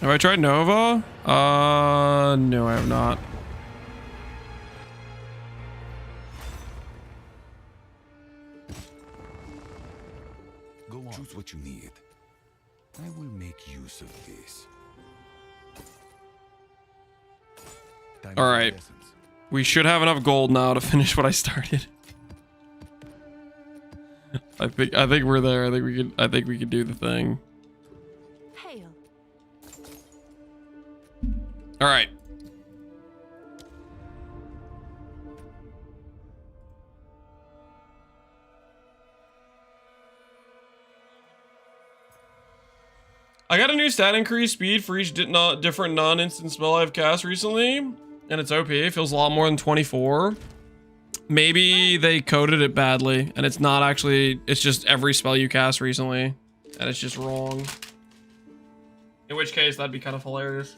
Have I tried Nova? No, I have not. Go on. Choose what you need. I will make use of this. All right. We should have enough gold now to finish what I started. I think we're there. I think we could do the thing. All right. I got a new stat increase speed for each different non-instant spell I've cast recently, and it's OP. It feels a lot more than 24. Maybe they coded it badly, and it's not actually, it's just every spell you cast recently, and it's just wrong. In which case, that'd be kind of hilarious.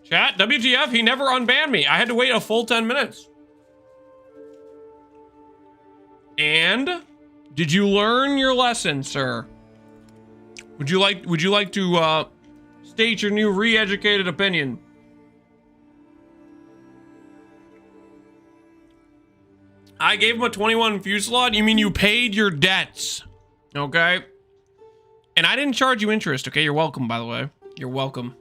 Chat, WTF, he never unbanned me. I had to wait a full 10 minutes. And did you learn your lesson, sir? Would you like to state your new re-educated opinion? I gave him a 21 infuse slot. You mean you paid your debts? Okay. And I didn't charge you interest, okay? You're welcome, by the way. You're welcome.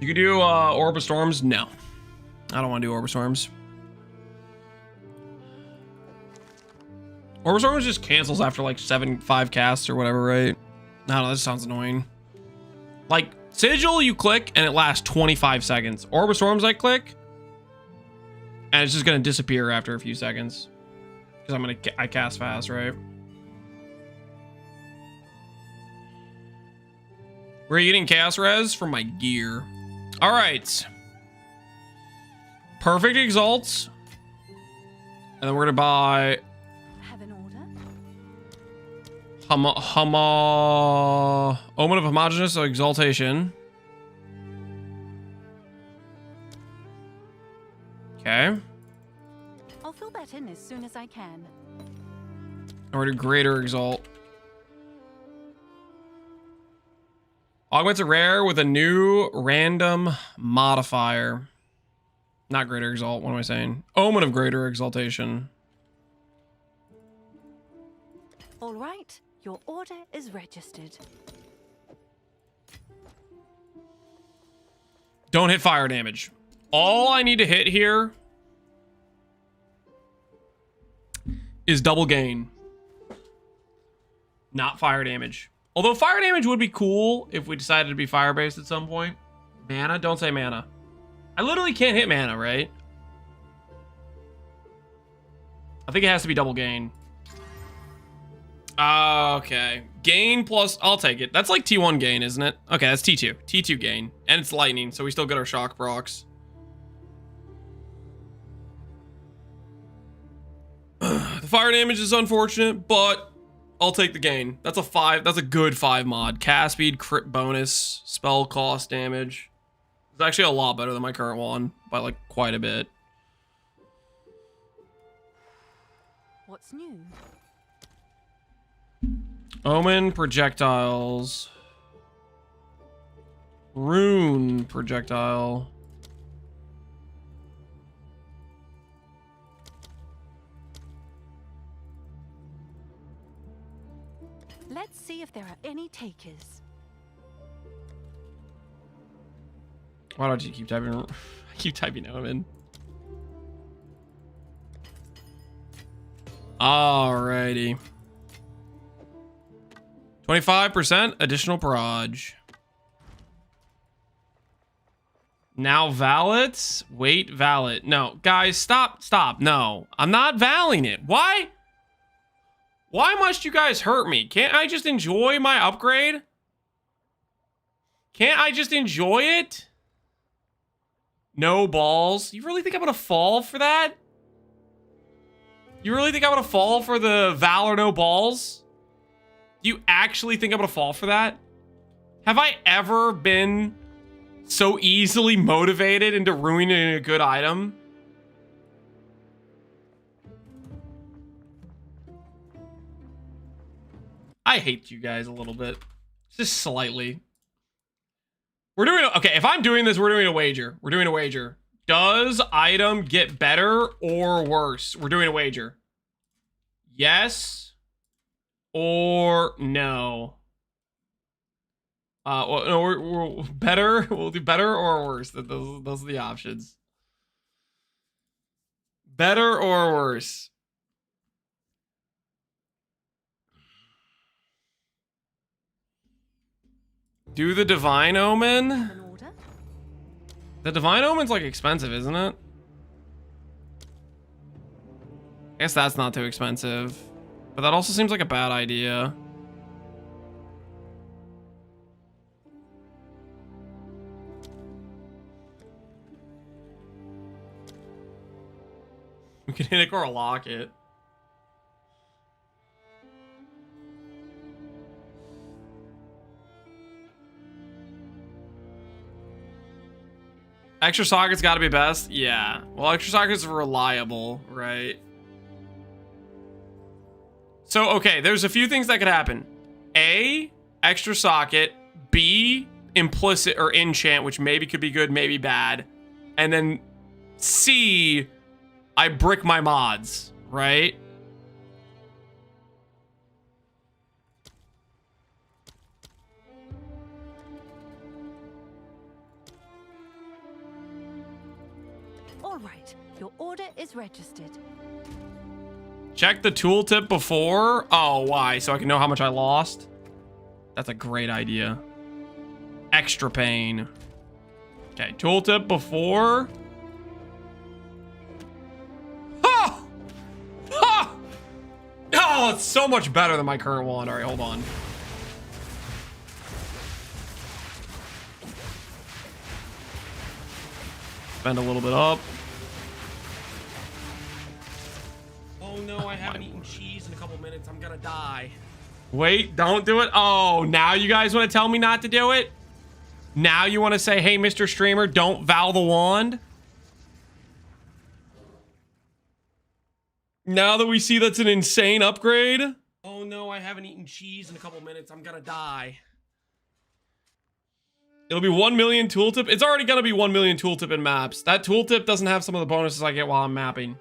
You could do Orb of Storms? No. I don't want to do Orb of Storms. Orb of Storms just cancels after like 5 casts or whatever, right? I don't know, that sounds annoying. Like, Sigil, you click and it lasts 25 seconds. Orb of Storms, I click And it's just gonna disappear after a few seconds. Because I cast fast, right? Where are you getting chaos res? From my gear. Alright. Perfect exalts. And then we're gonna buy Have an order? Omen of Homogeneous Exaltation. Okay. I'll fill that in as soon as I can. Or to Greater Exalt. Augments a rare with a new random modifier. Not Greater Exalt, what am I saying? Omen of Greater Exaltation. All right, your order is registered. Don't hit fire damage. All I need to hit here is double gain. Not fire damage. Although fire damage would be cool if we decided to be fire-based at some point. Mana? Don't say mana. I literally can't hit mana, right? I think it has to be double gain. Okay. Gain plus... I'll take it. That's like T1 gain, isn't it? Okay, that's T2. T2 gain. And it's lightning, so we still get our shock procs. The fire damage is unfortunate, but I'll take the gain. That's a 5. That's a good 5 mod. Cast speed, crit bonus, spell cost damage. It's actually a lot better than my current one by like quite a bit. What's new? Omen projectiles. Rune projectile. Let's see if there are any takers. Why don't you keep typing? I keep typing Omen. Alrighty. 25% additional proj. Now valid? Wait, valid. No, guys, stop. No, I'm not valing it. Why? Why must you guys hurt me? Can't I just enjoy my upgrade? Can't I just enjoy it? No balls. You really think I'm gonna fall for that? You really think I'm gonna fall for the Valor no balls? Do you actually think I'm gonna fall for that? Have I ever been so easily motivated into ruining a good item? I hate you guys a little bit. Just slightly. We're doing... Okay, if I'm doing this, we're doing a wager. We're doing a wager. Does item get better or worse? We're doing a wager. Yes or no? Well, no, we're better. We'll do better or worse. Those are the options. Better or worse? Do the Divine Omen? An order? The Divine Omen's like expensive, isn't it? I guess that's not too expensive. But that also seems like a bad idea. We can hit it or lock it. Extra sockets gotta be best? Yeah. Well, extra sockets are reliable, right? So, okay, there's a few things that could happen. A, extra socket. B, implicit or enchant, which maybe could be good, maybe bad. And then C, I brick my mods, right? All right, your order is registered. Check the tooltip before. Oh, why? So I can know how much I lost? That's a great idea. Extra pain. Okay, tooltip before. Oh, it's so much better than my current wand. All right, hold on. Spend a little bit up. Oh no, I haven't eaten cheese in a couple minutes. I'm gonna die. Wait, don't do it. Oh, now you guys want to tell me not to do it? Now you want to say, hey, Mr. Streamer, don't vow the wand? Now that we see that's an insane upgrade. Oh no, I haven't eaten cheese in a couple minutes. I'm gonna die. It'll be 1 million tooltip. It's already gonna be 1 million tooltip in maps. That tooltip doesn't have some of the bonuses I get while I'm mapping.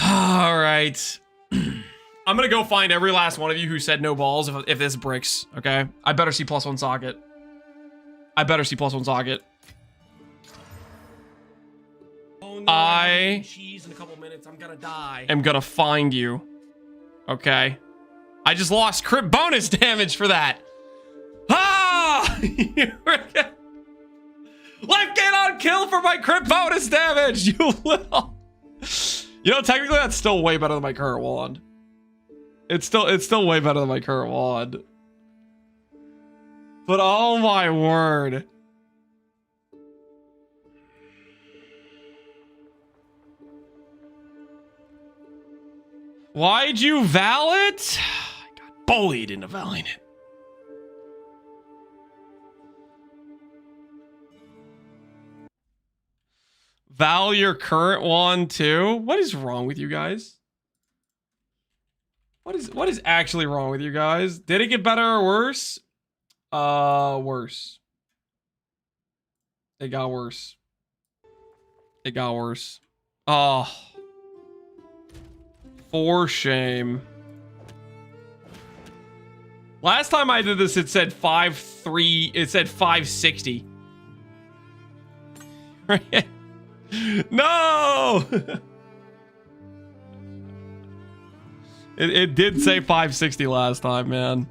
All right. I'm gonna go find every last one of you who said no balls if this bricks, okay? I better see +1 socket. I better see +1 socket. Oh no, I cheese in a couple minutes. I'm gonna die. I'm gonna find you. Okay. I just lost crit bonus damage for that. Ah! Life gain on kill for my crit bonus damage, you little. You know, technically that's still way better than my current wand. It's still way better than my current wand. But oh my word. Why'd you vow it? I got bullied into vowing it. Vow your current wand too? What is wrong with you guys? What is actually wrong with you guys? Did it get better or worse? Worse. It got worse. It got worse. Oh. For shame. Last time I did this, it said 5.3. It said 560. Right? No! It did say 560 last time, man.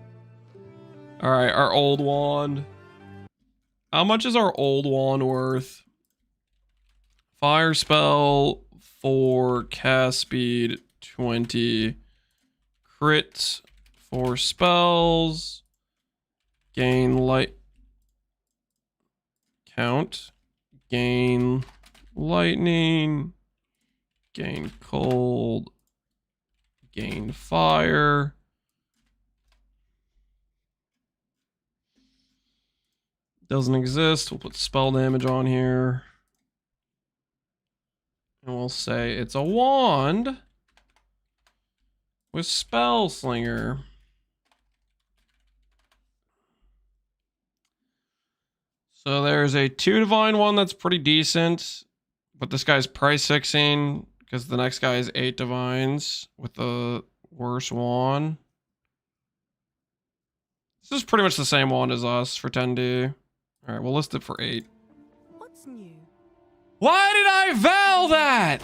All right, our old wand. How much is our old wand worth? Fire spell 4, cast speed 20, crit 4 spells, gain light count, gain lightning, gain cold, gain fire. Doesn't exist. We'll put spell damage on here. And we'll say it's a wand with spell slinger. So there's a 2 divine one that's pretty decent, but this guy's price fixing because the next guy is 8 divines with the worse wand. This is pretty much the same wand as us for 10D. All right, we'll list it for 8. What's new? Why did I vow that?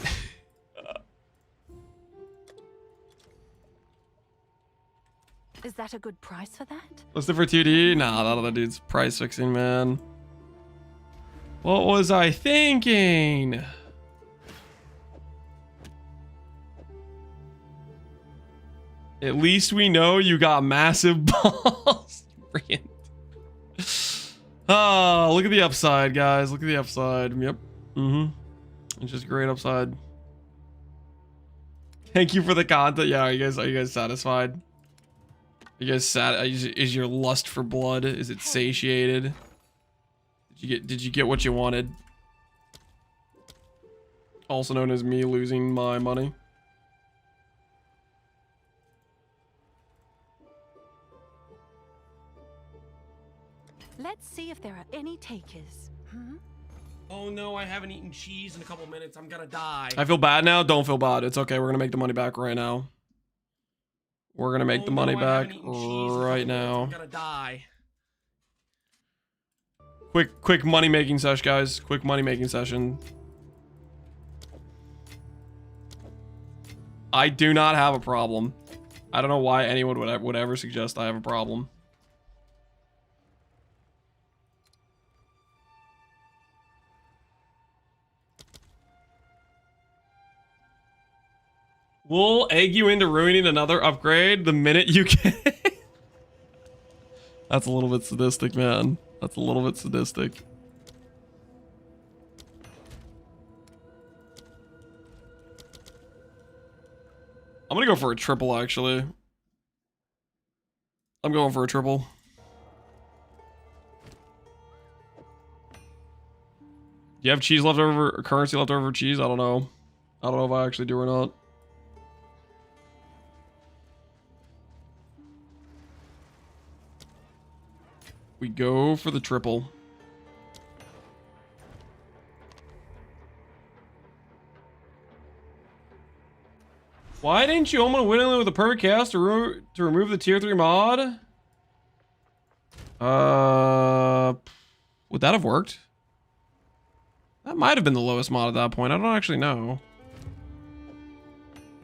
Is that a good price for that? List it for 2D? Nah, that other dude's price fixing, man. What was I thinking? At least we know you got massive balls. Oh, look at the upside, guys. Look at the upside. Yep. It's just great upside. Thank you for the content. Yeah, are you guys satisfied? Are you guys sad? Is your lust for blood? Is it satiated? Did you get what you wanted? Also known as me losing my money. Let's see if there are any takers. Oh no, I haven't eaten cheese in a couple minutes. I'm gonna die. I feel bad now. Don't feel bad. It's okay. We're gonna make the money back right now. We're gonna make the money back right now. I'm gonna die. Quick money making sesh, guys. Quick money making session. I do not have a problem. I don't know why anyone would ever suggest I have a problem. We'll egg you into ruining another upgrade the minute you can. That's a little bit sadistic, man. That's a little bit sadistic. I'm gonna go for a triple, actually. I'm going for a triple. Do you have cheese left over, or currency left over cheese? I don't know. I don't know if I actually do or not. We go for the triple. Why didn't you open willingly with a perfect cast to remove the tier 3 mod? Would that have worked? That might have been the lowest mod at that point. I don't actually know.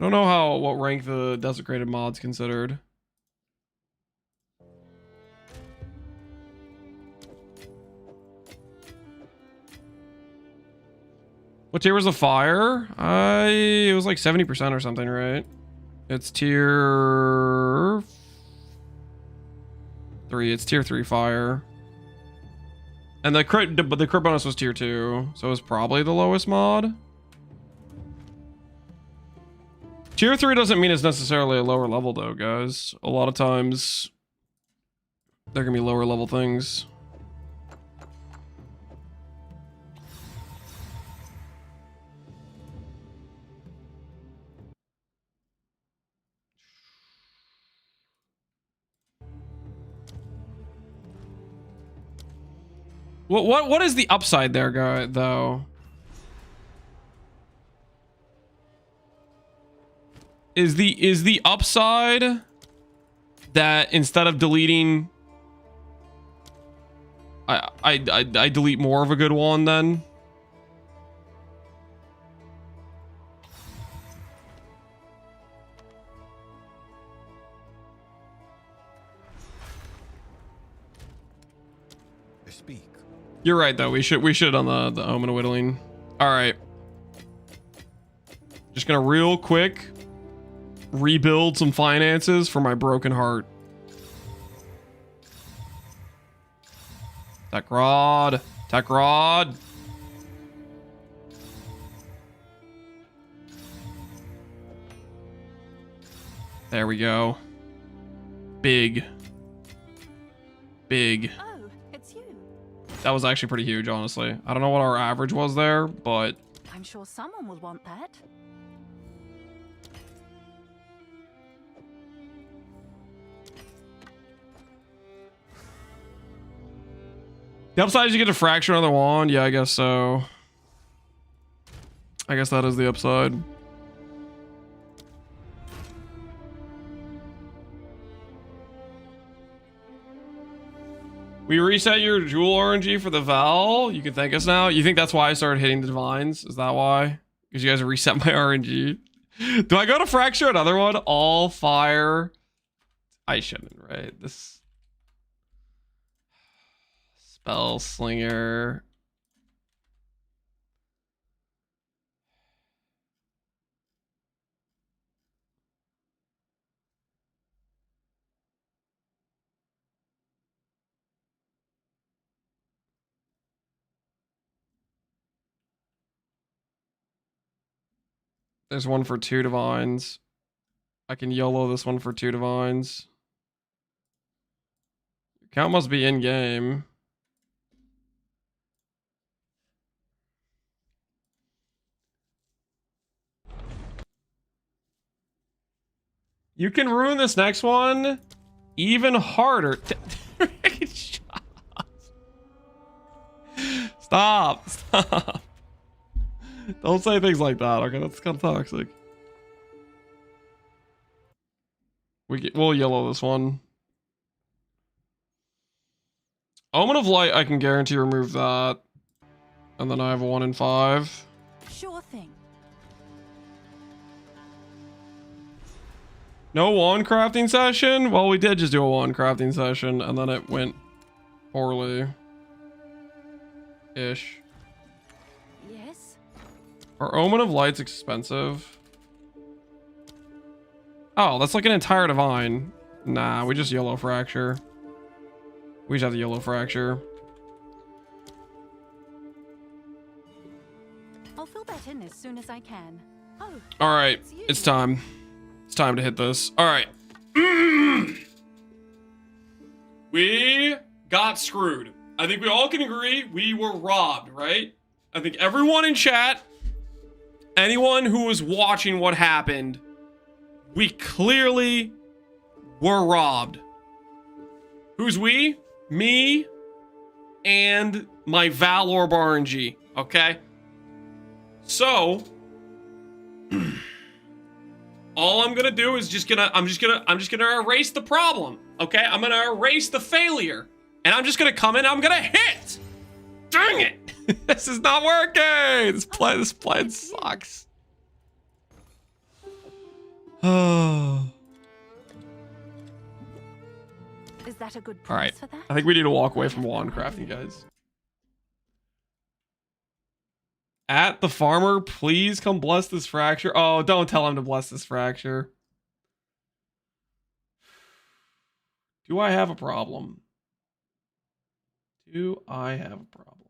I don't know what rank the desecrated mod's considered. What tier was the fire? It was like 70% or something, right? It's tier 3. It's tier 3 fire. And the crit bonus was tier 2, so it was probably the lowest mod. Tier 3 doesn't mean it's necessarily a lower level though, guys. A lot of times there can be lower level things. What is the upside there, guy, though? Is the upside that instead of deleting I delete more of a good one then? You're right though. We should have done the omen of whittling. All right. Just gonna real quick rebuild some finances for my broken heart. Tech rod. Tech rod. There we go. Big. Big. Oh, it's you. That was actually pretty huge, honestly. I don't know what our average was there, but I'm sure someone will want that. the upside is you get to fracture another wand. Yeah, I guess so. I guess that is the upside. We reset your jewel RNG for the Val. You can thank us now. You think that's why I started hitting the divines? Is that why? Because you guys have reset my RNG. Do I go to fracture another one? All fire. I shouldn't, right? This spell slinger. There's one for 2 divines. I can YOLO this one for 2 divines. Your count must be in game. You can ruin this next one even harder. Stop. Stop. Don't say things like that, okay? That's kind of toxic. We'll yellow this one. Omen of Light, I can guarantee remove that. And then I have a 1 in 5. Sure thing. No wand crafting session? Well, we did just do a wand crafting session, and then it went poorly. Ish. Yes. Are Omen of Light's expensive? Oh, that's like an entire divine. Nah, we just yellow fracture. We just have the yellow fracture. I'll fill that in as soon as I can. Oh, All right, it's you. it's time. It's time to hit this. All right. We got screwed. I think we all can agree we were robbed, right? I think everyone in chat, anyone who was watching what happened, we clearly were robbed. Who's we? Me and my Valor RNG, okay? So, all I'm gonna do is I'm just gonna erase the problem, okay? I'm gonna erase the failure, and I'm just gonna come in. I'm gonna hit. Dang it! This is not working. This plan sucks. Oh. Is that a good All right. price for that? I think we need to walk away from wand crafting, guys. At the farmer, please come bless this fracture. Oh, don't tell him to bless this fracture. Do I have a problem? Do I have a problem?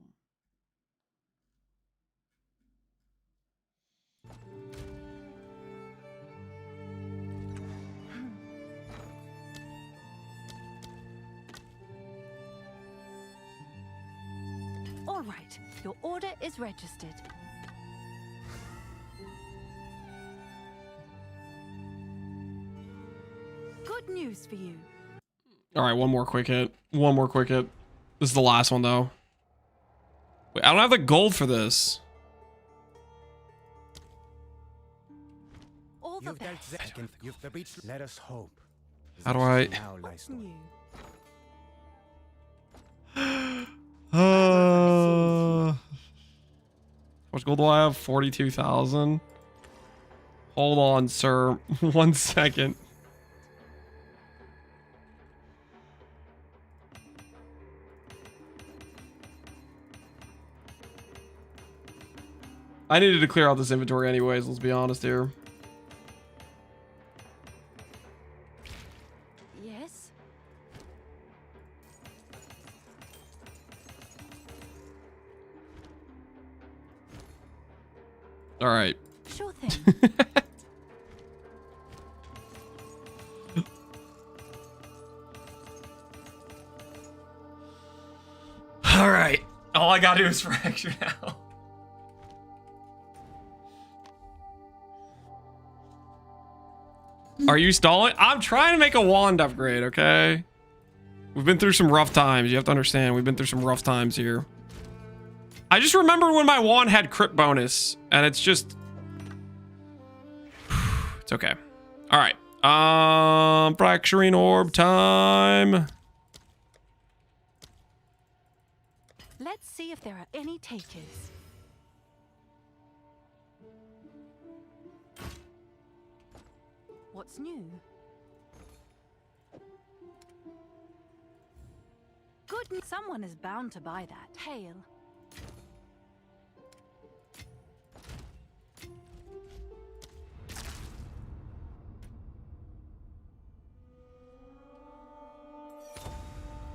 All right, your order is registered. Good news for you. All right, one more quick hit. One more quick hit. This is the last one, though. Wait, I don't have the gold for this. All the best. Let us hope. How do I... What's new? How much gold do I have? 42,000. Hold on, sir. 1 second. I needed to clear out this inventory anyways, let's be honest here. Yes. All right. Sure thing. All right. All I gotta do is fracture now. Are you stalling? I'm trying to make a wand upgrade, okay? We've been through some rough times. You have to understand, we've been through some rough times here. I just remember when my wand had crit bonus, and it's just... It's okay. All right. Fracturing orb time. Let's see if there are any takers. What's new? Good. Someone is bound to buy that. Hail.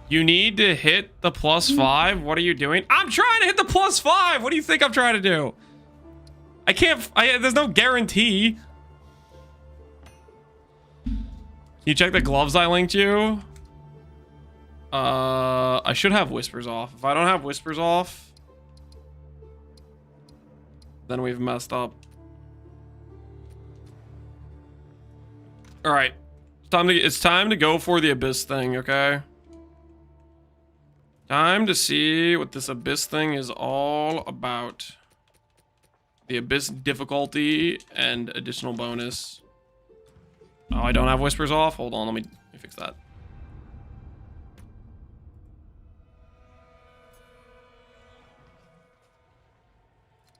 You need to hit the +5. What are you doing? I'm trying to hit the +5. What do you think I'm trying to do? I can't. There's no guarantee. Can you check the gloves I linked you? I should have whispers off. If I don't have whispers off, then we've messed up. All right, it's time to go for the abyss thing. Okay. Time to see what this abyss thing is all about. The abyss difficulty and additional bonus. Oh, I don't have whispers off. Hold on, let me fix that.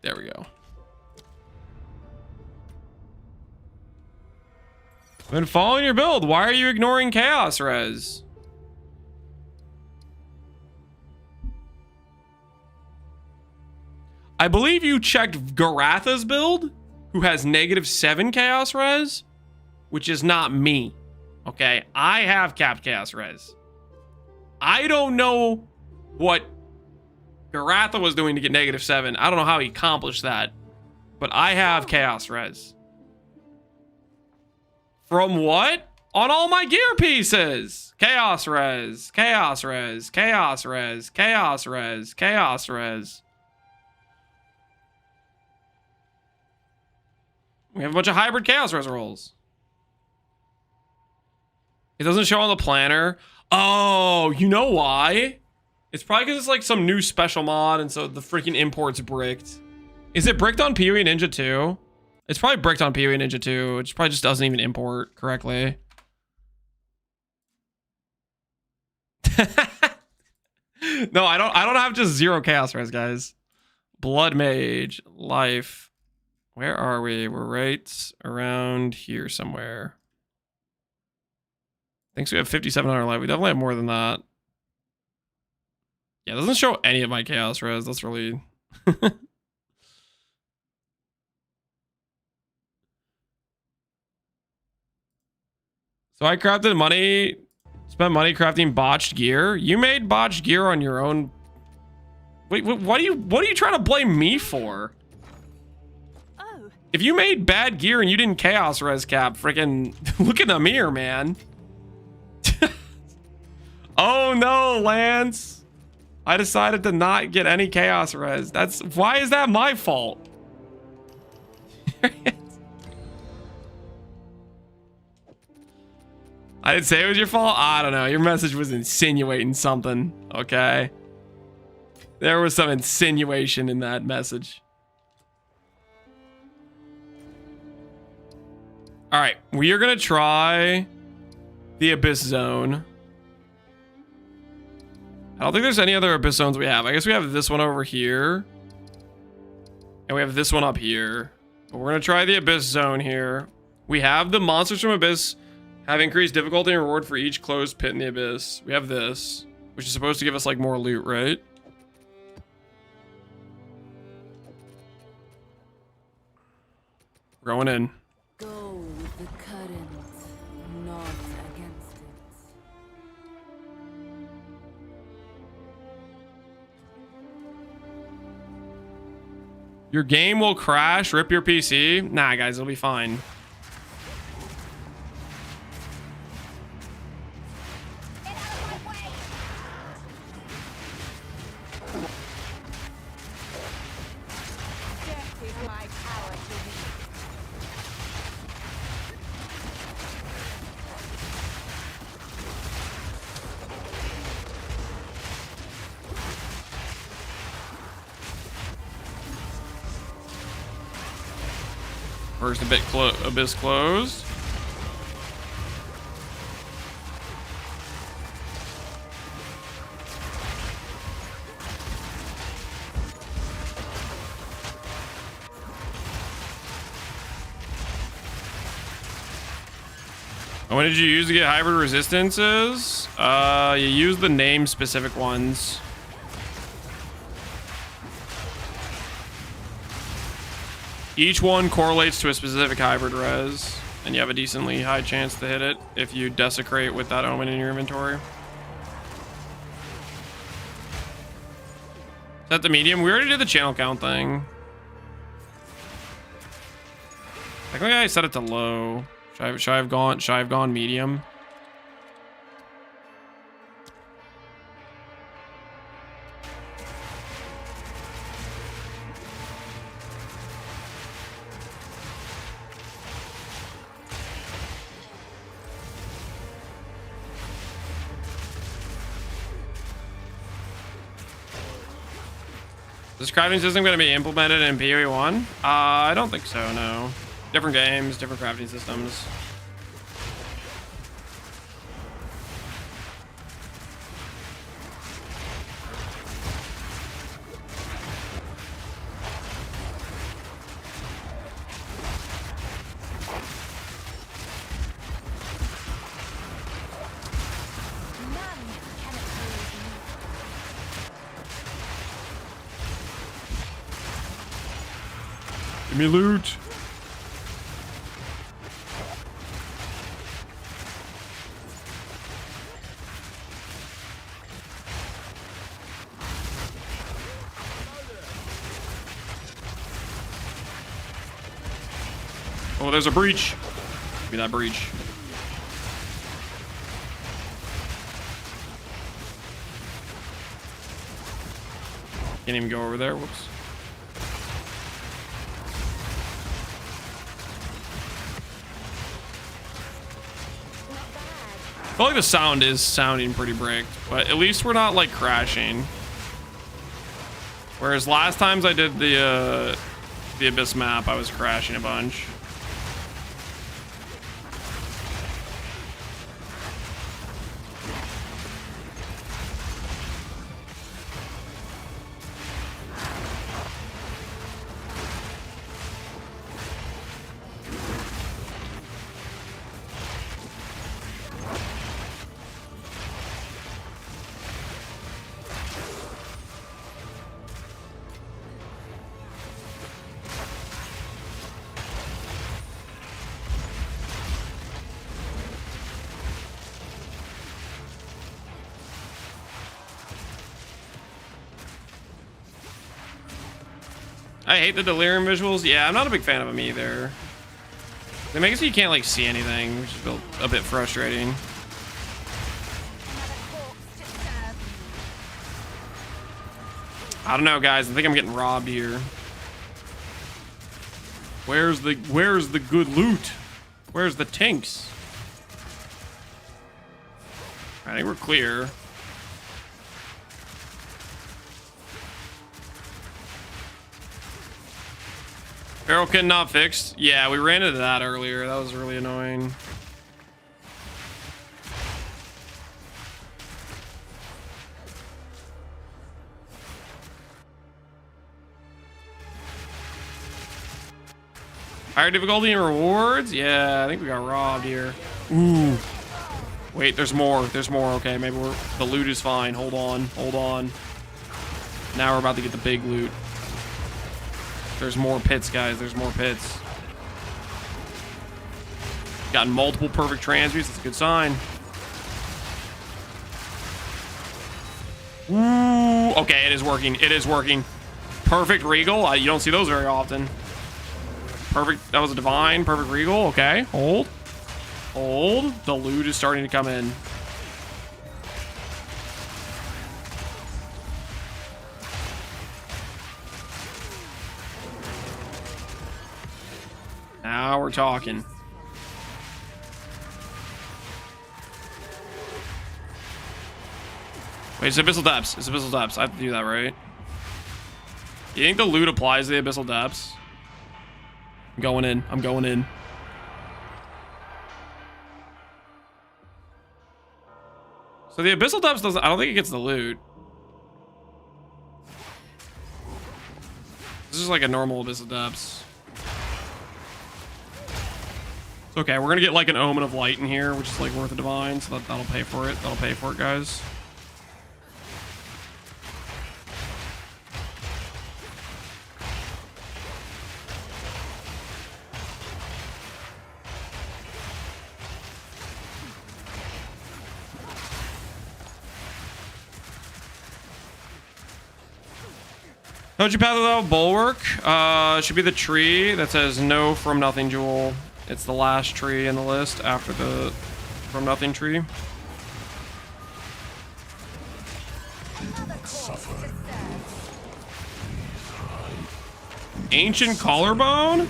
There we go. I've been following your build. Why are you ignoring Chaos Res? I believe you checked Garatha's build, who has -7 Chaos Res. which is not me. Okay, I have capped chaos res. I don't know what Garatha was doing to get -7. I don't know how he accomplished that, but I have chaos res. From what? On all my gear pieces. Chaos res, chaos res, chaos res, chaos res, chaos res. We have a bunch of hybrid chaos res rolls. It doesn't show on the planner. Oh, you know why? It's probably because it's like some new special mod, and so the freaking import's bricked. Is it bricked on PoE Ninja 2? It's probably bricked on PoE Ninja 2. It probably just doesn't even import correctly. No, I don't have just 0 chaos res, guys. Bloodmage, life. Where are we? We're right around here somewhere. Thinks we have 5,700 life. We definitely have more than that. Yeah, it doesn't show any of my chaos res. That's really... So I crafted money, spent money crafting botched gear. You made botched gear on your own. Wait, what are you trying to blame me for? Oh. If you made bad gear and you didn't chaos res cap, freaking look in the mirror, man. Oh no, Lance. I decided to not get any chaos res. Why is that my fault? I didn't say it was your fault. I don't know. Your message was insinuating something. Okay. There was some insinuation in that message. All right. We are going to try the Abyss Zone. I don't think there's any other Abyss Zones we have. I guess we have this one over here. And we have this one up here. But we're going to try the Abyss Zone here. We have the monsters from Abyss have increased difficulty and reward for each closed pit in the Abyss. We have this, which is supposed to give us like more loot, right? We're going in. Go with the current, not against it. Your game will crash, rip your PC. Nah, guys, it'll be fine. First Abyss closed. And what did you use to get hybrid resistances? You use the name specific ones. Each one correlates to a specific hybrid res, and you have a decently high chance to hit it if you desecrate with that omen in your inventory. Set the medium. We already did the channel count thing. I think I set it to low. Should I have gone medium? Is this crafting system going to be implemented in PoE 1? I don't think so, no. Different games, different crafting systems. Give me loot. Oh, there's a breach. Give me that breach. Can't even go over there. Whoops. I feel like the sound is sounding pretty bricked, but at least we're not like crashing. Whereas last times I did the Abyss map, I was crashing a bunch. I hate the delirium visuals. Yeah, I'm not a big fan of them either. They make it so you can't like see anything, which is a bit frustrating. I don't know, guys. I think I'm getting robbed here. Where's the good loot? Where's the tanks? I think we're clear. Barrel kit not fixed. Yeah, we ran into that earlier. That was really annoying. Higher difficulty and rewards? Yeah, I think we got robbed here. Ooh. Wait, there's more. There's more. Okay, maybe the loot is fine. Hold on. Hold on. Now we're about to get the big loot. There's more pits, guys. There's more pits. Gotten multiple perfect transmutes. That's a good sign. Ooh. Okay, it is working. It is working. Perfect regal. You don't see those very often. Perfect. That was a divine. Perfect regal. Okay. Hold. Hold. The loot is starting to come in. Now we're talking. Wait, it's Abyssal Depths. It's Abyssal Depths. I have to do that, right? You think the loot applies to the Abyssal Depths? I'm going in. I'm going in. So the Abyssal Depths doesn't... I don't think it gets the loot. This is like a normal Abyssal Depths. It's okay, we're gonna get like an Omen of Light in here, which is like worth a divine, so that'll pay for it. That'll pay for it, guys. Don't you path without bulwark? Should be the tree that says no from nothing jewel. It's the last tree in the list after the from nothing tree. Ancient collarbone?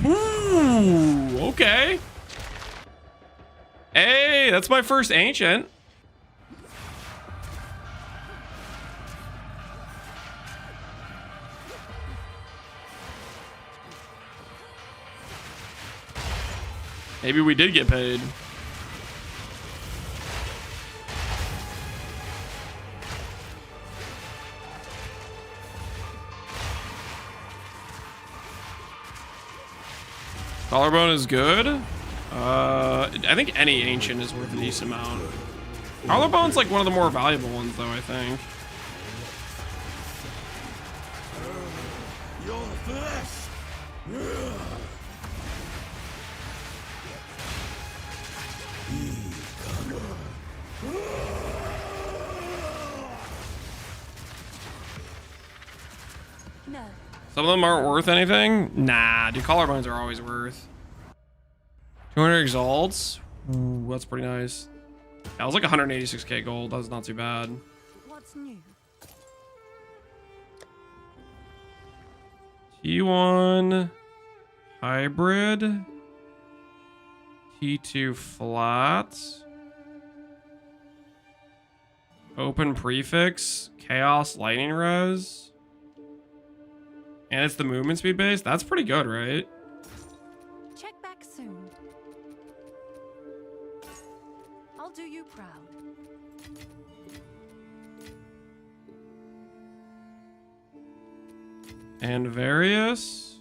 Ooh, okay. Hey, that's my first ancient. Maybe we did get paid. Collarbone is good. I think any ancient is worth a decent amount. Collarbone's like one of the more valuable ones, though, I think. No, Some of them aren't worth anything. Nah, dude, collarbones are always worth. 200 exalts. Ooh, that's pretty nice. That was like 186k gold. That's not too bad. What's new? T1 hybrid. T2 flat. Open prefix. Chaos lightning res. And it's the movement speed base. That's pretty good, right? Check back soon. I'll do you proud. And various.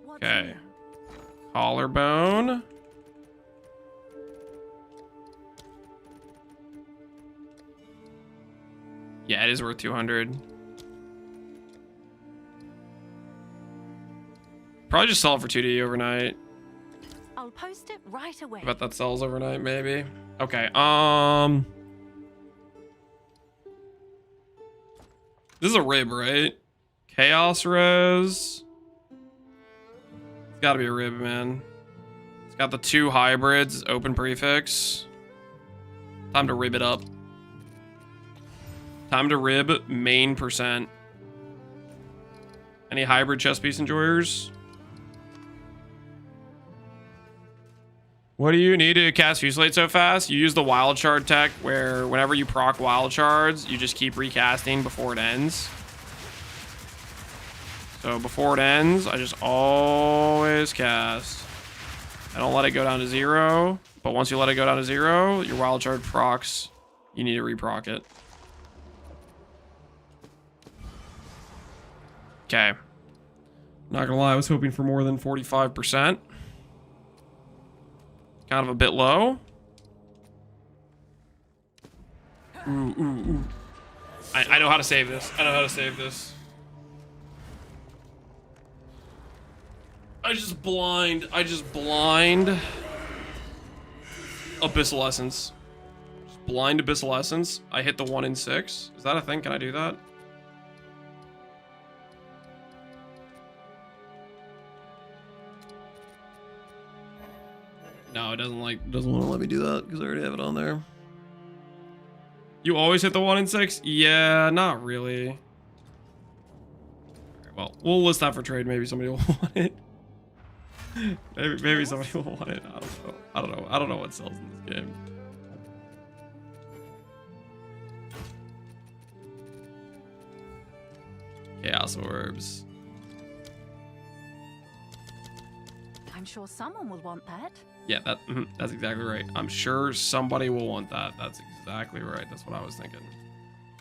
What's Okay. new? Collarbone. Yeah, it is worth 200. Probably just sell it for 2D overnight. I'll post it right away. I bet that sells overnight, maybe. Okay, this is a rib, right? Chaos res. It's gotta be a rib, man. It's got the 2 hybrids, open prefix. Time to rib it up. Time to rib main percent. Any hybrid chess piece enjoyers? What do you need to cast Fusillade so fast? You use the wild shard tech where whenever you proc wild shards, you just keep recasting before it ends. So before it ends, I just always cast. I don't let it go down to 0, but once you let it go down to 0, your wild shard procs, you need to reproc it. Okay. Not gonna lie, I was hoping for more than 45%. Kind of a bit low. Ooh. I know how to save this. I know how to save this. I just blind Abyssal Essence. Just blind Abyssal Essence. I hit the 1 in 6. Is that a thing? Can I do that? No, it doesn't want to let me do that because I already have it on there. You always hit the 1 in 6? Yeah, not really. All right, well, we'll list that for trade. Maybe somebody will want it. maybe somebody will want it. I don't know what sells in this game. Chaos orbs. I'm sure someone will want that. Yeah, that's exactly right. I'm sure somebody will want that. That's exactly right. That's what I was thinking.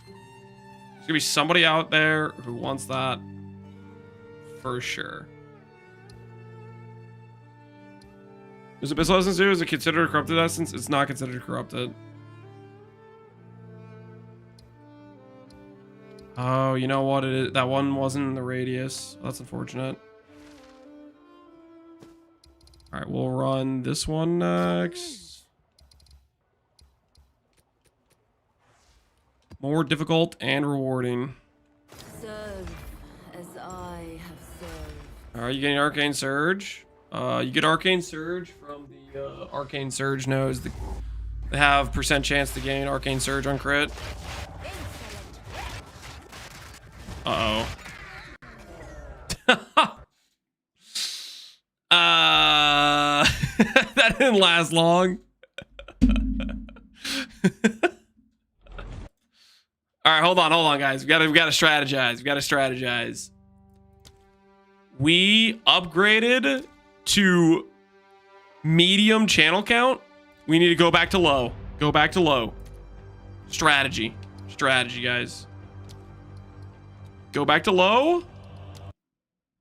There's gonna be somebody out there who wants that for sure. Is Abyssal Essence too? Is it considered a corrupted essence? It's not considered corrupted. Oh, you know what? It is. That one wasn't in the radius. That's unfortunate. All right, we'll run this one next. More difficult and rewarding. Serve as I have served. All right, you getting Arcane Surge? You get Arcane Surge from the Arcane Surge nodes. They have % chance to gain Arcane Surge on crit. Uh-oh. That didn't last long. All right, hold on, guys. We gotta strategize. We upgraded to medium channel count. We need to go back to low. Strategy, guys. Go back to low.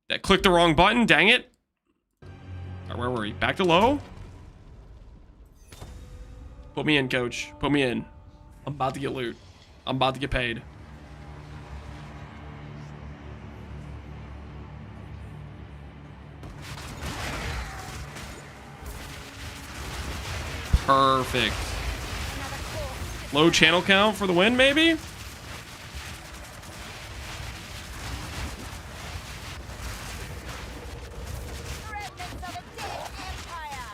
That clicked the wrong button. Dang it. All right, where were we? Back to low. Put me in, coach. Put me in. I'm about to get loot. I'm about to get paid. Perfect. Low channel count for the win, maybe?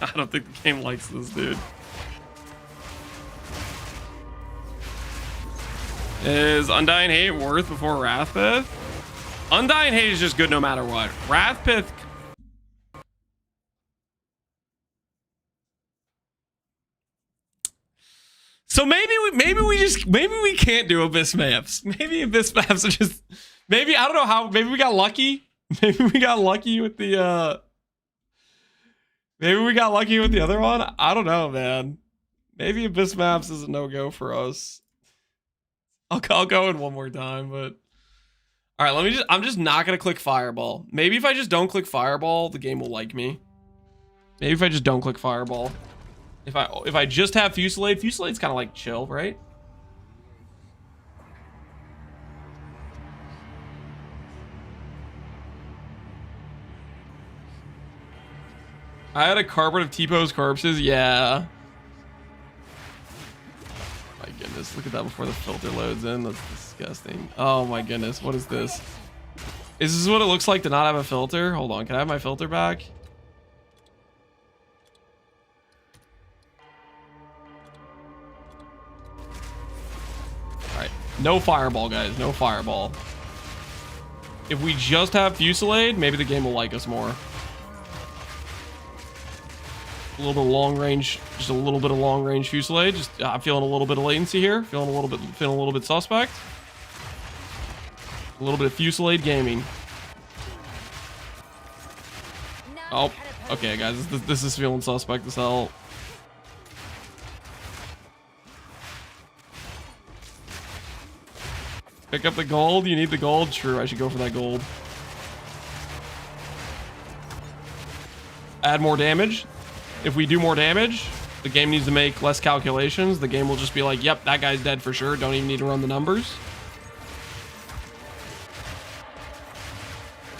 I don't think the game likes this dude. Is Undying Hate worth before Wrathpith? Undying Hate is just good no matter what. Wrathpith... So maybe we can't do Abyss maps. Maybe Abyss maps are just... Maybe, I don't know how... Maybe we got lucky. Maybe we got lucky with the... Maybe we got lucky with the other one. I don't know, man. Maybe Abyss maps is a no-go for us. I'll go in one more time, but... Alright, let me just... I'm just not gonna click Fireball. Maybe if I just don't click Fireball, the game will like me. Maybe if I just don't click Fireball. If I just have Fusillade, Fusillade's kind of like chill, right? I had a carpet of T-pose corpses, yeah. My goodness, look at that before the filter loads in. That's disgusting. Oh my goodness, what is this? Is this what it looks like to not have a filter? Hold on, can I have my filter back? Alright, no fireball, guys, no fireball. If we just have Fusillade, maybe the game will like us more. A little bit of long range, just a little bit of long range Fusillade. Just I'm feeling a little bit of latency here. Feeling a little bit suspect. A little bit of Fusillade gaming. Oh, okay, guys, this is feeling suspect as hell. Pick up the gold. You need the gold. True, I should go for that gold. Add more damage. If we do more damage, the game needs to make less calculations. The game will just be like, yep, that guy's dead for sure. Don't even need to run the numbers.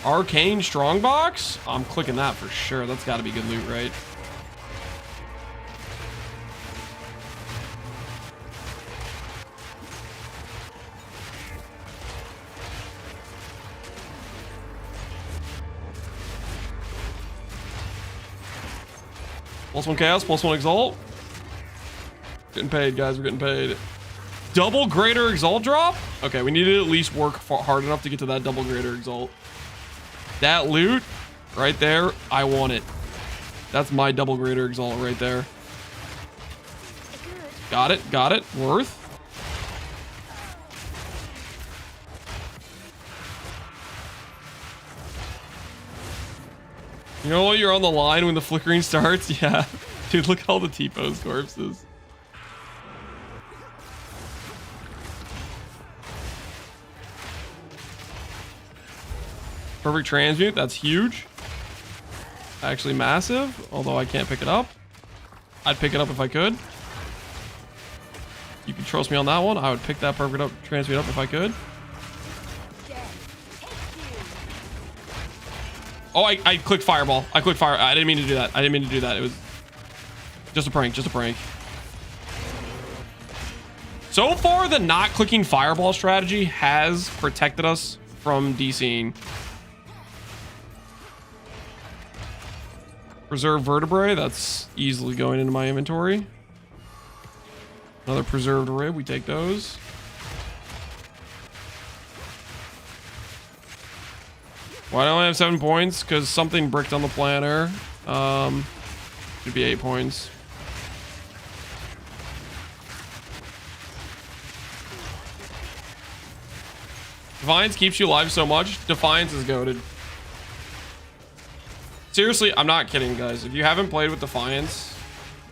Arcane Strongbox? I'm clicking that for sure. That's got to be good loot, right? +1 chaos, +1 exalt. Getting paid, guys. We're getting paid. Double greater exalt drop? Okay, we need to at least work hard enough to get to that double greater exalt. That loot right there, I want it. That's my double greater exalt right there. Got it, got it. Worth. You know what? You're on the line when the flickering starts? Yeah. Dude, look at all the T-pose corpses. Perfect transmute. That's huge. Actually massive. Although I can't pick it up. I'd pick it up if I could. You can trust me on that one. I would pick that perfect up transmute up if I could. Oh, I clicked fireball. I clicked fire. I didn't mean to do that. I didn't mean to do that. It was just a prank. Just a prank. So far, the not clicking fireball strategy has protected us from DCing. Preserve vertebrae. That's easily going into my inventory. Another preserved rib. We take those. Why don't I have 7 points? Because something bricked on the planner. Should be 8 points. Defiance keeps you alive so much. Defiance is goated. Seriously, I'm not kidding, guys. If you haven't played with Defiance,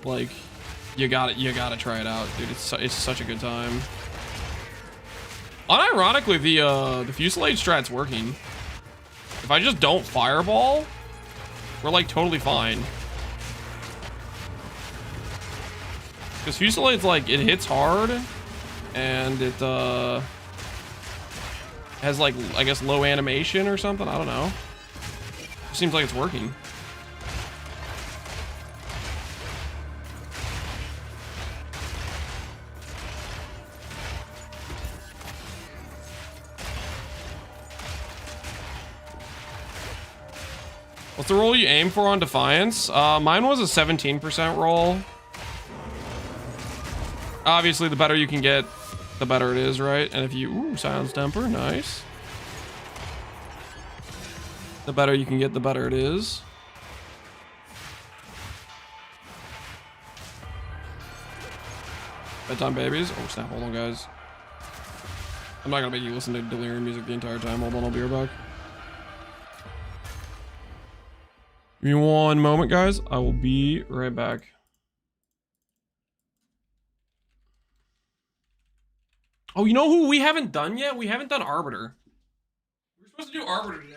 like, you gotta try it out, dude. It's such a good time. Unironically, the Fusillade strat's working. If I just don't fireball, we're like totally fine. Because Fusillade's like, it hits hard and it has like, I guess, low animation or something. I don't know. Seems like it's working. What's the roll you aim for on Defiance? Mine was a 17% roll. Obviously, the better you can get, the better it is, right? And if you... Ooh, Silence Temper, nice. The better you can get, the better it is. Bedtime babies. Oh, snap. Hold on, guys. I'm not gonna make you listen to Delirium music the entire time. Hold on, I'll be right back. Give me one moment, guys. I will be right back. Oh, you know who we haven't done yet? We haven't done Arbiter. We're supposed to do Arbiter today.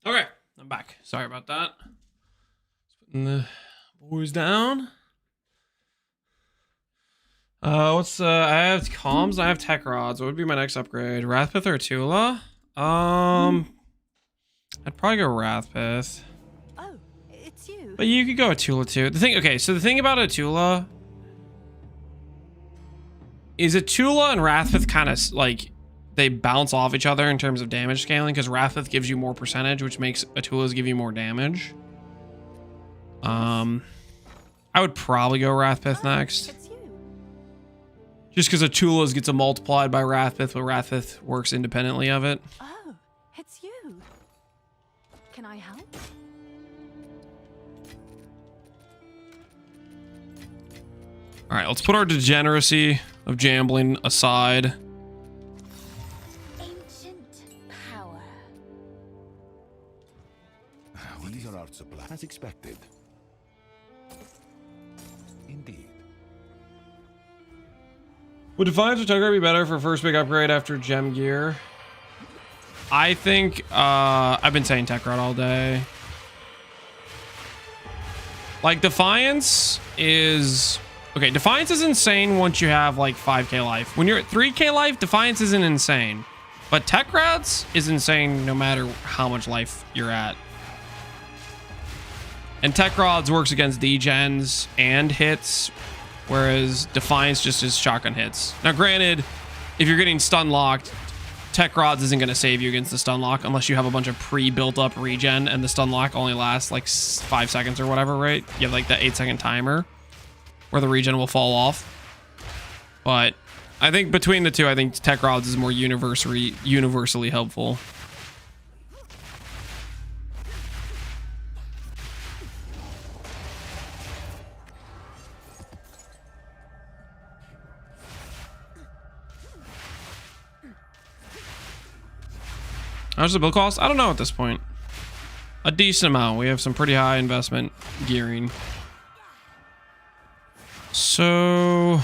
Okay, I'm back. Sorry about that. Putting the boys down. I have comms, I have tech rods. What would be my next upgrade? Wrathpith or Tula? I'd probably go Wrathpith. Oh, it's you. But you could go Tula too. So the thing about Tula is Tula and Wrathpith kind of like they bounce off each other in terms of damage scaling, because Wrathpith gives you more percentage, which makes Tula's give you more damage. I would probably go Wrathpith next. It's you. Just because Tula's gets a multiplied by Wrathpith, but Wrathpith works independently of it. Oh, it's you. Can I help? All right, let's put our degeneracy of gambling aside. Ancient power. These are art supplies. As expected. Indeed. Would Defiance or Tugger be better for first big upgrade after gem gear? I think I've been saying Tech Rod all day. Like Defiance is okay. Defiance is insane once you have like 5k life. When you're at 3k life, Defiance isn't insane, but Tech Rods is insane no matter how much life you're at. And Tech Rods works against degens and hits, whereas Defiance just is shotgun hits. Now, granted, if you're getting stun locked, Tech Rods isn't going to save you against the stun lock unless you have a bunch of pre-built up regen, and the stun lock only lasts like 5 seconds or whatever, right? You have like that 8-second timer where the regen will fall off. But I think between the two, I think Tech Rods is more universally helpful. How's the build cost? I don't know at this point. A decent amount. We have some pretty high investment gearing. So I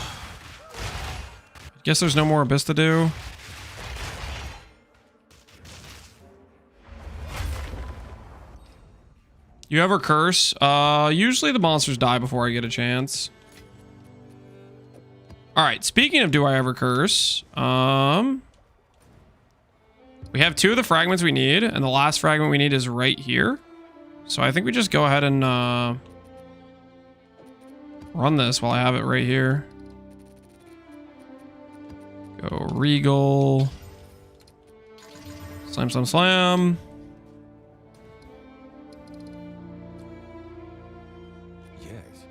guess there's no more abyss to do. You ever curse? Usually the monsters die before I get a chance. All right, speaking of do I ever curse, we have 2 of the fragments we need, and the last fragment we need is right here. So I think we just go ahead and run this while I have it right here. Go Regal. Slam, slam, slam. Yes.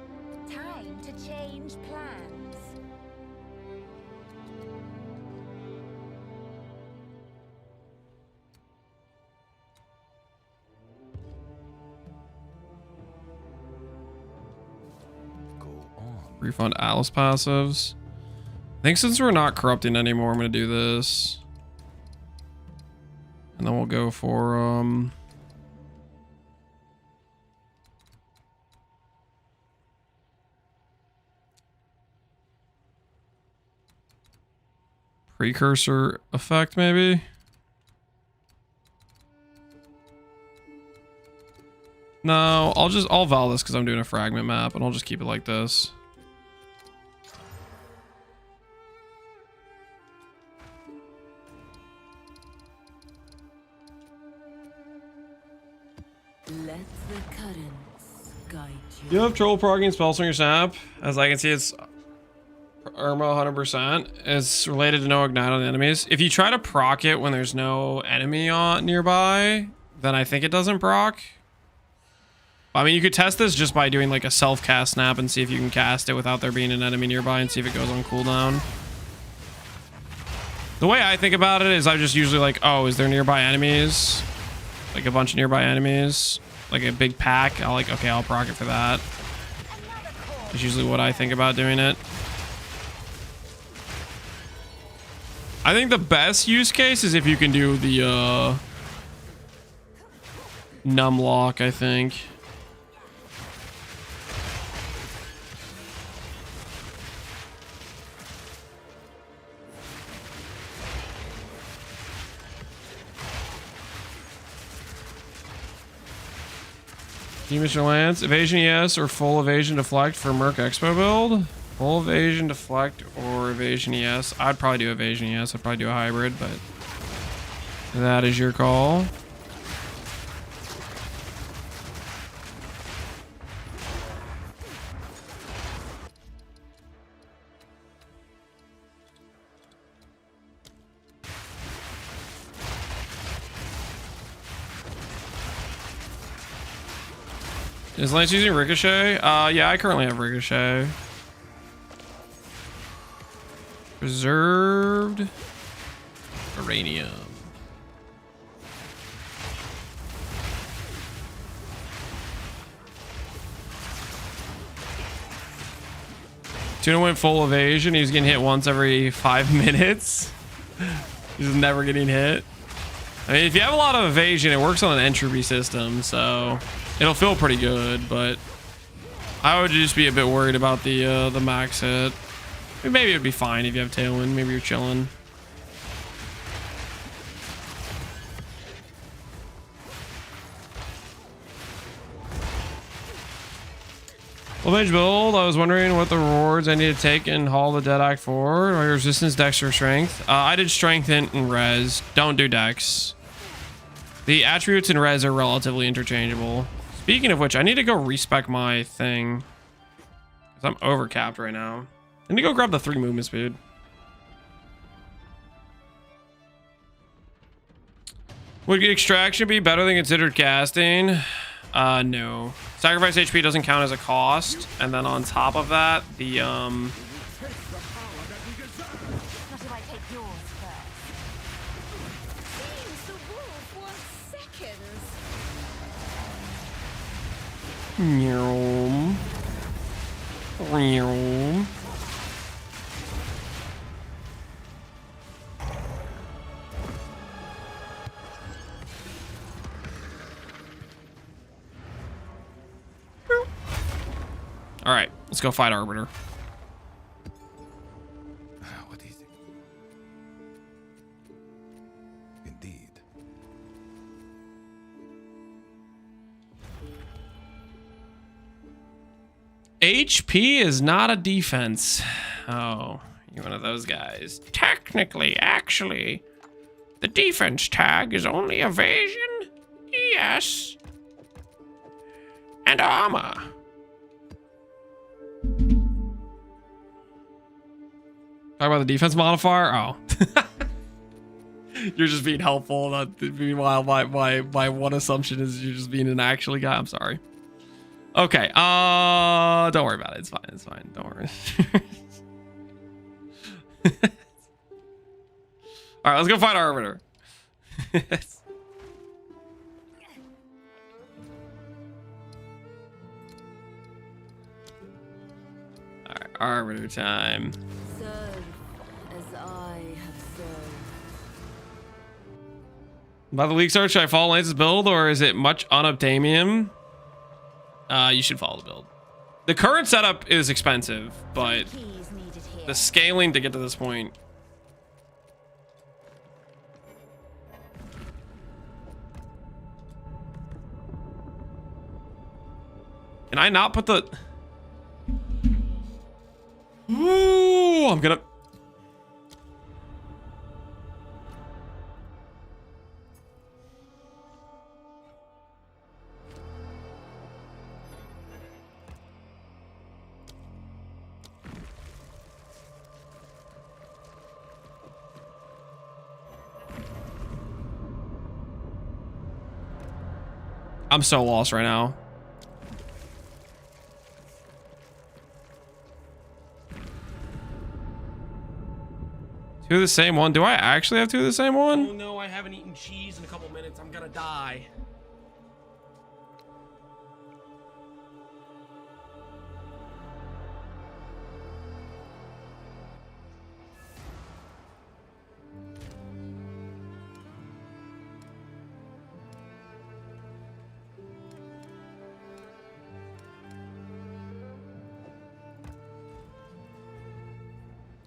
Time to change plans. Go on. Refund Alice passives. I think since we're not corrupting anymore, I'm going to do this. And then we'll go for, precursor effect, maybe? No, I'll val this because I'm doing a fragment map, and I'll just keep it like this. Let the currents guide you. You have trouble proccing spells on your snap. As I can see, it's Irma 100%. It's related to no ignite on enemies. If you try to proc it when there's no enemy on nearby, then I think it doesn't proc. I mean, you could test this just by doing like a self-cast snap and see if you can cast it without there being an enemy nearby and see if it goes on cooldown. The way I think about it is I just usually like, oh, is there nearby enemies? Like a bunch of nearby enemies, like a big pack. I'll like, okay, I'll proc it for that. It's usually what I think about doing it. I think the best use case is if you can do the numb lock, I think. Mr. Lance, evasion yes or full evasion deflect for Merc Expo build? Full evasion deflect or evasion yes? I'd probably do evasion yes. I'd probably do a hybrid, but that is your call. Is Lance using Ricochet? Yeah, I currently have Ricochet. Reserved uranium. Tuna went full evasion. He was getting hit once every 5 minutes. He's never getting hit. I mean, if you have a lot of evasion, it works on an entropy system, so it'll feel pretty good, but I would just be a bit worried about the max hit. Maybe it'd be fine if you have Tailwind. Maybe you're chilling. Well, Mage build, I was wondering what the rewards I need to take and haul the Dead Act for. My resistance, dex, or strength. I did strength and res. Don't do dex. The attributes and res are relatively interchangeable. Speaking of which, I need to go respec my thing. Because I'm overcapped right now. I need to go grab the 3 movement speed. Would extraction be better than considered casting? No. Sacrifice HP doesn't count as a cost. And then on top of that, the Not if I take yours first. Seems the wolf wants seconds. Meow. Meow. All right, let's go fight Arbiter. What is it? Indeed. HP is not a defense. Oh, you're one of those guys. Technically, actually, the defense tag is only evasion, yes, and armor. Talk about the defense modifier? Oh. You're just being helpful. Meanwhile, my one assumption is you're just being an actually guy. I'm sorry. Okay. Don't worry about it. It's fine. It's fine. Don't worry. All right, let's go fight Arbiter. All right, Arbiter time. Serve as I have served. By the league start, should I follow Lance's build or is it much unobtainium? You should follow the build. The current setup is expensive, but Keys needed here. the scaling to get to this point. Can I not put the... Ooh, I'm gonna... I'm so lost right now. Two of the same one? Do I actually have two of the same one? Oh no, I haven't eaten cheese in a couple minutes. I'm gonna die.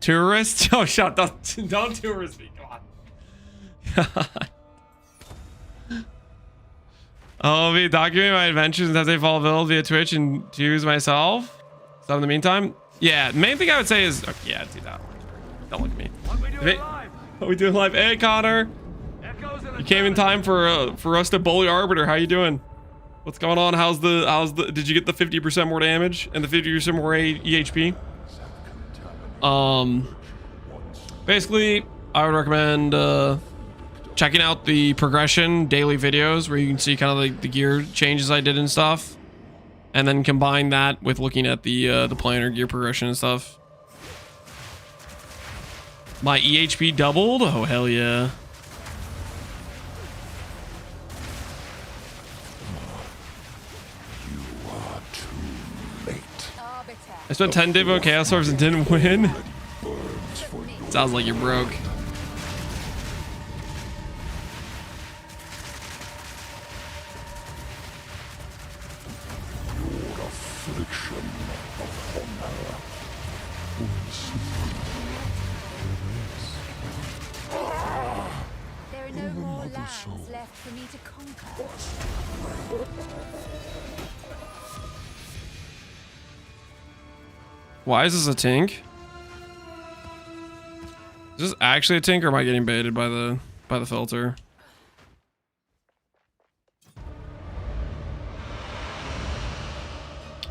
Tourist? Oh, shut up. Don't tourist me. Come on. I'll be documenting my adventures as they fall build via Twitch and to use myself. So in the meantime, yeah, main thing I would say is, yeah, do that. Don't look at me. What we doing live? Hey, Connor. You came in time for us to bully Arbiter. How you doing? What's going on? How's the? Did you get the 50% more damage and the 50% more EHP? Basically, I would recommend checking out the progression daily videos where you can see kind of like the gear changes I did and stuff, and then combine that with looking at the planar gear progression and stuff. My EHP doubled. Oh hell yeah! I spent 10 Divo Chaos Orbs and didn't win. Sounds like you're broke. There are no more lands left for me to conquer. Why is this a tink? Is this actually a tink, or am I getting baited by the filter?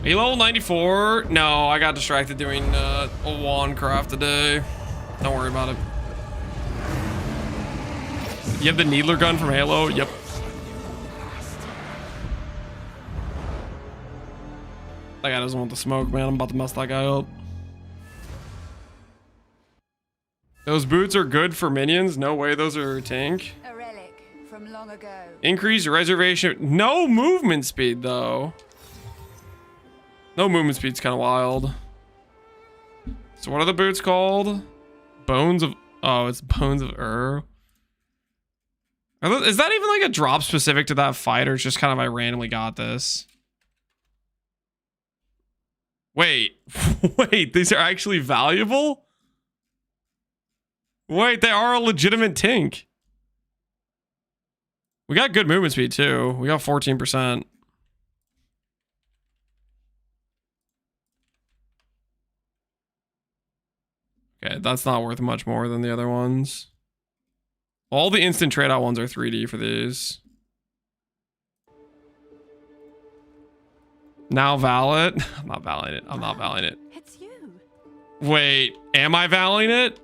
Are you level 94? No, I got distracted doing a wand craft today. Don't worry about it. You have the needler gun from Halo? Yep. That guy doesn't want the smoke, man. I'm about to mess that guy up. Those boots are good for minions? No way those are a tank. A relic from long ago. Increase your reservation. No movement speed, though. No movement speed's kind of wild. So what are the boots called? Bones of... Oh, it's Bones of Ur. Is that even like a drop specific to that fight, or it's just kind of I randomly got this? Wait. Wait, these are actually valuable? Wait, they are a legitimate tink. We got good movement speed too. We got 14%. Okay, that's not worth much more than the other ones. All the instant trade out ones are 3D for these. Now valid. I'm not valing it. I'm not valing it. It's you. Wait, am I valing it?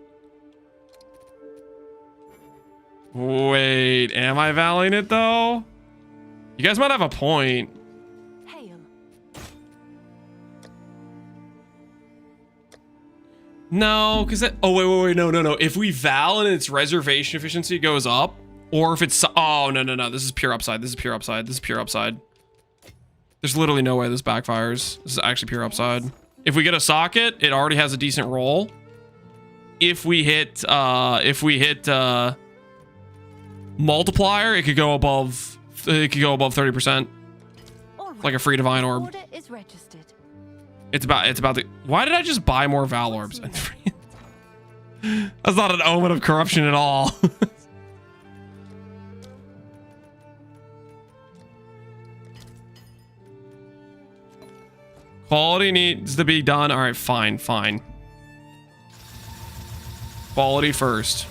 Wait, am I valing it though? You guys might have a point. Hail. No, because that... Oh, wait. No. If we val and its reservation efficiency goes up, or if it's... Oh, no. This is pure upside. This is pure upside. This is pure upside. There's literally no way this backfires. This is actually pure upside. If we get a socket, it already has a decent roll. If we hit multiplier, it could go above 30%. Right. Like a free divine orb. Order is registered. It's about the... Why did I just buy more Val orbs? That's not an omen of corruption at all. Quality needs to be done. All right, fine. Quality first.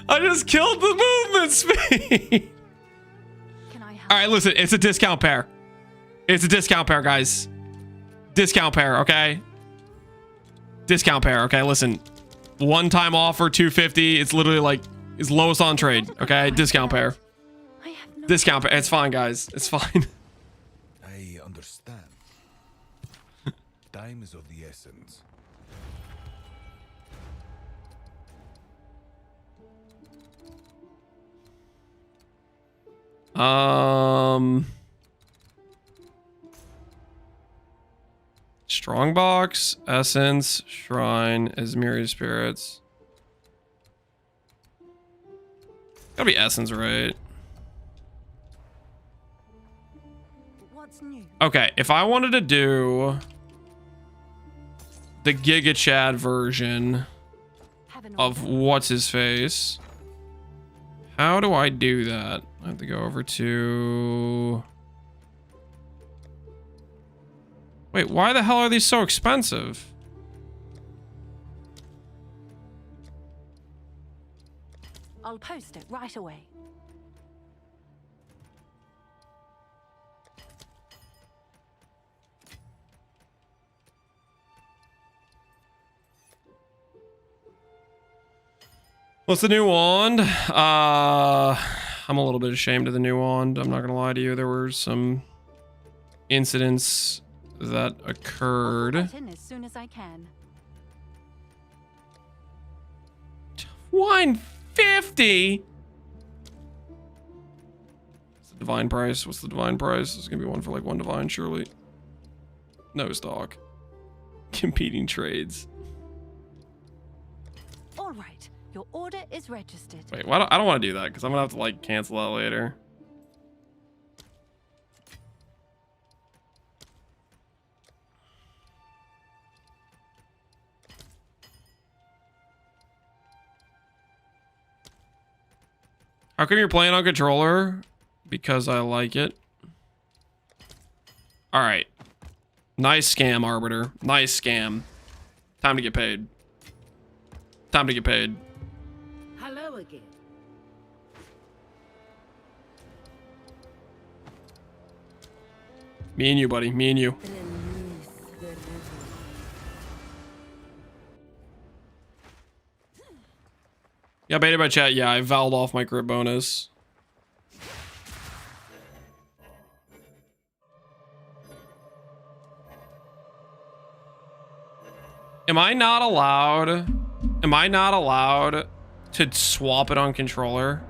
I just killed the movement speed. Can I help? All right, listen, it's a discount pair. It's a discount pair, guys. Discount pair, okay? Discount pair, okay? Listen, one-time offer, 250. It's literally like it's lowest on trade, okay? Discount pair. I have no Discount pair. It's fine, guys. It's fine. I understand. Time is of the essence. Strongbox, Essence, Shrine, Izmiri Spirits. Gotta be Essence, right? What's new? Okay, if I wanted to do the Giga Chad version Have an of order. what's his face. How do I do that? I have to go over to... Wait, why the hell are these so expensive? I'll post it right away. What's the new wand? I'm a little bit ashamed of the new wand. I'm not gonna lie to you. There were some incidents that I'll occurred. put that in as soon as I can. 150. What's the divine price? What's the divine price? There's gonna be one for like one divine, surely. No stock. Competing trades. All right, your order is registered. Wait, why I don't want to do that because I'm gonna have to like cancel that later. How come you're playing on controller? Because I like it. All right. Nice scam, Arbiter. Nice scam. Time to get paid. Time to get paid. Hello again. Me and you, buddy. Me and you. Release the river. Yeah, baited by chat. Yeah, I valved off my crit bonus. Am I not allowed to swap it on controller?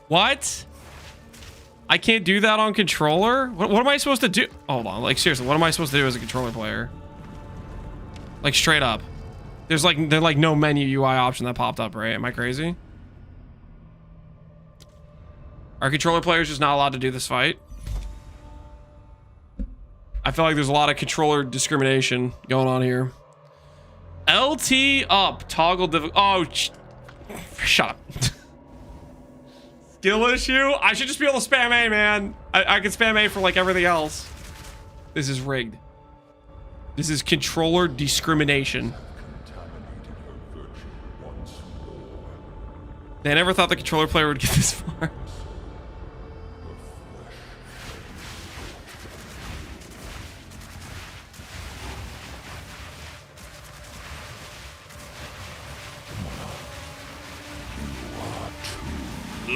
What? I can't do that on controller? What am I supposed to do? Hold on, like seriously, what am I supposed to do as a controller player? Like straight up. There's like no menu UI option that popped up, right? Am I crazy? Are controller players just not allowed to do this fight? I feel like there's a lot of controller discrimination going on here. LT up, toggle oh, shut up. Skill issue? I should just be able to spam A, man. I can spam A for like everything else. This is rigged. This is controller discrimination. I never thought the controller player would get this far.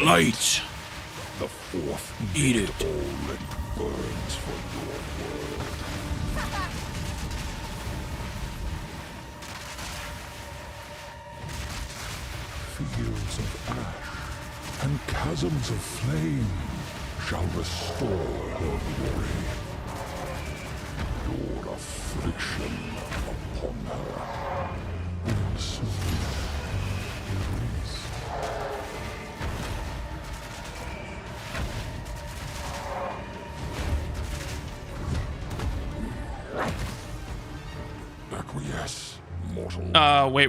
Light. The fourth Eat it. already burns for your world. Fields of ash and chasms of flame shall restore her glory. Your affliction upon her will soon erase. Acquiesce, mortal. Wait.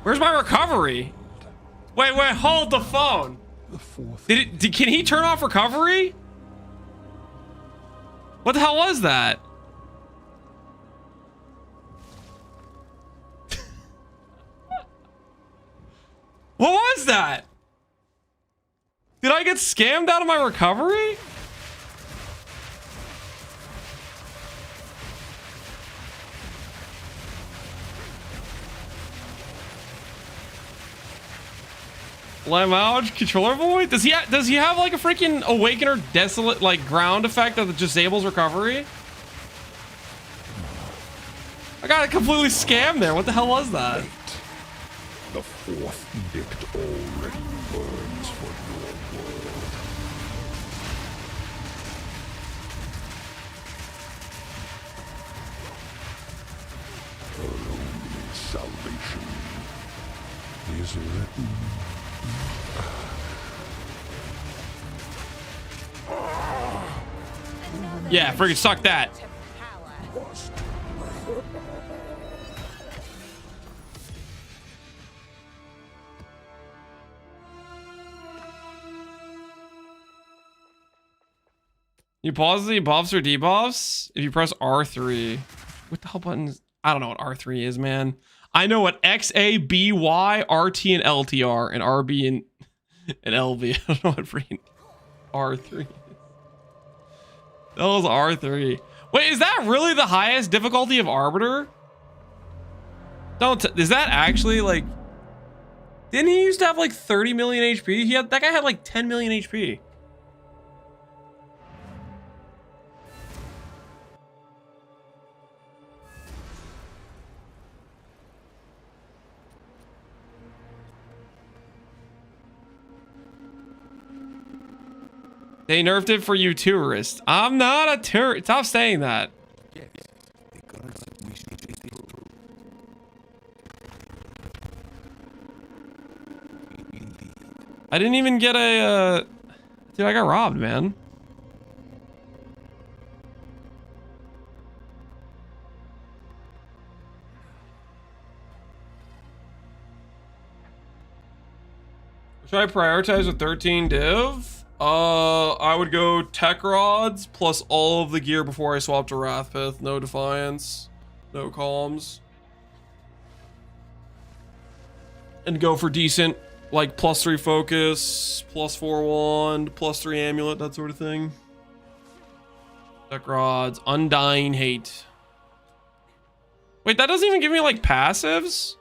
Where's my recovery? Wait, hold the phone. The fourth. Can he turn off recovery? What the hell was that? What was that? Did I get scammed out of my recovery? Lamouge controller boy? Does he have like a freaking Awakener Desolate like ground effect that disables recovery? I got completely scammed there. What the hell was that? The fourth edict already burns for your world. salvation is written. Yeah, friggin' suck that. You pause the buffs or debuffs if you press R3. What the hell buttons? I don't know what R3 is, man. I know what X, A, B, Y, RT, and LT are, and RB and LB. I don't know what freaking R3 is. That was R3. Wait, is that really the highest difficulty of Arbiter? Is that actually like... Didn't he used to have like 30 million HP? That guy had like 10 million HP. They nerfed it for you tourists. I'm not a tourist. Stop saying that. Yes, because we should chase the road. Indeed. I didn't even get a... Dude, I got robbed, man. Should I prioritize with 13 div? I would go tech rods plus all of the gear before I swap to Wrathpith. No Defiance, no calms. And go for decent, like +3 focus, +4 wand, +3 amulet, that sort of thing. Tech rods, undying hate. Wait, that doesn't even give me like passives?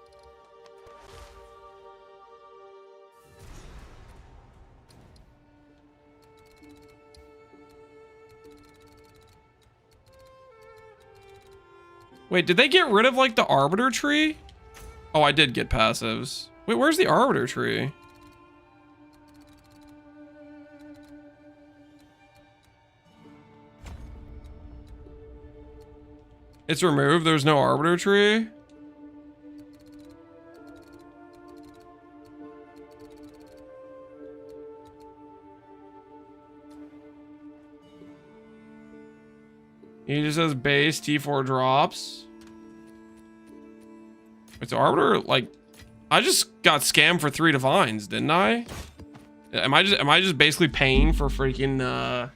Wait, did they get rid of like the Arbiter tree? Oh, I did get passives. Wait, where's the Arbiter tree? It's removed. There's no Arbiter tree. He just says base T4 drops. It's Arbiter, like, I just got scammed for 3 divines, didn't I? Am I just basically paying for freaking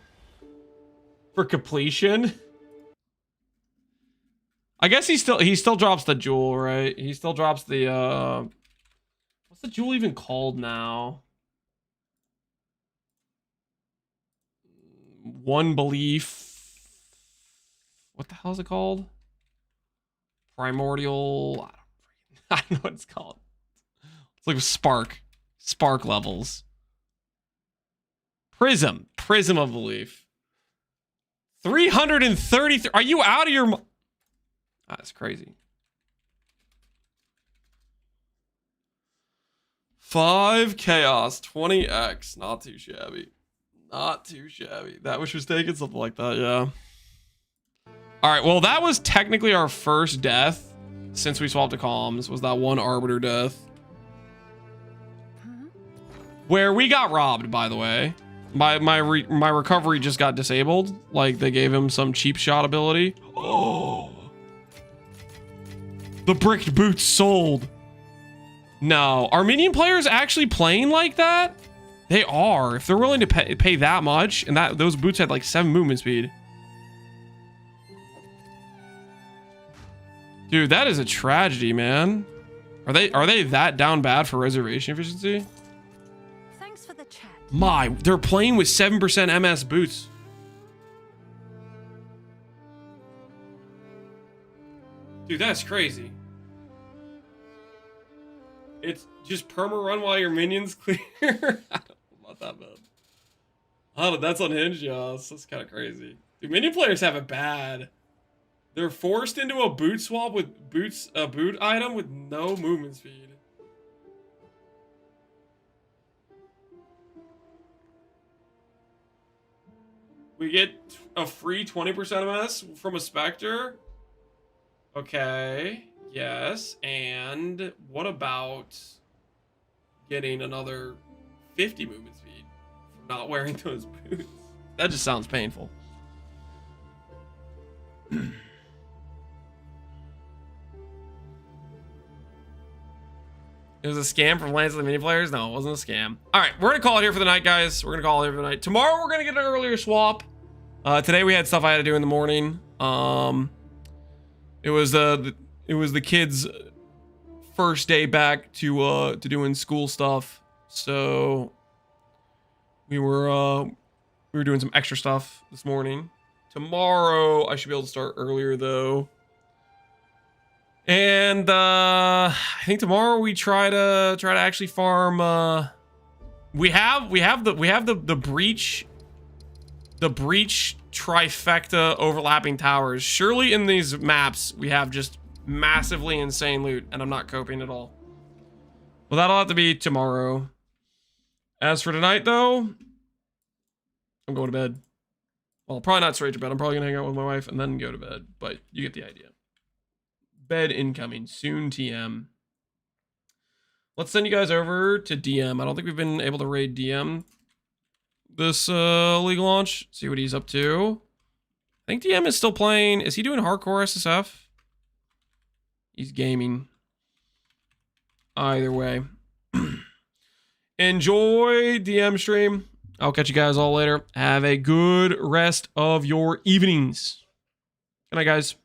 for completion? I guess he still drops the jewel, right? He still drops the what's the jewel even called now? One belief. What the hell is it called? Primordial. I don't know what it's called. It's like spark levels. Prism of belief. 333. Are you out of your? That's crazy. 5 chaos, 20x. Not too shabby. Not too shabby. That was just taking something like that, yeah. All right, well, that was technically our first death since we swapped to comms, was that one Arbiter death. Where we got robbed, by the way. My recovery just got disabled. Like, they gave him some cheap shot ability. Oh. The bricked boots sold. No. Are minion players actually playing like that? They are. If they're willing to pay that much, and those boots had like 7 movement speed. Dude, that is a tragedy, man. Are they that down bad for reservation efficiency? Thanks for the chat. They're playing with 7% MS boots. Dude, that's crazy. It's just perma run while your minions clear. I don't know about that, man. Oh, that's unhinged, y'all. That's kind of crazy. Dude, minion players have it bad. They're forced into a boot swap with a boot item with no movement speed. We get a free 20% MS from a Spectre. Okay. Yes, and what about getting another 50 movement speed for not wearing those boots? That just sounds painful. It was a scam from Lance of the Mini Players? No, it wasn't a scam. All right, we're going to call it here for the night, guys. We're going to call it here for the night. Tomorrow, we're going to get an earlier swap. Today, we had stuff I had to do in the morning. It was the kids' first day back to doing school stuff. So we were doing some extra stuff this morning. Tomorrow, I should be able to start earlier, though. And I think tomorrow we try to actually farm. We have the breach trifecta overlapping towers. Surely in these maps we have just massively insane loot, and I'm not coping at all. Well, that'll have to be tomorrow. As for tonight, though, I'm going to bed. Well, probably not straight to bed. I'm probably gonna hang out with my wife and then go to bed. But you get the idea. Bed incoming soon. TM. Let's send you guys over to DM. I don't think we've been able to raid DM this league launch. See what he's up to. I think DM is still playing. Is he doing hardcore SSF? He's gaming. Either way. Enjoy DM stream. I'll catch you guys all later. Have a good rest of your evenings. Good night, guys.